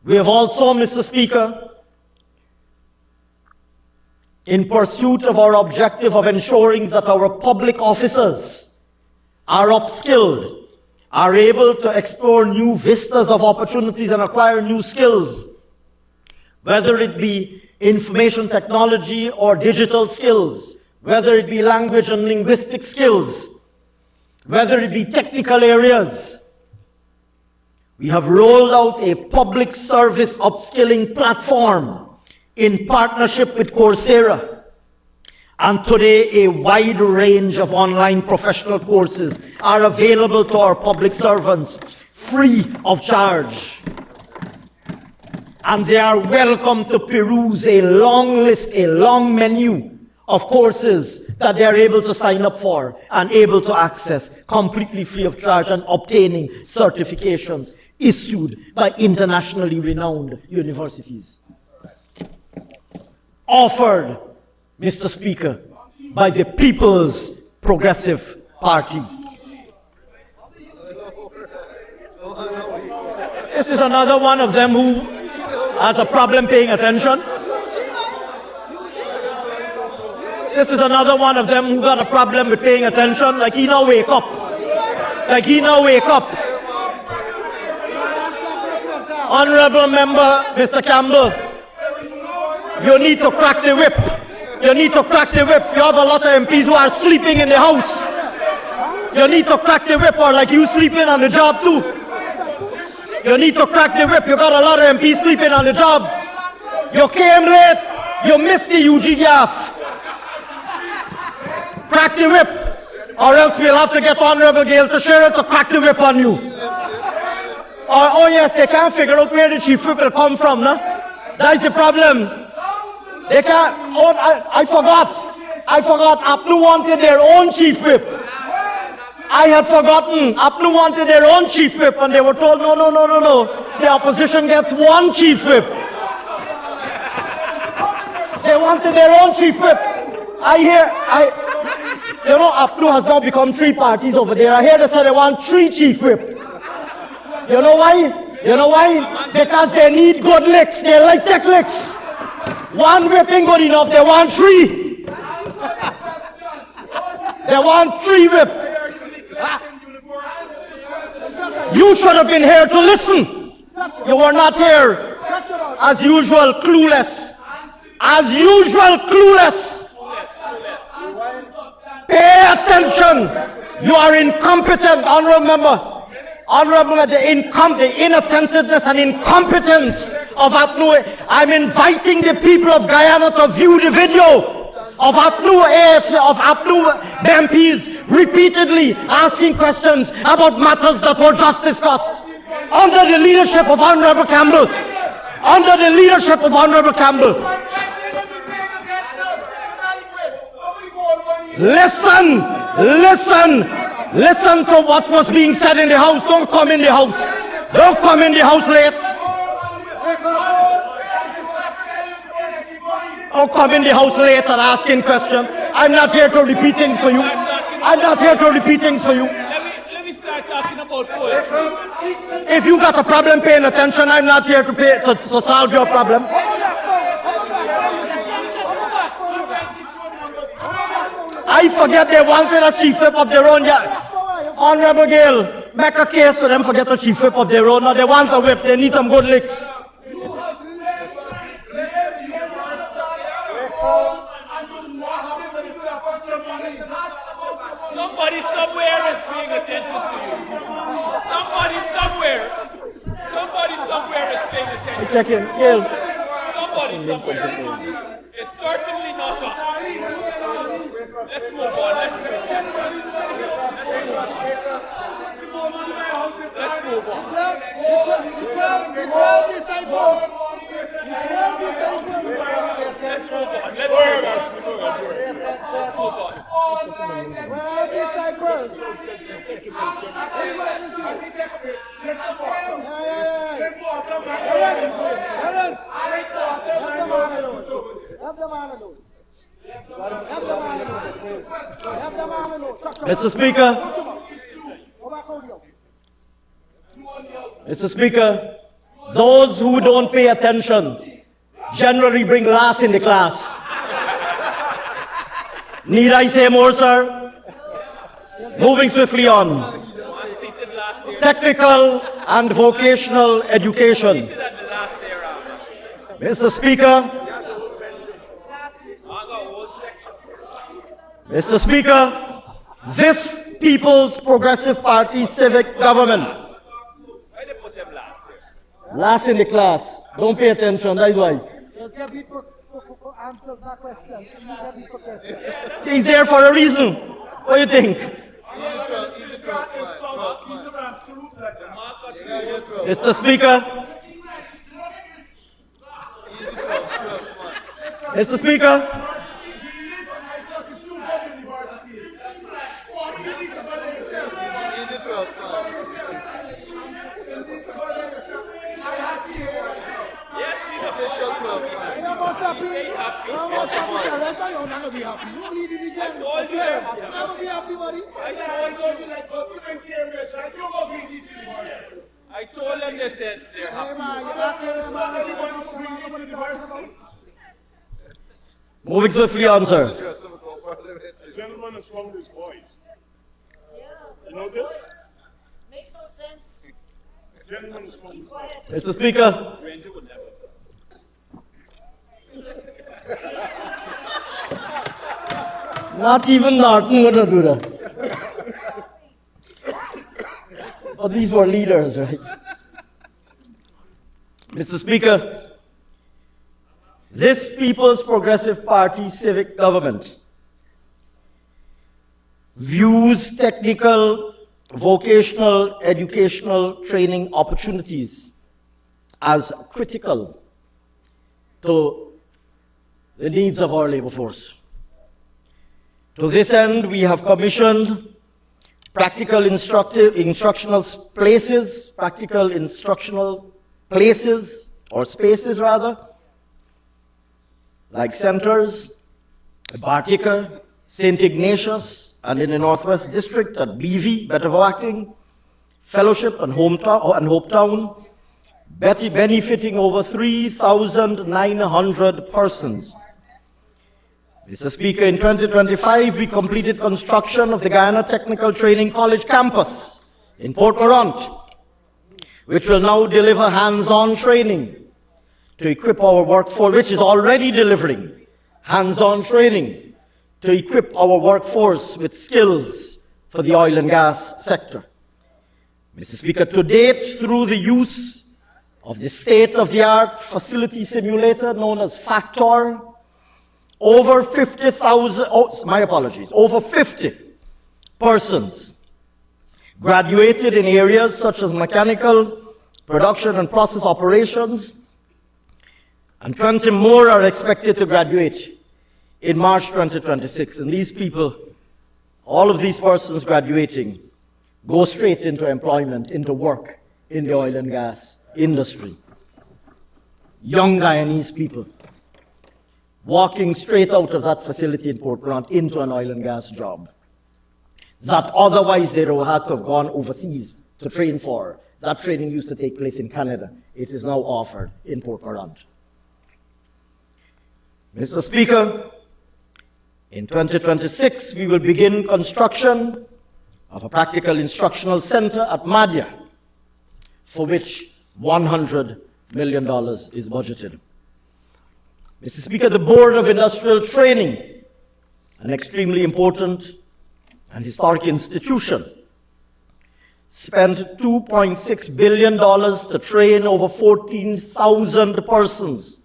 We have also, Mr. Speaker, in pursuit of our objective of ensuring that our public officers are upskilled, are able to explore new vistas of opportunities and acquire new skills, whether it be information technology or digital skills, whether it be language and linguistic skills, whether it be technical areas. We have rolled out a public service upskilling platform in partnership with Coursera. And today, a wide range of online professional courses are available to our public servants free of charge. And they are welcome to peruse a long list, a long menu of courses that they are able to sign up for and able to access completely free of charge and obtaining certifications issued by internationally renowned universities. Offered, Mr. Speaker, by the People's Progressive Party. This is another one of them who has a problem paying attention. This is another one of them who got a problem with paying attention, like he now wake up. Like he now wake up. Honorable Member, Mr. Campbell, you need to crack the whip. You need to crack the whip. You have a lot of MPs who are sleeping in the house. You need to crack the whip, or like you sleeping on the job too. You need to crack the whip. You got a lot of MPs sleeping on the job. You came late. You missed the UG gaff. Crack the whip, or else we'll have to get Honorable Gale to share it to crack the whip on you. Or, oh yes, they can't figure out where the chief whip will come from, no? That's the problem. They can't, oh, I forgot. APNU wanted their own chief whip. I had forgotten. APNU wanted their own chief whip, and they were told, no. The opposition gets one chief whip. They wanted their own chief whip. You know, APNU has now become three parties over there. I hear they say they want three chief whip. You know why? You know why? Because they need good licks. They like tech licks. One whip ain't good enough. They want three. They want three whip. You should have been here to listen. You were not here. As usual, clueless. As usual, clueless. Pay attention. You are incompetent, honorable member. Honorable member, the inattentiveness and incompetence of APNU. I'm inviting the people of Guyana to view the video of APNU AFC, of APNU MPs repeatedly asking questions about matters that were just discussed. Under the leadership of Honorable Campbell. Under the leadership of Honorable Campbell. Listen to what was being said in the house. Don't come in the house. Don't come in the house late. Don't come in the house late and asking questions. I'm not here to repeat things for you. I'm not here to repeat things for you. Let me start talking about poetry. If you got a problem paying attention, I'm not here to solve your problem. I forget they wanted a chief whip of their own. Yeah. Honorable Gale, make a case for them forget a chief whip of their own. Now they want a whip, they need some good licks. Somebody somewhere is paying attention to you. Somebody somewhere is paying attention. Check in, Gale. Somebody somewhere. It's certainly not us. Let's move on. Let's move on. Mr. Speaker, Mr. Speaker, those who don't pay attention generally bring last in the class. Need I say more, sir? Moving swiftly on. Technical and vocational education. Mr. Speaker, Mr. Speaker, this People's Progressive Party civic government, last in the class, don't pay attention, that's why. He's there for a reason. What do you think? Mr. Speaker, Mr. Speaker, I told them they said they're happy. moving swiftly on, sir. The gentleman has found his voice. You notice? Makes no sense. The gentleman has found his voice. Mr. Speaker, not even Norton would do that. But these were leaders, right? Mr. Speaker, this People's Progressive Party civic government views technical, vocational, educational training opportunities as critical to the needs of our labor force. To this end, we have commissioned practical instructional places, or spaces rather, like centers at Bartica, St. Ignatius, and in the Northwest District at BV, Betavaking, Fellowship and Hopetown, benefiting over 3,900 persons. Mr. Speaker, in 2025, we completed construction of the Guyana Technical Training College campus in Port Morant, which will now deliver hands-on training to equip our workforce, which is already delivering hands-on training to equip our workforce with skills for the oil and gas sector. Mr. Speaker, to date, through the use of the state-of-the-art facility simulator known as Factor, over 50 persons graduated in areas such as mechanical, production and process operations, and 20 more are expected to graduate in March 2026. And these people, all of these persons graduating, go straight into employment, into work in the oil and gas industry. Young Guyanese people walking straight out of that facility in Port Blanc into an oil and gas job that otherwise they would have to have gone overseas to train for. That training used to take place in Canada. It is now offered in Port Blanc. Mr. Speaker, in 2026, we will begin construction of a practical instructional center at Madhya, for which $100 million is budgeted. Mr. Speaker, the Board of Industrial Training, an extremely important and historic institution, spent $2.6 billion to train over 14,000 persons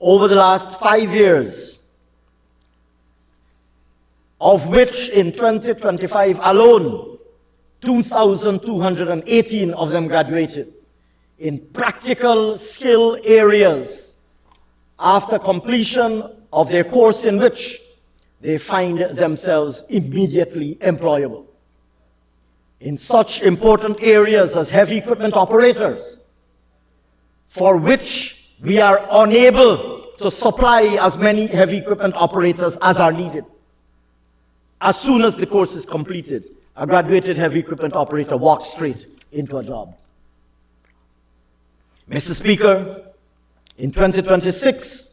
over the last 5 years, of which in 2025 alone, 2,218 of them graduated in practical skill areas after completion of their course, in which they find themselves immediately employable in such important areas as heavy equipment operators, for which we are unable to supply as many heavy equipment operators as are needed. As soon as the course is completed, a graduated heavy equipment operator walks straight into a job. Mr. Speaker, in 2026,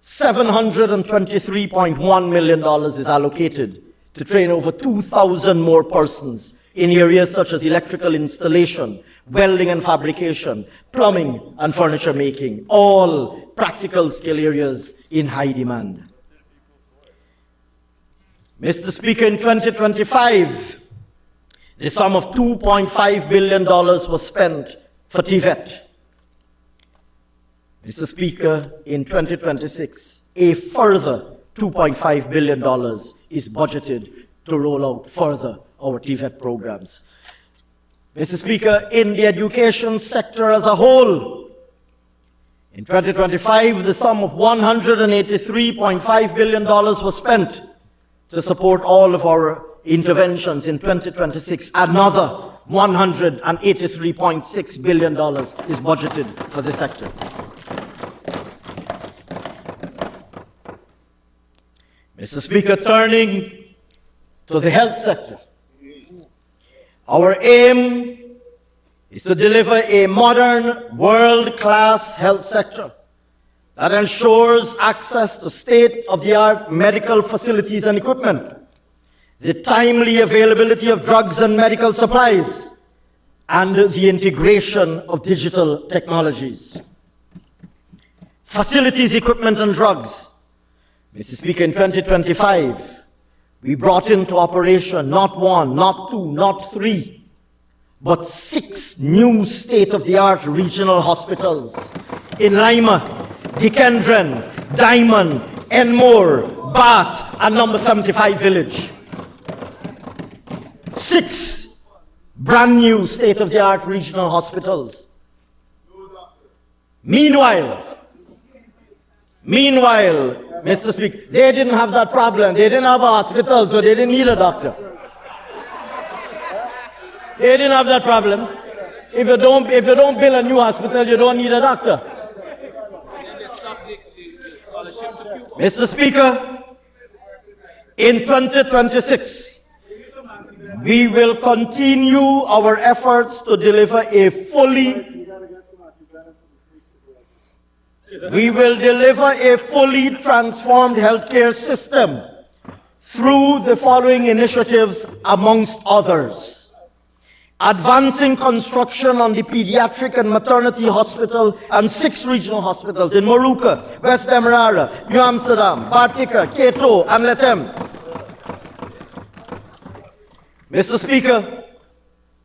$723.1 million is allocated to train over 2,000 more persons in areas such as electrical installation, welding and fabrication, plumbing and furniture making, all practical skill areas in high demand. Mr. Speaker, in 2025, the sum of $2.5 billion was spent for TVET. Mr. Speaker, in 2026, a further $2.5 billion is budgeted to roll out further our TVET programs. Mr. Speaker, in the education sector as a whole, in 2025, the sum of $183.5 billion was spent to support all of our interventions. In 2026, another $183.6 billion is budgeted for the sector. Mr. Speaker, turning to the health sector, our aim is to deliver a modern, world-class health sector that ensures access to state-of-the-art medical facilities and equipment, the timely availability of drugs and medical supplies, and the integration of digital technologies. Facilities, equipment, and drugs. Mr. Speaker, in 2025, we brought into operation not one, not two, not three, but 6 new state-of-the-art regional hospitals in Lima, Dikendren, Diamond, Enmore, Bath, and number 75 Village. 6 brand new state-of-the-art regional hospitals. Meanwhile, Mr. Speaker, they didn't have that problem. They didn't have a hospital, so they didn't need a doctor. They didn't have that problem. If you don't build a new hospital, you don't need a doctor. Mr. Speaker, in 2026, we will continue our efforts to deliver a fully transformed healthcare system through the following initiatives, amongst others. Advancing construction on the pediatric and maternity hospital and 6 regional hospitals in Moruca, West Demerara, New Amsterdam, Bartica, Cato, and Letem. Mr. Speaker,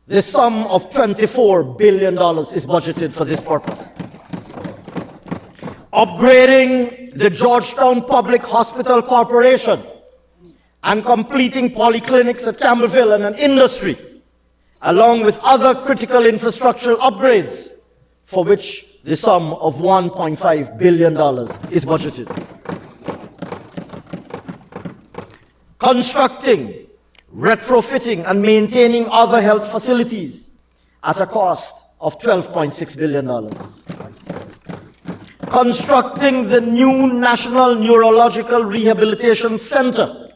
the sum of $24 billion is budgeted for this purpose. Upgrading the Georgetown Public Hospital Corporation and completing polyclinics at Campbellville and an industry, along with other critical infrastructural upgrades, for which the sum of $1.5 billion is budgeted. Constructing, retrofitting, and maintaining other health facilities at a cost of $12.6 billion. Constructing the new National Neurological Rehabilitation Center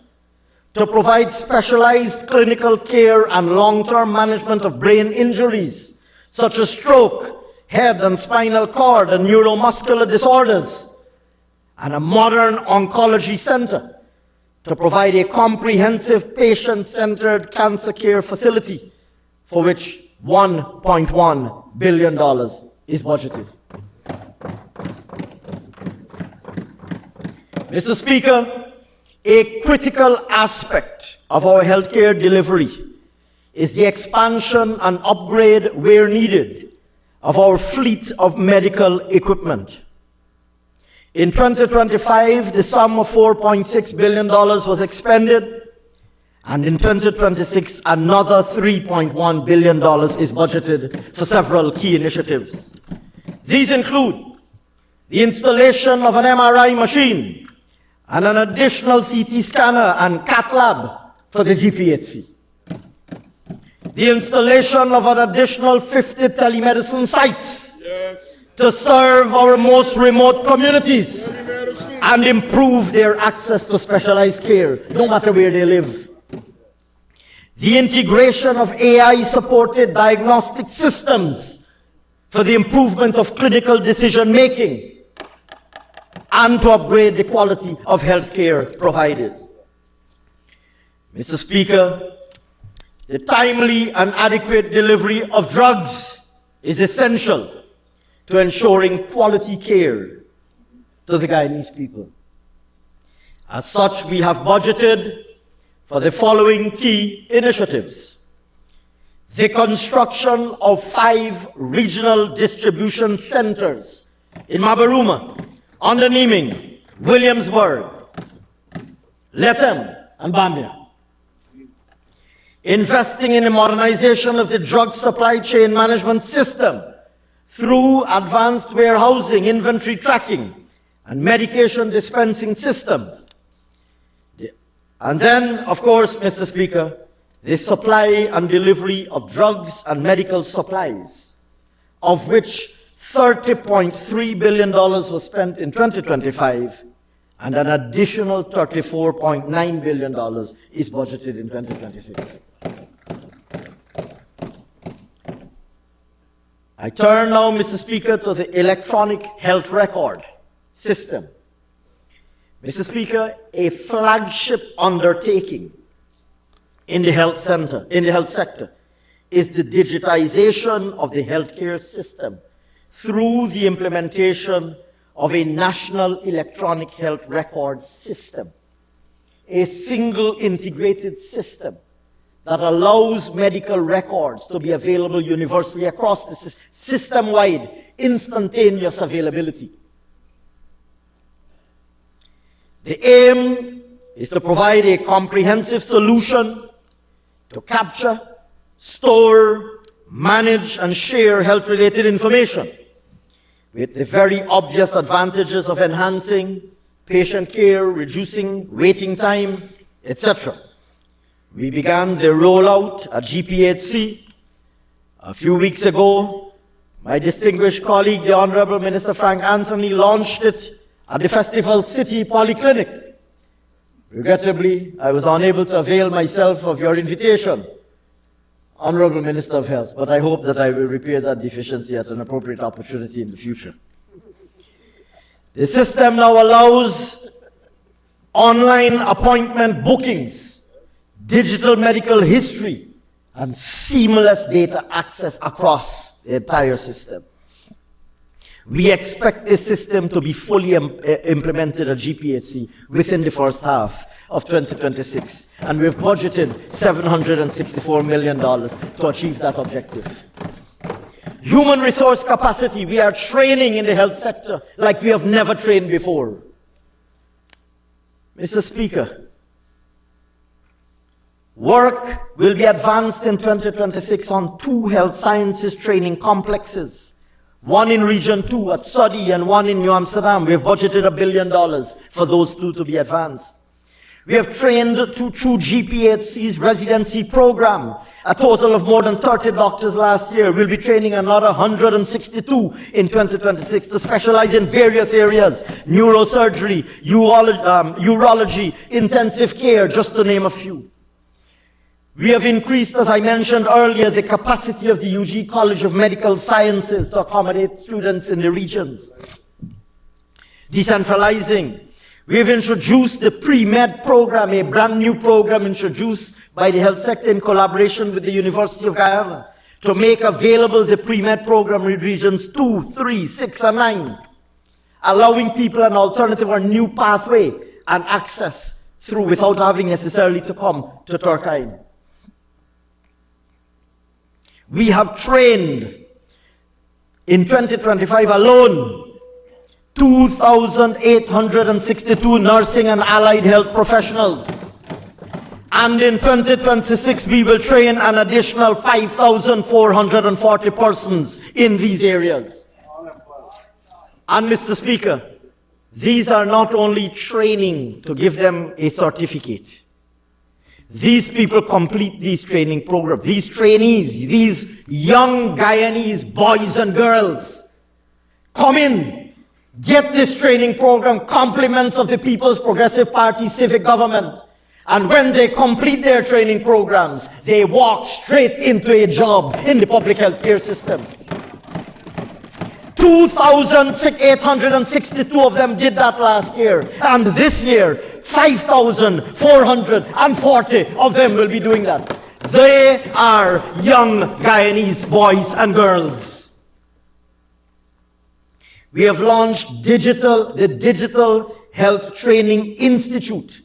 to provide specialized clinical care and long-term management of brain injuries, such as stroke, head and spinal cord, and neuromuscular disorders, and a modern oncology center to provide a comprehensive patient-centered cancer care facility, for which $1.1 billion is budgeted. Mr. Speaker, a critical aspect of our healthcare delivery is the expansion and upgrade where needed of our fleet of medical equipment. In 2025, the sum of $4.6 billion was expended, and in 2026, another $3.1 billion is budgeted for several key initiatives. These include the installation of an MRI machine and an additional CT scanner and cath lab for the GPHC. The installation of an additional 50 telemedicine sites to serve our most remote communities. and improve their access to specialized care, no matter where they live. The integration of AI-supported diagnostic systems for the improvement of clinical decision-making and to upgrade the quality of health care provided. Mr. Speaker, the timely and adequate delivery of drugs is essential to ensuring quality care to the Guyanese people. As such, we have budgeted for the following key initiatives: the construction of 5 regional distribution centers in Mabaruma, Onderneming, Williamsburg, Lethem, and Bamia. Investing in the modernization of the drug supply chain management system through advanced warehousing, inventory tracking, and medication dispensing systems. And then, of course, Mr. Speaker, the supply and delivery of drugs and medical supplies, of which $30.3 billion was spent in 2025, and an additional $34.9 billion is budgeted in 2026. I turn now, Mr. Speaker, to the electronic health record system. Mr. Speaker, a flagship undertaking in the health sector is the digitization of the healthcare system through the implementation of a national electronic health record system, a single integrated system that allows medical records to be available universally across the system-wide, instantaneous availability. The aim is to provide a comprehensive solution to capture, store, manage, and share health-related information, with the very obvious advantages of enhancing patient care, reducing waiting time, etc. We began the rollout at GPHC. A few weeks ago, my distinguished colleague, the Honorable Minister Frank Anthony, launched it at the Festival City Polyclinic. Regrettably, I was unable to avail myself of your invitation, Honorable Minister of Health, but I hope that I will repair that deficiency at an appropriate opportunity in the future. The system now allows online appointment bookings, digital medical history, and seamless data access across the entire system. We expect this system to be fully implemented at GPHC within the first half of 2026, and we've budgeted $764 million to achieve that objective. Human resource capacity, we are training in the health sector like we have never trained before. Mr. Speaker, work will be advanced in 2026 on 2 health sciences training complexes, one in Region 2 at Saudi and one in New Amsterdam. We have budgeted $1 billion for those 2 to be advanced. We have trained through GPHC's residency program a total of more than 30 doctors last year. We'll be training another 162 in 2026 to specialize in various areas: neurosurgery, urology, intensive care, just to name a few. We have increased, as I mentioned earlier, the capacity of the UG College of Medical Sciences to accommodate students in the regions. Decentralizing. We have introduced the pre-med program, a brand new program introduced by the health sector in collaboration with the University of Guyana, to make available the pre-med program in regions 2, 3, 6, and 9, allowing people an alternative or new pathway and access through without having necessarily to come to Turkine. We have trained in 2025 alone 2,862 nursing and allied health professionals. And in 2026, we will train an additional 5,440 persons in these areas. And Mr. Speaker, these are not only training to give them a certificate. These people complete these training programs. These trainees, these young Guyanese boys and girls come in get this training program, compliments of the People's Progressive Party civic government. And when they complete their training programs, they walk straight into a job in the public health care system. 2,862 of them did that last year. And this year, 5,440 of them will be doing that. They are young Guyanese boys and girls. We have launched the Digital Health Training Institute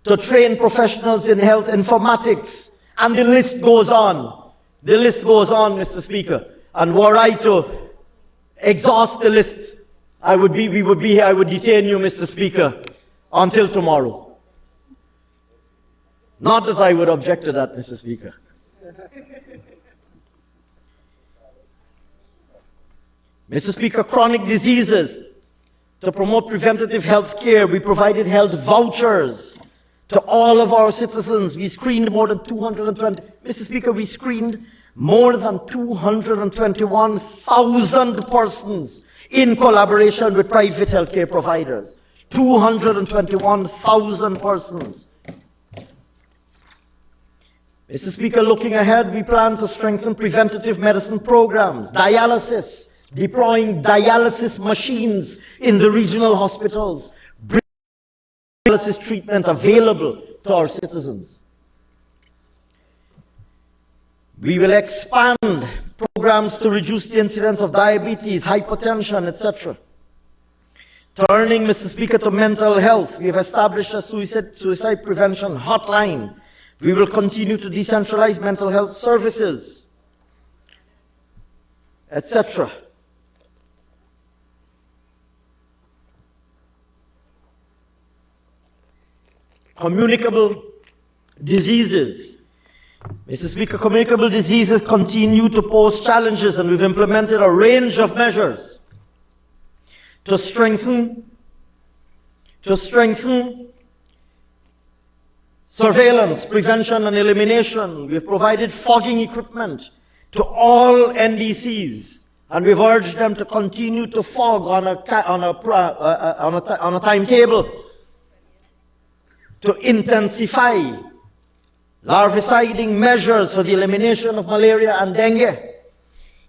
to train professionals in health informatics. And the list goes on. The list goes on, Mr. Speaker. And were I to exhaust the list, I would detain you, Mr. Speaker, until tomorrow. Not that I would object to that, Mr. Speaker. Mr. Speaker, chronic diseases. To promote preventative health care, we provided health vouchers to all of our citizens. We screened more than 220. Mr. Speaker, we screened more than 221,000 persons in collaboration with private healthcare providers. 221,000 persons. Mr. Speaker, looking ahead, we plan to strengthen preventative medicine programs, dialysis, deploying dialysis machines in the regional hospitals, bringing dialysis treatment available to our citizens. We will expand programs to reduce the incidence of diabetes, hypertension, etc. Turning, Mr. Speaker, to mental health, we have established a suicide prevention hotline. We will continue to decentralize mental health services, etc. Communicable diseases. Mr. Speaker, communicable diseases continue to pose challenges, and we've implemented a range of measures to strengthen surveillance, prevention, and elimination. We've provided fogging equipment to all NDCs, and we've urged them to continue to fog on a timetable to intensify larviciding measures for the elimination of malaria and dengue.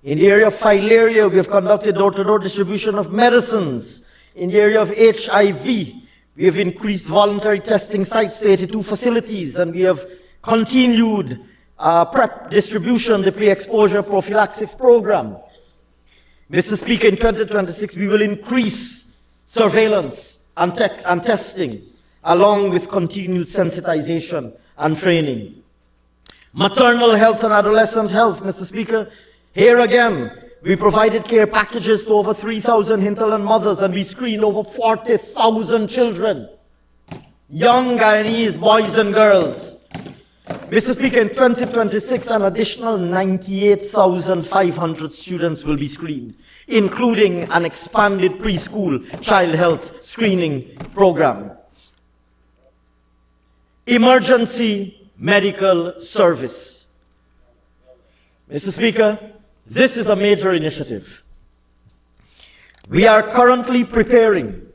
In the area of filaria, we have conducted door-to-door distribution of medicines. In the area of HIV, we have increased voluntary testing sites to 82 facilities, and we have continued PrEP distribution, the pre-exposure prophylaxis program. Mr. Speaker, in 2026, we will increase surveillance and testing, along with continued sensitization and training. Maternal health and adolescent health, Mr. Speaker, here again, we provided care packages to over 3,000 hinterland mothers, and we screened over 40,000 children, young Guyanese boys and girls. Mr. Speaker, in 2026, an additional 98,500 students will be screened, including an expanded preschool child health screening program. Emergency medical service. Mr. Speaker, this is a major initiative. We are currently preparing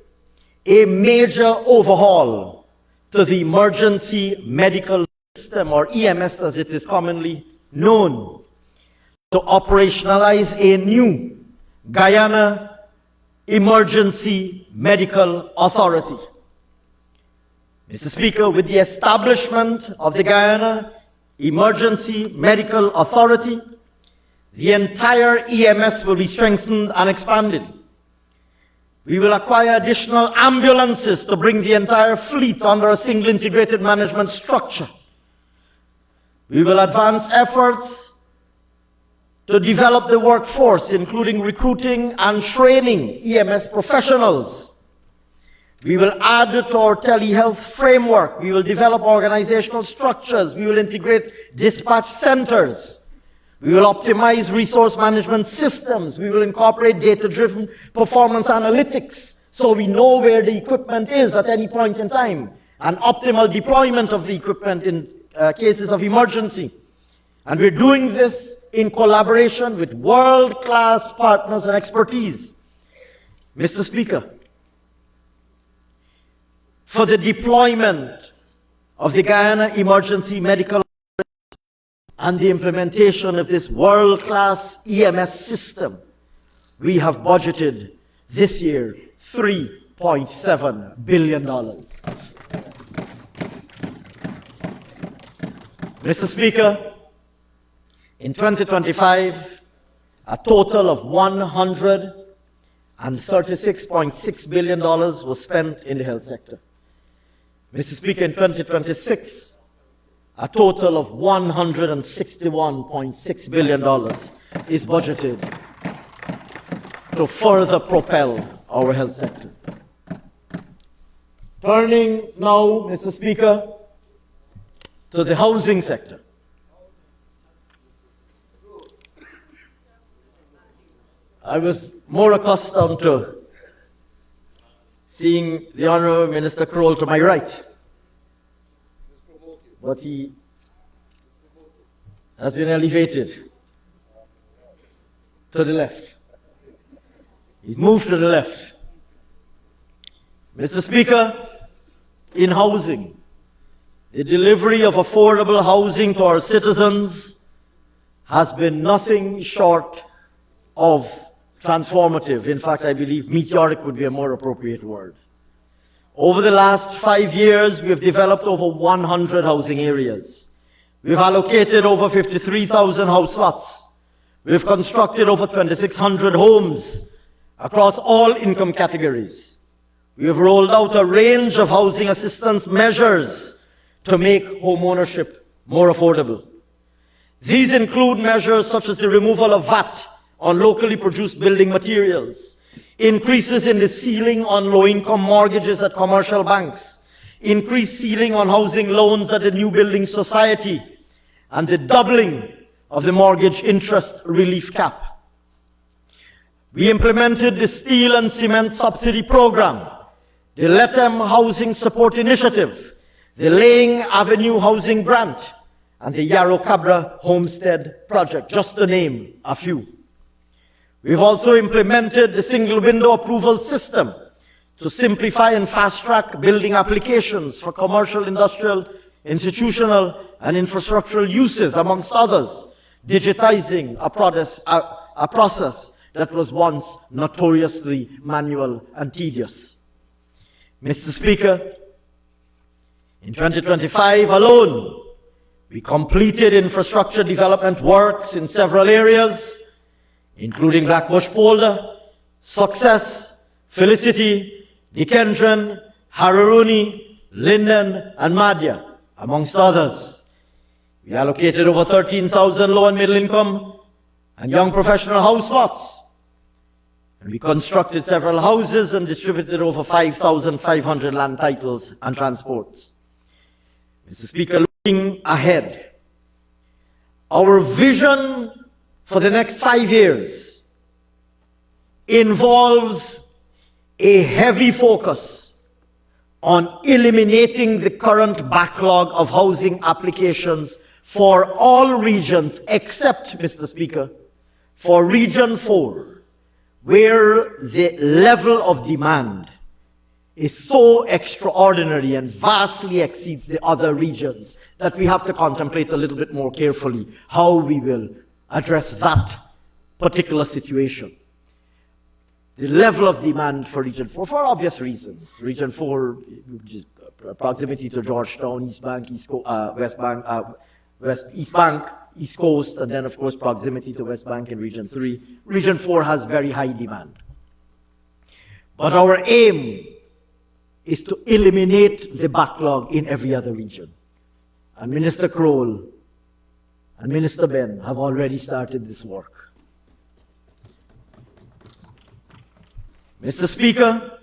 a major overhaul to the emergency medical system, or EMS as it is commonly known, to operationalize a new Guyana Emergency Medical Authority. Mr. Speaker, with the establishment of the Guyana Emergency Medical Authority, the entire EMS will be strengthened and expanded. We will acquire additional ambulances to bring the entire fleet under a single integrated management structure. We will advance efforts to develop the workforce, including recruiting and training EMS professionals. We will add to our telehealth framework. We will develop organizational structures. We will integrate dispatch centers. We will optimize resource management systems. We will incorporate data-driven performance analytics so we know where the equipment is at any point in time, and optimal deployment of the equipment in cases of emergency. And we're doing this in collaboration with world-class partners and expertise. Mr. Speaker, for the deployment of the Guyana Emergency Medical and the implementation of this world-class EMS system, we have budgeted this year $3.7 billion. Mr. Speaker, in 2025, a total of $136.6 billion was spent in the health sector. Mr. Speaker, in 2026, a total of $161.6 billion is budgeted to further propel our health sector. Turning now, Mr. Speaker, to the housing sector. I was more accustomed to seeing the Honourable Minister Kroll to my right, but he has been elevated to the left. He's moved to the left. Mr. Speaker, in housing, the delivery of affordable housing to our citizens has been nothing short of transformative. In fact, I believe meteoric would be a more appropriate word. Over the last 5 years, we have developed over 100 housing areas. We've allocated over 53,000 house lots. We've constructed over 2,600 homes across all income categories. We have rolled out a range of housing assistance measures to make home ownership more affordable. These include measures such as the removal of VAT on locally produced building materials, increases in the ceiling on low-income mortgages at commercial banks, increased ceiling on housing loans at the New Building Society, and the doubling of the mortgage interest relief cap. We implemented the steel and cement subsidy program, the Letem Housing Support Initiative, the Laying Avenue Housing Grant, and the Yarrow Cabra Homestead Project, just to name a few. We've also implemented the single window approval system to simplify and fast-track building applications for commercial, industrial, institutional, and infrastructural uses, amongst others, digitizing a process that was once notoriously manual and tedious. Mr. Speaker, in 2025 alone, we completed infrastructure development works in several areas, including Blackbush Polder, Success, Felicity, Dikendron, Hararuni, Linden, and Madhya, amongst others. We allocated over 13,000 low and middle income and young professional house lots. And we constructed several houses and distributed over 5,500 land titles and transports. Mr. Speaker, looking ahead, our vision for the next 5 years involves a heavy focus on eliminating the current backlog of housing applications for all regions except, Mr. Speaker, for Region 4, where the level of demand is so extraordinary and vastly exceeds the other regions that we have to contemplate a little bit more carefully how we will address that particular situation. The level of demand for Region 4, for obvious reasons. Region 4, which is proximity to Georgetown, East Bank, East Bank, East Coast, and then, of course, proximity to West Bank in Region 3. Region 4 has very high demand. But our aim is to eliminate the backlog in every other region. And Minister Kroll and Minister Ben have already started this work. Mr. Speaker,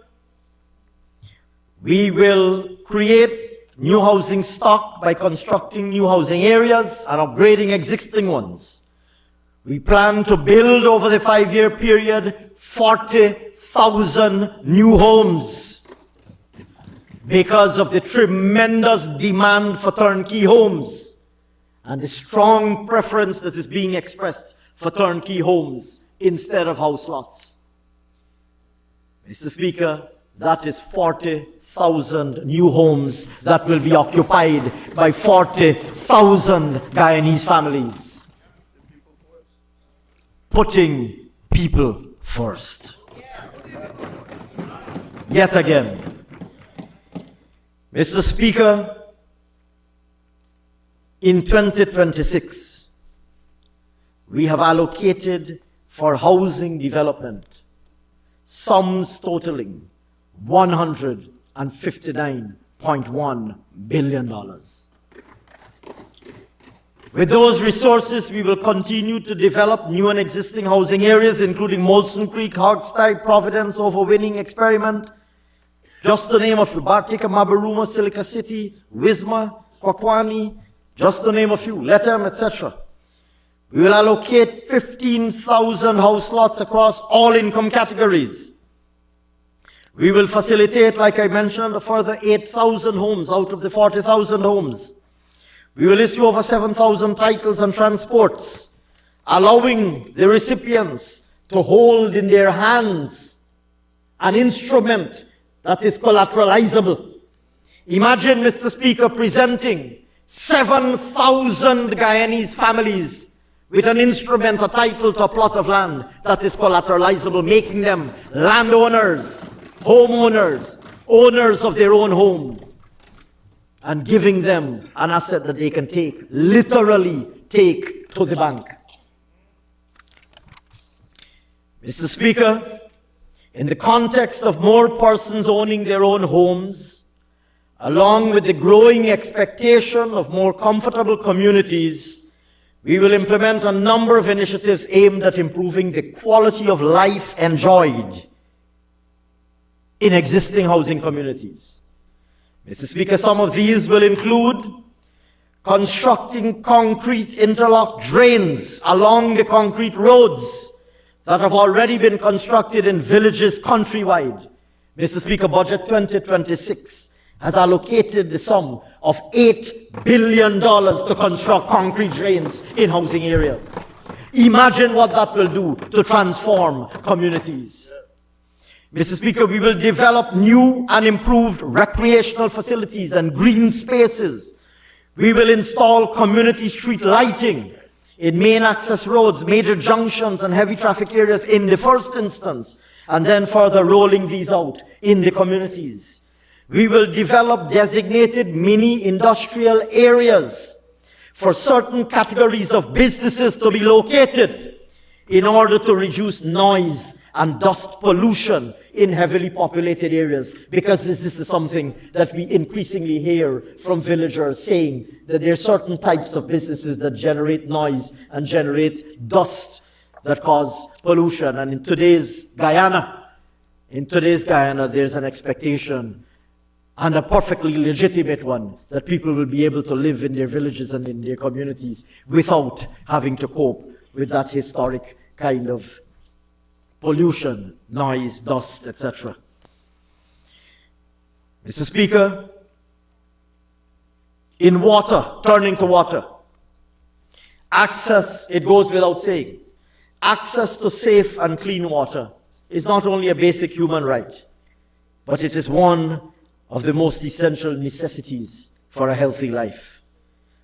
we will create new housing stock by constructing new housing areas and upgrading existing ones. We plan to build over the 5-year period 40,000 new homes because of the tremendous demand for turnkey homes and the strong preference that is being expressed for turnkey homes instead of house lots. Mr. Speaker, that is 40,000 new homes that will be occupied by 40,000 Guyanese families. Putting people first. Yet again, Mr. Speaker, in 2026, we have allocated for housing development sums totaling $159.1 billion. With those resources, we will continue to develop new and existing housing areas, including Molson Creek, Hogstye, Providence, Overwinning, Experiment, just to name a few, Bartica, Mabaruma, Silica City, Wisma, Kwakwani, just to name a few, Letem, etc. We will allocate 15,000 house lots across all income categories. We will facilitate, like I mentioned, a further 8,000 homes out of the 40,000 homes. We will issue over 7,000 titles and transports, allowing the recipients to hold in their hands an instrument that is collateralizable. Imagine, Mr. Speaker, presenting 7,000 Guyanese families with an instrument, a title to a plot of land that is collateralizable, making them landowners, homeowners, owners of their own home, and giving them an asset that they can take, literally take to the bank. Mr. Speaker, in the context of more persons owning their own homes, along with the growing expectation of more comfortable communities, we will implement a number of initiatives aimed at improving the quality of life enjoyed in existing housing communities. Mr. Speaker, some of these will include constructing concrete interlock drains along the concrete roads that have already been constructed in villages countrywide. Mr. Speaker, Budget 2026 has allocated the sum of $8 billion to construct concrete drains in housing areas. Imagine what that will do to transform communities. Mr. Speaker, we will develop new and improved recreational facilities and green spaces. We will install community street lighting in main access roads, major junctions, and heavy traffic areas in the first instance, and then further rolling these out in the communities. We will develop designated mini-industrial areas for certain categories of businesses to be located in order to reduce noise and dust pollution in heavily populated areas, because this is something that we increasingly hear from villagers saying that there are certain types of businesses that generate noise and generate dust that cause pollution. And in today's Guyana, there's an expectation, and a perfectly legitimate one, that people will be able to live in their villages and in their communities without having to cope with that historic kind of pollution, noise, dust, etc. Mr. Speaker, in water, turning to water, access, it goes without saying, access to safe and clean water is not only a basic human right, but it is one of the most essential necessities for a healthy life.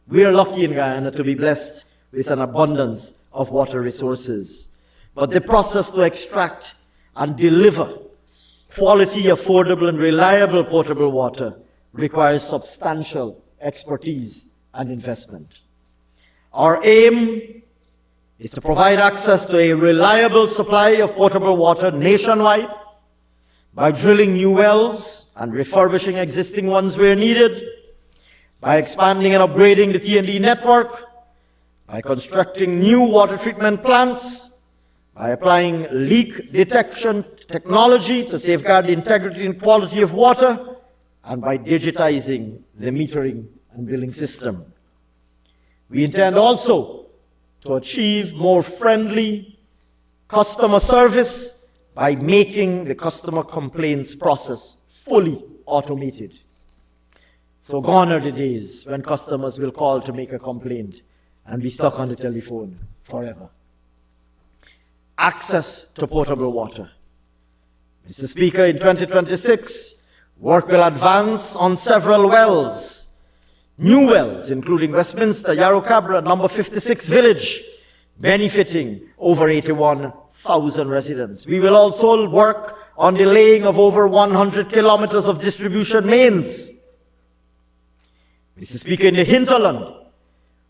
We are lucky in Guyana to be blessed with an abundance of water resources. But the process to extract and deliver quality, affordable, and reliable potable water requires substantial expertise and investment. Our aim is to provide access to a reliable supply of potable water nationwide by drilling new wells and refurbishing existing ones where needed, by expanding and upgrading the T&D network, by constructing new water treatment plants, by applying leak detection technology to safeguard the integrity and quality of water, and by digitizing the metering and billing system. We intend also to achieve more friendly customer service by making the customer complaints process fully automated. So gone are the days when customers will call to make a complaint and be stuck on the telephone forever. Access to potable water Mr. Speaker, in 2026, work will advance on several wells, new wells, including Westminster, Yarrow Cabra, number 56 Village, benefiting over 81,000 residents. We will also work on the laying of over 100 kilometers of distribution mains. Mr. Speaker, in the hinterland,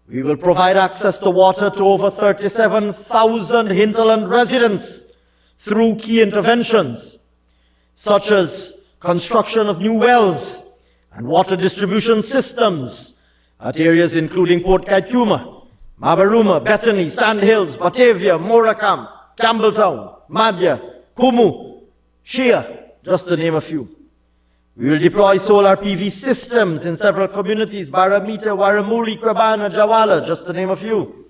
we will provide access to water to over 37,000 hinterland residents through key interventions, such as construction of new wells and water distribution systems at areas including Port Kaituma, Mabaruma, Bethany, Sand Hills, Batavia, Morecambe, Campbelltown, Madhya, Kumu, Shia, just to name a few. We will deploy solar PV systems in several communities, Baramita, Waramuri, Kwebana, Jawala, just to name a few.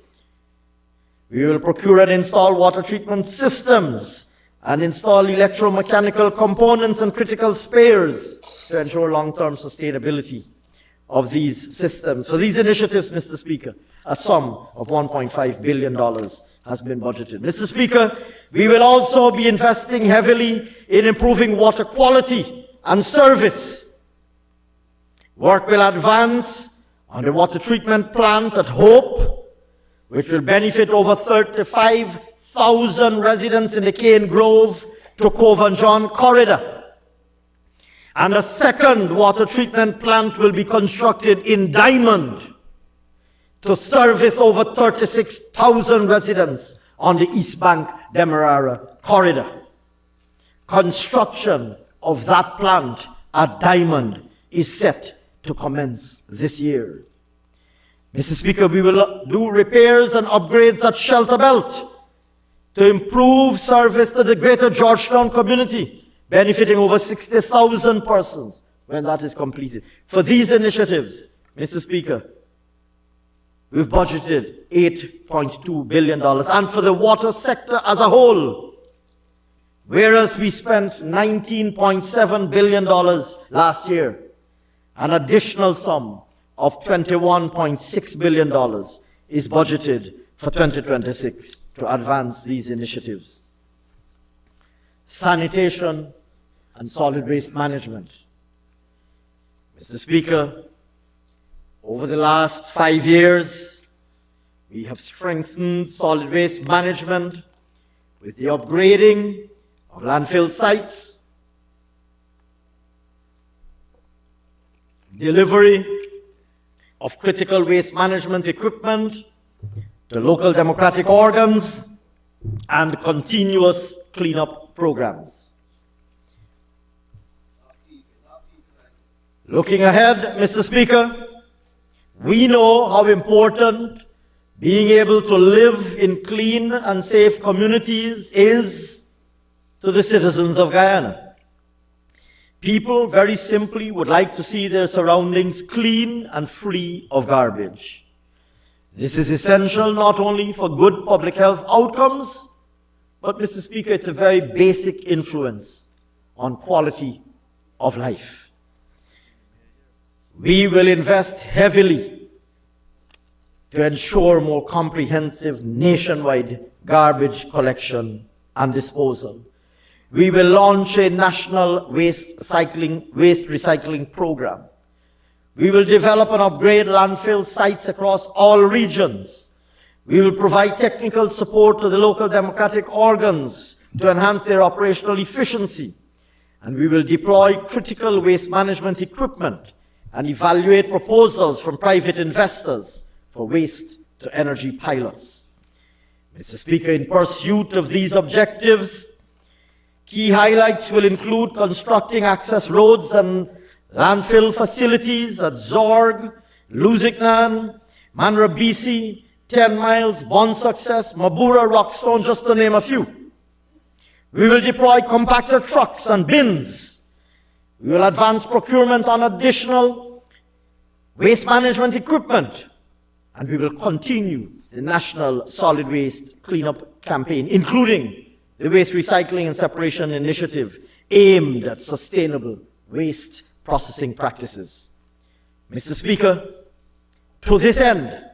We will procure and install water treatment systems and install electromechanical components and critical spares to ensure long-term sustainability of these systems. For these initiatives, Mr. Speaker, a sum of $1.5 billion has been budgeted. Mr. Speaker, we will also be investing heavily in improving water quality and service. Work will advance on the water treatment plant at Hope, which will benefit over 35,000 residents in the Cane Grove to Cove and John corridor. And a second water treatment plant will be constructed in Diamond to service over 36,000 residents on the East Bank Demerara corridor. Construction of that plant at Diamond is set to commence this year. Mr. Speaker, we will do repairs and upgrades at Shelter Belt to improve service to the greater Georgetown community, benefiting over 60,000 persons when that is completed. For these initiatives, Mr. Speaker, we've budgeted $8.2 billion. And for the water sector as a whole, whereas we spent $19.7 billion last year, an additional sum of $21.6 billion is budgeted for 2026 to advance these initiatives. Sanitation and solid waste management. Mr. Speaker, over the last 5 years, we have strengthened solid waste management with the upgrading of landfill sites, delivery of critical waste management equipment to local democratic organs, and continuous cleanup programs. Looking ahead, Mr. Speaker, we know how important being able to live in clean and safe communities is to the citizens of Guyana. People very simply would like to see their surroundings clean and free of garbage. This is essential not only for good public health outcomes, but, Mr. Speaker, it's a very basic influence on quality of life. We will invest heavily to ensure more comprehensive nationwide garbage collection and disposal. We will launch a national waste recycling program. We will develop and upgrade landfill sites across all regions. We will provide technical support to the local democratic organs to enhance their operational efficiency. And we will deploy critical waste management equipment and evaluate proposals from private investors for waste-to-energy pilots. Mr. Speaker, in pursuit of these objectives, key highlights will include constructing access roads and landfill facilities at Zorg, Luzignan, Manrabisi, 10 Miles, Bon Success, Mabura, Rockstone, just to name a few. We will deploy compactor trucks and bins. We will advance procurement on additional waste management equipment. And we will continue the National Solid Waste Cleanup Campaign, including the Waste Recycling and Separation Initiative aimed at sustainable waste processing practices. Mr. Speaker, to this end,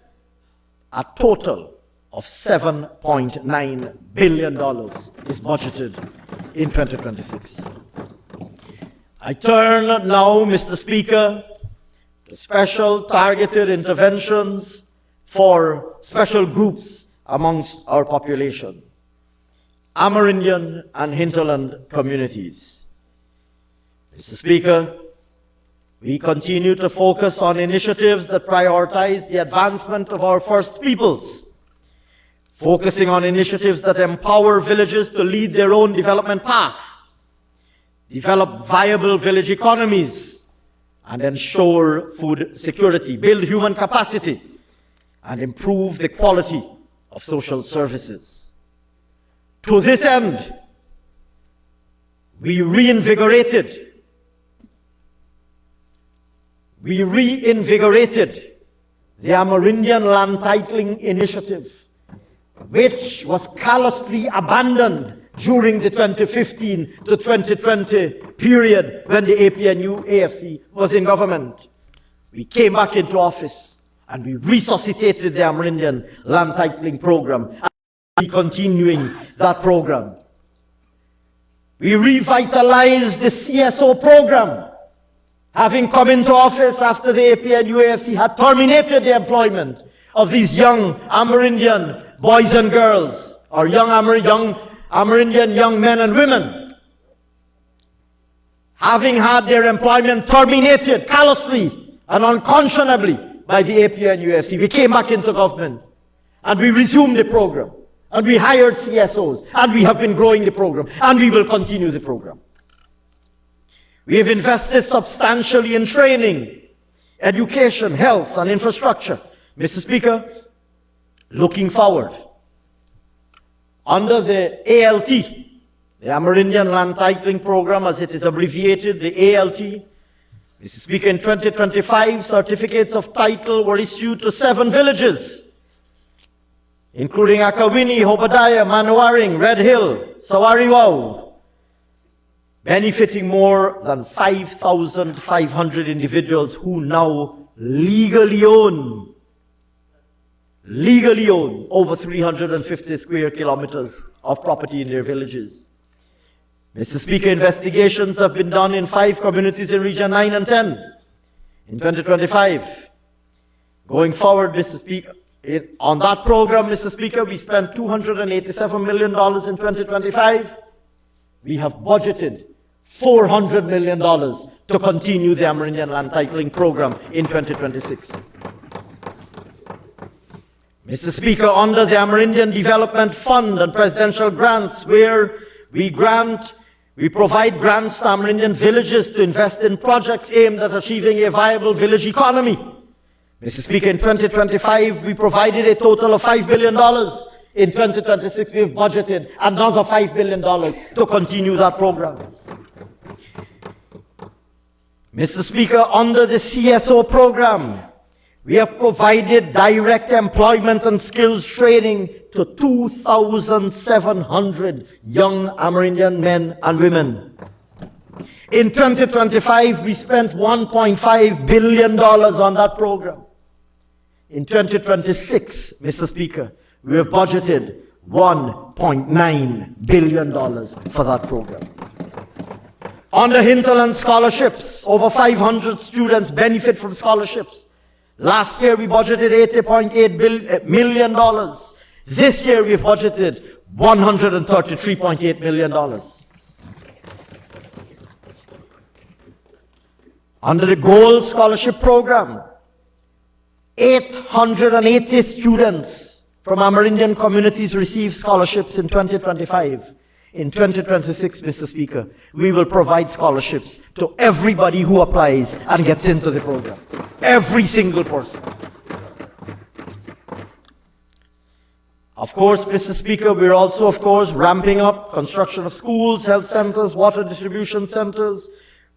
a total of $7.9 billion is budgeted in 2026. I turn now, Mr. Speaker, to special targeted interventions for special groups amongst our population, Amerindian and hinterland communities. Mr. Speaker, we continue to focus on initiatives that prioritize the advancement of our First Peoples, focusing on initiatives that empower villages to lead their own development path, develop viable village economies, and ensure food security, build human capacity, and improve the quality of social services. To this end, we reinvigorated the Amerindian Land Titling Initiative, which was callously abandoned during the 2015 to 2020 period when the APNU AFC was in government. We came back into office and we resuscitated the Amerindian Land Titling Program, and we are continuing that program. We revitalized the CSO program, having come into office after the APNU AFC had terminated the employment of these young Amerindian boys and girls, or young Amerindian young men and women, having had their employment terminated callously and unconscionably by the APNU AFC. We came back into government and we resumed the program, and we hired CSOs, and we have been growing the program, and we will continue the program. We have invested substantially in training, education, health, and infrastructure. Mr. Speaker, looking forward, under the ALT, the Amerindian Land Titling Program, as it is abbreviated, the ALT, Mr. Speaker, in 2025, certificates of title were issued to 7 villages, including Akawini, Hobadiah, Manowaring, Red Hill, Sawariwau, benefiting more than 5,500 individuals who now legally own over 350 square kilometers of property in their villages. Mr. Speaker, investigations have been done in 5 communities in Region 9 and 10 in 2025. Going forward, Mr. Speaker, on that program, Mr. Speaker, we spent $287 million in 2025. We have budgeted $400 million to continue the Amerindian Land Titling Program in 2026. Mr. Speaker, under the Amerindian Development Fund and presidential grants, where we provide grants to Amerindian villages to invest in projects aimed at achieving a viable village economy. Mr. Speaker, in 2025, we provided a total of $5 billion. In 2026, we have budgeted another $5 billion to continue that program. Mr. Speaker, under the CSO program, we have provided direct employment and skills training to 2,700 young Amerindian men and women. In 2025, we spent $1.5 billion on that program. In 2026, Mr. Speaker, we have budgeted $1.9 billion for that program. Under hinterland scholarships, over 500 students benefit from scholarships. Last year, we budgeted $80.8 million. This year, we've budgeted $133.8 million. Under the Gold Scholarship Program, 880 students from Amerindian communities received scholarships in 2025. In 2026, Mr. Speaker, we will provide scholarships to everybody who applies and gets into the program. Every single person. Of course, Mr. Speaker, we're also, ramping up construction of schools, health centers, water distribution centers.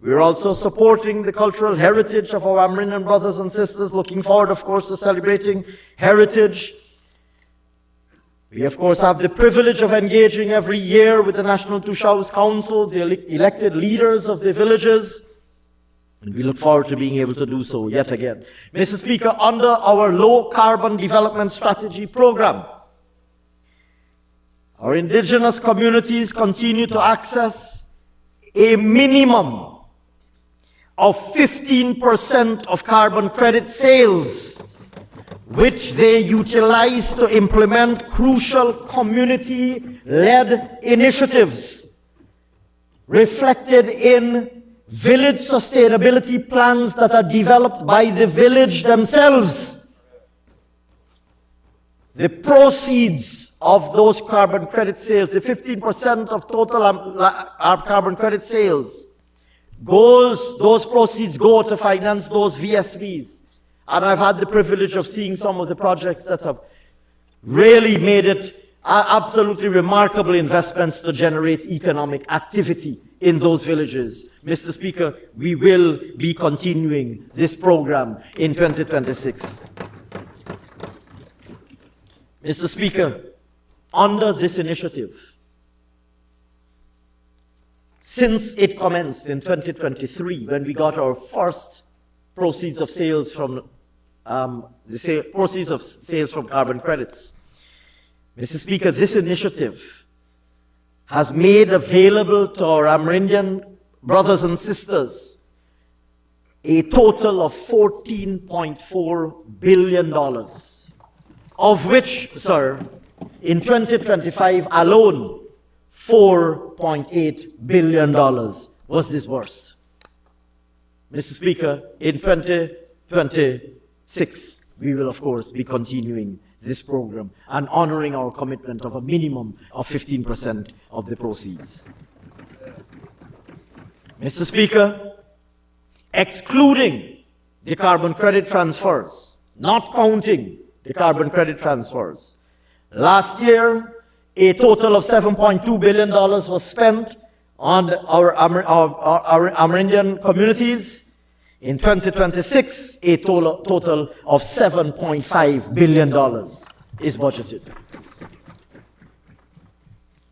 We're also supporting the cultural heritage of our Amerindian brothers and sisters, looking forward, of course, to celebrating heritage. We, of course, have the privilege of engaging every year with the National Tushaus Council, the elected leaders of the villages, and we look forward to being able to do so yet again. Mr. Speaker, under our low carbon development strategy program, our indigenous communities continue to access a minimum of 15% of carbon credit sales, which they utilize to implement crucial community-led initiatives reflected in village sustainability plans that are developed by the village themselves. The proceeds of those carbon credit sales, the 15% of total carbon credit sales, those proceeds go to finance those VSVs. And I've had the privilege of seeing some of the projects that have really made it absolutely remarkable investments to generate economic activity in those villages. Mr. Speaker, we will be continuing this program in 2026. Mr. Speaker, under this initiative, since it commenced in 2023, when we got our first proceeds of sales from proceeds of sales from carbon credits, Mr. Speaker, this initiative has made available to our Amerindian brothers and sisters a total of $14.4 billion, of which, sir, in 2025 alone, $4.8 billion was disbursed. Mr. Speaker, in 2026, we will, of course, be continuing this program and honoring our commitment of a minimum of 15% of the proceeds. Mr. Speaker, excluding the carbon credit transfers, not counting the carbon credit transfers, last year, a total of $7.2 billion was spent on our Amerindian communities. In 2026, a total of $7.5 billion is budgeted.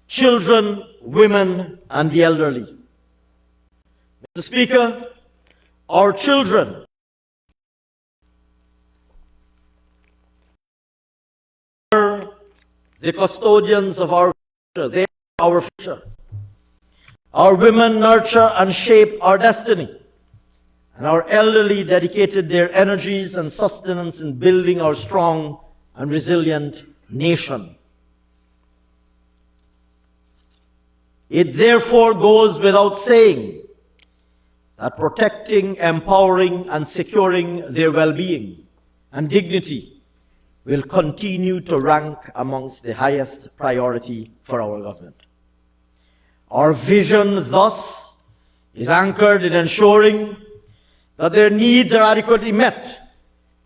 Children, women, and the elderly. Mr. Speaker, our children are the custodians of our future. They are our future. Our women nurture and shape our destiny. And our elderly dedicated their energies and sustenance in building our strong and resilient nation. It therefore goes without saying that protecting, empowering, and securing their well-being and dignity will continue to rank amongst the highest priority for our government. Our vision, thus, is anchored in ensuring that their needs are adequately met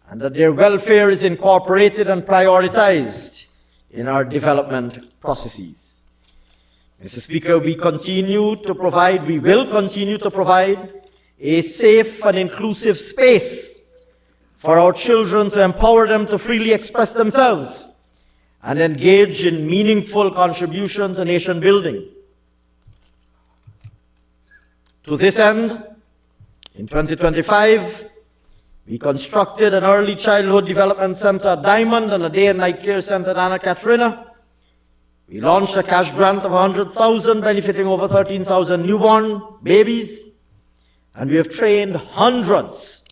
and that their welfare is incorporated and prioritized in our development processes. Mr. Speaker, we will continue to provide a safe and inclusive space for our children to empower them to freely express themselves and engage in meaningful contribution to nation building. To this end, in 2025, we constructed an early childhood development center at Diamond and a day and night care center at Anna Katrina. We launched a cash grant of $100,000 benefiting over 13,000 newborn babies. And we have trained hundreds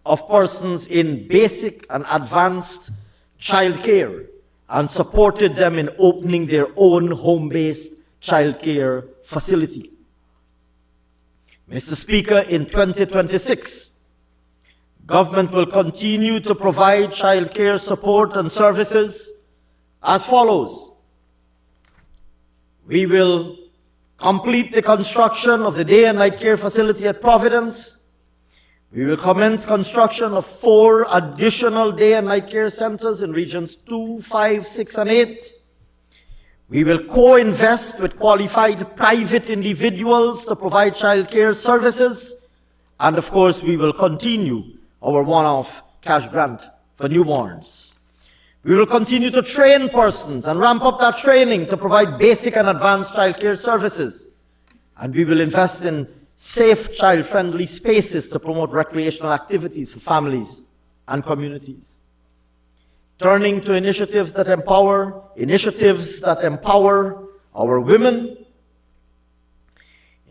of persons in basic and advanced child care and supported them in opening their own home-based child care facility. Mr. Speaker, in 2026, government will continue to provide child care support and services as follows. We will complete the construction of the day and night care facility at Providence. We will commence construction of 4 additional day and night care centers in regions 2, 5, 6, and 8. We will co-invest with qualified private individuals to provide child care services. And of course, we will continue our one-off cash grant for newborns. We will continue to train persons and ramp up that training to provide basic and advanced child care services. And we will invest in safe, child-friendly spaces to promote recreational activities for families and communities. turning to initiatives that empower our women.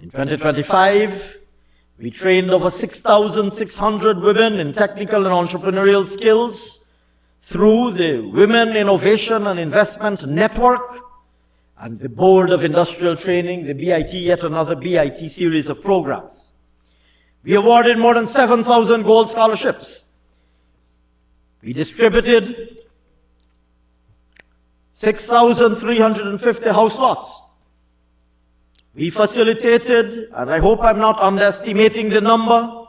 In 2025, we trained over 6,600 women in technical and entrepreneurial skills through the Women Innovation and Investment Network and the Board of Industrial Training, the BIT, yet another BIT series of programs. We awarded more than 7,000 gold scholarships. We distributed 6,350 house lots. We facilitated, and I hope I'm not underestimating the number,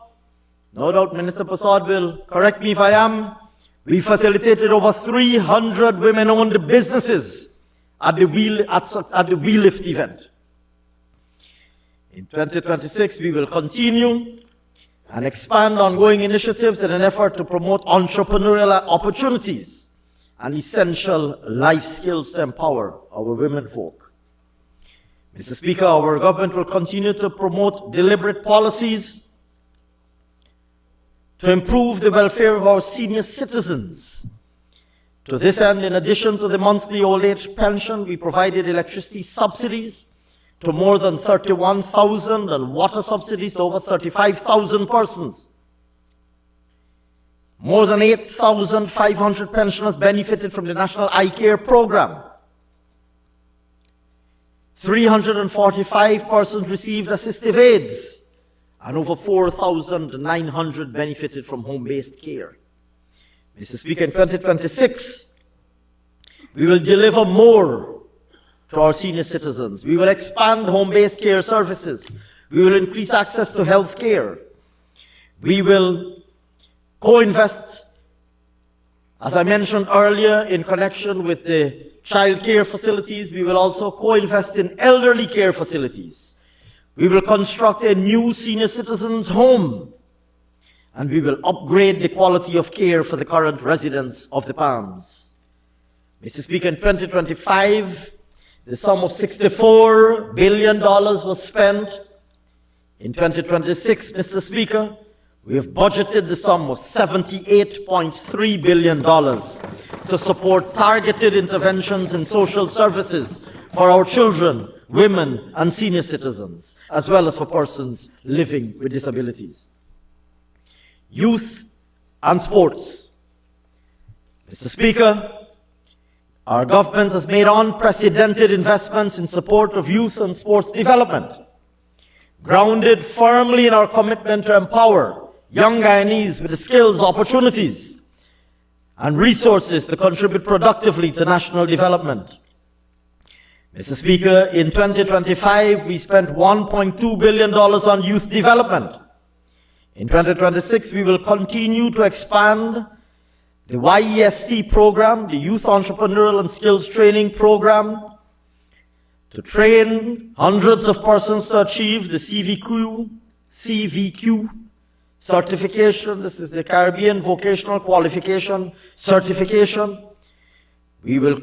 no doubt Minister Prasad will correct me if I am, we facilitated over 300 women-owned businesses at the We Lift event. In 2026, we will continue and expand ongoing initiatives in an effort to promote entrepreneurial opportunities and essential life skills to empower our women folk. Mr. Speaker, our government will continue to promote deliberate policies to improve the welfare of our senior citizens. To this end, in addition to the monthly old age pension, we provided electricity subsidies to more than 31,000 and water subsidies to over 35,000 persons. More than 8,500 pensioners benefited from the National Eye Care Program. 345 persons received assistive aids, and over 4,900 benefited from home-based care. Mr. Speaker, in 2026, we will deliver more to our senior citizens. We will expand home-based care services. We will increase access to health care. We will co-invest, as I mentioned earlier, in connection with the child care facilities. We will also co-invest in elderly care facilities. We will construct a new senior citizens' home, and we will upgrade the quality of care for the current residents of the Palms. Mr. Speaker, in 2025, the sum of $64 billion was spent. In 2026, Mr. Speaker, we have budgeted the sum of $78.3 billion to support targeted interventions in social services for our children, women, and senior citizens, as well as for persons living with disabilities. Youth and sports. Mr. Speaker, our government has made unprecedented investments in support of youth and sports development, grounded firmly in our commitment to empower young Guyanese with the skills, opportunities, and resources to contribute productively to national development. Mr. Speaker, in 2025, we spent $1.2 billion on youth development. In 2026, we will continue to expand the YEST program, the Youth Entrepreneurial and Skills Training Program, to train hundreds of persons to achieve the CVQ certification. This is the Caribbean Vocational Qualification Certification. We will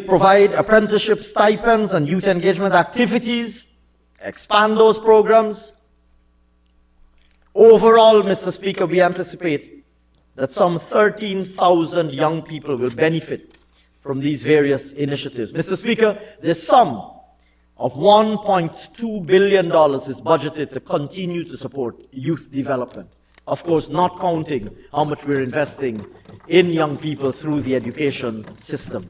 provide apprenticeship stipends and youth engagement activities, expand those programs. Overall, Mr. Speaker, we anticipate that some 13,000 young people will benefit from these various initiatives. Mr. Speaker, the sum of $1.2 billion is budgeted to continue to support youth development. Of course, not counting how much we're investing in young people through the education system.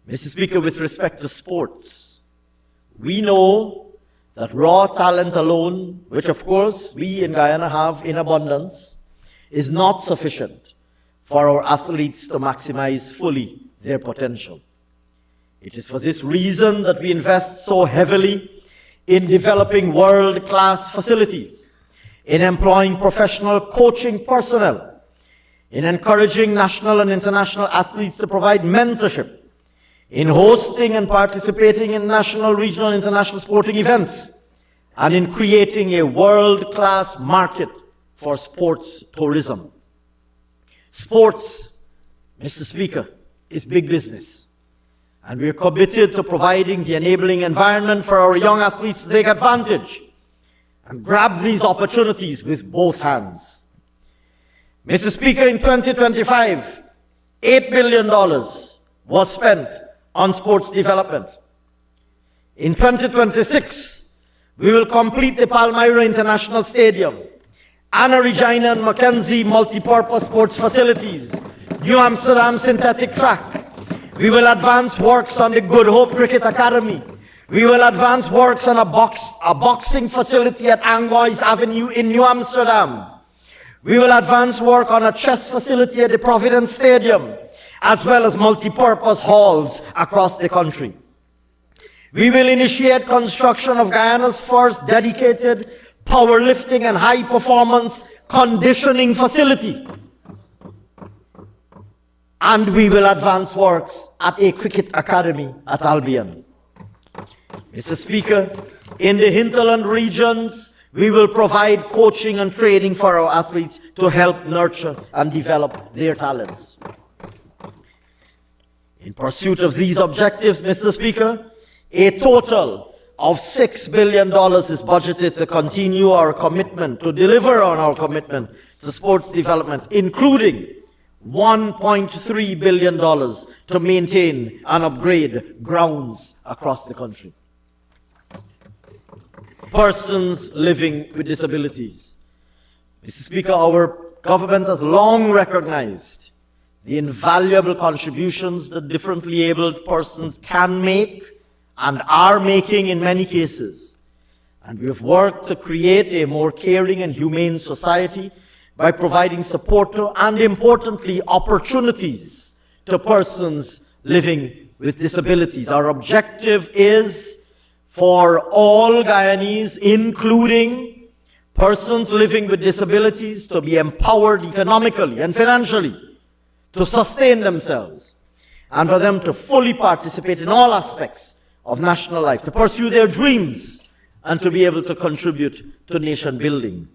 Mr. Speaker, with respect to sports, we know that raw talent alone, which of course we in Guyana have in abundance, is not sufficient for our athletes to maximize fully their potential. It is for this reason that we invest so heavily in developing world-class facilities, in employing professional coaching personnel, in encouraging national and international athletes to provide mentorship, in hosting and participating in national, regional, and international sporting events, and in creating a world-class market for sports tourism. Sports, Mr. Speaker, is big business, and we are committed to providing the enabling environment for our young athletes to take advantage and grab these opportunities with both hands. Mr. Speaker, in 2025, $8 billion was spent on sports development. In 2026, we will complete the Palmyra International Stadium, Anna Regina and Mackenzie multi-purpose sports facilities, New Amsterdam synthetic track. We will advance works on the Good Hope Cricket Academy. We will advance works on a boxing facility at Angois Avenue in New Amsterdam. We will advance work on a chess facility at the Providence Stadium, as well as multi-purpose halls across the country. We will initiate construction of Guyana's first dedicated powerlifting and high-performance conditioning facility. And we will advance works at a cricket academy at Albion. Mr. Speaker, in the hinterland regions, we will provide coaching and training for our athletes to help nurture and develop their talents. In pursuit of these objectives, Mr. Speaker, a total of $6 billion is budgeted to continue our commitment, to deliver on our commitment to sports development, including $1.3 billion to maintain and upgrade grounds across the country. Persons living with disabilities. Mr. Speaker, our government has long recognized the invaluable contributions that differently abled persons can make and are making in many cases. And we have worked to create a more caring and humane society by providing support to, and importantly, opportunities to persons living with disabilities. Our objective is for all Guyanese, including persons living with disabilities, to be empowered economically and financially, to sustain themselves, and for them to fully participate in all aspects of national life, to pursue their dreams, and to be able to contribute to nation building.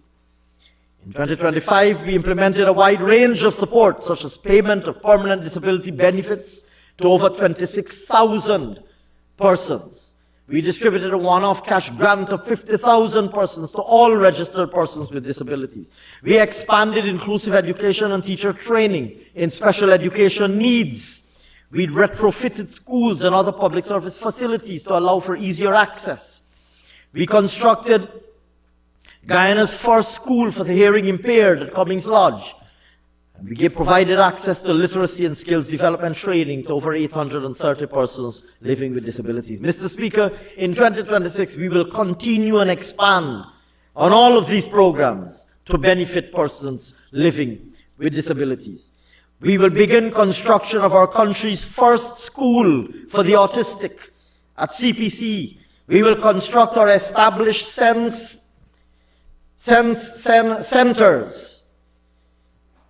In 2025, we implemented a wide range of support, such as payment of permanent disability benefits to over 26,000 persons. We distributed a one-off cash grant of 50,000 persons to all registered persons with disabilities. We expanded inclusive education and teacher training in special education needs. We retrofitted schools and other public service facilities to allow for easier access. We constructed Guyana's first school for the hearing impaired at Cummings Lodge. And we provided access to literacy and skills development training to over 830 persons living with disabilities. Mr. Speaker, in 2026, we will continue and expand on all of these programs to benefit persons living with disabilities. We will begin construction of our country's first school for the autistic at CPC. We will construct or establish centers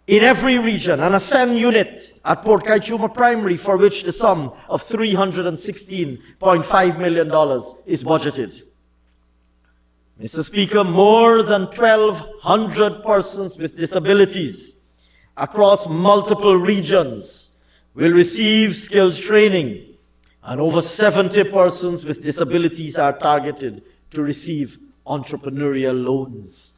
in every region and a SEN unit at Port Kaituma Primary, for which the sum of $316.5 million is budgeted. Mr. Speaker, more than 1,200 persons with disabilities across multiple regions will receive skills training, and over 70 persons with disabilities are targeted to receive entrepreneurial loans.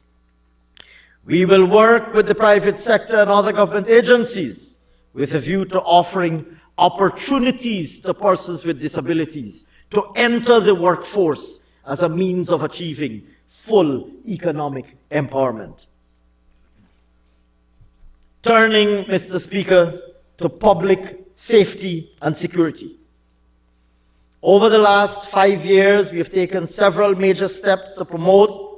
We will work with the private sector and other government agencies with a view to offering opportunities to persons with disabilities to enter the workforce as a means of achieving full economic empowerment. Turning, Mr. Speaker, to public safety and security. Over the last 5 years, we have taken several major steps to promote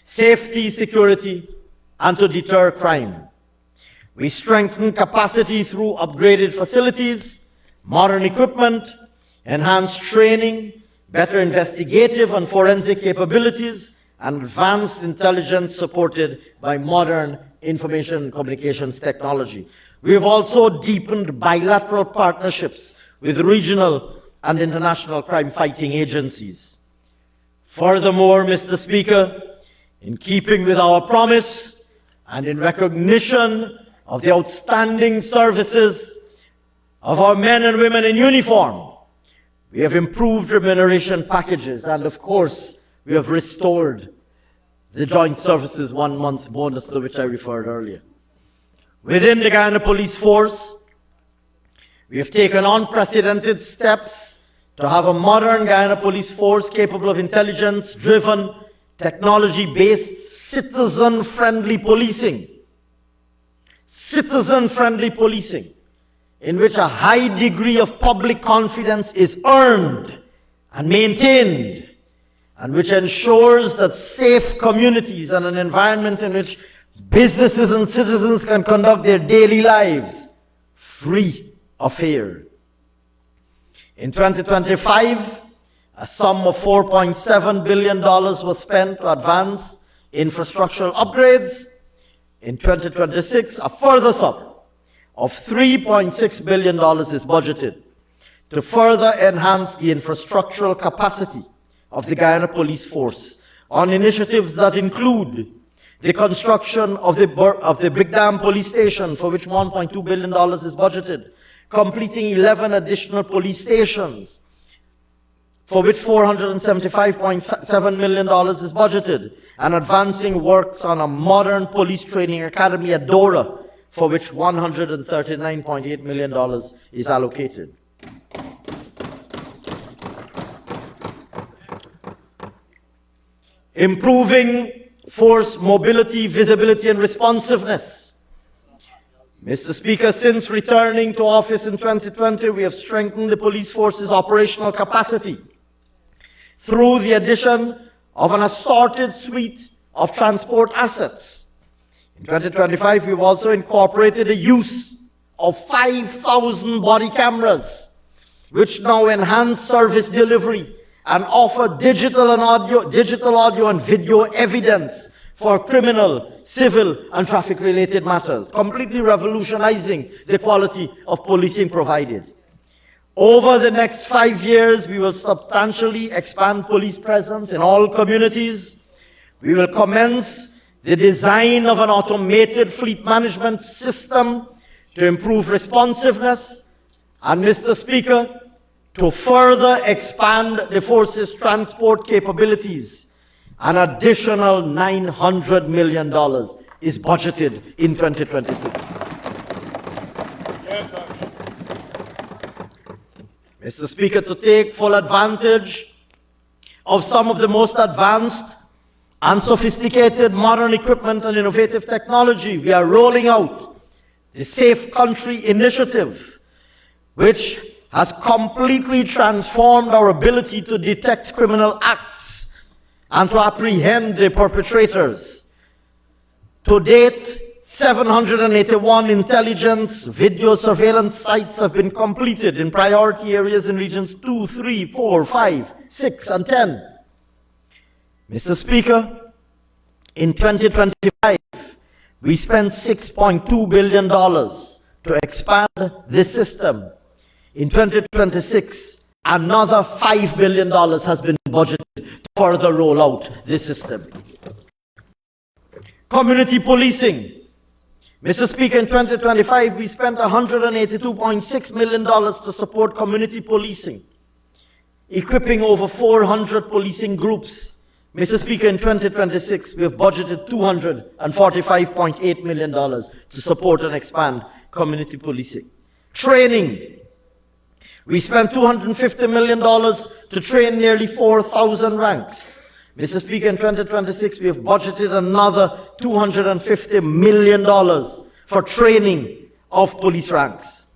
safety, security, and to deter crime. We strengthen capacity through upgraded facilities, modern equipment, enhanced training, better investigative and forensic capabilities, and advanced intelligence supported by modern information and communications technology. We have also deepened bilateral partnerships with regional and international crime-fighting agencies. Furthermore, Mr. Speaker, in keeping with our promise and in recognition of the outstanding services of our men and women in uniform, we have improved remuneration packages, and of course, we have restored the Joint Services 1 month bonus to which I referred earlier. Within the Guyana Police Force, we have taken unprecedented steps to have a modern Guyana Police Force capable of intelligence-driven, technology-based, citizen-friendly policing. Citizen-friendly policing, in which a high degree of public confidence is earned and maintained, and which ensures that safe communities and an environment in which businesses and citizens can conduct their daily lives free of fear. In 2025, a sum of $4.7 billion was spent to advance infrastructural upgrades. In 2026, a further sum of $3.6 billion is budgeted to further enhance the infrastructural capacity of the Guyana Police Force on initiatives that include the construction of the Big Dam Police Station, for which $1.2 billion is budgeted, completing 11 additional police stations, for which $475.7 million is budgeted, and advancing works on a modern police training academy at Dora, for which $139.8 million is allocated. Improving force mobility, visibility, and responsiveness. Mr. Speaker, since returning to office in 2020, we have strengthened the police force's operational capacity through the addition of an assorted suite of transport assets. In 2025, we've also incorporated the use of 5,000 body cameras, which now enhance service delivery and offer digital audio and video evidence for criminal, civil, and traffic-related matters, completely revolutionizing the quality of policing provided. Over the next 5 years, we will substantially expand police presence in all communities. We will commence the design of an automated fleet management system to improve responsiveness, and Mr. Speaker, to further expand the force's transport capabilities. An additional $900 million is budgeted in 2026. Yes, sir. Mr. Speaker, to take full advantage of some of the most advanced and sophisticated modern equipment and innovative technology, we are rolling out the Safe Country Initiative, which has completely transformed our ability to detect criminal acts and to apprehend the perpetrators. To date, 781 intelligence video surveillance sites have been completed in priority areas in regions 2, 3, 4, 5, 6, and 10. Mr. Speaker, in 2025, we spent $6.2 billion to expand this system. In 2026, another $5 billion has been budgeted to further roll out this system. Community policing. Mr. Speaker, in 2025, we spent $182.6 million to support community policing, equipping over 400 policing groups. Mr. Speaker, in 2026, we have budgeted $245.8 million to support and expand community policing. Training. We spent $250 million to train nearly 4,000 ranks. Mr. Speaker, in 2026, we have budgeted another $250 million for training of police ranks.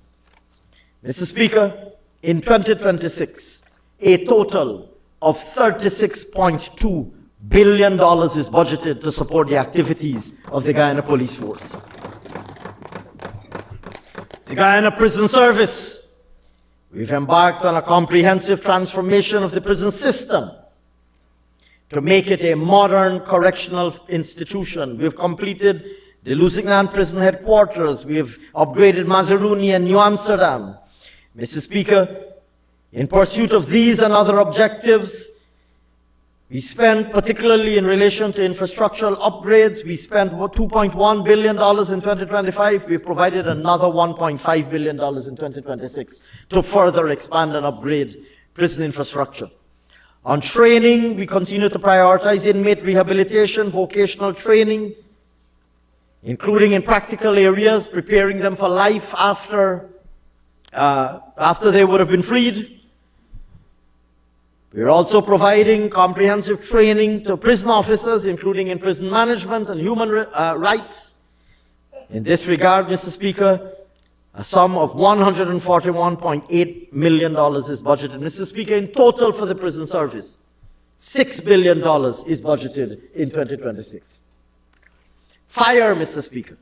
Mr. Speaker, in 2026, a total of $36.2 billion is budgeted to support the activities of the Guyana Police Force. The Guyana Prison Service. We've embarked on a comprehensive transformation of the prison system to make it a modern correctional institution. We've completed the Lusignan Prison Headquarters. We have upgraded Mazaruni and New Amsterdam. Mr. Speaker, in pursuit of these and other objectives, we spent, particularly in relation to infrastructural upgrades, we spent $2.1 billion in 2025. We provided another $1.5 billion in 2026 to further expand and upgrade prison infrastructure. On training, we continue to prioritize inmate rehabilitation, vocational training, including in practical areas, preparing them for life after they would have been freed. We're also providing comprehensive training to prison officers, including in prison management and human rights. In this regard, Mr. Speaker, a sum of $141.8 million is budgeted. Mr. Speaker, in total for the prison service, $6 billion is budgeted in 2026. Fire, Mr. Speaker.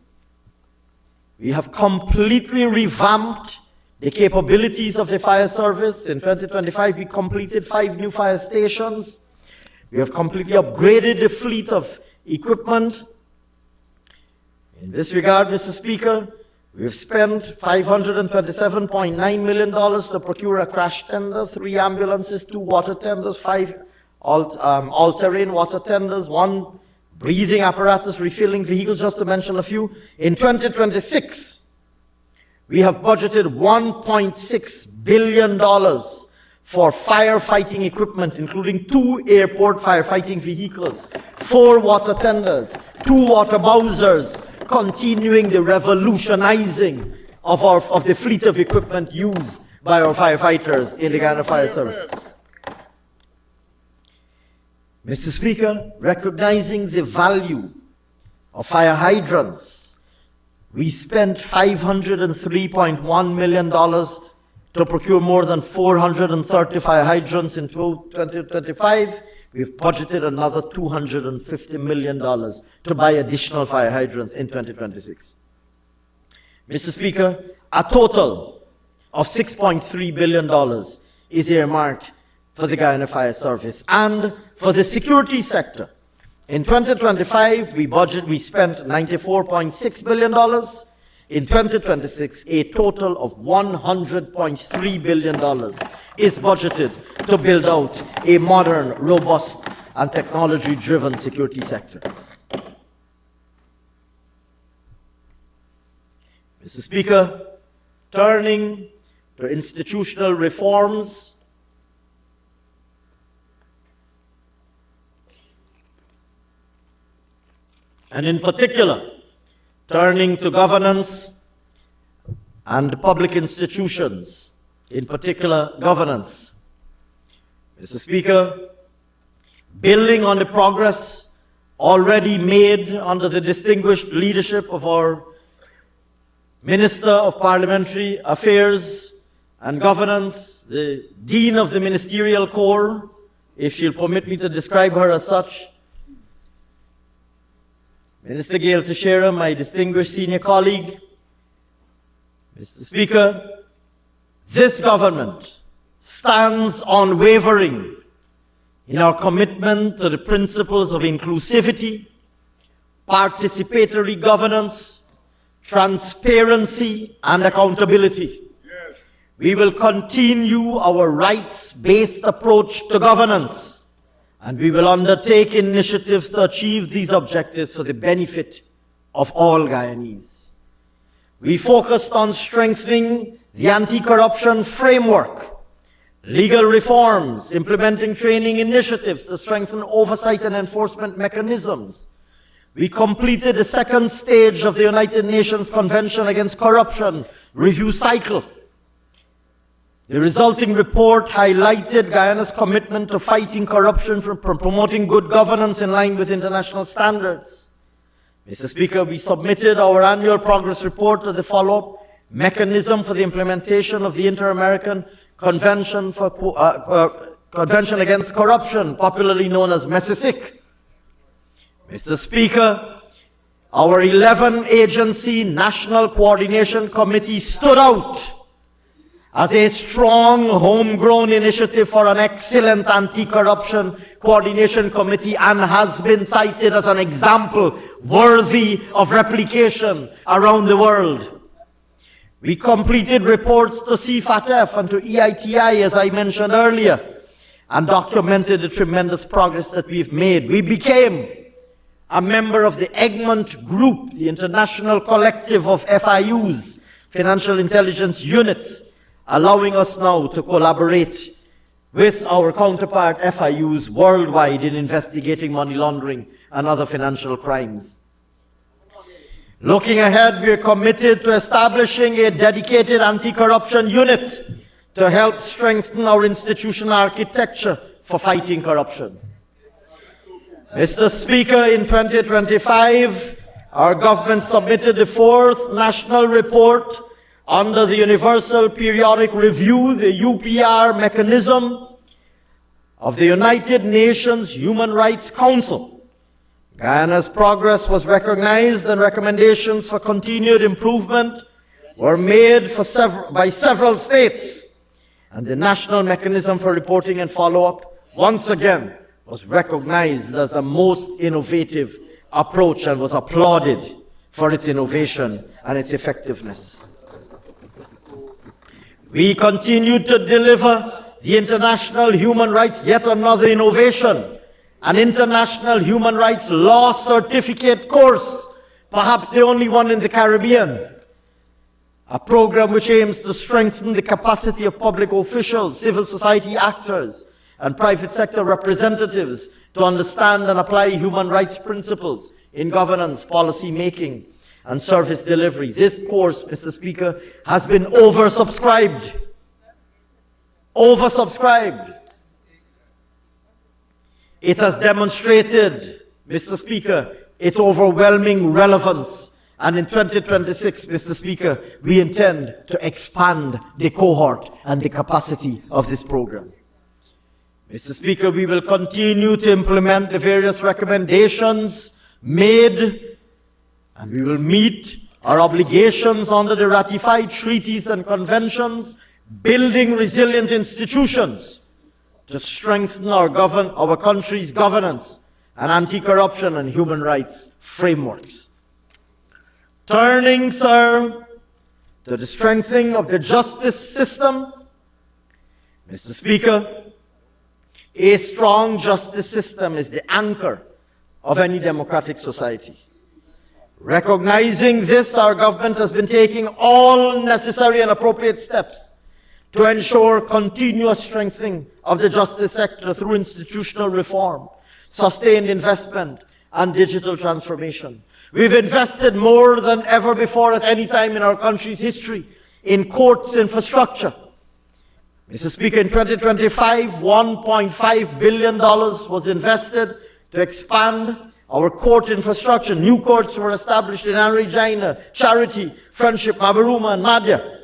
We have completely revamped the capabilities of the fire service. In 2025, we completed 5 new fire stations. We have completely upgraded the fleet of equipment. In this regard, Mr. Speaker, we have spent $527.9 million to procure a crash tender, 3 ambulances, 2 water tenders, 5 all-terrain water tenders, 1 breathing apparatus, refilling vehicles, just to mention a few. In 2026, we have budgeted $1.6 billion for firefighting equipment, including 2 airport firefighting vehicles, 4 water tenders, 2 water bowsers, continuing the revolutionizing of the fleet of equipment used by our firefighters in the Guyana Fire Service. Mr. Speaker, recognizing the value of fire hydrants, we spent $503.1 million to procure more than 430 fire hydrants in 2025. We've budgeted another $250 million to buy additional fire hydrants in 2026. Mr. Speaker, a total of $6.3 billion is earmarked for the Guyana Fire Service and for the security sector. In 2025, we spent $94.6 billion. In 2026, a total of $100.3 billion is budgeted to build out a modern, robust, and technology-driven security sector. Mr. Speaker, turning to institutional reforms, and in particular, turning to governance and public institutions, in particular governance. Mr. Speaker, building on the progress already made under the distinguished leadership of our Minister of Parliamentary Affairs and Governance, the Dean of the Ministerial Corps, if she'll permit me to describe her as such, Minister Gail Teixeira, my distinguished senior colleague. Mr. Speaker, this government stands unwavering in our commitment to the principles of inclusivity, participatory governance, transparency, and accountability. Yes. We will continue our rights-based approach to governance, and we will undertake initiatives to achieve these objectives for the benefit of all Guyanese. We focused on strengthening the anti-corruption framework, legal reforms, implementing training initiatives to strengthen oversight and enforcement mechanisms. We completed the 2nd stage of the United Nations Convention Against Corruption review cycle. The resulting report highlighted Guyana's commitment to fighting corruption from promoting good governance in line with international standards. Mr. Speaker, we submitted our annual progress report to the follow-up mechanism for the implementation of the Inter-American Convention Against Corruption, popularly known as MESISIC. Mr. Speaker, our 11-agency National Coordination Committee stood out as a strong homegrown initiative for an excellent anti-corruption coordination committee and has been cited as an example worthy of replication around the world. We completed reports to CFATF and to EITI, as I mentioned earlier, and documented the tremendous progress that we've made. We became a member of the Egmont Group, the international collective of FIUs, Financial Intelligence Units, allowing us now to collaborate with our counterpart FIUs worldwide in investigating money laundering and other financial crimes. Looking ahead, we are committed to establishing a dedicated anti-corruption unit to help strengthen our institutional architecture for fighting corruption. Mr. Speaker, in 2025, our government submitted the 4th National Report under the Universal Periodic Review, the UPR mechanism of the United Nations Human Rights Council. Guyana's progress was recognized and recommendations for continued improvement were made by several states. And the National Mechanism for Reporting and Follow-up, once again, was recognized as the most innovative approach and was applauded for its innovation and its effectiveness. We continued to deliver the International Human Rights, yet another innovation, an International Human Rights Law Certificate course, perhaps the only one in the Caribbean. A program which aims to strengthen the capacity of public officials, civil society actors, and private sector representatives to understand and apply human rights principles in governance, policy making, and service delivery. This course, Mr. Speaker, has been oversubscribed. Oversubscribed. It has demonstrated, Mr. Speaker, its overwhelming relevance. And in 2026, Mr. Speaker, we intend to expand the cohort and the capacity of this program. Mr. Speaker, we will continue to implement the various recommendations made, and we will meet our obligations under the ratified treaties and conventions, building resilient institutions to strengthen our country's governance and anti-corruption and human rights frameworks. Turning, sir, to the strengthening of the justice system, Mr. Speaker, a strong justice system is the anchor of any democratic society. Recognizing this, our government has been taking all necessary and appropriate steps to ensure continuous strengthening of the justice sector through institutional reform, sustained investment, and digital transformation. We've invested more than ever before at any time in our country's history in courts infrastructure. Mr. Speaker, in 2025, $1.5 billion was invested to expand our court infrastructure. New courts were established in Guyana, Charity, Friendship, Mabaruma, and Madhya.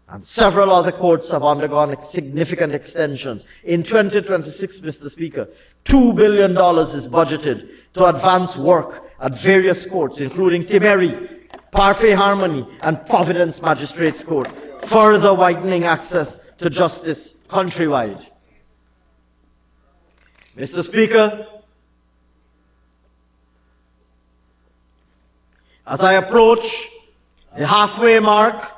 And several other courts have undergone significant extensions. In 2026, Mr. Speaker, $2 billion is budgeted to advance work at various courts, including Timeri, Parfait Harmony, and Providence Magistrates Court, further widening access to justice countrywide. Mr. Speaker, as I approach the halfway mark,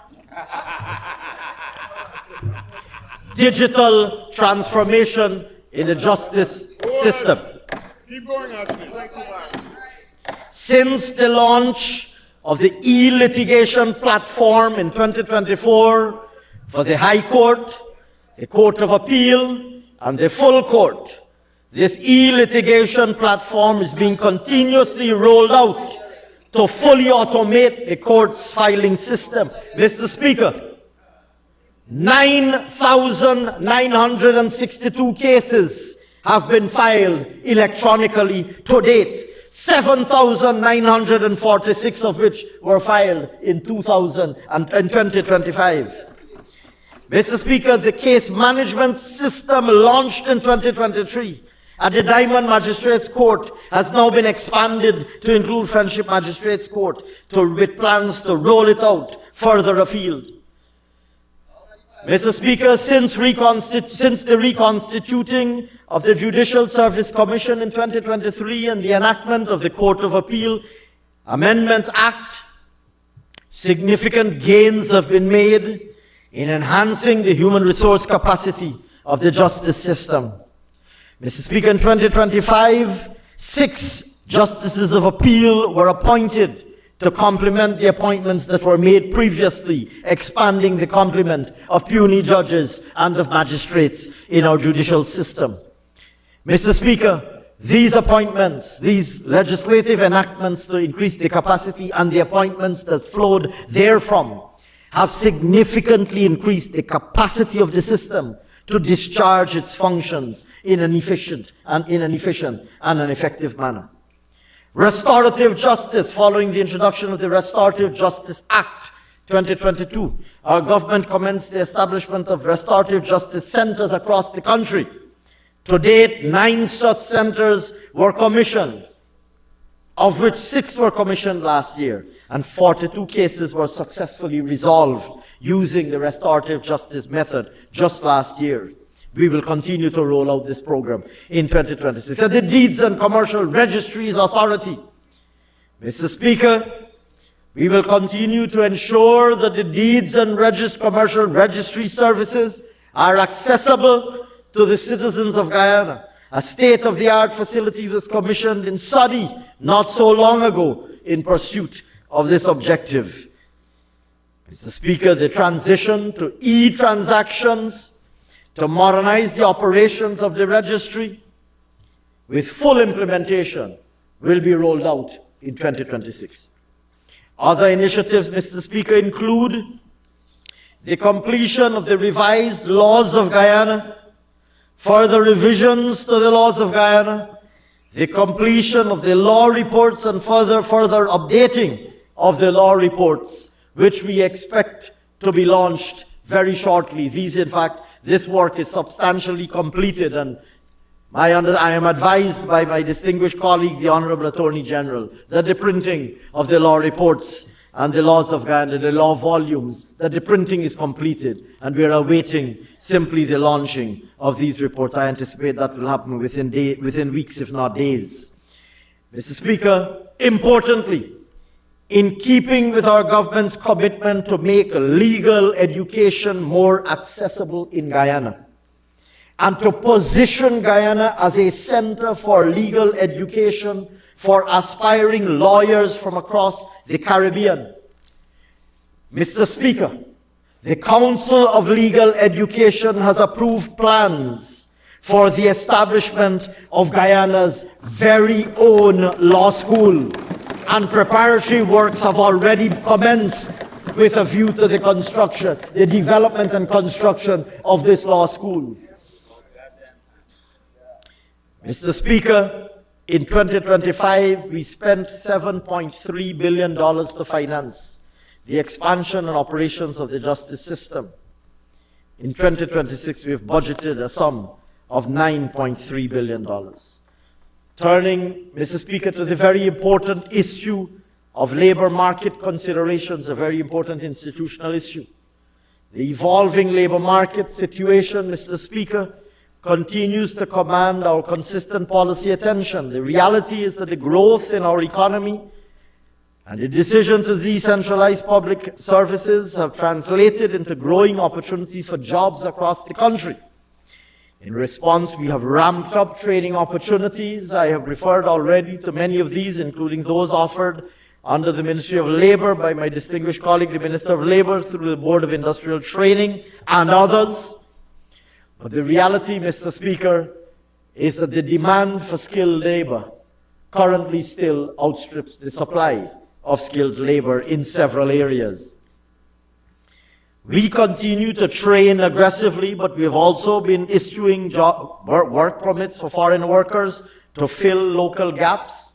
digital transformation in the justice system. Keep going, Ashley. Since the launch of the e-litigation platform in 2024 for the High Court, the Court of Appeal, and the full court, this e-litigation platform is being continuously rolled out to fully automate the court's filing system. Mr. Speaker, 9,962 cases have been filed electronically to date, 7,946 of which were filed in 2025. Mr. Speaker, the case management system launched in 2023 at the Diamond Magistrates Court has now been expanded to include Friendship Magistrates Court, with plans to roll it out further afield. Mr. Speaker, since the reconstituting of the Judicial Service Commission in 2023 and the enactment of the Court of Appeal Amendment Act, significant gains have been made in enhancing the human resource capacity of the justice system. Mr. Speaker, in 2025, 6 justices of appeal were appointed to complement the appointments that were made previously, expanding the complement of puisne judges and of magistrates in our judicial system. Mr. Speaker, these appointments, these legislative enactments to increase the capacity and the appointments that flowed therefrom have significantly increased the capacity of the system to discharge its functions in an efficient and an effective manner. Restorative justice, following the introduction of the Restorative Justice Act 2022, our government commenced the establishment of restorative justice centers across the country. To date, 9 such centers were commissioned, of which 6 were commissioned last year, and 42 cases were successfully resolved using the restorative justice method just last year. We will continue to roll out this program in 2026. And the Deeds and Commercial Registries Authority. Mr. Speaker, we will continue to ensure that the Deeds and Commercial Registry services are accessible to the citizens of Guyana. A state-of-the-art facility was commissioned in Sadi not so long ago in pursuit of this objective. Mr. Speaker, the transition to e-transactions to modernize the operations of the registry with full implementation will be rolled out in 2026. Other initiatives, Mr. Speaker, include the completion of the revised laws of Guyana, further revisions to the laws of Guyana, the completion of the law reports and further updating of the law reports, which we expect to be launched very shortly. This work is substantially completed, and I am advised by my distinguished colleague, the Honorable Attorney General, that the printing of the law reports and the laws of Guyana, the law volumes, that the printing is completed, and we are awaiting simply the launching of these reports. I anticipate that will happen within weeks, if not days. Mr. Speaker, importantly, in keeping with our government's commitment to make legal education more accessible in Guyana, and to position Guyana as a center for legal education for aspiring lawyers from across the Caribbean. Mr. Speaker, the Council of Legal Education has approved plans for the establishment of Guyana's very own law school, and preparatory works have already commenced with a view to the development and construction of this law school. Mr. Speaker, in 2025, we spent $7.3 billion to finance the expansion and operations of the justice system. In 2026, we have budgeted a sum of $9.3 billion. Turning, Mr. Speaker, to the very important issue of labor market considerations, a very important institutional issue. The evolving labor market situation, Mr. Speaker, continues to command our consistent policy attention. The reality is that the growth in our economy and the decision to decentralize public services have translated into growing opportunities for jobs across the country. In response, we have ramped up training opportunities. I have referred already to many of these, including those offered under the Ministry of Labor by my distinguished colleague, the Minister of Labor, through the Board of Industrial Training and others. But the reality, Mr. Speaker, is that the demand for skilled labor currently still outstrips the supply of skilled labor in several areas. We continue to train aggressively, but we have also been issuing work permits for foreign workers to fill local gaps.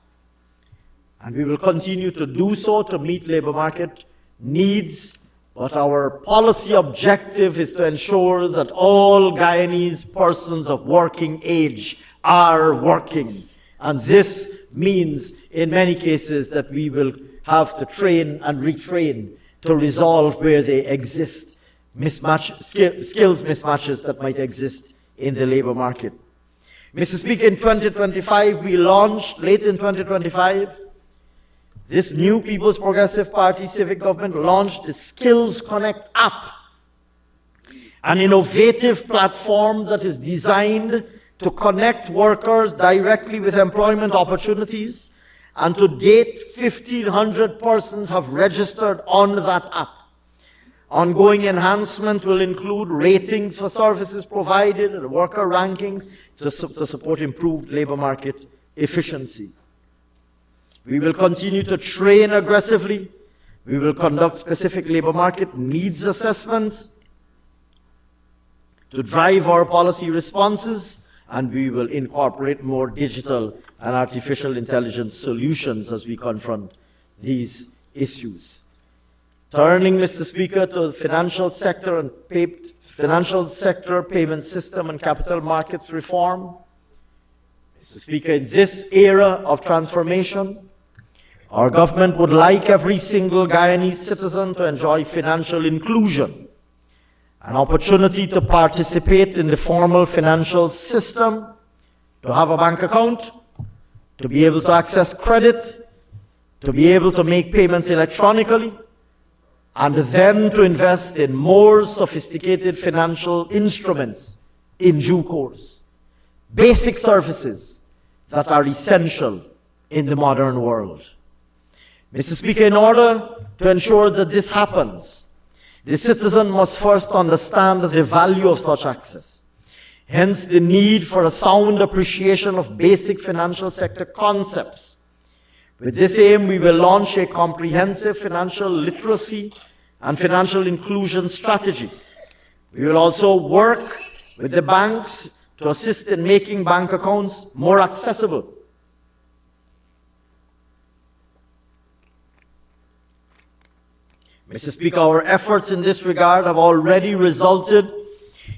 And we will continue to do so to meet labor market needs. But our policy objective is to ensure that all Guyanese persons of working age are working. And this means, in many cases, that we will have to train and retrain to resolve where they exist, skills mismatches that might exist in the labor market. Mr. Speaker, in 2025, we launched, late in 2025, this new People's Progressive Party civic government launched the Skills Connect app, an innovative platform that is designed to connect workers directly with employment opportunities. And to date, 1,500 persons have registered on that app. Ongoing enhancement will include ratings for services provided and worker rankings to support improved labor market efficiency. We will continue to train aggressively. We will conduct specific labor market needs assessments to drive our policy responses, and we will incorporate more digital and artificial intelligence solutions as we confront these issues. Turning, Mr. Speaker, to the financial sector and payment system and capital markets reform. Mr. Speaker, in this era of transformation, our government would like every single Guyanese citizen to enjoy financial inclusion, an opportunity to participate in the formal financial system, to have a bank account, to be able to access credit, to be able to make payments electronically, and then to invest in more sophisticated financial instruments in due course. Basic services that are essential in the modern world. Mr. Speaker, in order to ensure that this happens, the citizen must first understand the value of such access. Hence, the need for a sound appreciation of basic financial sector concepts. With this aim, we will launch a comprehensive financial literacy and financial inclusion strategy. We will also work with the banks to assist in making bank accounts more accessible. Mr. Speaker, our efforts in this regard have already resulted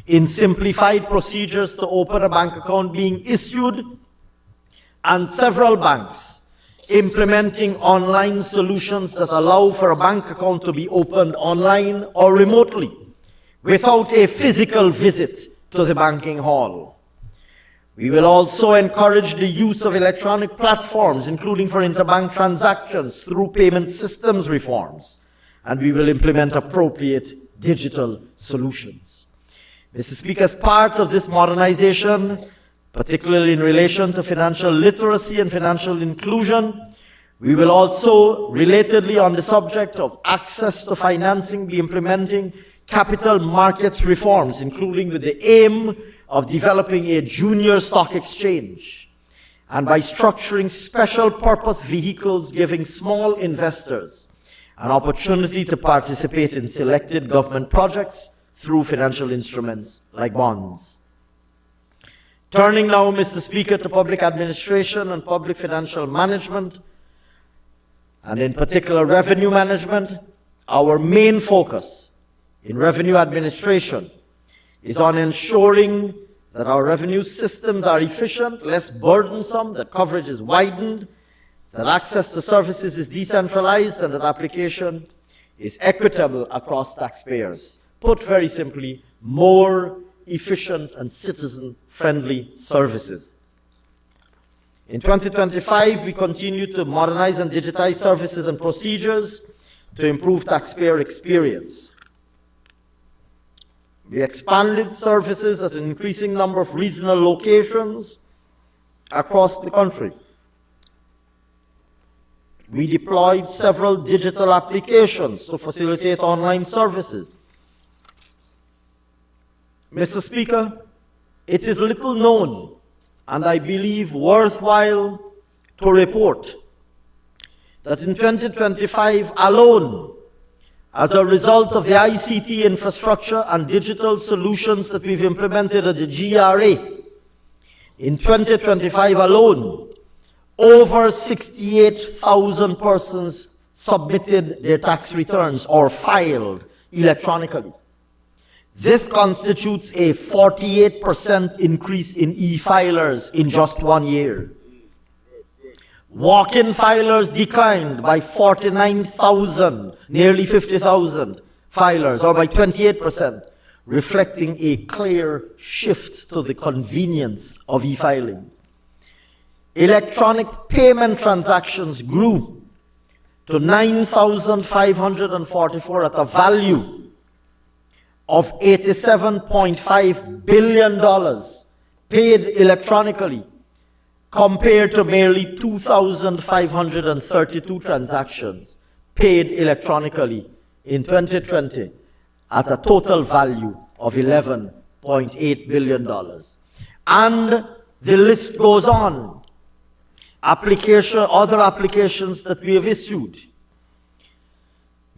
in simplified procedures to open a bank account being issued, and several banks implementing online solutions that allow for a bank account to be opened online or remotely without a physical visit to the banking hall. We will also encourage the use of electronic platforms, including for interbank transactions, through payment systems reforms, and we will implement appropriate digital solutions. Mr. Speaker, as part of this modernization, particularly in relation to financial literacy and financial inclusion, we will also, relatedly on the subject of access to financing, be implementing capital markets reforms, including with the aim of developing a junior stock exchange, and by structuring special purpose vehicles giving small investors an opportunity to participate in selected government projects through financial instruments like bonds. Turning now, Mr. Speaker, to public administration and public financial management, and in particular revenue management, our main focus in revenue administration is on ensuring that our revenue systems are efficient, less burdensome, that coverage is widened, that access to services is decentralized, and that application is equitable across taxpayers. Put very simply, more efficient and citizen-friendly services. In 2025, we continue to modernize and digitize services and procedures to improve taxpayer experience. We expanded services at an increasing number of regional locations across the country. We deployed several digital applications to facilitate online services. Mr. Speaker, it is little known, and I believe worthwhile to report, that in 2025 alone, as a result of the ICT infrastructure and digital solutions that we've implemented at the GRA, in 2025 alone, over 68,000 persons submitted their tax returns or filed electronically. This constitutes a 48% increase in e-filers in just 1 year. Walk-in filers declined by 49,000, nearly 50,000 filers, or by 28%, reflecting a clear shift to the convenience of e-filing. Electronic payment transactions grew to 9,544 at a value of $87.5 billion paid electronically, compared to merely 2,532 transactions paid electronically in 2020, at a total value of $11.8 billion. And the list goes on. Other applications that we have issued.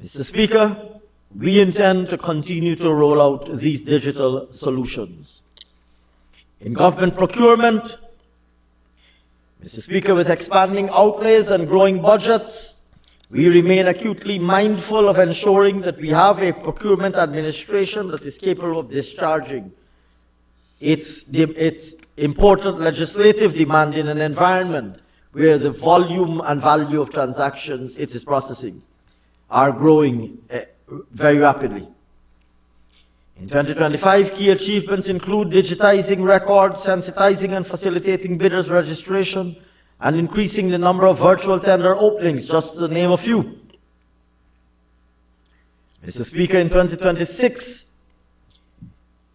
Mr. Speaker, we intend to continue to roll out these digital solutions. In government procurement, Mr. Speaker, with expanding outlays and growing budgets, we remain acutely mindful of ensuring that we have a procurement administration that is capable of discharging its important legislative demand in an environment where the volume and value of transactions it is processing are growing very rapidly. In 2025, key achievements include digitizing records, sensitizing and facilitating bidders' registration, and increasing the number of virtual tender openings, just to name a few. Mr. Speaker, in 2026,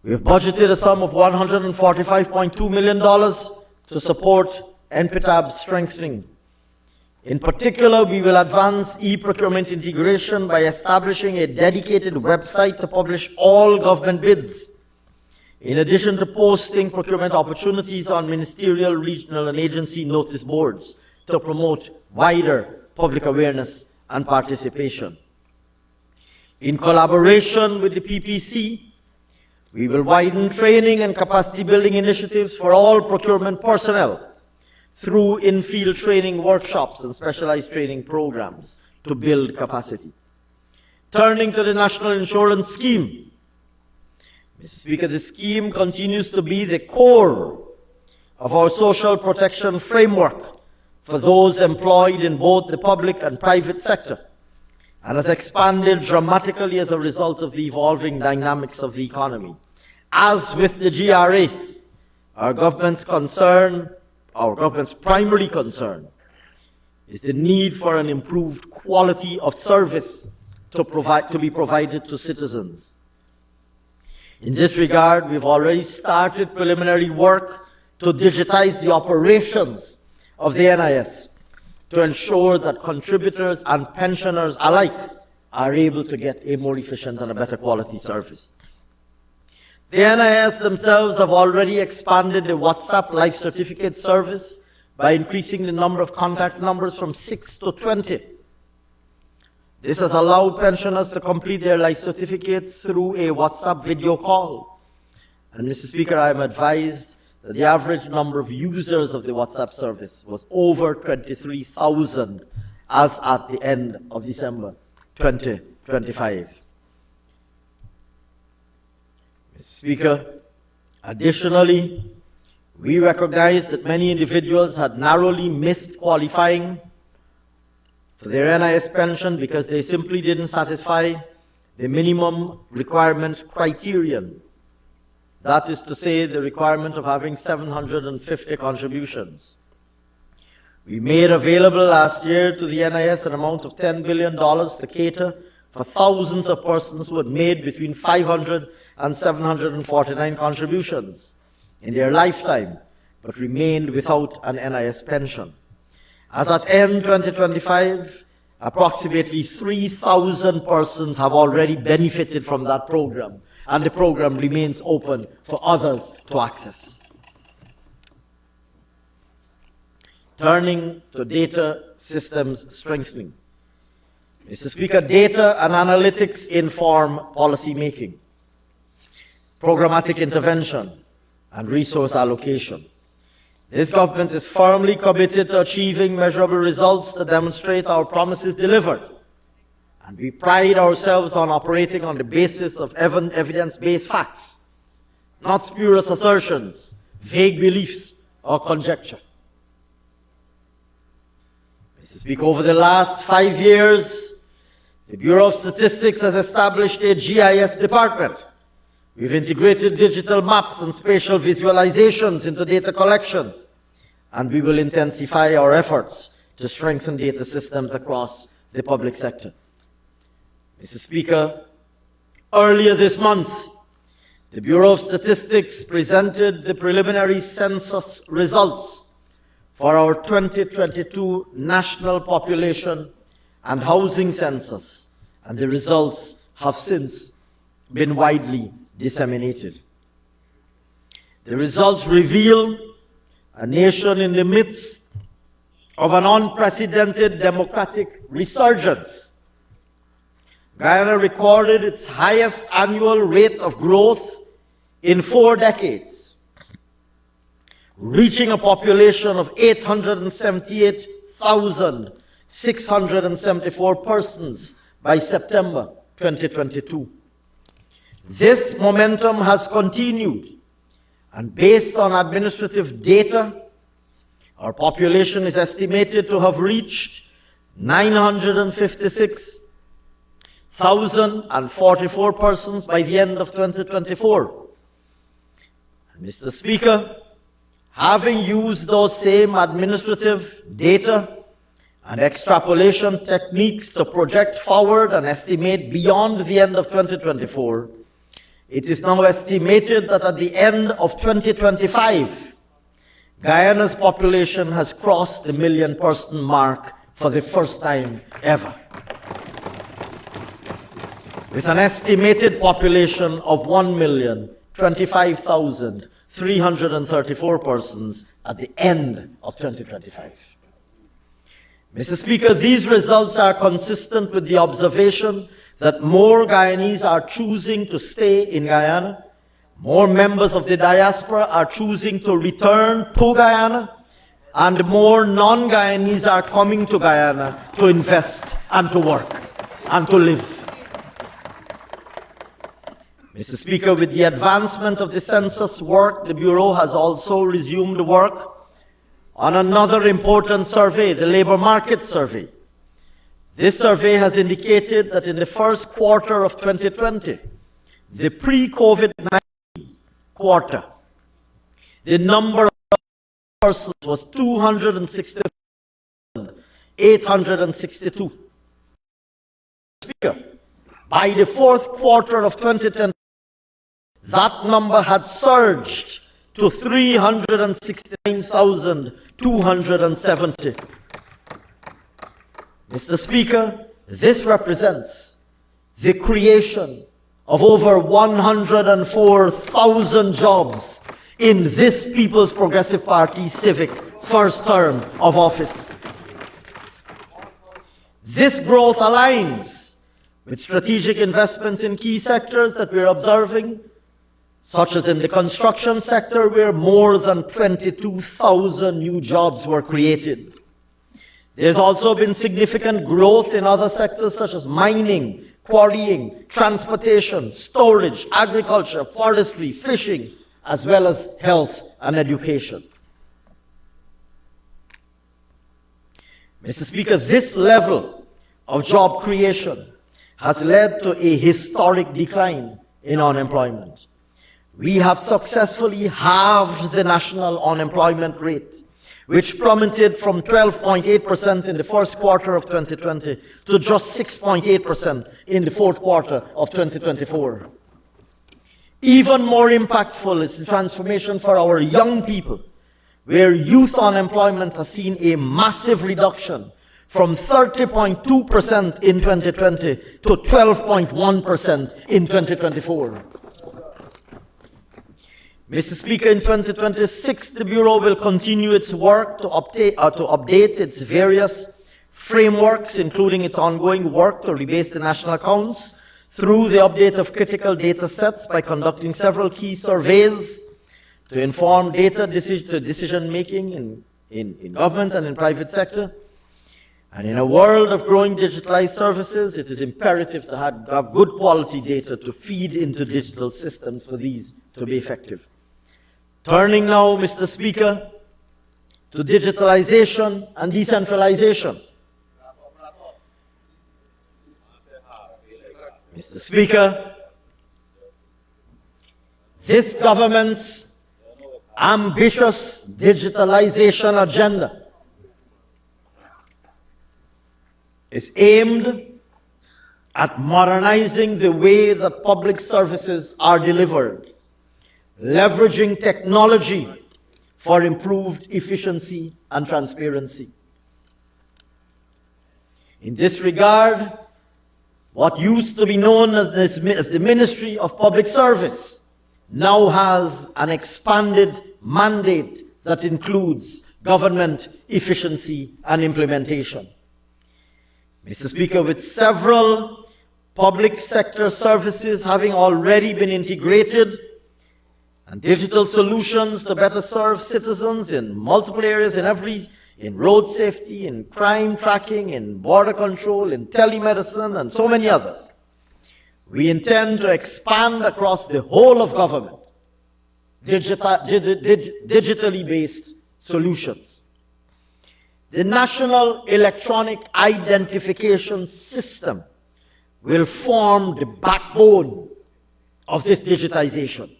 we have budgeted a sum of $145.2 million to support NPTAB's strengthening. In particular, we will advance e-procurement integration by establishing a dedicated website to publish all government bids, in addition to posting procurement opportunities on ministerial, regional, and agency notice boards to promote wider public awareness and participation. In collaboration with the PPC, we will widen training and capacity building initiatives for all procurement personnel through in-field training workshops and specialized training programs to build capacity. Turning to the National Insurance Scheme, Mr. Speaker, the scheme continues to be the core of our social protection framework for those employed in both the public and private sector, and has expanded dramatically as a result of the evolving dynamics of the economy. As with the GRA, our government's primary concern is the need for an improved quality of service to be provided to citizens. In this regard, we've already started preliminary work to digitize the operations of the NIS to ensure that contributors and pensioners alike are able to get a more efficient and a better quality service. The NIS themselves have already expanded the WhatsApp Life Certificate service by increasing the number of contact numbers from 6 to 20. This has allowed pensioners to complete their life certificates through a WhatsApp video call. And Mr. Speaker, I am advised that the average number of users of the WhatsApp service was over 23,000 as at the end of December 2025. Mr. Speaker, additionally, we recognize that many individuals had narrowly missed qualifying for their NIS pension because they simply didn't satisfy the minimum requirement criterion. That is to say, the requirement of having 750 contributions. We made available last year to the NIS an amount of $10 billion to cater for thousands of persons who had made between 500 and 749 contributions in their lifetime, but remained without an NIS pension. As at end 2025, approximately 3,000 persons have already benefited from that program, and the program remains open for others to access. Turning to data systems strengthening. Mr. Speaker, data and analytics inform policy making, programmatic intervention, and resource allocation. This government is firmly committed to achieving measurable results to demonstrate our promises delivered. And we pride ourselves on operating on the basis of evidence-based facts, not spurious assertions, vague beliefs, or conjecture. Mr. Speaker, over the last 5 years, the Bureau of Statistics has established a GIS department. We've integrated digital maps and spatial visualizations into data collection, and we will intensify our efforts to strengthen data systems across the public sector. Mr. Speaker, earlier this month, the Bureau of Statistics presented the preliminary census results for our 2022 National Population and Housing Census, and the results have since been widely disseminated. The results reveal a nation in the midst of an unprecedented democratic resurgence. Guyana recorded its highest annual rate of growth in 4 decades, reaching a population of 878,674 persons by September 2022. This momentum has continued, and based on administrative data, our population is estimated to have reached 956,044 persons by the end of 2024. And Mr. Speaker, having used those same administrative data and extrapolation techniques to project forward and estimate beyond the end of 2024, it is now estimated that at the end of 2025, Guyana's population has crossed the million-person mark for the first time ever, with an estimated population of 1,025,334 persons at the end of 2025. Mr. Speaker, these results are consistent with the observation that more Guyanese are choosing to stay in Guyana, more members of the diaspora are choosing to return to Guyana, and more non-Guyanese are coming to Guyana to invest and to work and to live. Mr. Speaker, with the advancement of the census work, the Bureau has also resumed work on another important survey, the labor market survey. This survey has indicated that in the first quarter of 2020, the pre-COVID-19 quarter, the number of persons was 260,862. Speaker, by the fourth quarter of 2010, that number had surged to 369,270. Mr. Speaker, this represents the creation of over 104,000 jobs in this People's Progressive Party civic first term of office. This growth aligns with strategic investments in key sectors that we're observing, such as in the construction sector, where more than 22,000 new jobs were created. There's also been significant growth in other sectors such as mining, quarrying, transportation, storage, agriculture, forestry, fishing, as well as health and education. Mr. Speaker, this level of job creation has led to a historic decline in unemployment. We have successfully halved the national unemployment rate, which plummeted from 12.8% in the first quarter of 2020 to just 6.8% in the fourth quarter of 2024. Even more impactful is the transformation for our young people, where youth unemployment has seen a massive reduction from 30.2% in 2020 to 12.1% in 2024. Mr. Speaker, in 2026, the Bureau will continue its work to update its various frameworks, including its ongoing work to rebase the national accounts through the update of critical data sets by conducting several key surveys to inform decision-making in government and in private sector. And in a world of growing digitalized services, it is imperative to have good quality data to feed into digital systems for these to be effective. Turning now, Mr. Speaker, to digitalization and decentralization. Mr. Speaker, this government's ambitious digitalization agenda is aimed at modernizing the way that public services are delivered, leveraging technology for improved efficiency and transparency. In this regard, What used to be known as the Ministry of Public Service now has an expanded mandate that includes government efficiency and implementation. Mr. Speaker, with several public sector services having already been integrated and digital solutions to better serve citizens in multiple areas, in road safety, in crime tracking, in border control, in telemedicine, and so many others, we intend to expand across the whole of government digitally based solutions. The National Electronic Identification System will form the backbone of this digitization.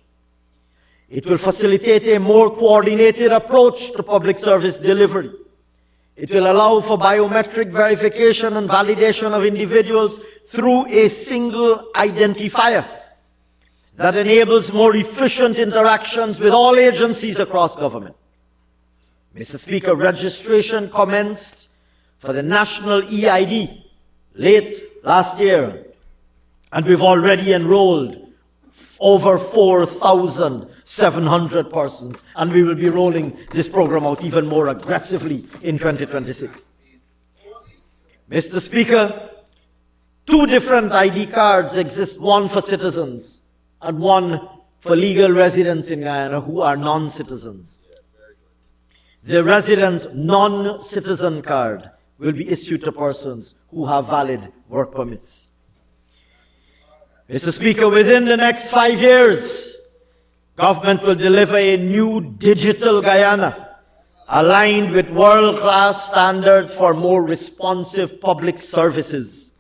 It will facilitate a more coordinated approach to public service delivery. It will allow for biometric verification and validation of individuals through a single identifier that enables more efficient interactions with all agencies across government. Mr. Speaker, registration commenced for the national EID late last year, and we've already enrolled over 4,700 persons, and we will be rolling this program out even more aggressively in 2026. Mr. Speaker, two different ID cards exist, one for citizens and one for legal residents in Guyana who are non-citizens. The resident non-citizen card will be issued to persons who have valid work permits. Mr. Speaker, within the next 5 years, government will deliver a new digital Guyana aligned with world-class standards for more responsive public services.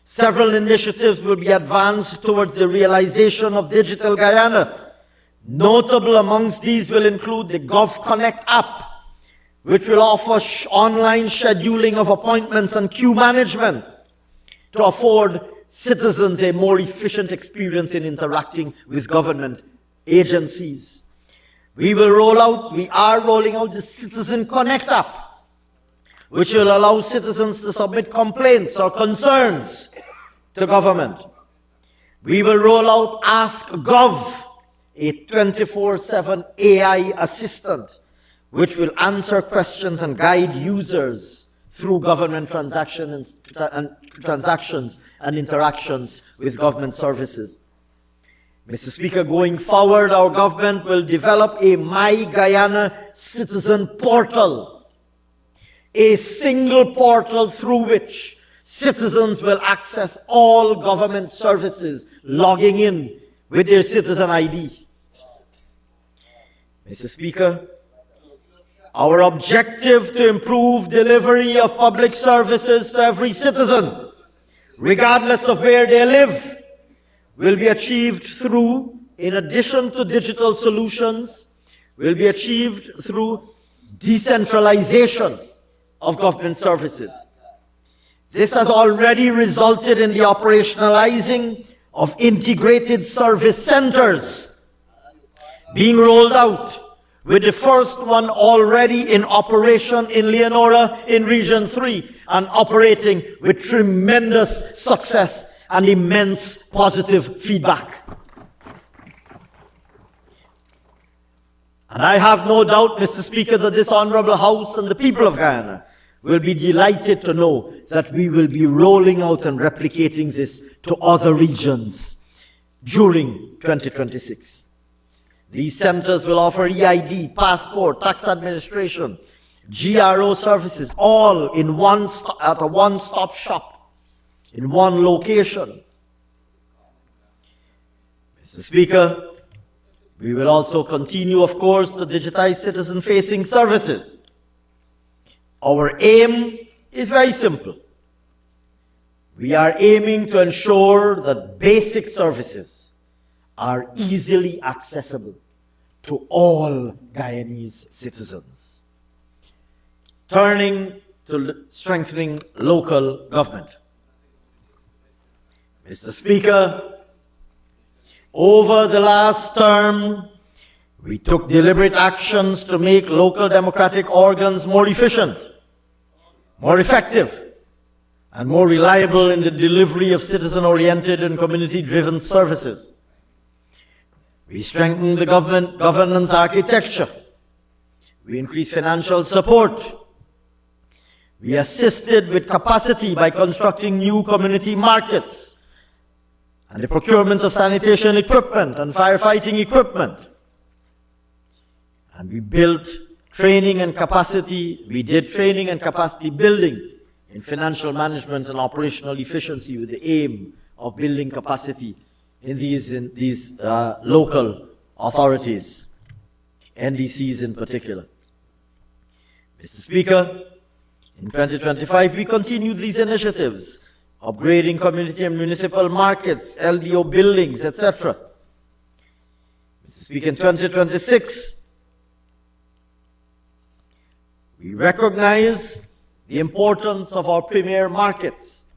Several initiatives will be advanced towards the realization of digital Guyana. Notable amongst these will include the GovConnect app, which will offer online scheduling of appointments and queue management to afford citizens a more efficient experience in interacting with government agencies. We are rolling out the Citizen Connect app, which will allow citizens to submit complaints or concerns to government. We will roll out Ask Gov, a 24/7 AI assistant, which will answer questions and guide users through government transactions and interactions with government services. Mr. Speaker, going forward, our government will develop a My Guyana Citizen Portal, a single portal through which citizens will access all government services, logging in with their citizen ID. Mr. Speaker, our objective to improve delivery of public services to every citizen, regardless of where they live, will be achieved through, in addition to digital solutions, will be achieved through decentralization of government services. This has already resulted in the operationalizing of integrated service centers being rolled out, with the first one already in operation in Leonora in Region 3 and operating with tremendous success and immense positive feedback. And I have no doubt, Mr. Speaker, that this Honourable House and the people of Guyana will be delighted to know that we will be rolling out and replicating this to other regions during 2026. These centers will offer EID, passport, tax administration, GRO services, all in at a one-stop shop, in one location. Mr. Speaker, we will also continue, of course, to digitize citizen-facing services. Our aim is very simple. We are aiming to ensure that basic services are easily accessible to all Guyanese citizens. Turning to strengthening local government. Mr. Speaker, over the last term, we took deliberate actions to make local democratic organs more efficient, more effective, and more reliable in the delivery of citizen-oriented and community-driven services. We strengthened the governance architecture. We increased financial support. We assisted with capacity by constructing new community markets and the procurement of sanitation equipment and firefighting equipment. And we built training and capacity, we did training and capacity building in financial management and operational efficiency with the aim of building capacity in these local authorities, NDCs in particular. Mr. Speaker, in 2025, we continued these initiatives, upgrading community and municipal markets, LDO buildings, etc. Mr. Speaker, in 2026, we recognize the importance of our premier markets,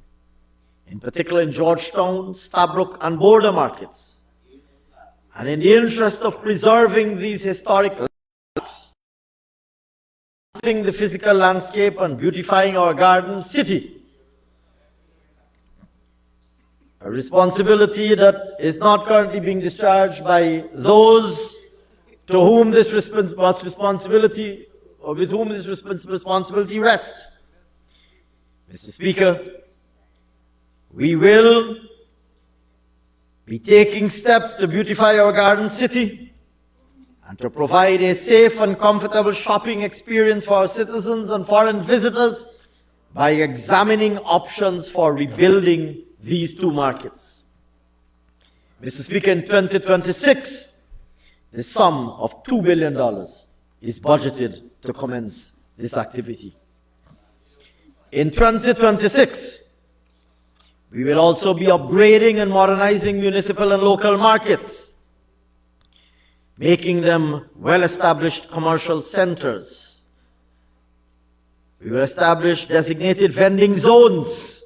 in particular in Georgetown, Stabroek, and border markets. And in the interest of preserving these historic landmarks, the physical landscape and beautifying our garden city, a responsibility that is not currently being discharged by those to whom this responsibility or with whom this responsibility rests. Mr. Speaker, we will be taking steps to beautify our garden city and to provide a safe and comfortable shopping experience for our citizens and foreign visitors by examining options for rebuilding these two markets. Mr. Speaker, in 2026, the sum of $2 billion is budgeted to commence this activity. In 2026, we will also be upgrading and modernizing municipal and local markets, making them well-established commercial centers. We will establish designated vending zones.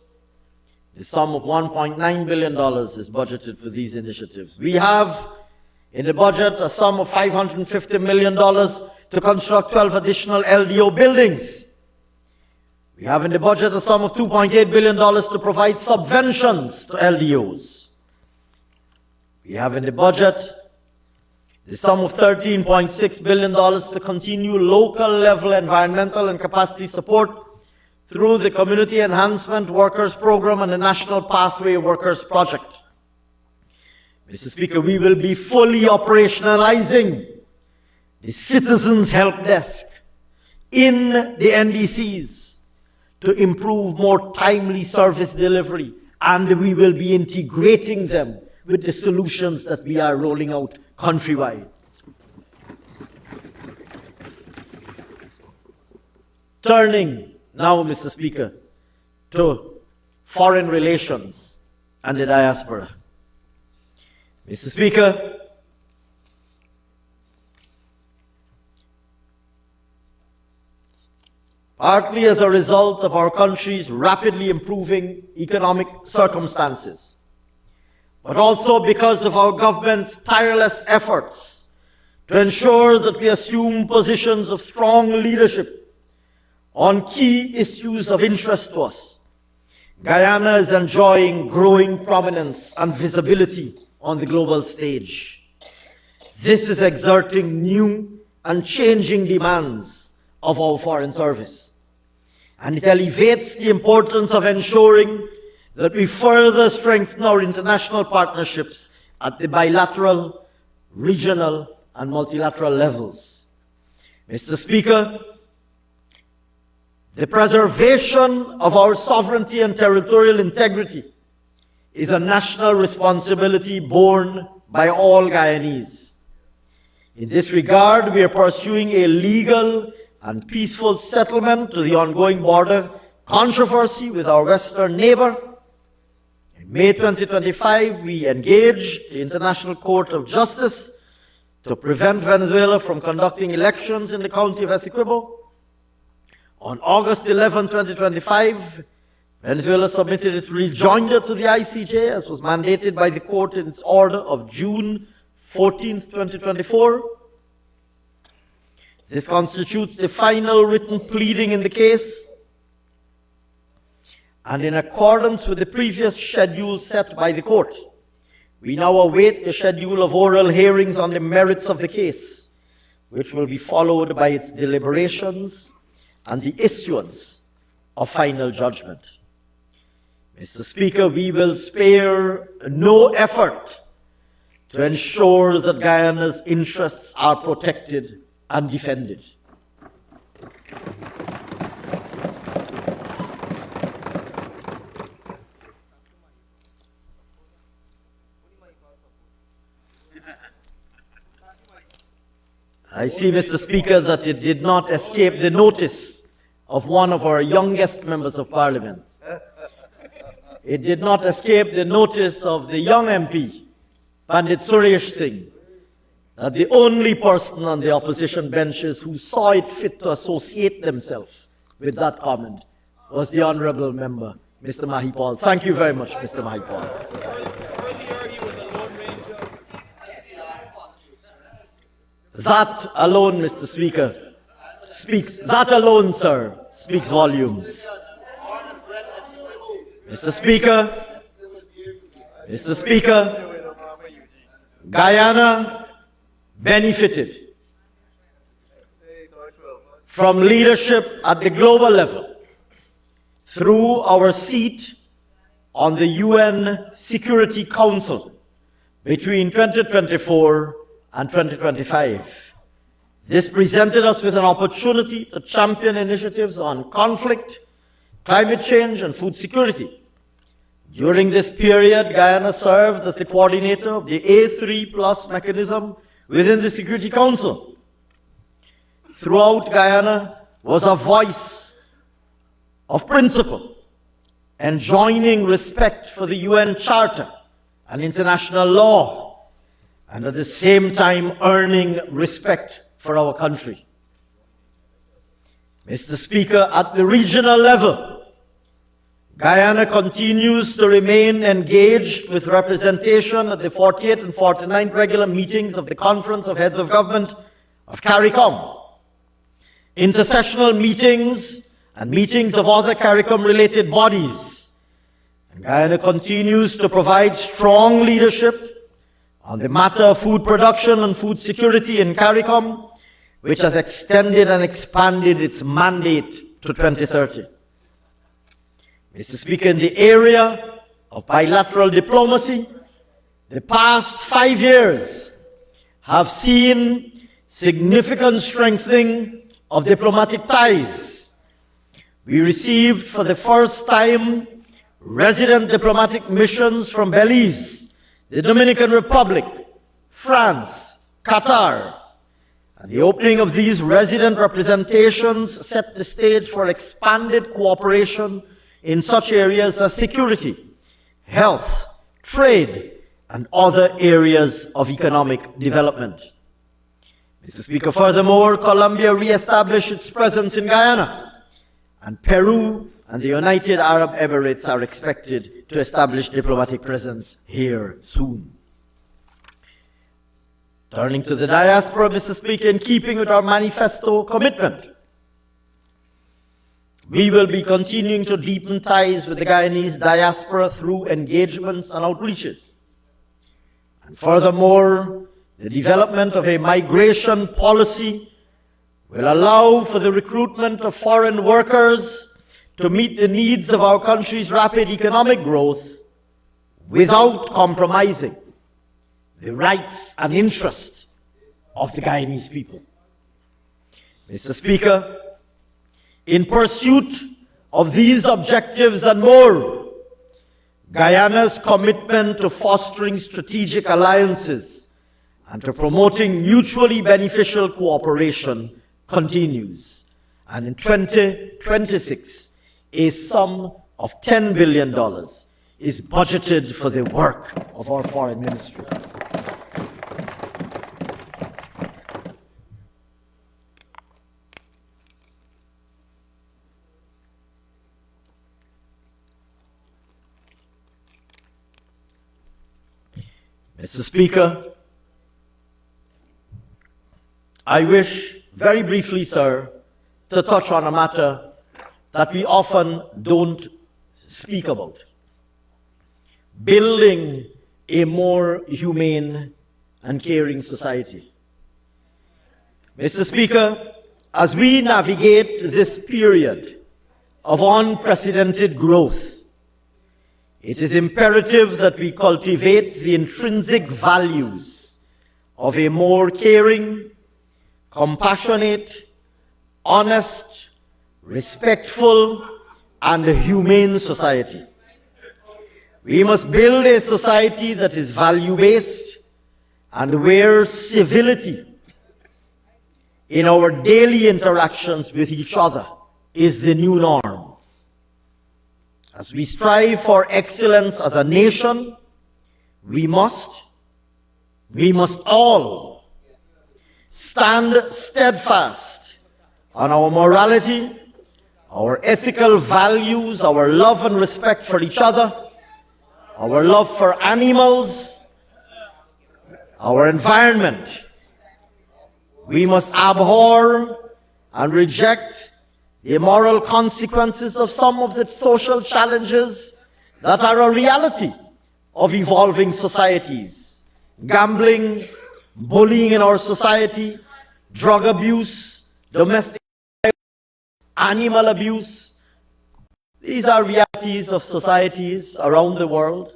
The sum of $1.9 billion is budgeted for these initiatives. We have in the budget a sum of $550 million to construct 12 additional LDO buildings. We have in the budget a sum of $2.8 billion to provide subventions to LDOs. We have in the budget the sum of $13.6 billion to continue local level environmental and capacity support through the Community Enhancement Workers Program and the National Pathway Workers Project. Mr. Speaker, we will be fully operationalizing the Citizens Help Desk in the NDCs to improve more timely service delivery, and we will be integrating them with the solutions that we are rolling out countrywide. Turning now, Mr. Speaker, to foreign relations and the diaspora. Mr. Speaker, partly as a result of our country's rapidly improving economic circumstances, but also because of our government's tireless efforts to ensure that we assume positions of strong leadership on key issues of interest to us. Guyana is enjoying growing prominence and visibility on the global stage. This is exerting new and changing demands of our foreign service, and it elevates the importance of ensuring that we further strengthen our international partnerships at the bilateral, regional, and multilateral levels. Mr. Speaker, the preservation of our sovereignty and territorial integrity is a national responsibility borne by all Guyanese. In this regard, we are pursuing a legal and peaceful settlement to the ongoing border controversy with our western neighbor. In May 2025, we engaged the International Court of Justice to prevent Venezuela from conducting elections in the county of Essequibo. On August 11, 2025, Venezuela submitted its rejoinder to the ICJ, as was mandated by the court in its order of June 14, 2024. This constitutes the final written pleading in the case, and in accordance with the previous schedule set by the court, we now await the schedule of oral hearings on the merits of the case, which will be followed by its deliberations and the issuance of final judgment. Mr. Speaker, we will spare no effort to ensure that Guyana's interests are protected and defended. I see, Mr. Speaker, that it did not escape the notice of one of our youngest members of Parliament. It did not escape the notice of the young MP, Pandit Suresh Singh, that the only person on the opposition benches who saw it fit to associate themselves with that comment was the honourable member, Mr. Mahipal. Thank you very much, Mr. Mahipal. That alone, Mr. Speaker, that alone, sir, speaks volumes. Mr. Speaker, Guyana benefited from leadership at the global level through our seat on the UN Security Council between 2024 and 2025. This presented us with an opportunity to champion initiatives on conflict, climate change, and food security. During this period, Guyana served as the coordinator of the A3+ mechanism within the Security Council. Throughout Guyana was a voice of principle, enjoining respect for the UN Charter and international law, and at the same time earning respect for our country. Mr. Speaker, at the regional level, Guyana continues to remain engaged with representation at the 48th and 49th regular meetings of the Conference of Heads of Government of CARICOM, intersessional meetings and meetings of other CARICOM-related bodies. And Guyana continues to provide strong leadership on the matter of food production and food security in CARICOM, which has extended and expanded its mandate to 2030. Mr. Speaker, in the area of bilateral diplomacy, the past 5 years have seen significant strengthening of diplomatic ties. We received for the first time resident diplomatic missions from Belize, the Dominican Republic, France, Qatar. And the opening of these resident representations set the stage for expanded cooperation in such areas as security, health, trade, and other areas of economic development. Mr. Speaker, furthermore, Colombia re-established its presence in Guyana, and Peru and the United Arab Emirates are expected to establish diplomatic presence here soon. Turning to the diaspora, Mr. Speaker, in keeping with our manifesto commitment, we will be continuing to deepen ties with the Guyanese diaspora through engagements and outreaches. And furthermore, the development of a migration policy will allow for the recruitment of foreign workers to meet the needs of our country's rapid economic growth without compromising the rights and interests of the Guyanese people. Mr. Speaker, in pursuit of these objectives and more, Guyana's commitment to fostering strategic alliances and to promoting mutually beneficial cooperation continues. And in 2026, a sum of $10 billion is budgeted for the work of our foreign ministry. Mr. Speaker, I wish very briefly, sir, to touch on a matter that we often don't speak about. Building a more humane and caring society. Mr. Speaker, as we navigate this period of unprecedented growth, it is imperative that we cultivate the intrinsic values of a more caring, compassionate, honest, respectful, and humane society. We must build a society that is value-based and where civility in our daily interactions with each other is the new norm. As we strive for excellence as a nation, we must all stand steadfast on our morality, our ethical values, our love and respect for each other, our love for animals, our environment. We must abhor and reject the immoral consequences of some of the social challenges that are a reality of evolving societies. Gambling, bullying in our society, drug abuse, domestic violence, animal abuse. These are realities of societies around the world.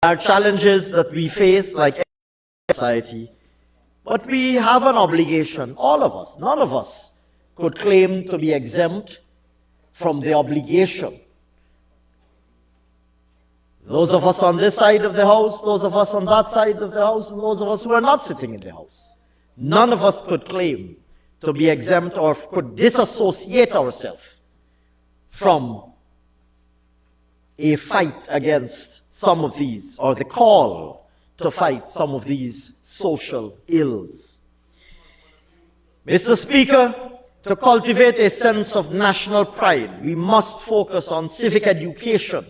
There are challenges that we face like every society. But we have an obligation, all of us, none of us could claim to be exempt from the obligation. Those of us on this side of the House, those of us on that side of the House, and those of us who are not sitting in the House. None of us could claim to be exempt or could disassociate ourselves from a fight against some of these, or the call to fight some of these social ills. Mr. Speaker, to cultivate a sense of national pride, we must focus on civic education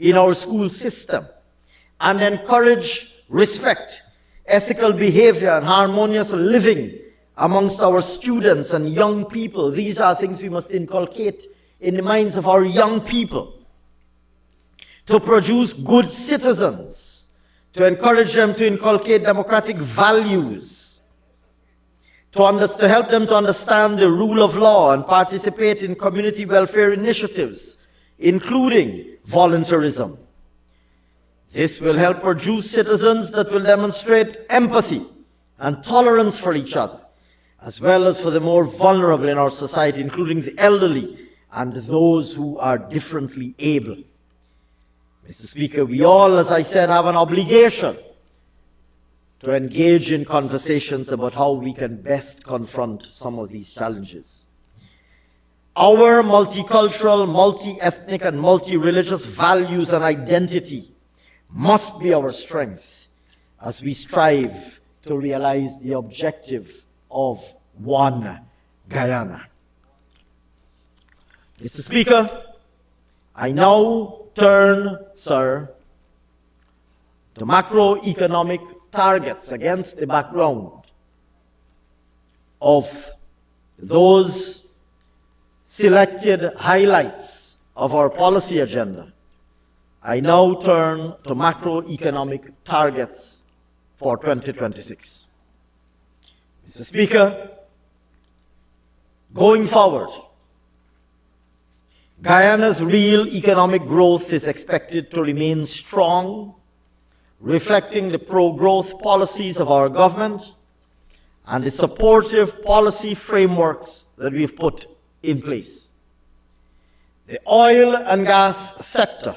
in our school system and encourage respect, ethical behavior, and harmonious living amongst our students and young people. These are things we must inculcate in the minds of our young people to produce good citizens, to encourage them to inculcate democratic values, to help them to understand the rule of law and participate in community welfare initiatives, including volunteerism. This will help produce citizens that will demonstrate empathy and tolerance for each other, as well as for the more vulnerable in our society, including the elderly and those who are differently able. Mr. Speaker, we all, as I said, have an obligation to engage in conversations about how we can best confront some of these challenges. Our multicultural, multi-ethnic, and multi-religious values and identity must be our strength as we strive to realize the objective of one Guyana. Mr. Speaker, I now turn, sir, to macroeconomic targets against the background of those selected highlights of our policy agenda. I now turn to macroeconomic targets for 2026. Mr. Speaker, going forward, Guyana's real economic growth is expected to remain strong, reflecting the pro-growth policies of our government and the supportive policy frameworks that we've put in place. The oil and gas sector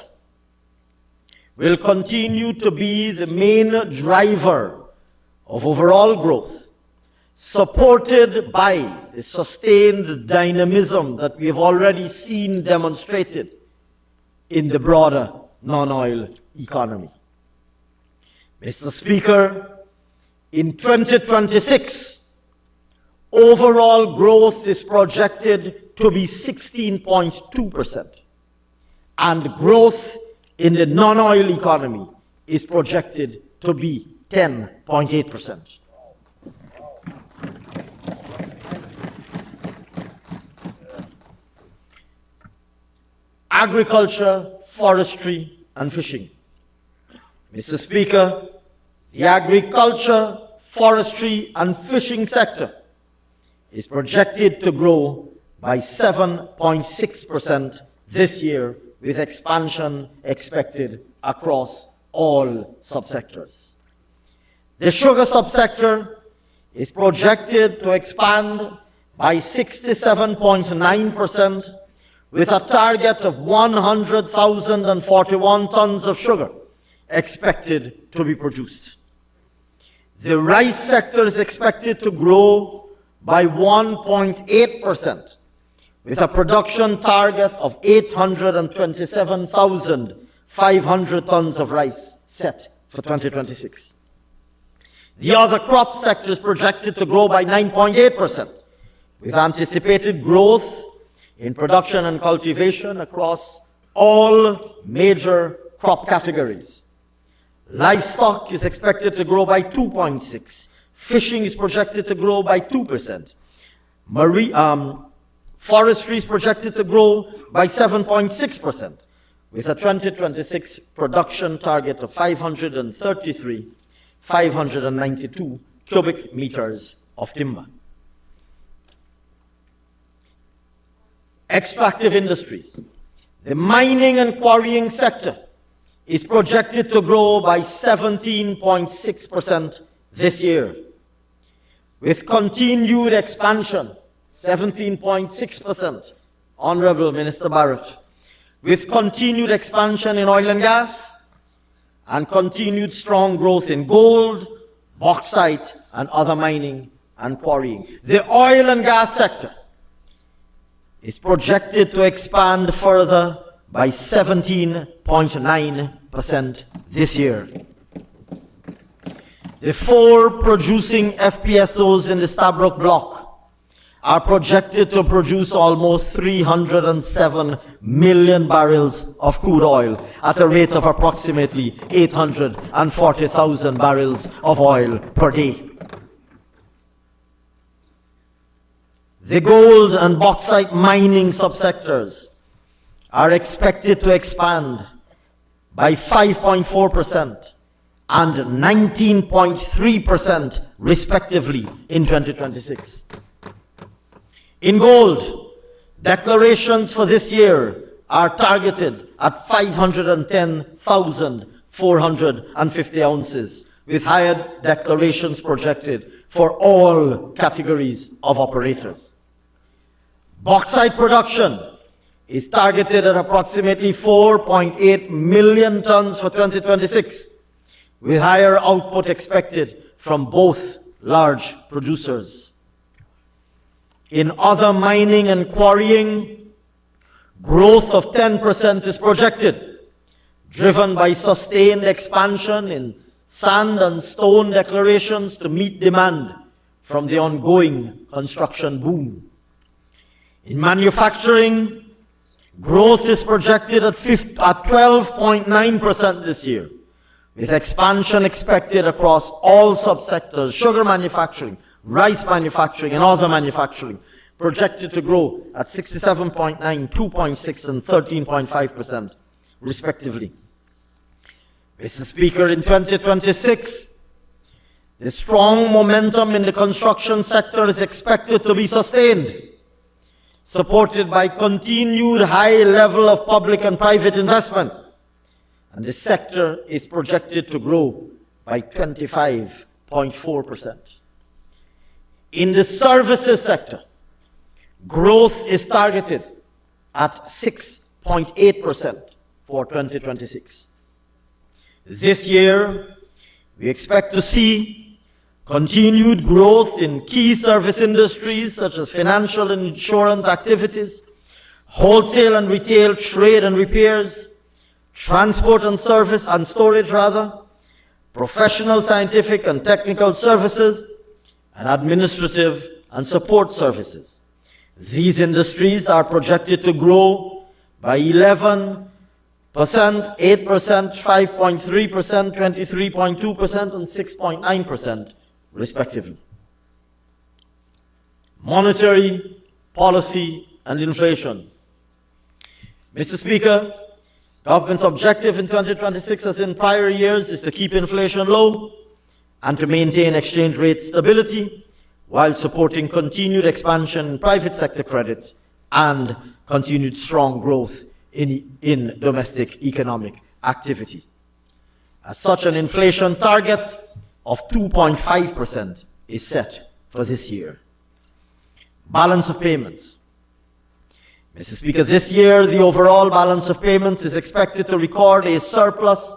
will continue to be the main driver of overall growth, supported by the sustained dynamism that we have already seen demonstrated in the broader non-oil economy. Mr. Speaker, in 2026, overall growth is projected to be 16.2%, and growth in the non-oil economy is projected to be 10.8%. agriculture, forestry, and fishing. Mr. Speaker, the agriculture, forestry, and fishing sector is projected to grow by 7.6% this year, with expansion expected across all subsectors. The sugar subsector is projected to expand by 67.9%, with a target of 100,041 tons of sugar expected to be produced. The rice sector is expected to grow by 1.8%, with a production target of 827,500 tons of rice set for 2026. The other crop sector is projected to grow by 9.8%, with anticipated growth in production and cultivation across all major crop categories. Livestock is expected to grow by 2.6%. Fishing is projected to grow by 2%. Forestry is projected to grow by 7.6%, with a 2026 production target of 592 cubic meters of timber. Extractive industries. The mining and quarrying sector is projected to grow by 17.6% this year, with continued expansion, 17.6%, Honorable Minister Barrett, with continued expansion in oil and gas, and continued strong growth in gold, bauxite, and other mining and quarrying. The oil and gas sector is projected to expand further by 17.9% this year. The 4 producing FPSOs in the Stabroek Block are projected to produce almost 307 million barrels of crude oil at a rate of approximately 840,000 barrels of oil per day. The gold and bauxite mining subsectors are expected to expand by 5.4% and 19.3% respectively in 2026. In gold, declarations for this year are targeted at 510,450 ounces, with higher declarations projected for all categories of operators. Bauxite production is targeted at approximately 4.8 million tons for 2026, with higher output expected from both large producers. In other mining and quarrying, growth of 10% is projected, driven by sustained expansion in sand and stone declarations to meet demand from the ongoing construction boom. In manufacturing, growth is projected at 12.9% this year, with expansion expected across all subsectors: sugar manufacturing, rice manufacturing, and other manufacturing, projected to grow at 67.9%, 2.6%, and 13.5%, respectively. Mr. Speaker, in 2026, the strong momentum in the construction sector is expected to be sustained, supported by continued high level of public and private investment, and the sector is projected to grow by 25.4%. In the services sector, growth is targeted at 6.8% for 2026. This year, we expect to see continued growth in key service industries such as financial and insurance activities, wholesale and retail trade and repairs, transport and service and storage professional, scientific and technical services, and administrative and support services. These industries are projected to grow by 11%, 8%, 5.3%, 23.2%, and 6.9%, respectively. Monetary policy and inflation. Mr. Speaker, government's objective in 2026, as in prior years, is to keep inflation low and to maintain exchange rate stability while supporting continued expansion in private sector credit and continued strong growth in domestic economic activity. As such, an inflation target of 2.5% is set for this year. Balance of payments. Mr. Speaker, this year the overall balance of payments is expected to record a surplus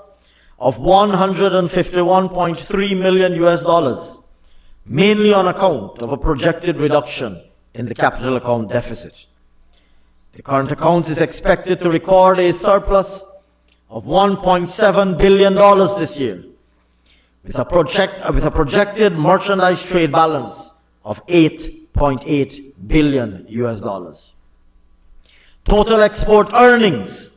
of $151.3 million, mainly on account of a projected reduction in the capital account deficit. The current account is expected to record a surplus of $1.7 billion this year, with a projected merchandise trade balance of $8.8 billion. Total export earnings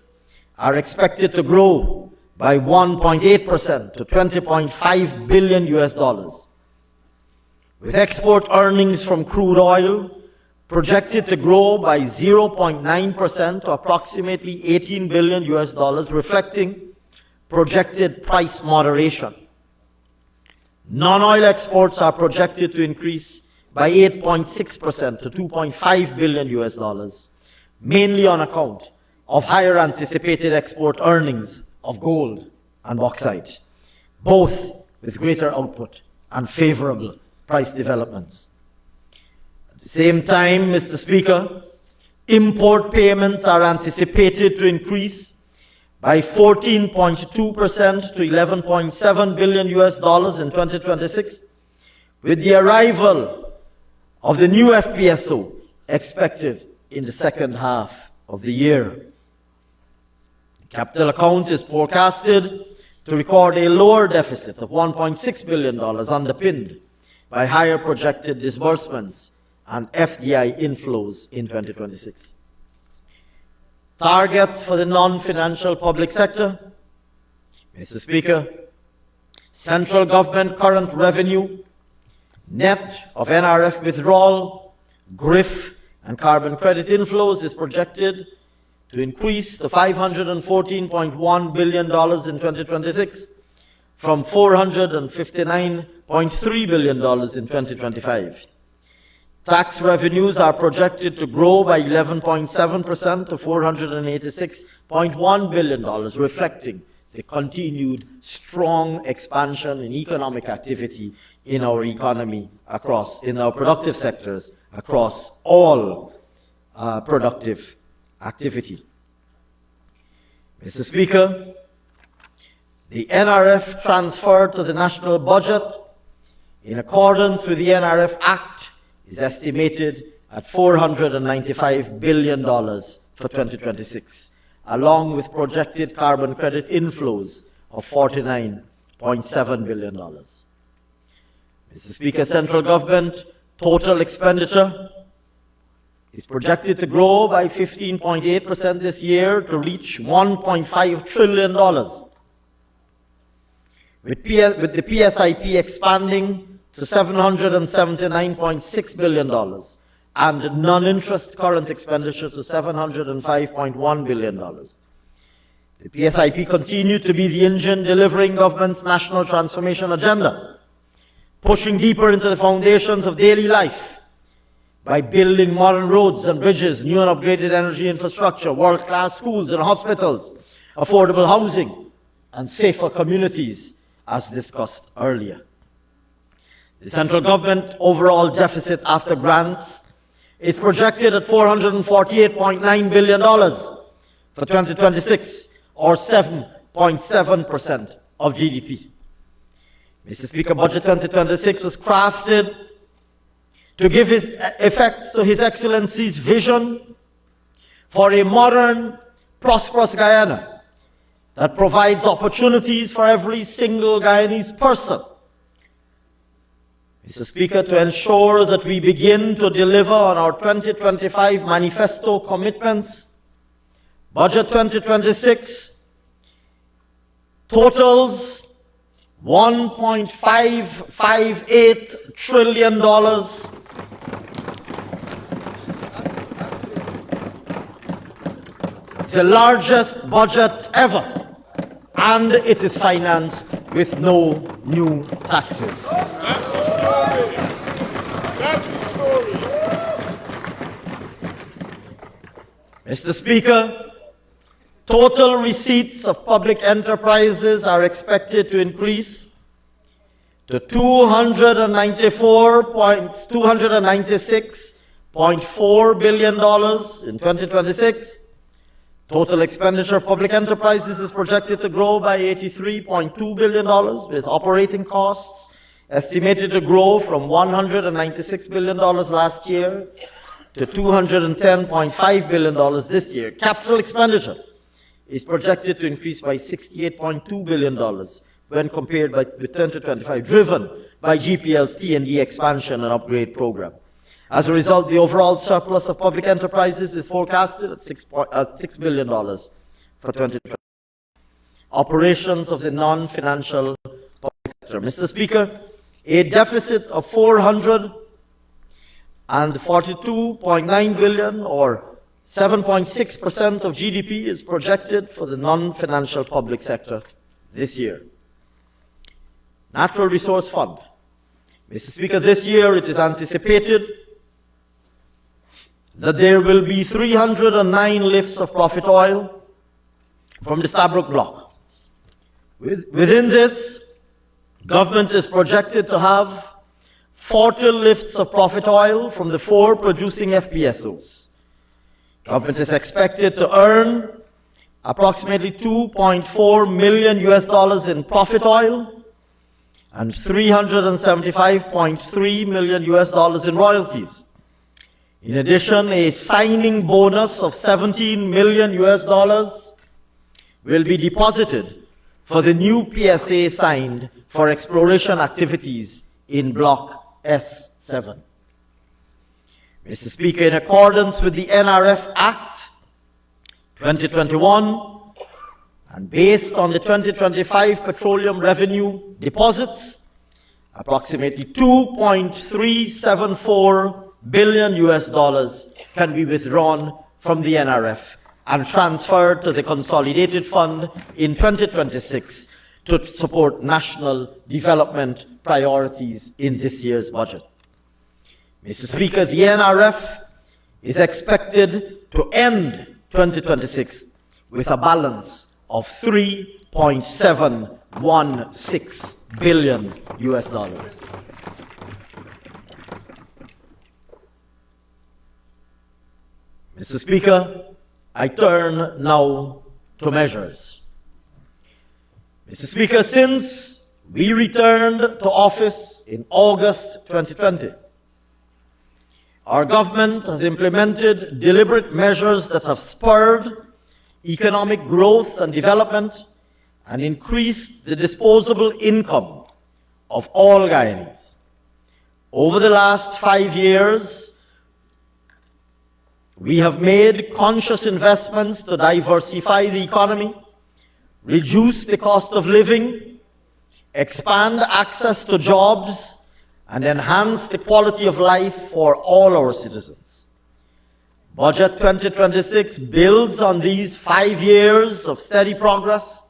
are expected to grow by 1.8% to $20.5 billion, with export earnings from crude oil projected to grow by 0.9% to approximately $18 billion, reflecting projected price moderation. Non-oil exports are projected to increase by 8.6% to $2.5 billion, mainly on account of higher anticipated export earnings of gold and bauxite, both with greater output and favorable price developments. At the same time, Mr. Speaker, import payments are anticipated to increase by 14.2% to $11.7 billion in 2026, with the arrival of the new FPSO expected in the second half of the year. The capital account is forecasted to record a lower deficit of $1.6 billion, underpinned by higher projected disbursements and FDI inflows in 2026. Targets for the non-financial public sector. Mr. Speaker, central government current revenue, net of NRF withdrawal, GRIF, and carbon credit inflows is projected to increase to $514.1 billion in 2026 from $459.3 billion in 2025. Tax revenues are projected to grow by 11.7% to $486.1 billion, reflecting the continued strong expansion in economic activity in our economy in our productive sectors across all productive activity. Mr. Speaker, the NRF transfer to the national budget in accordance with the NRF Act is estimated at $495 billion for 2026, along with projected carbon credit inflows of $49.7 billion. Mr. Speaker, central government total expenditure is projected to grow by 15.8% this year to reach $1.5 trillion, with the PSIP expanding to $779.6 billion and non-interest current expenditure to $705.1 billion. The PSIP continued to be the engine delivering government's national transformation agenda, pushing deeper into the foundations of daily life by building modern roads and bridges, new and upgraded energy infrastructure, world-class schools and hospitals, affordable housing, and safer communities, as discussed earlier. The central government overall deficit after grants is projected at $448.9 billion for 2026, or 7.7% of GDP. Mr. Speaker, Budget 2026 was crafted to give effect to His Excellency's vision for a modern, prosperous Guyana that provides opportunities for every single Guyanese person. Mr. Speaker, to ensure that we begin to deliver on our 2025 manifesto commitments, Budget 2026 totals $1.558 trillion the largest budget ever, and it is financed with no new taxes. That's the story. That's the story. Mr. Speaker, total receipts of public enterprises are expected to increase to $296.4 billion in 2026. Total expenditure of public enterprises is projected to grow by $83.2 billion, with operating costs estimated to grow from $196 billion last year to $210.5 billion this year. Capital expenditure is projected to increase by $68.2 billion when compared with 2025, driven by GPL's T&D expansion and upgrade program. As a result, the overall surplus of public enterprises is forecasted at $6 billion for 2020. Operations of the non-financial public sector. Mr. Speaker, a deficit of $442.9 billion, or 7.6% of GDP, is projected for the non-financial public sector this year. Natural Resource Fund. Mr. Speaker, this year it is anticipated that there will be 309 lifts of profit oil from the Stabroek block. Within this, government is projected to have 40 lifts of profit oil from the 4 producing FPSOs. Government is expected to earn approximately $2.4 million in profit oil and $375.3 million in royalties. In addition, a signing bonus of $17 million will be deposited for the new PSA signed for exploration activities in Block S7. Mr. Speaker, in accordance with the NRF Act 2021, and based on the 2025 petroleum revenue deposits, approximately $2.374 billion can be withdrawn from the NRF and transferred to the Consolidated Fund in 2026 to support national development priorities in this year's budget. Mr. Speaker, the NRF is expected to end 2026 with a balance of $3.716 billion. Mr. Speaker, I turn now to measures. Mr. Speaker, since we returned to office in August 2020, our government has implemented deliberate measures that have spurred economic growth and development and increased the disposable income of all Guyanese. Over the last 5 years, we have made conscious investments to diversify the economy, reduce the cost of living, expand access to jobs, and enhance the quality of life for all our citizens. Budget 2026 builds on these 5 years of steady progress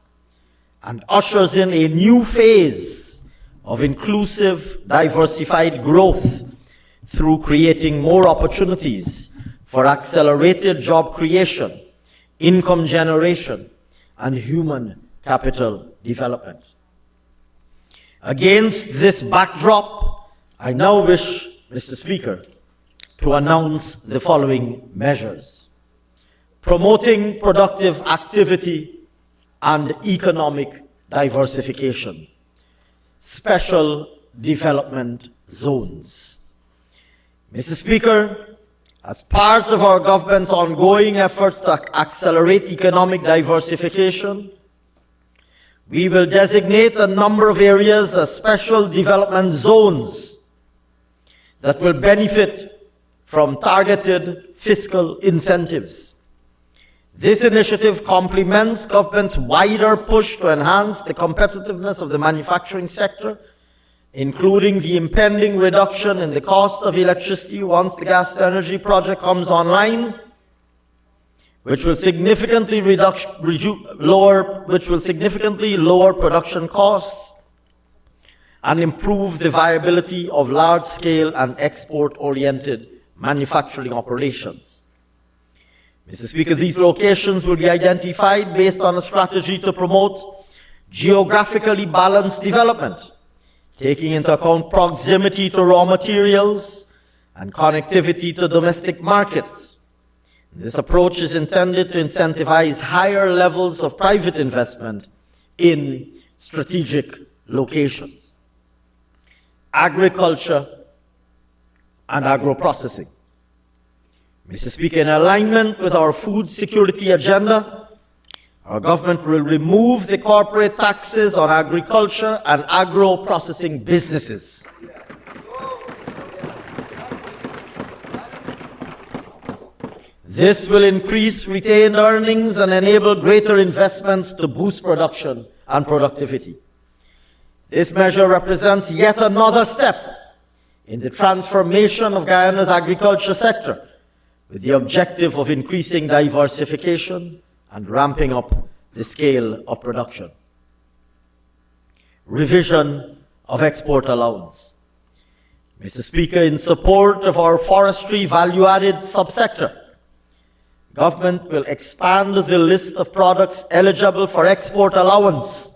and ushers in a new phase of inclusive, diversified growth through creating more opportunities for accelerated job creation, income generation, and human capital development. Against this backdrop, I now wish, Mr. Speaker, to announce the following measures. Promoting productive activity and economic diversification. Special development zones. Mr. Speaker, as part of our government's ongoing efforts to accelerate economic diversification, we will designate a number of areas as special development zones that will benefit from targeted fiscal incentives. This initiative complements government's wider push to enhance the competitiveness of the manufacturing sector, including the impending reduction in the cost of electricity once the gas-to-energy project comes online, which will significantly lower production costs and improve the viability of large-scale and export-oriented manufacturing operations. Mr. Speaker, these locations will be identified based on a strategy to promote geographically balanced development, taking into account proximity to raw materials and connectivity to domestic markets. This approach is intended to incentivize higher levels of private investment in strategic locations. Agriculture and agro-processing. Mr. Speaker, in alignment with our food security agenda, our government will remove the corporate taxes on agriculture and agro-processing businesses. This will increase retained earnings and enable greater investments to boost production and productivity. This measure represents yet another step in the transformation of Guyana's agriculture sector, with the objective of increasing diversification and ramping up the scale of production. Revision of export allowance. Mr. Speaker, in support of our forestry value-added subsector, government will expand the list of products eligible for export allowance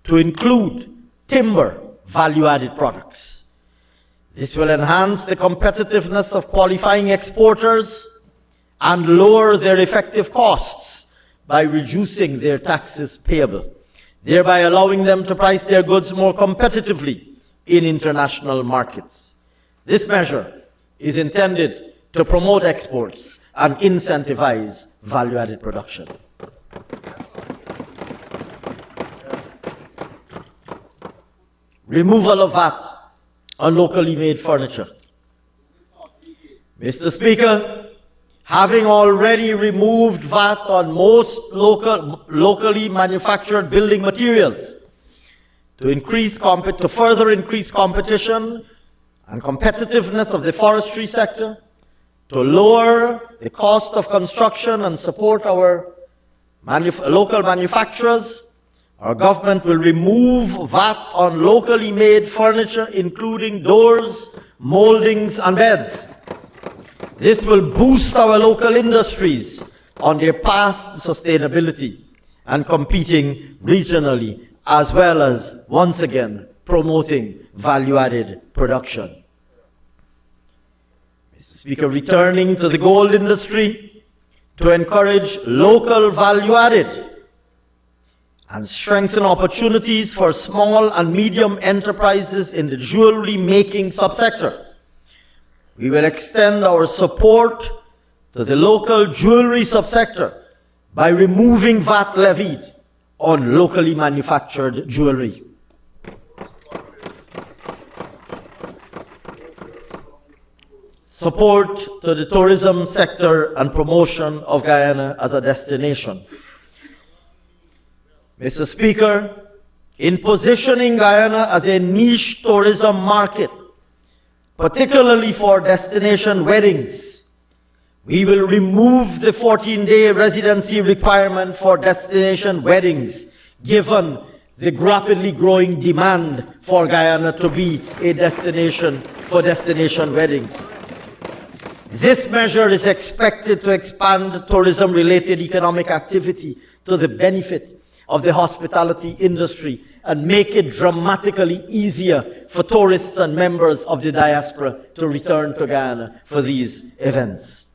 to include timber value-added products. This will enhance the competitiveness of qualifying exporters and lower their effective costs by reducing their taxes payable, thereby allowing them to price their goods more competitively in international markets. This measure is intended to promote exports and incentivize value-added production. Removal of VAT on locally made furniture. Mr. Speaker, having already removed VAT on most locally manufactured building materials to further increase competition and competitiveness of the forestry sector, to lower the cost of construction and support our local manufacturers, our government will remove VAT on locally made furniture, including doors, moldings, and beds. This will boost our local industries on their path to sustainability and competing regionally, as well as, once again, promoting value-added production. Mr. Speaker, returning to the gold industry to encourage local value-added and strengthen opportunities for small and medium enterprises in the jewelry-making subsector. We will extend our support to the local jewelry subsector by removing VAT levied on locally manufactured jewelry. Support to the tourism sector and promotion of Guyana as a destination. Mr. Speaker, in positioning Guyana as a niche tourism market, particularly for destination weddings, we will remove the 14-day residency requirement for destination weddings, given the rapidly growing demand for Guyana to be a destination for destination weddings. This measure is expected to expand tourism-related economic activity to the benefit of the hospitality industry and make it dramatically easier for tourists and members of the diaspora to return to Guyana for these events.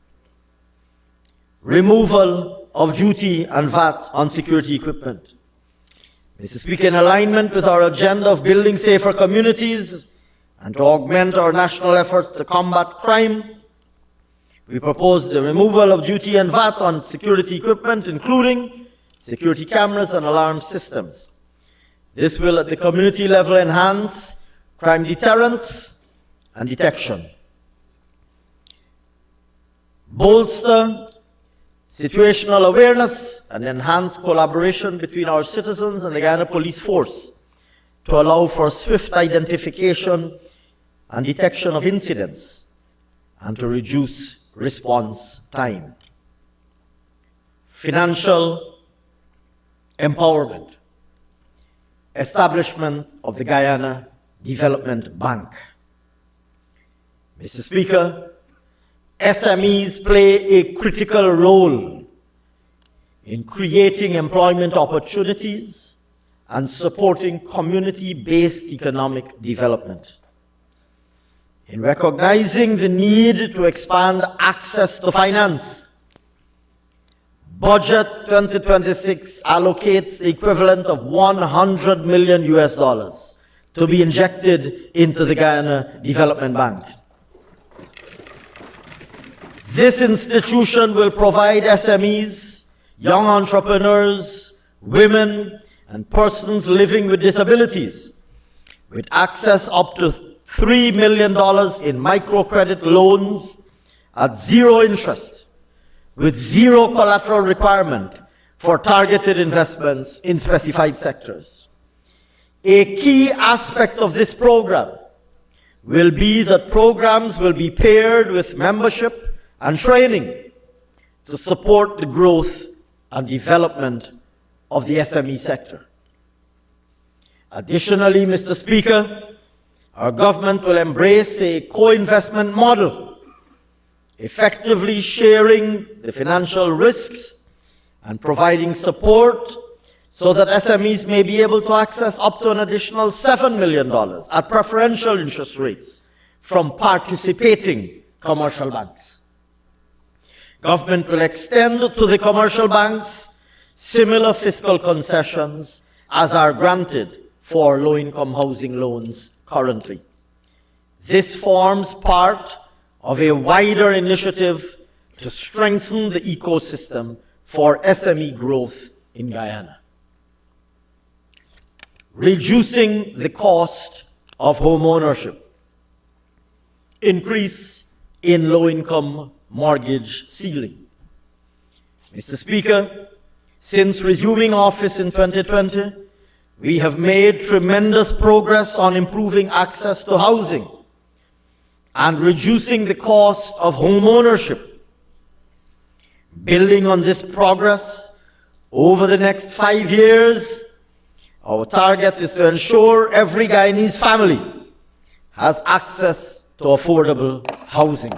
Removal of duty and VAT on security equipment. Mr. Speaker, in alignment with our agenda of building safer communities and to augment our national effort to combat crime, we propose the removal of duty and VAT on security equipment, including security cameras and alarm systems. This will, at the community level, enhance crime deterrence and detection, bolster situational awareness, and enhance collaboration between our citizens and the Guyana Police Force to allow for swift identification and detection of incidents and to reduce response time. financial empowerment, establishment of the Guyana Development Bank. Mr. Speaker, SMEs play a critical role in creating employment opportunities and supporting community-based economic development. In recognizing the need to expand access to finance, Budget 2026 allocates the equivalent of $100 million to be injected into the Guyana Development Bank. This institution will provide SMEs, young entrepreneurs, women, and persons living with disabilities with access up to $3 million in microcredit loans at zero interest, with zero collateral requirement for targeted investments in specified sectors. A key aspect of this program will be that programs will be paired with membership and training to support the growth and development of the SME sector. Additionally, Mr. Speaker, our government will embrace a co-investment model, effectively sharing the financial risks and providing support so that SMEs may be able to access up to an additional $7 million at preferential interest rates from participating commercial banks. Government will extend to the commercial banks similar fiscal concessions as are granted for low-income housing loans currently. This forms part of a wider initiative to strengthen the ecosystem for SME growth in Guyana. Reducing the cost of home ownership. Increase in low-income mortgage ceiling. Mr. Speaker, since resuming office in 2020, we have made tremendous progress on improving access to housing and reducing the cost of home ownership. Building on this progress, over the next 5 years, our target is to ensure every Guyanese family has access to affordable housing.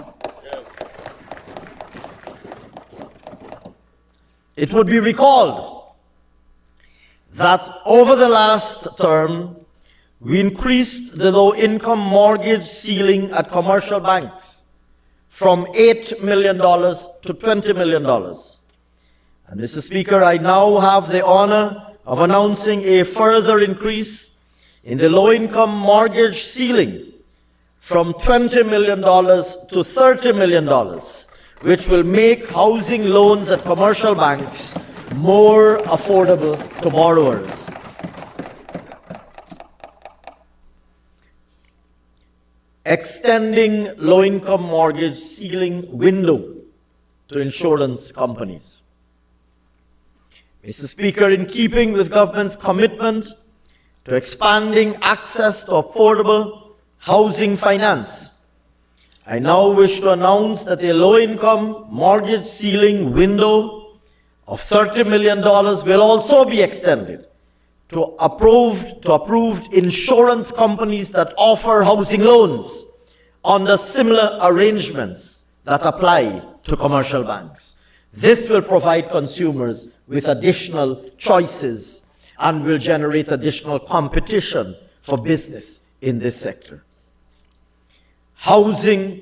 It would be recalled that over the last term, we increased the low-income mortgage ceiling at commercial banks from $8 million to $20 million. And Mr. Speaker, I now have the honor of announcing a further increase in the low-income mortgage ceiling from $20 million to $30 million, which will make housing loans at commercial banks more affordable to borrowers. Extending low-income mortgage ceiling window to insurance companies. Mr. Speaker, in keeping with government's commitment to expanding access to affordable housing finance, I now wish to announce that a low-income mortgage ceiling window of $30 million will also be extended to approved insurance companies that offer housing loans under similar arrangements that apply to commercial banks. This will provide consumers with additional choices and will generate additional competition for business in this sector. Housing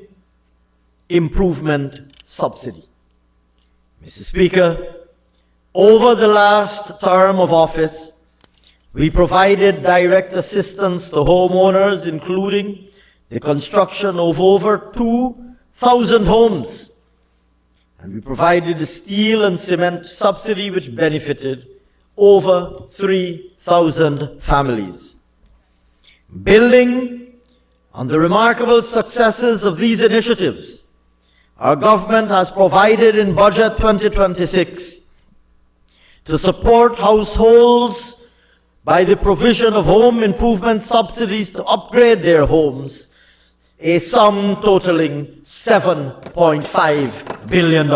improvement subsidy. Mr. Speaker, over the last term of office, we provided direct assistance to homeowners, including the construction of over 2,000 homes. And we provided a steel and cement subsidy which benefited over 3,000 families. Building on the remarkable successes of these initiatives, our government has provided in Budget 2026 to support households by the provision of home improvement subsidies to upgrade their homes, a sum totaling $7.5 billion.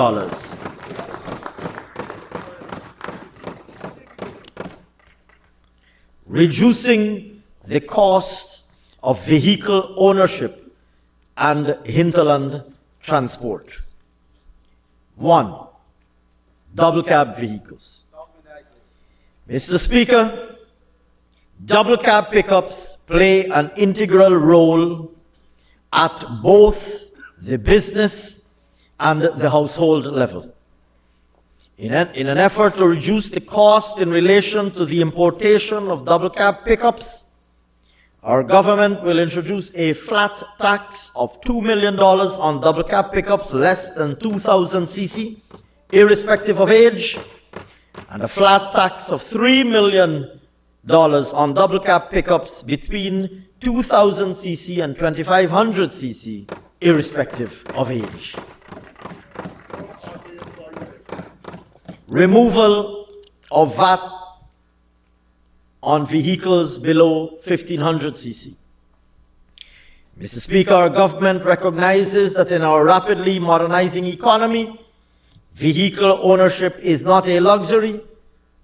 reducing the cost of vehicle ownership and hinterland transport. 1. Double cab vehicles. Mr. Speaker, double cab pickups play an integral role at both the business and the household level. In an effort to reduce the cost in relation to the importation of double cab pickups, our government will introduce a flat tax of $2 million on double cab pickups less than 2,000 cc, irrespective of age, and a flat tax of $3 million on double cab pickups between 2,000 cc and 2,500 cc, irrespective of age. Removal of VAT on vehicles below 1,500 cc. Mr. Speaker, our government recognizes that in our rapidly modernizing economy, vehicle ownership is not a luxury,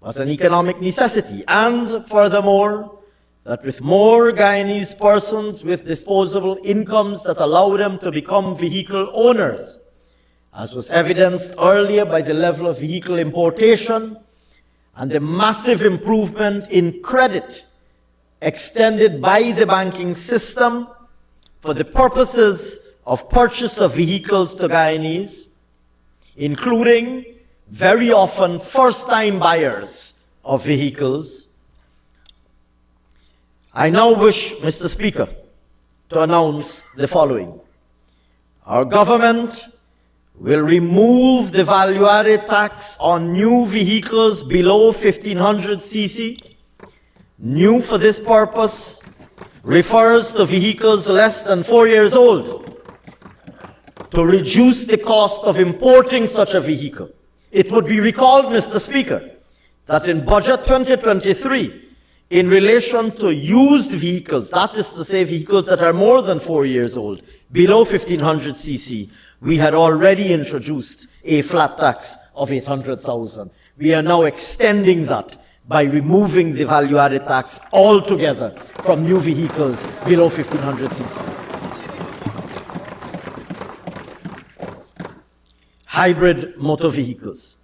but an economic necessity. And furthermore, that with more Guyanese persons with disposable incomes that allow them to become vehicle owners, as was evidenced earlier by the level of vehicle importation and the massive improvement in credit extended by the banking system for the purposes of purchase of vehicles to Guyanese, including very often first-time buyers of vehicles. I now wish, Mr. Speaker, to announce the following. Our government will remove the value-added tax on new vehicles below 1,500 cc. New for this purpose refers to vehicles less than 4 years old. To reduce the cost of importing such a vehicle, it would be recalled, Mr. Speaker, that in Budget 2023, in relation to used vehicles, that is to say vehicles that are more than 4 years old, below 1,500 cc, we had already introduced a flat tax of 800,000. We are now extending that by removing the value-added tax altogether from new vehicles below 1,500 cc. Hybrid motor vehicles.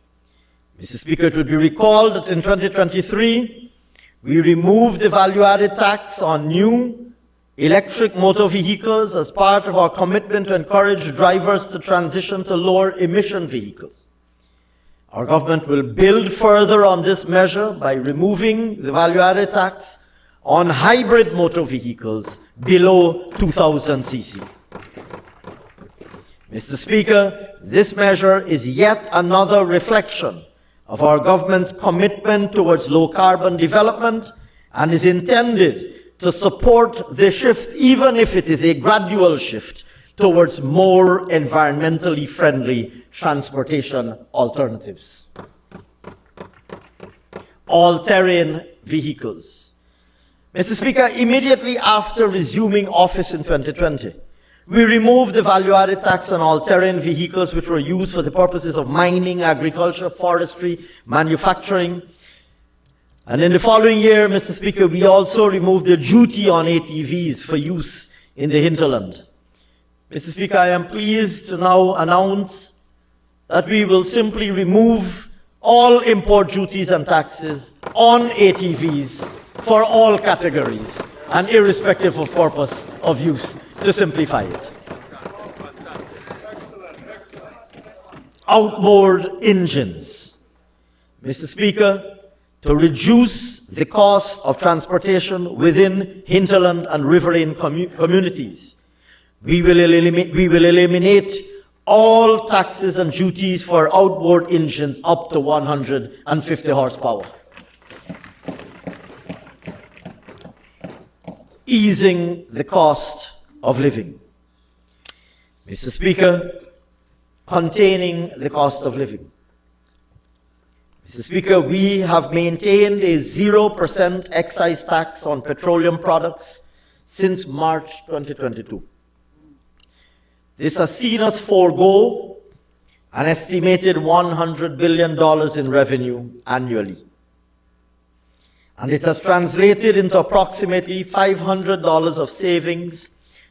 Mr. Speaker, it would be recalled that in 2023, we removed the value-added tax on new electric motor vehicles as part of our commitment to encourage drivers to transition to lower emission vehicles. Our government will build further on this measure by removing the value-added tax on hybrid motor vehicles below 2,000 cc. Mr. Speaker, this measure is yet another reflection of our government's commitment towards low-carbon development and is intended to support the shift, even if it is a gradual shift, towards more environmentally friendly transportation alternatives. All-terrain vehicles. Mr. Speaker, immediately after resuming office in 2020, we removed the value-added tax on all-terrain vehicles which were used for the purposes of mining, agriculture, forestry, manufacturing. And in the following year, Mr. Speaker, we also removed the duty on ATVs for use in the hinterland. Mr. Speaker, I am pleased to now announce that we will simply remove all import duties and taxes on ATVs for all categories and irrespective of purpose of use, to simplify it. Outboard engines. Mr. Speaker, to reduce the cost of transportation within hinterland and riverine communities, we will eliminate all taxes and duties for outboard engines up to 150 horsepower. Easing the cost of living. Mr. Speaker, containing the cost of living. Mr. Speaker, we have maintained a 0% excise tax on petroleum products since March 2022. This has seen us forego an estimated $100 billion in revenue annually. and it has translated into approximately $500 of savings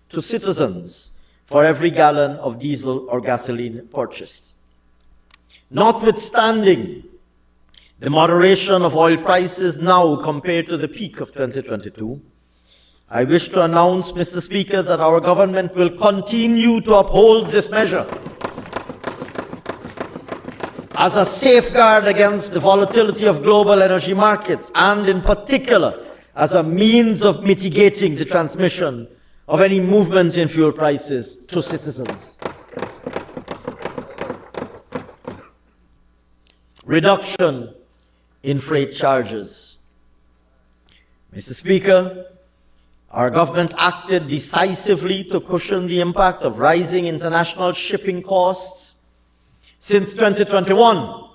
to citizens for every gallon of diesel or gasoline purchased. Notwithstanding the moderation of oil prices now compared to the peak of 2022, I wish to announce, Mr. Speaker, that our government will continue to uphold this measure as a safeguard against the volatility of global energy markets, and in particular as a means of mitigating the transmission of any movement in fuel prices to citizens. Reduction in freight charges. Mr. Speaker, our government acted decisively to cushion the impact of rising international shipping costs since 2021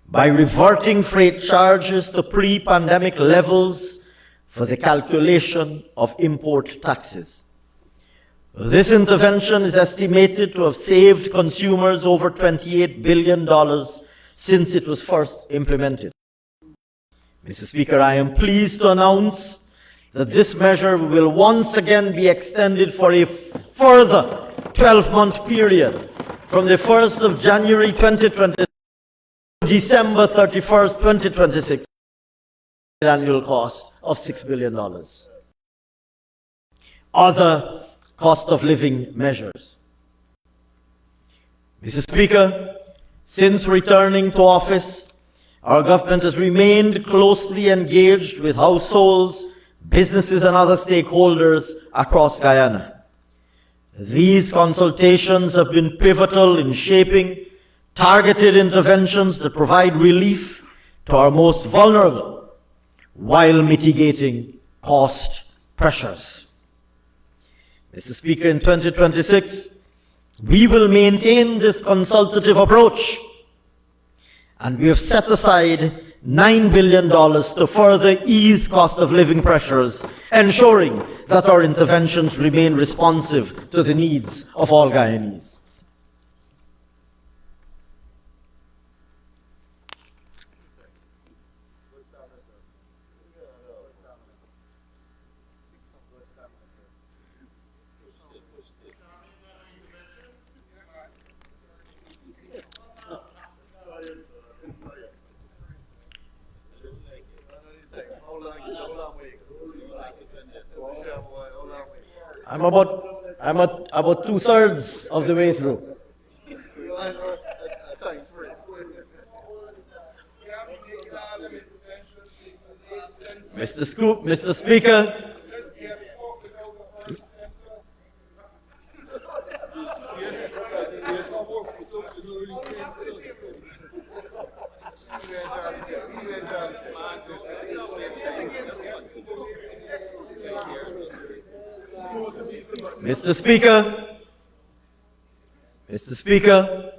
by reverting freight charges to pre-pandemic levels for the calculation of import taxes. This intervention is estimated to have saved consumers over $28 billion since it was first implemented. Mr. Speaker, I am pleased to announce that this measure will once again be extended for a further 12-month period from the 1st of January 2026 to December 31st, 2026, annual cost of $6 billion. Other cost of living measures. Mr. Speaker, since returning to office, our government has remained closely engaged with households, businesses and other stakeholders across Guyana. These consultations have been pivotal in shaping targeted interventions that provide relief to our most vulnerable while mitigating cost pressures. Mr. Speaker, in 2026, we will maintain this consultative approach, and we have set aside $9 billion to further ease cost of living pressures, ensuring that our interventions remain responsive to the needs of all Guyanese. I'm about 2/3 of the way through. Mr. Speaker, Mr. Speaker,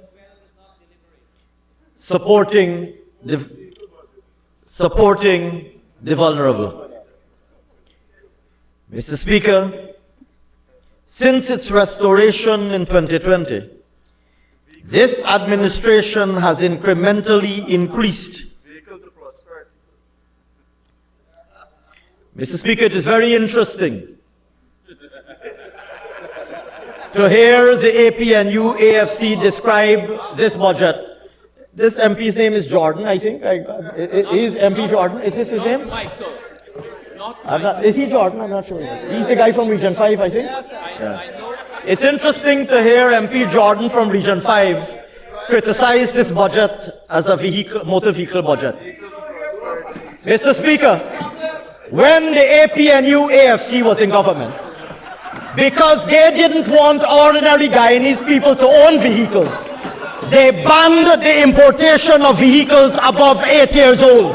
supporting the vulnerable. Mr. Speaker, since its restoration in 2020, this administration has incrementally increased. Mr. Speaker, it is very interesting to hear the APNU AFC describe this budget. This MP's name is Jordan, I think. Is MP Jordan? Is this his name? Michael. Is he Jordan? I'm not sure. He's the guy from Region 5, I think. Yeah. It's interesting to hear MP Jordan from Region 5 criticize this budget as a motor vehicle budget. Mr. Speaker, when the APNU AFC was in government, because they didn't want ordinary Guyanese people to own vehicles, they banned the importation of vehicles above 8 years old,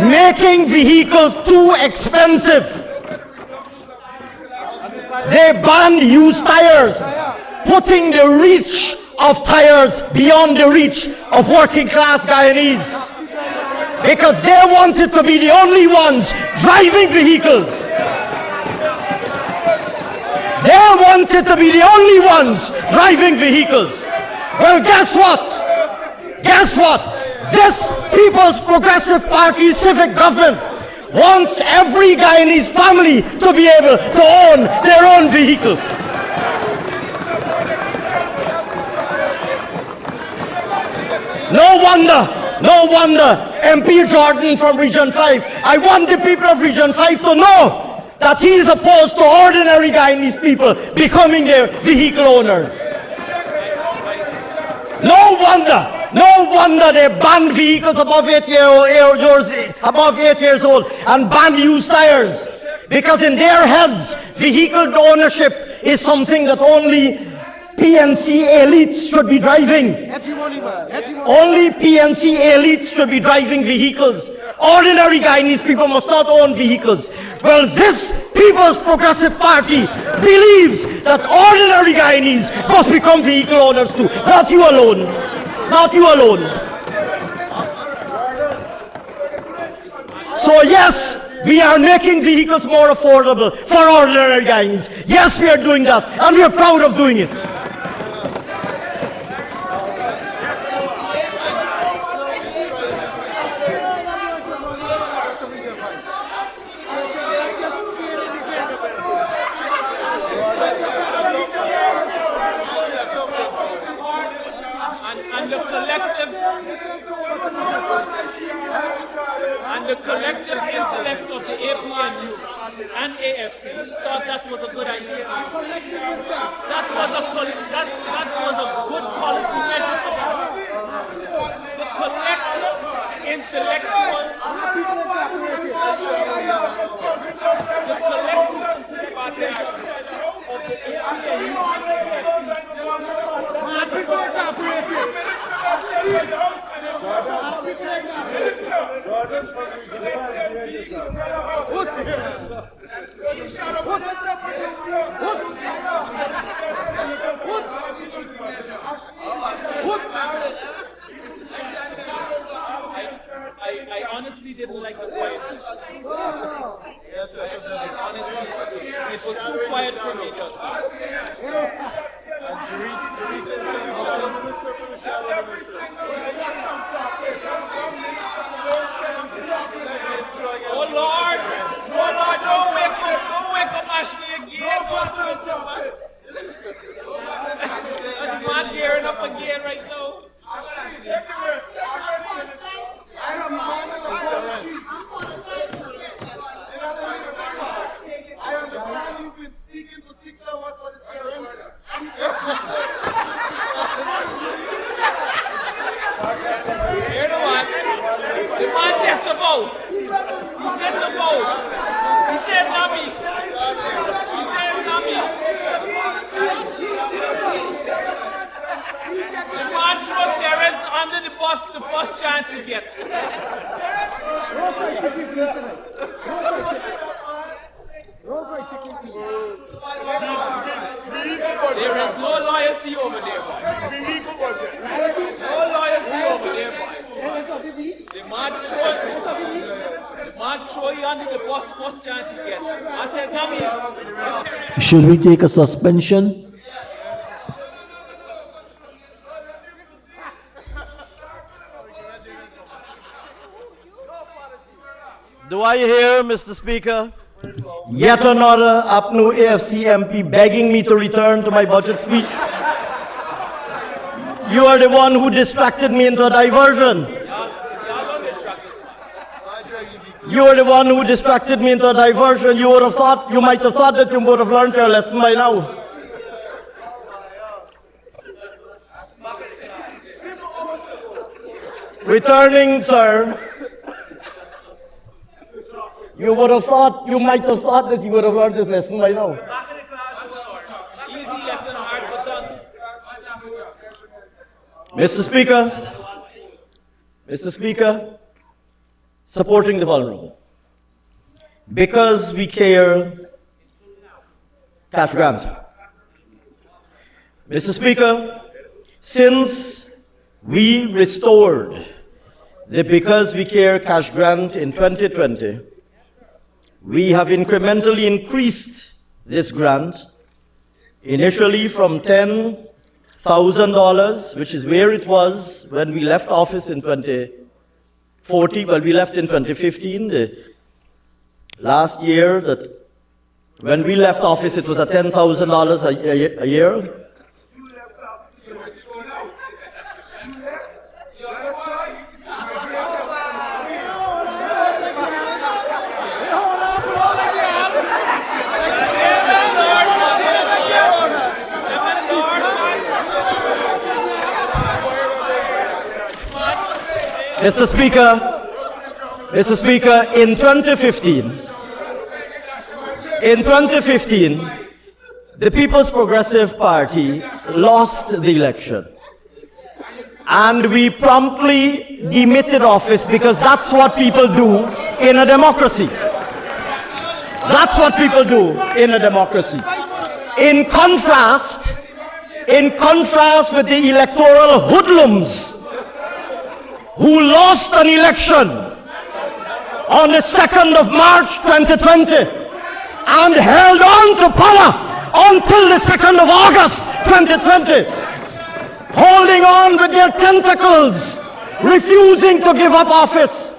making vehicles too expensive. They banned used tires, putting the reach of tires beyond the reach of working class Guyanese, because they wanted to be the only ones driving vehicles. They wanted to be the only ones driving vehicles. Well, guess what? Guess what? This People's Progressive Party civic government wants every Guyanese family to be able to own their own vehicle. No wonder MP Jordan from Region 5, I want the people of Region 5 to know that he is opposed to ordinary Guyanese people becoming their vehicle owners. No wonder they ban vehicles above 8 years old and ban used tires. Because in their heads, vehicle ownership is something that only PNC elites should be driving. Only PNC elites should be driving vehicles. Ordinary Guyanese people must not own vehicles. Well, this People's Progressive Party believes that ordinary Guyanese must become vehicle owners too. Not you alone. Not you alone. So yes, we are making vehicles more affordable for ordinary Guyanese. Yes, we are doing that, and we are proud of doing it. And the collective intellect of the APNU and AFC thought that was a good idea. That was a good policy measure for them. The collective intellectual I honestly didn't like the quietness. Yes, honestly, it was too quiet for me just now. Oh Lord, don't wake up Ashley again. Don't do it so much. That man gearing up again right now. Ashley, take the rest. I understand you've been speaking for 6 hours for this parents. Hear the one. The man gets the vote. He gets the vote. He said Nami. He said Nami. The man threw Terrence under the bus the first chance he gets. There is no loyalty over there, boy. No loyalty over there, boy. The man throw you under the bus first chance he gets. I said, Nami. Should we take a suspension? Do I hear, Mr. Speaker, yet another APNU AFC MP begging me to return to my budget speech? You are the one who distracted me into a diversion. You are the one who distracted me into a diversion. You might have thought that you would have learned your lesson by now. Returning, sir. You might have thought that you would have learned this lesson by now. Easy lesson, hard for thugs. Mr. Speaker, supporting the vulnerable. Because we care, cash grant. Mr. Speaker, since we restored the Because We Care cash grant in 2020, we have incrementally increased this grant, initially from $10,000, which is where it was when we left office in 2013, we left in 2015. The last year, that when we left office, it was at $10,000 a year. Mr. Speaker, in 2015, the People's Progressive Party lost the election. And we promptly demitted office because that's what people do in a democracy. That's what people do in a democracy. In contrast with the electoral hoodlums who lost an election on the 2nd of March 2020 and held on to power until the 2nd of August 2020, holding on with their tentacles, refusing to give up office.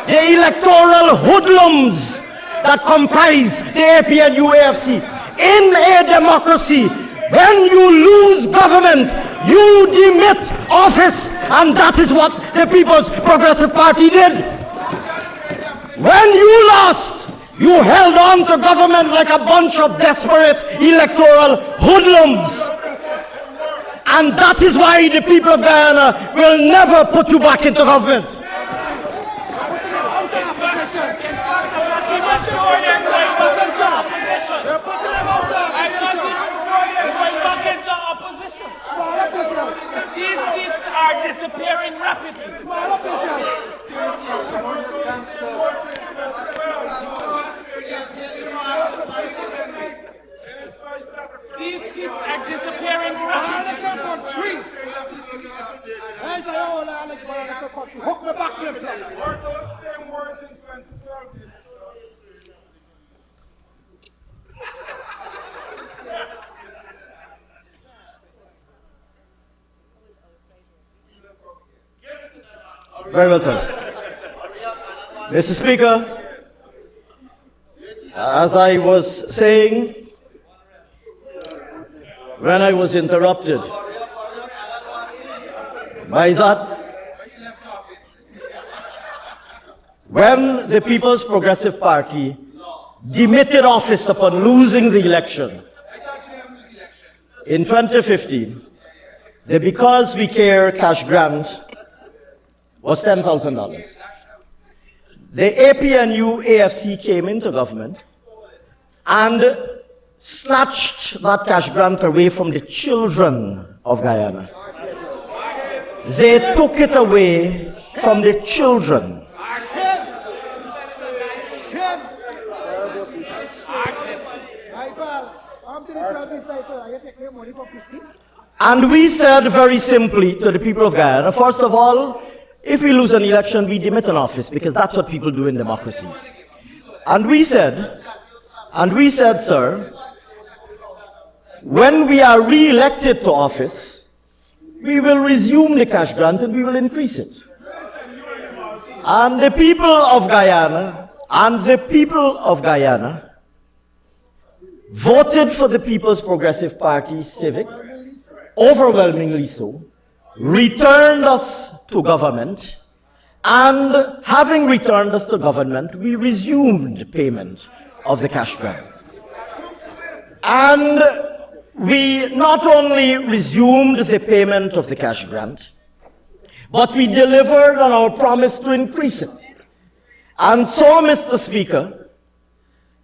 The electoral hoodlums that comprise the APNU-AFC. In a democracy, when you lose government, you demit office, and that is what the People's Progressive Party did. When you lost, you held on to government like a bunch of desperate electoral hoodlums. And that is why the people of Guyana will never put you back into government. These seats are disappearing rapidly. These seats are disappearing rapidly. Were those same words in 2012? Very well, sir. Mr. Speaker, as I was saying, when I was interrupted by that, when the People's Progressive Party demitted office upon losing the election in 2015, the Because We Care cash grant was $10,000. The APNU-AFC came into government and snatched that cash grant away from the children of Guyana. They took it away from the children. And we said very simply to the people of Guyana, first of all, if we lose an election, we demit an office, because that's what people do in democracies. And we said, sir, when we are re-elected to office, we will resume the cash grant and we will increase it. And the people of Guyana, voted for the People's Progressive Party civic, overwhelmingly so, returned us to government, and having returned us to government, we resumed payment of the cash grant. And we not only resumed the payment of the cash grant, but we delivered on our promise to increase it. And so, Mr. Speaker,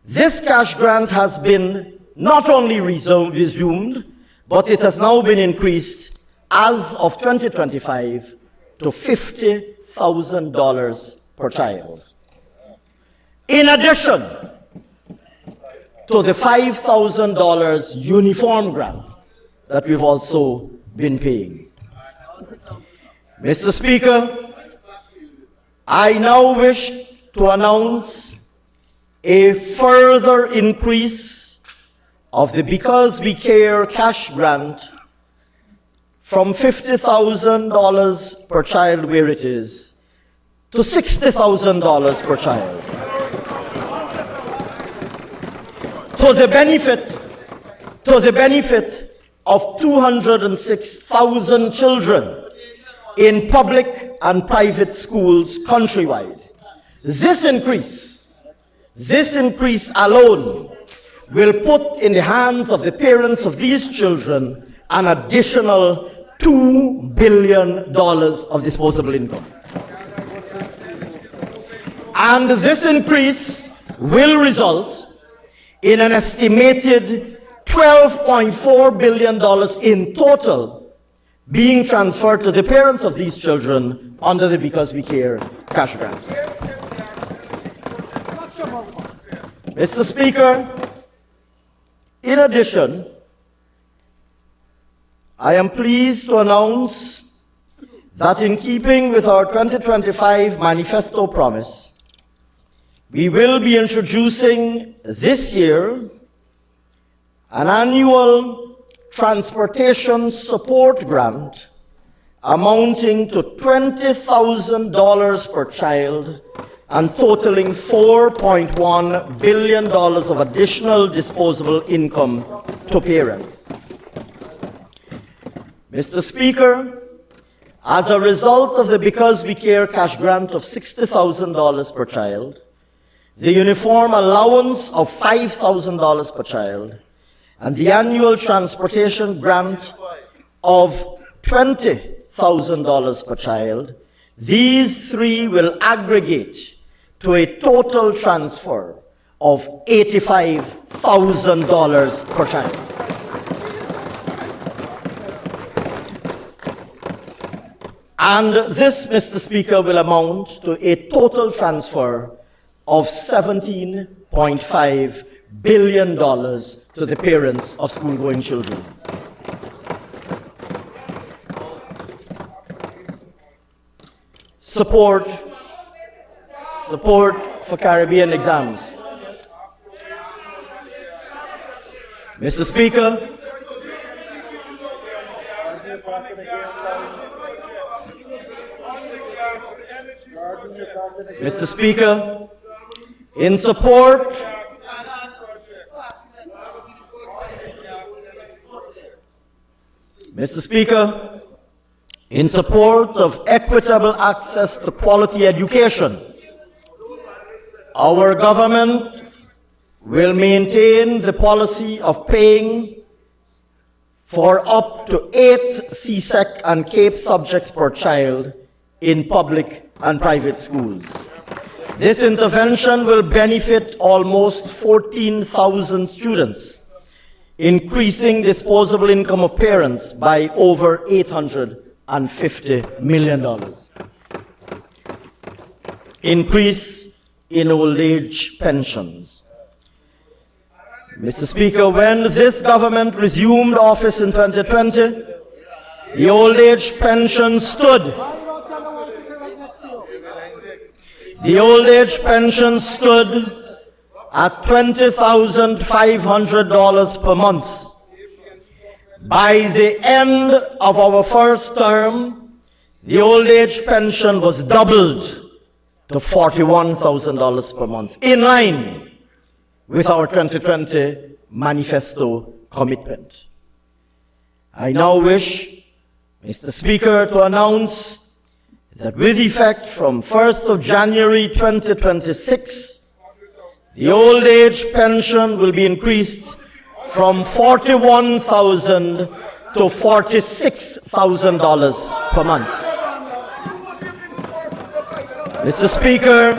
this cash grant has been not only resumed, but it has now been increased as of 2025 to $50,000 per child. In addition to the $5,000 uniform grant that we've also been paying. Mr. Speaker, I now wish to announce a further increase of the Because We Care cash grant from $50,000 per child, where it is, to $60,000 per child. To the benefit of 206,000 children in public and private schools countrywide. This increase alone will put in the hands of the parents of these children an additional $2 billion of disposable income. And this increase will result in an estimated $12.4 billion in total being transferred to the parents of these children under the Because We Care cash grant. Mr. Speaker, in addition, I am pleased to announce that in keeping with our 2025 manifesto promise, we will be introducing this year an annual transportation support grant amounting to $20,000 per child and totaling $4.1 billion of additional disposable income to parents. Mr. Speaker, as a result of the Because We Care cash grant of $60,000 per child, the uniform allowance of $5,000 per child, and the annual transportation grant of $20,000 per child, these three will aggregate to a total transfer of $85,000 per child. And this, Mr. Speaker, will amount to a total transfer of $17.5 billion to the parents of school-going children. Support for Caribbean exams. Mr. Speaker, Mr. Speaker, in support Mr. Speaker, in support of equitable access to quality education, our government will maintain the policy of paying for up to 8 CSEC and CAPE subjects per child in public and private schools. This intervention will benefit almost 14,000 students, increasing disposable income of parents by over $850 million. Increase in old age pensions. Mr. Speaker, when this government resumed office in 2020, the old age pension stood at $20,500 per month. By the end of our first term, the old age pension was doubled to $41,000 per month, in line with our 2020 manifesto commitment. I now wish, Mr. Speaker, to announce that with effect from 1st of January 2026, the old age pension will be increased from $41,000 to $46,000 per month. Mr. Speaker,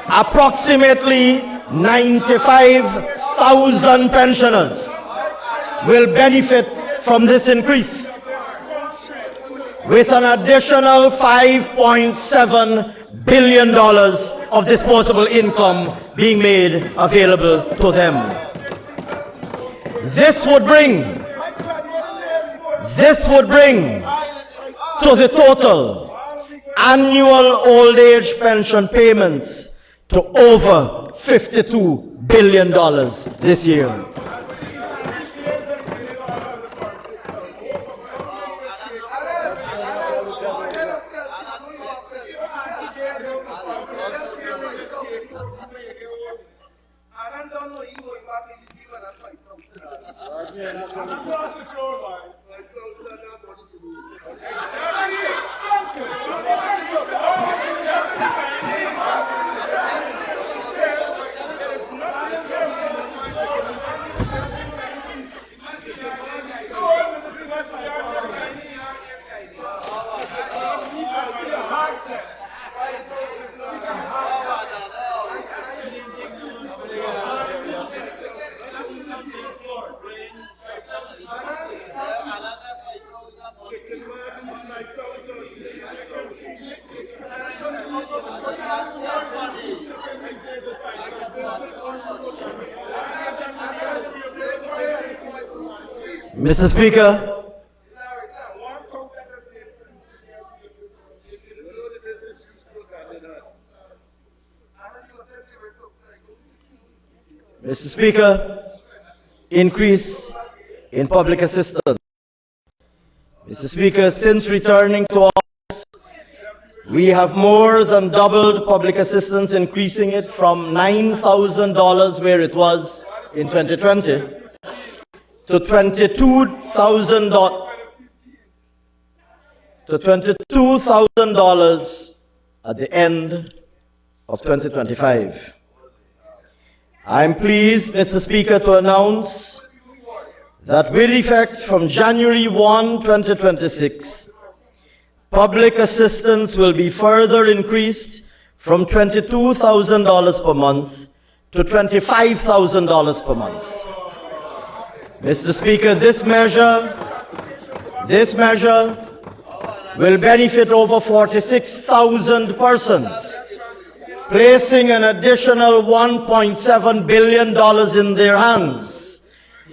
approximately 95,000 pensioners will benefit from this increase, with an additional $5.7 billion of disposable income being made available to them. This would bring to the total annual old age pension payments to over $52 billion this year. don't know, you going back in the deep and fight now. Across the floor, man. Mr. Speaker, Mr. Speaker, increase in public assistance. Mr. Speaker, since returning to office, we have more than doubled public assistance, increasing it from $9,000 where it was in 2020 to $22,000 at the end of 2025. I'm pleased, Mr. Speaker, to announce that with effect from January 1, 2026, public assistance will be further increased from $22,000 per month to $25,000 per month. Mr. Speaker, this measure will benefit over 46,000 persons, placing an additional $1.7 billion in their hands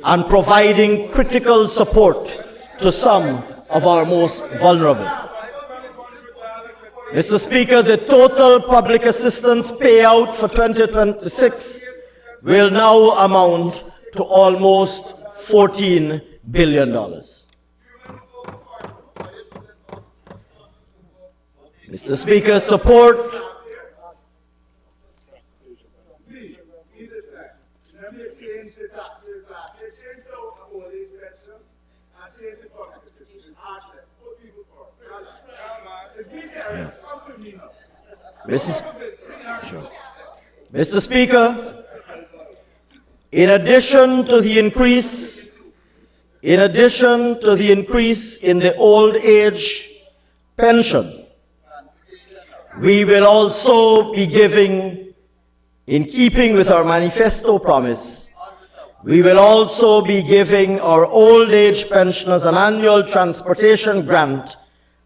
and providing critical support to some of our most vulnerable. Mr. Speaker, the total public assistance payout for 2026 will now amount to almost $14 billion. Mr. Speaker, support Mr. Speaker, in addition to the increase in the old age pension, we will also be giving, in keeping with our manifesto promise, we will also be giving our old age pensioners an annual transportation grant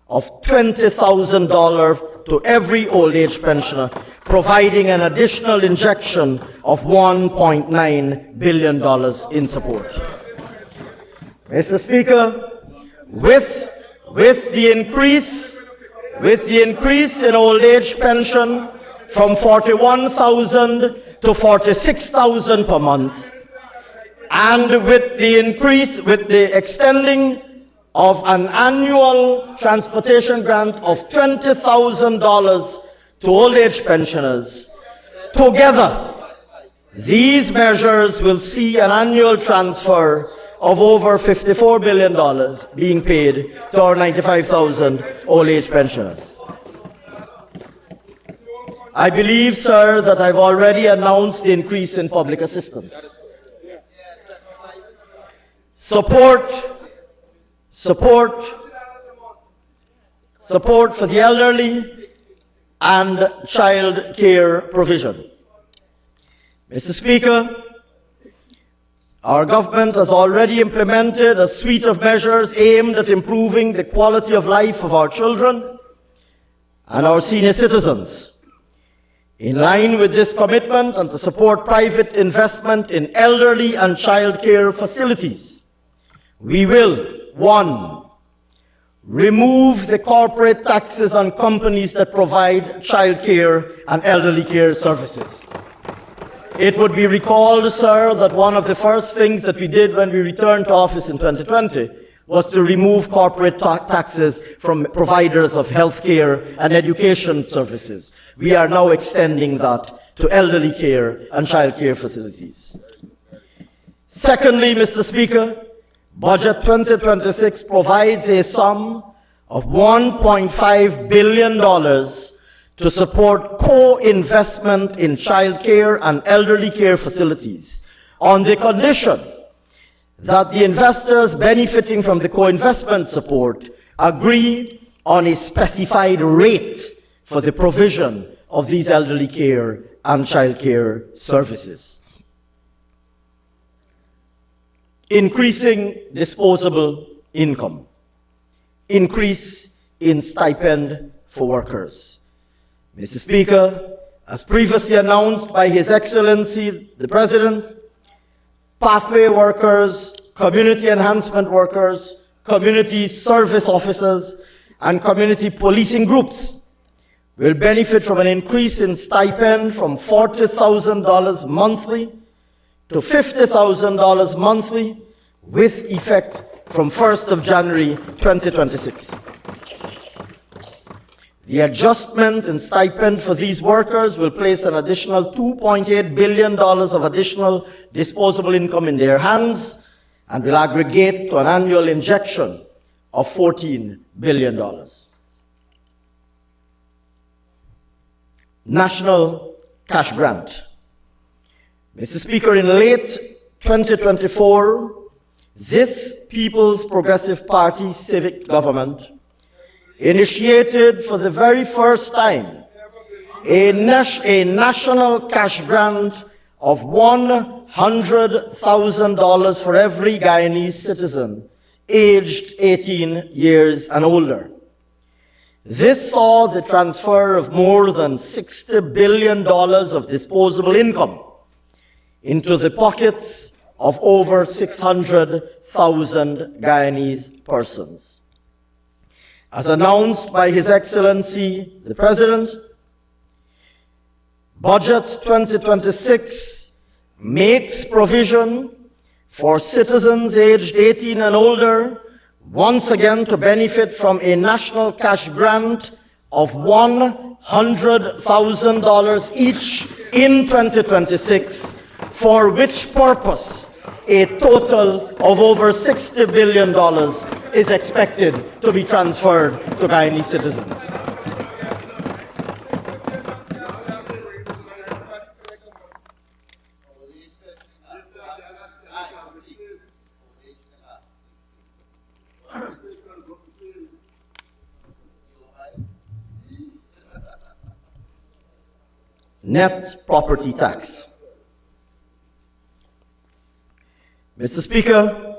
of $20,000 to every old age pensioner, providing an additional injection of $1.9 billion in support. Mr. Speaker, with the increase in old age pension from $41,000 to $46,000 per month, and with the extending of an annual transportation grant of $20,000 to old age pensioners, together, these measures will see an annual transfer of over $54 billion being paid to our 95,000 old age pensioners. I believe, sir, that I've already announced the increase in public assistance. Support for the elderly and child care provision. Mr. Speaker, our government has already implemented a suite of measures aimed at improving the quality of life of our children and our senior citizens. In line with this commitment and to support private investment in elderly and child care facilities, we will, 1, remove the corporate taxes on companies that provide child care and elderly care services. It would be recalled, sir, that one of the first things that we did when we returned to office in 2020 was to remove corporate taxes from providers of health care and education services. We are now extending that to elderly care and child care facilities. Secondly, Mr. Speaker, Budget 2026 provides a sum of $1.5 billion to support co-investment in child care and elderly care facilities on the condition that the investors benefiting from the co-investment support agree on a specified rate for the provision of these elderly care and child care services. Increasing disposable income. Increase in stipend for workers. Mr. Speaker, as previously announced by His Excellency the President, pathway workers, community enhancement workers, community service officers, and community policing groups will benefit from an increase in stipend from $40,000 monthly to $50,000 monthly with effect from 1st of January 2026. The adjustment in stipend for these workers will place an additional $2.8 billion of additional disposable income in their hands and will aggregate to an annual injection of $14 billion. National Cash Grant. Mr. Speaker, in late 2024, this People's Progressive Party civic government initiated for the very first time a national cash grant of $100,000 for every Guyanese citizen aged 18 years and older. This saw the transfer of more than $60 billion of disposable income into the pockets of over 600,000 Guyanese persons. As announced by His Excellency the President, Budget 2026 makes provision for citizens aged 18 and older once again to benefit from a national cash grant of $100,000 each in 2026, for which purpose a total of over $60 billion is expected to be transferred to Guyanese citizens. Net property tax. Mr. Speaker,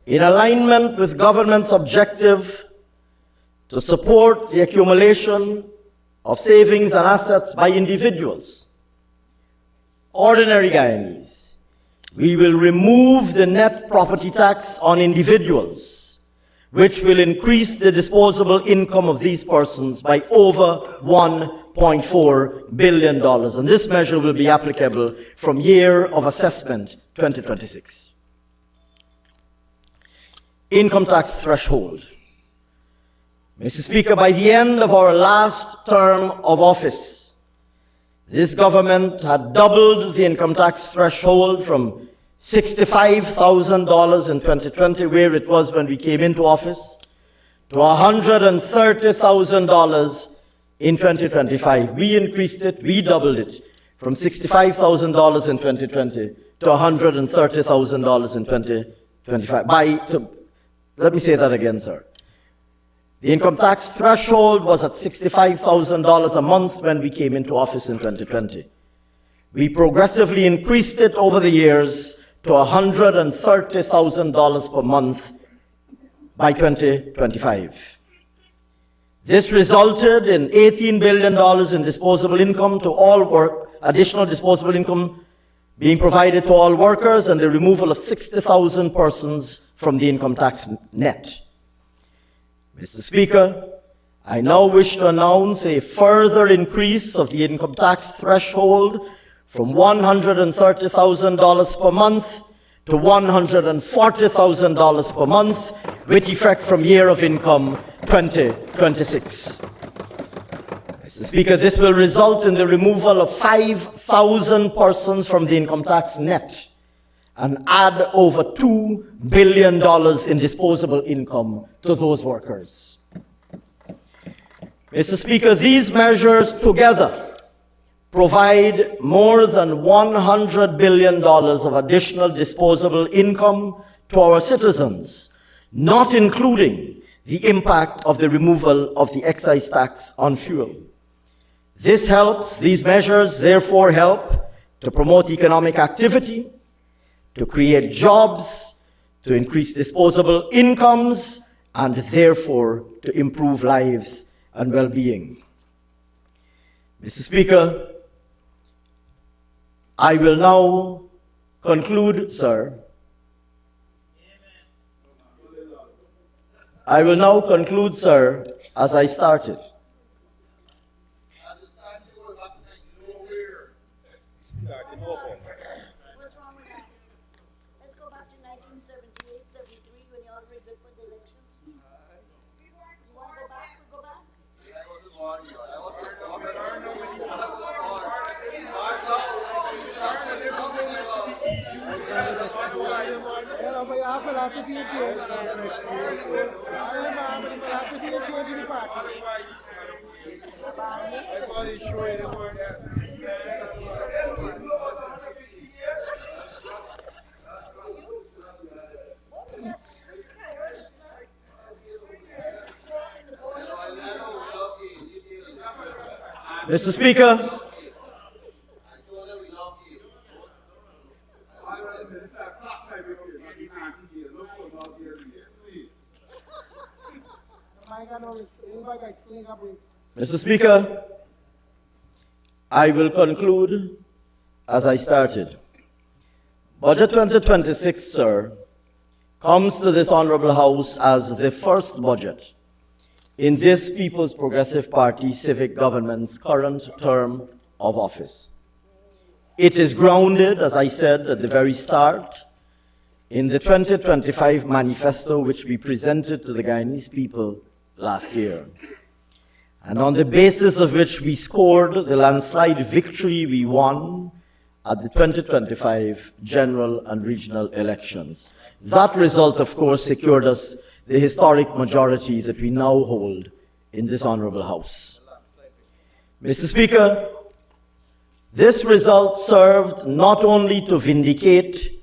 in alignment with government's objective to support the accumulation of savings and assets by individuals, ordinary Guyanese, we will remove the net property tax on individuals, which will increase the disposable income of these persons by over $1.4 billion. And this measure will be applicable from year of assessment 2026. Income tax threshold. Mr. Speaker, by the end of our last term of office, this government had doubled the income tax threshold from $65,000 in 2020, where it was when we came into office, to $130,000 in 2025. We increased it, we doubled it, from $65,000 in 2020 to $130,000 in 2025. Let me say that again, sir. The income tax threshold was at $65,000 a month when we came into office in 2020. We progressively increased it over the years to $130,000 per month by 2025. This resulted in $18 billion in disposable income to all additional disposable income being provided to all workers, and the removal of 60,000 persons from the income tax net. Mr. Speaker, I now wish to announce a further increase of the income tax threshold from $130,000 per month to $140,000 per month, with effect from year of income 2026. Mr. Mr. Speaker, this will result in the removal of 5,000 persons from the income tax net and add over $2 billion in disposable income to those workers. Mr. Speaker, these measures together provide more than $100 billion of additional disposable income to our citizens, not including the impact of the removal of the excise tax on fuel. These measures therefore help to promote economic activity, to create jobs, to increase disposable incomes, and therefore to improve lives and well-being. Mr. Speaker, I will now conclude, sir. I will now conclude, sir, as I started. What's wrong with that? Let's go back to 1978, 73, when you all rigged for the elections. You want to go back? We go back? Mr. Speaker, Mr. Speaker, I will conclude as I started. Budget 2026, sir, comes to this Honorable House as the first budget in this People's Progressive Party civic government's current term of office. It is grounded, as I said at the very start, in the 2025 manifesto which we presented to the Guyanese people last year, and on the basis of which we scored the landslide victory we won at the 2025 general and regional elections. That result, of course, secured us the historic majority that we now hold in this Honorable House. Mr. Speaker, this result served not only to vindicate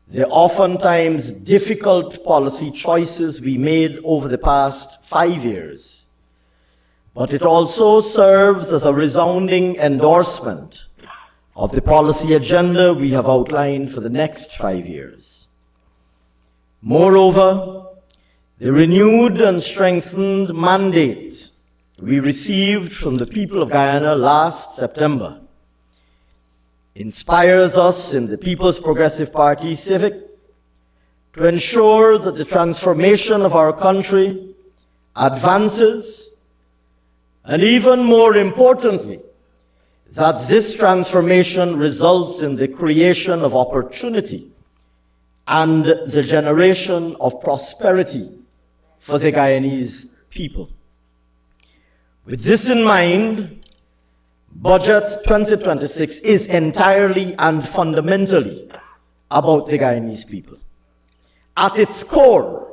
the oftentimes difficult policy choices we made over the past 5 years, but it also serves as a resounding endorsement of the policy agenda we have outlined for the next 5 years. Moreover, the renewed and strengthened mandate we received from the people of Guyana last September inspires us in the People's Progressive Party Civic to ensure that the transformation of our country advances, and even more importantly, that this transformation results in the creation of opportunity and the generation of prosperity for the Guyanese people. With this in mind, Budget 2026 is entirely and fundamentally about the Guyanese people. At its core,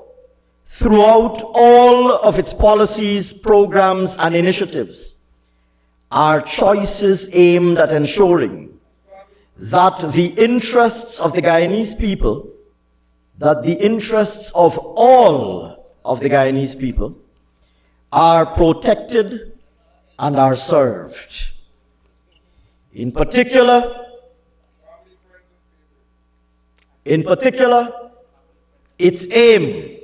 throughout all of its policies, programs, and initiatives, are choices aimed at ensuring that the interests of the Guyanese people, that the interests of all of the Guyanese people are protected and are served. In particular, its aim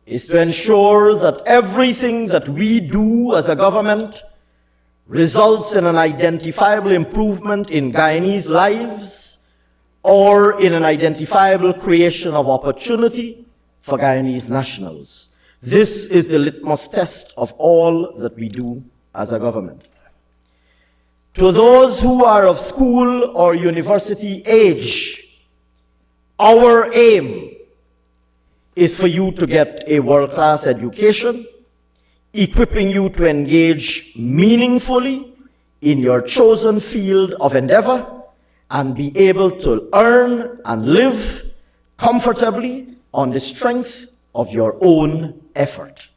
is to ensure that everything that we do as a government results in an identifiable improvement in Guyanese lives or in an identifiable creation of opportunity for Guyanese nationals. This is the litmus test of all that we do as a government. To those who are of school or university age, our aim is for you to get a world-class education, equipping you to engage meaningfully in your chosen field of endeavor and be able to earn and live comfortably on the strength of your own effort.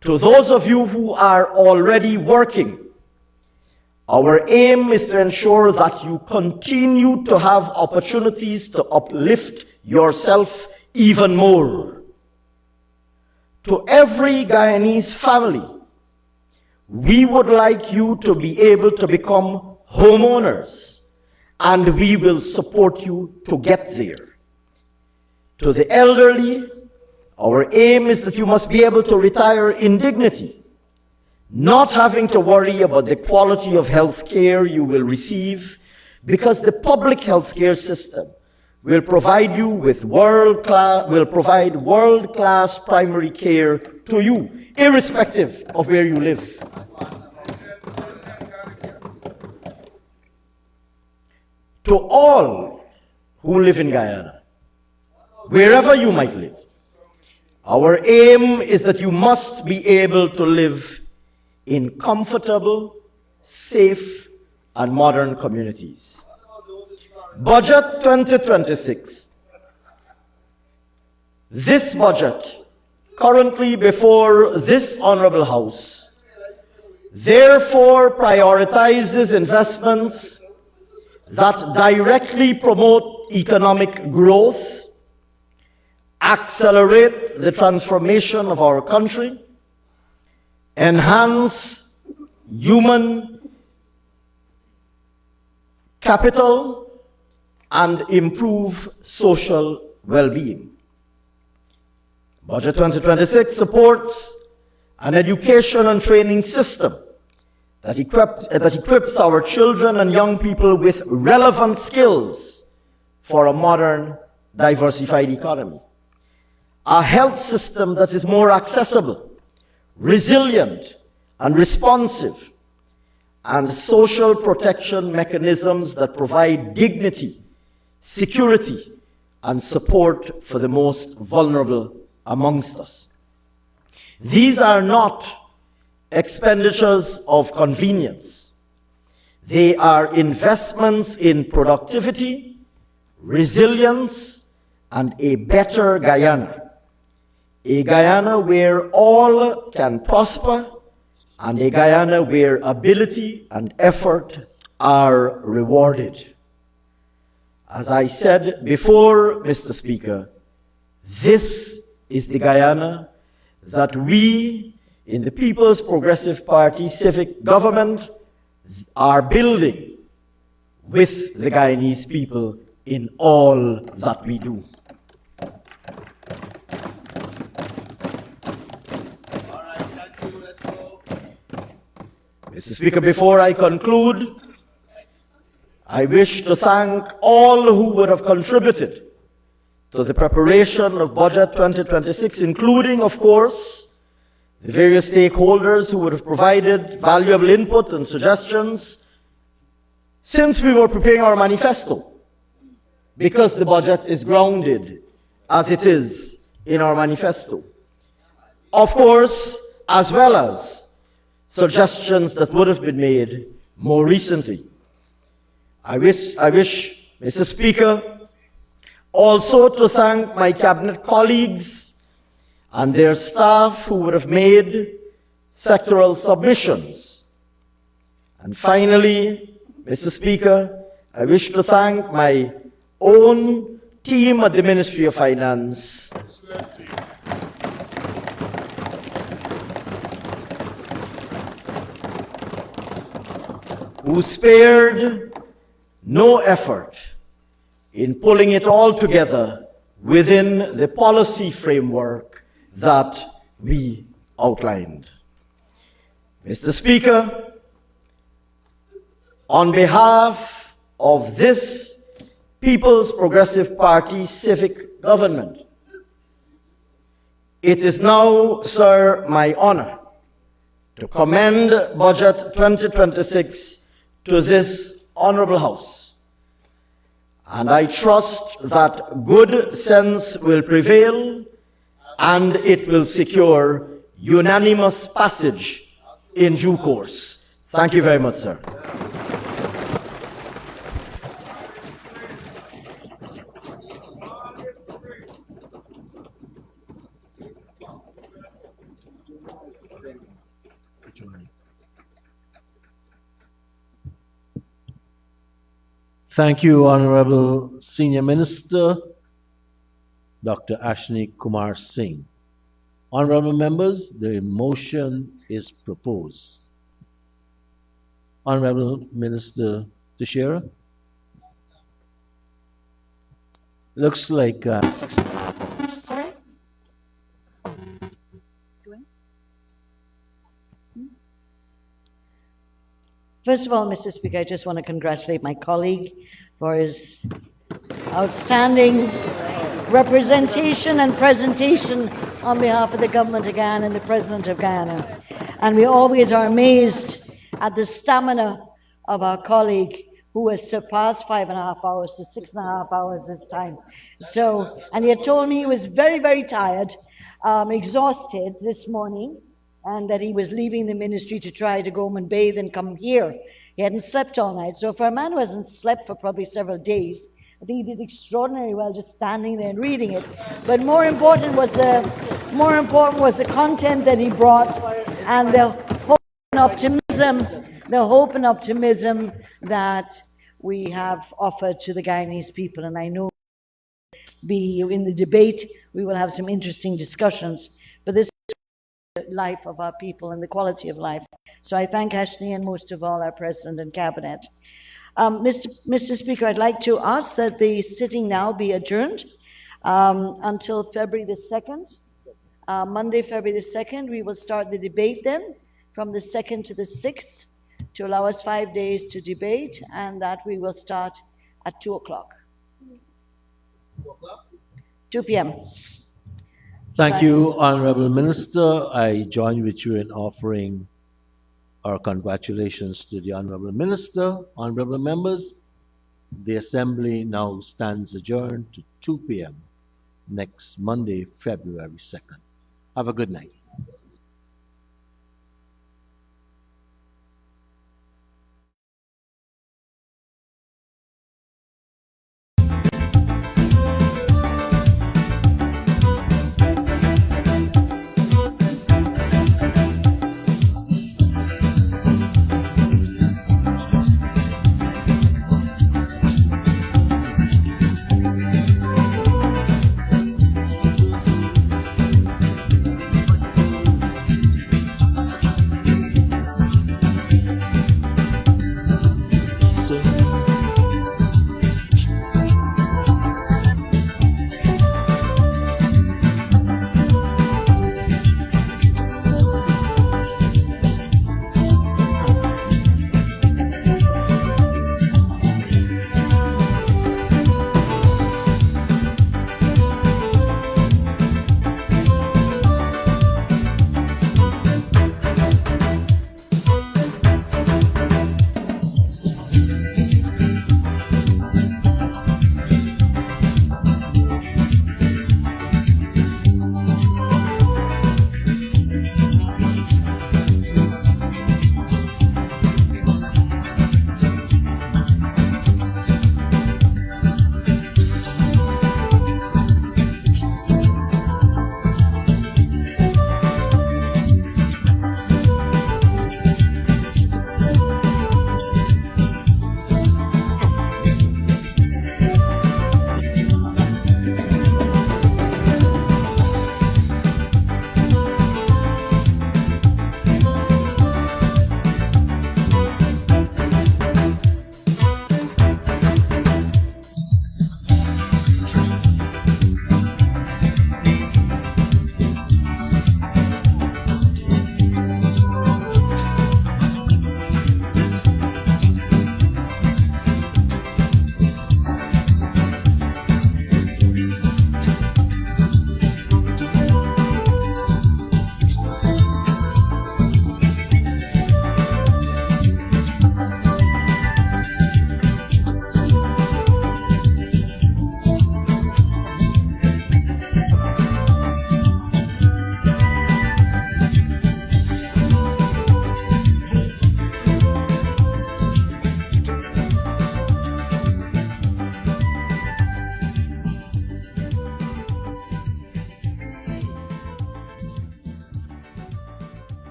To those of you who are already working, our aim is to ensure that you continue to have opportunities to uplift yourself even more. To every Guyanese family, we would like you to be able to become homeowners, and we will support you to get there. To the elderly, our aim is that you must be able to retire in dignity, not having to worry about the quality of health care you will receive, because the public health care system will provide you with world-class primary care to you, irrespective of where you live. To all who live in Guyana, wherever you might live, our aim is that you must be able to live in comfortable, safe, and modern communities. Budget 2026. This budget, currently before this Honorable House, therefore prioritizes investments that directly promote economic growth, accelerate the transformation of our country, enhance human capital, and improve social well-being. Budget 2026 supports an education and training system that equips our children and young people with relevant skills for a modern, diversified economy. A health system that is more accessible, resilient, and responsive, and social protection mechanisms that provide dignity, security, and support for the most vulnerable amongst us. These are not expenditures of convenience. They are investments in productivity, resilience, and a better Guyana. A Guyana where all can prosper, and a Guyana where ability and effort are rewarded. As I said before, Mr. Speaker, this is the Guyana that we in the People's Progressive Party civic government are building with the Guyanese people in all that we do. Mr. Speaker, before I conclude, I wish to thank all who would have contributed to the preparation of Budget 2026, including, of course, the various stakeholders who would have provided valuable input and suggestions since we were preparing our manifesto, because the budget is grounded, as it is, in our manifesto. Of course, as well as suggestions that would have been made more recently. I wish, Mr. Speaker, also to thank my cabinet colleagues and their staff who would have made sectoral submissions. And finally, Mr. Speaker, I wish to thank my own team at the Ministry of Finance, who spared no effort in pulling it all together within the policy framework that we outlined. Mr. Speaker, on behalf of this People's Progressive Party civic government, it is now, sir, my honor to commend Budget 2026 to this Honorable House. And I trust that good sense will prevail and it will secure unanimous passage in due course. Thank you very much, sir. Thank you, Honorable Senior Minister, Dr. Ashni Kumar Singh. Honorable members, the motion is proposed. Honorable Minister Teixeira. Looks like Sorry? First of all, Mr. Speaker, I just want to congratulate my colleague for his outstanding representation and presentation on behalf of the government of Ghana and the President of Ghana. And we always are amazed at the stamina of our colleague who has surpassed 5.5 hours to 6.5 hours this time. So, and he had told me he was very, very tired, exhausted this morning, and that he was leaving the ministry to try to go home and bathe and come here. He hadn't slept all night. So for a man who hasn't slept for probably several days, I think he did extraordinarily well just standing there and reading it. But more important was the content that he brought and the hope and optimism that we have offered to the Guyanese people. And I know in the debate we will have some interesting discussions. But this life of our people and the quality of life. So I thank Ashni and most of all our President and Cabinet. Mr. Speaker, I'd like to ask that the sitting now be adjourned until February the 2nd. Monday, February the 2nd, we will start the debate then from the 2nd to the 6th to allow us 5 days to debate, and that we will start at 2 o'clock. 2 p.m. Thank you, Honorable Minister. I join with you in offering our congratulations to the Honorable Minister. Honorable members, the Assembly now stands adjourned to 2 p.m. next Monday, February 2nd. Have a good night.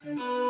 Thank you.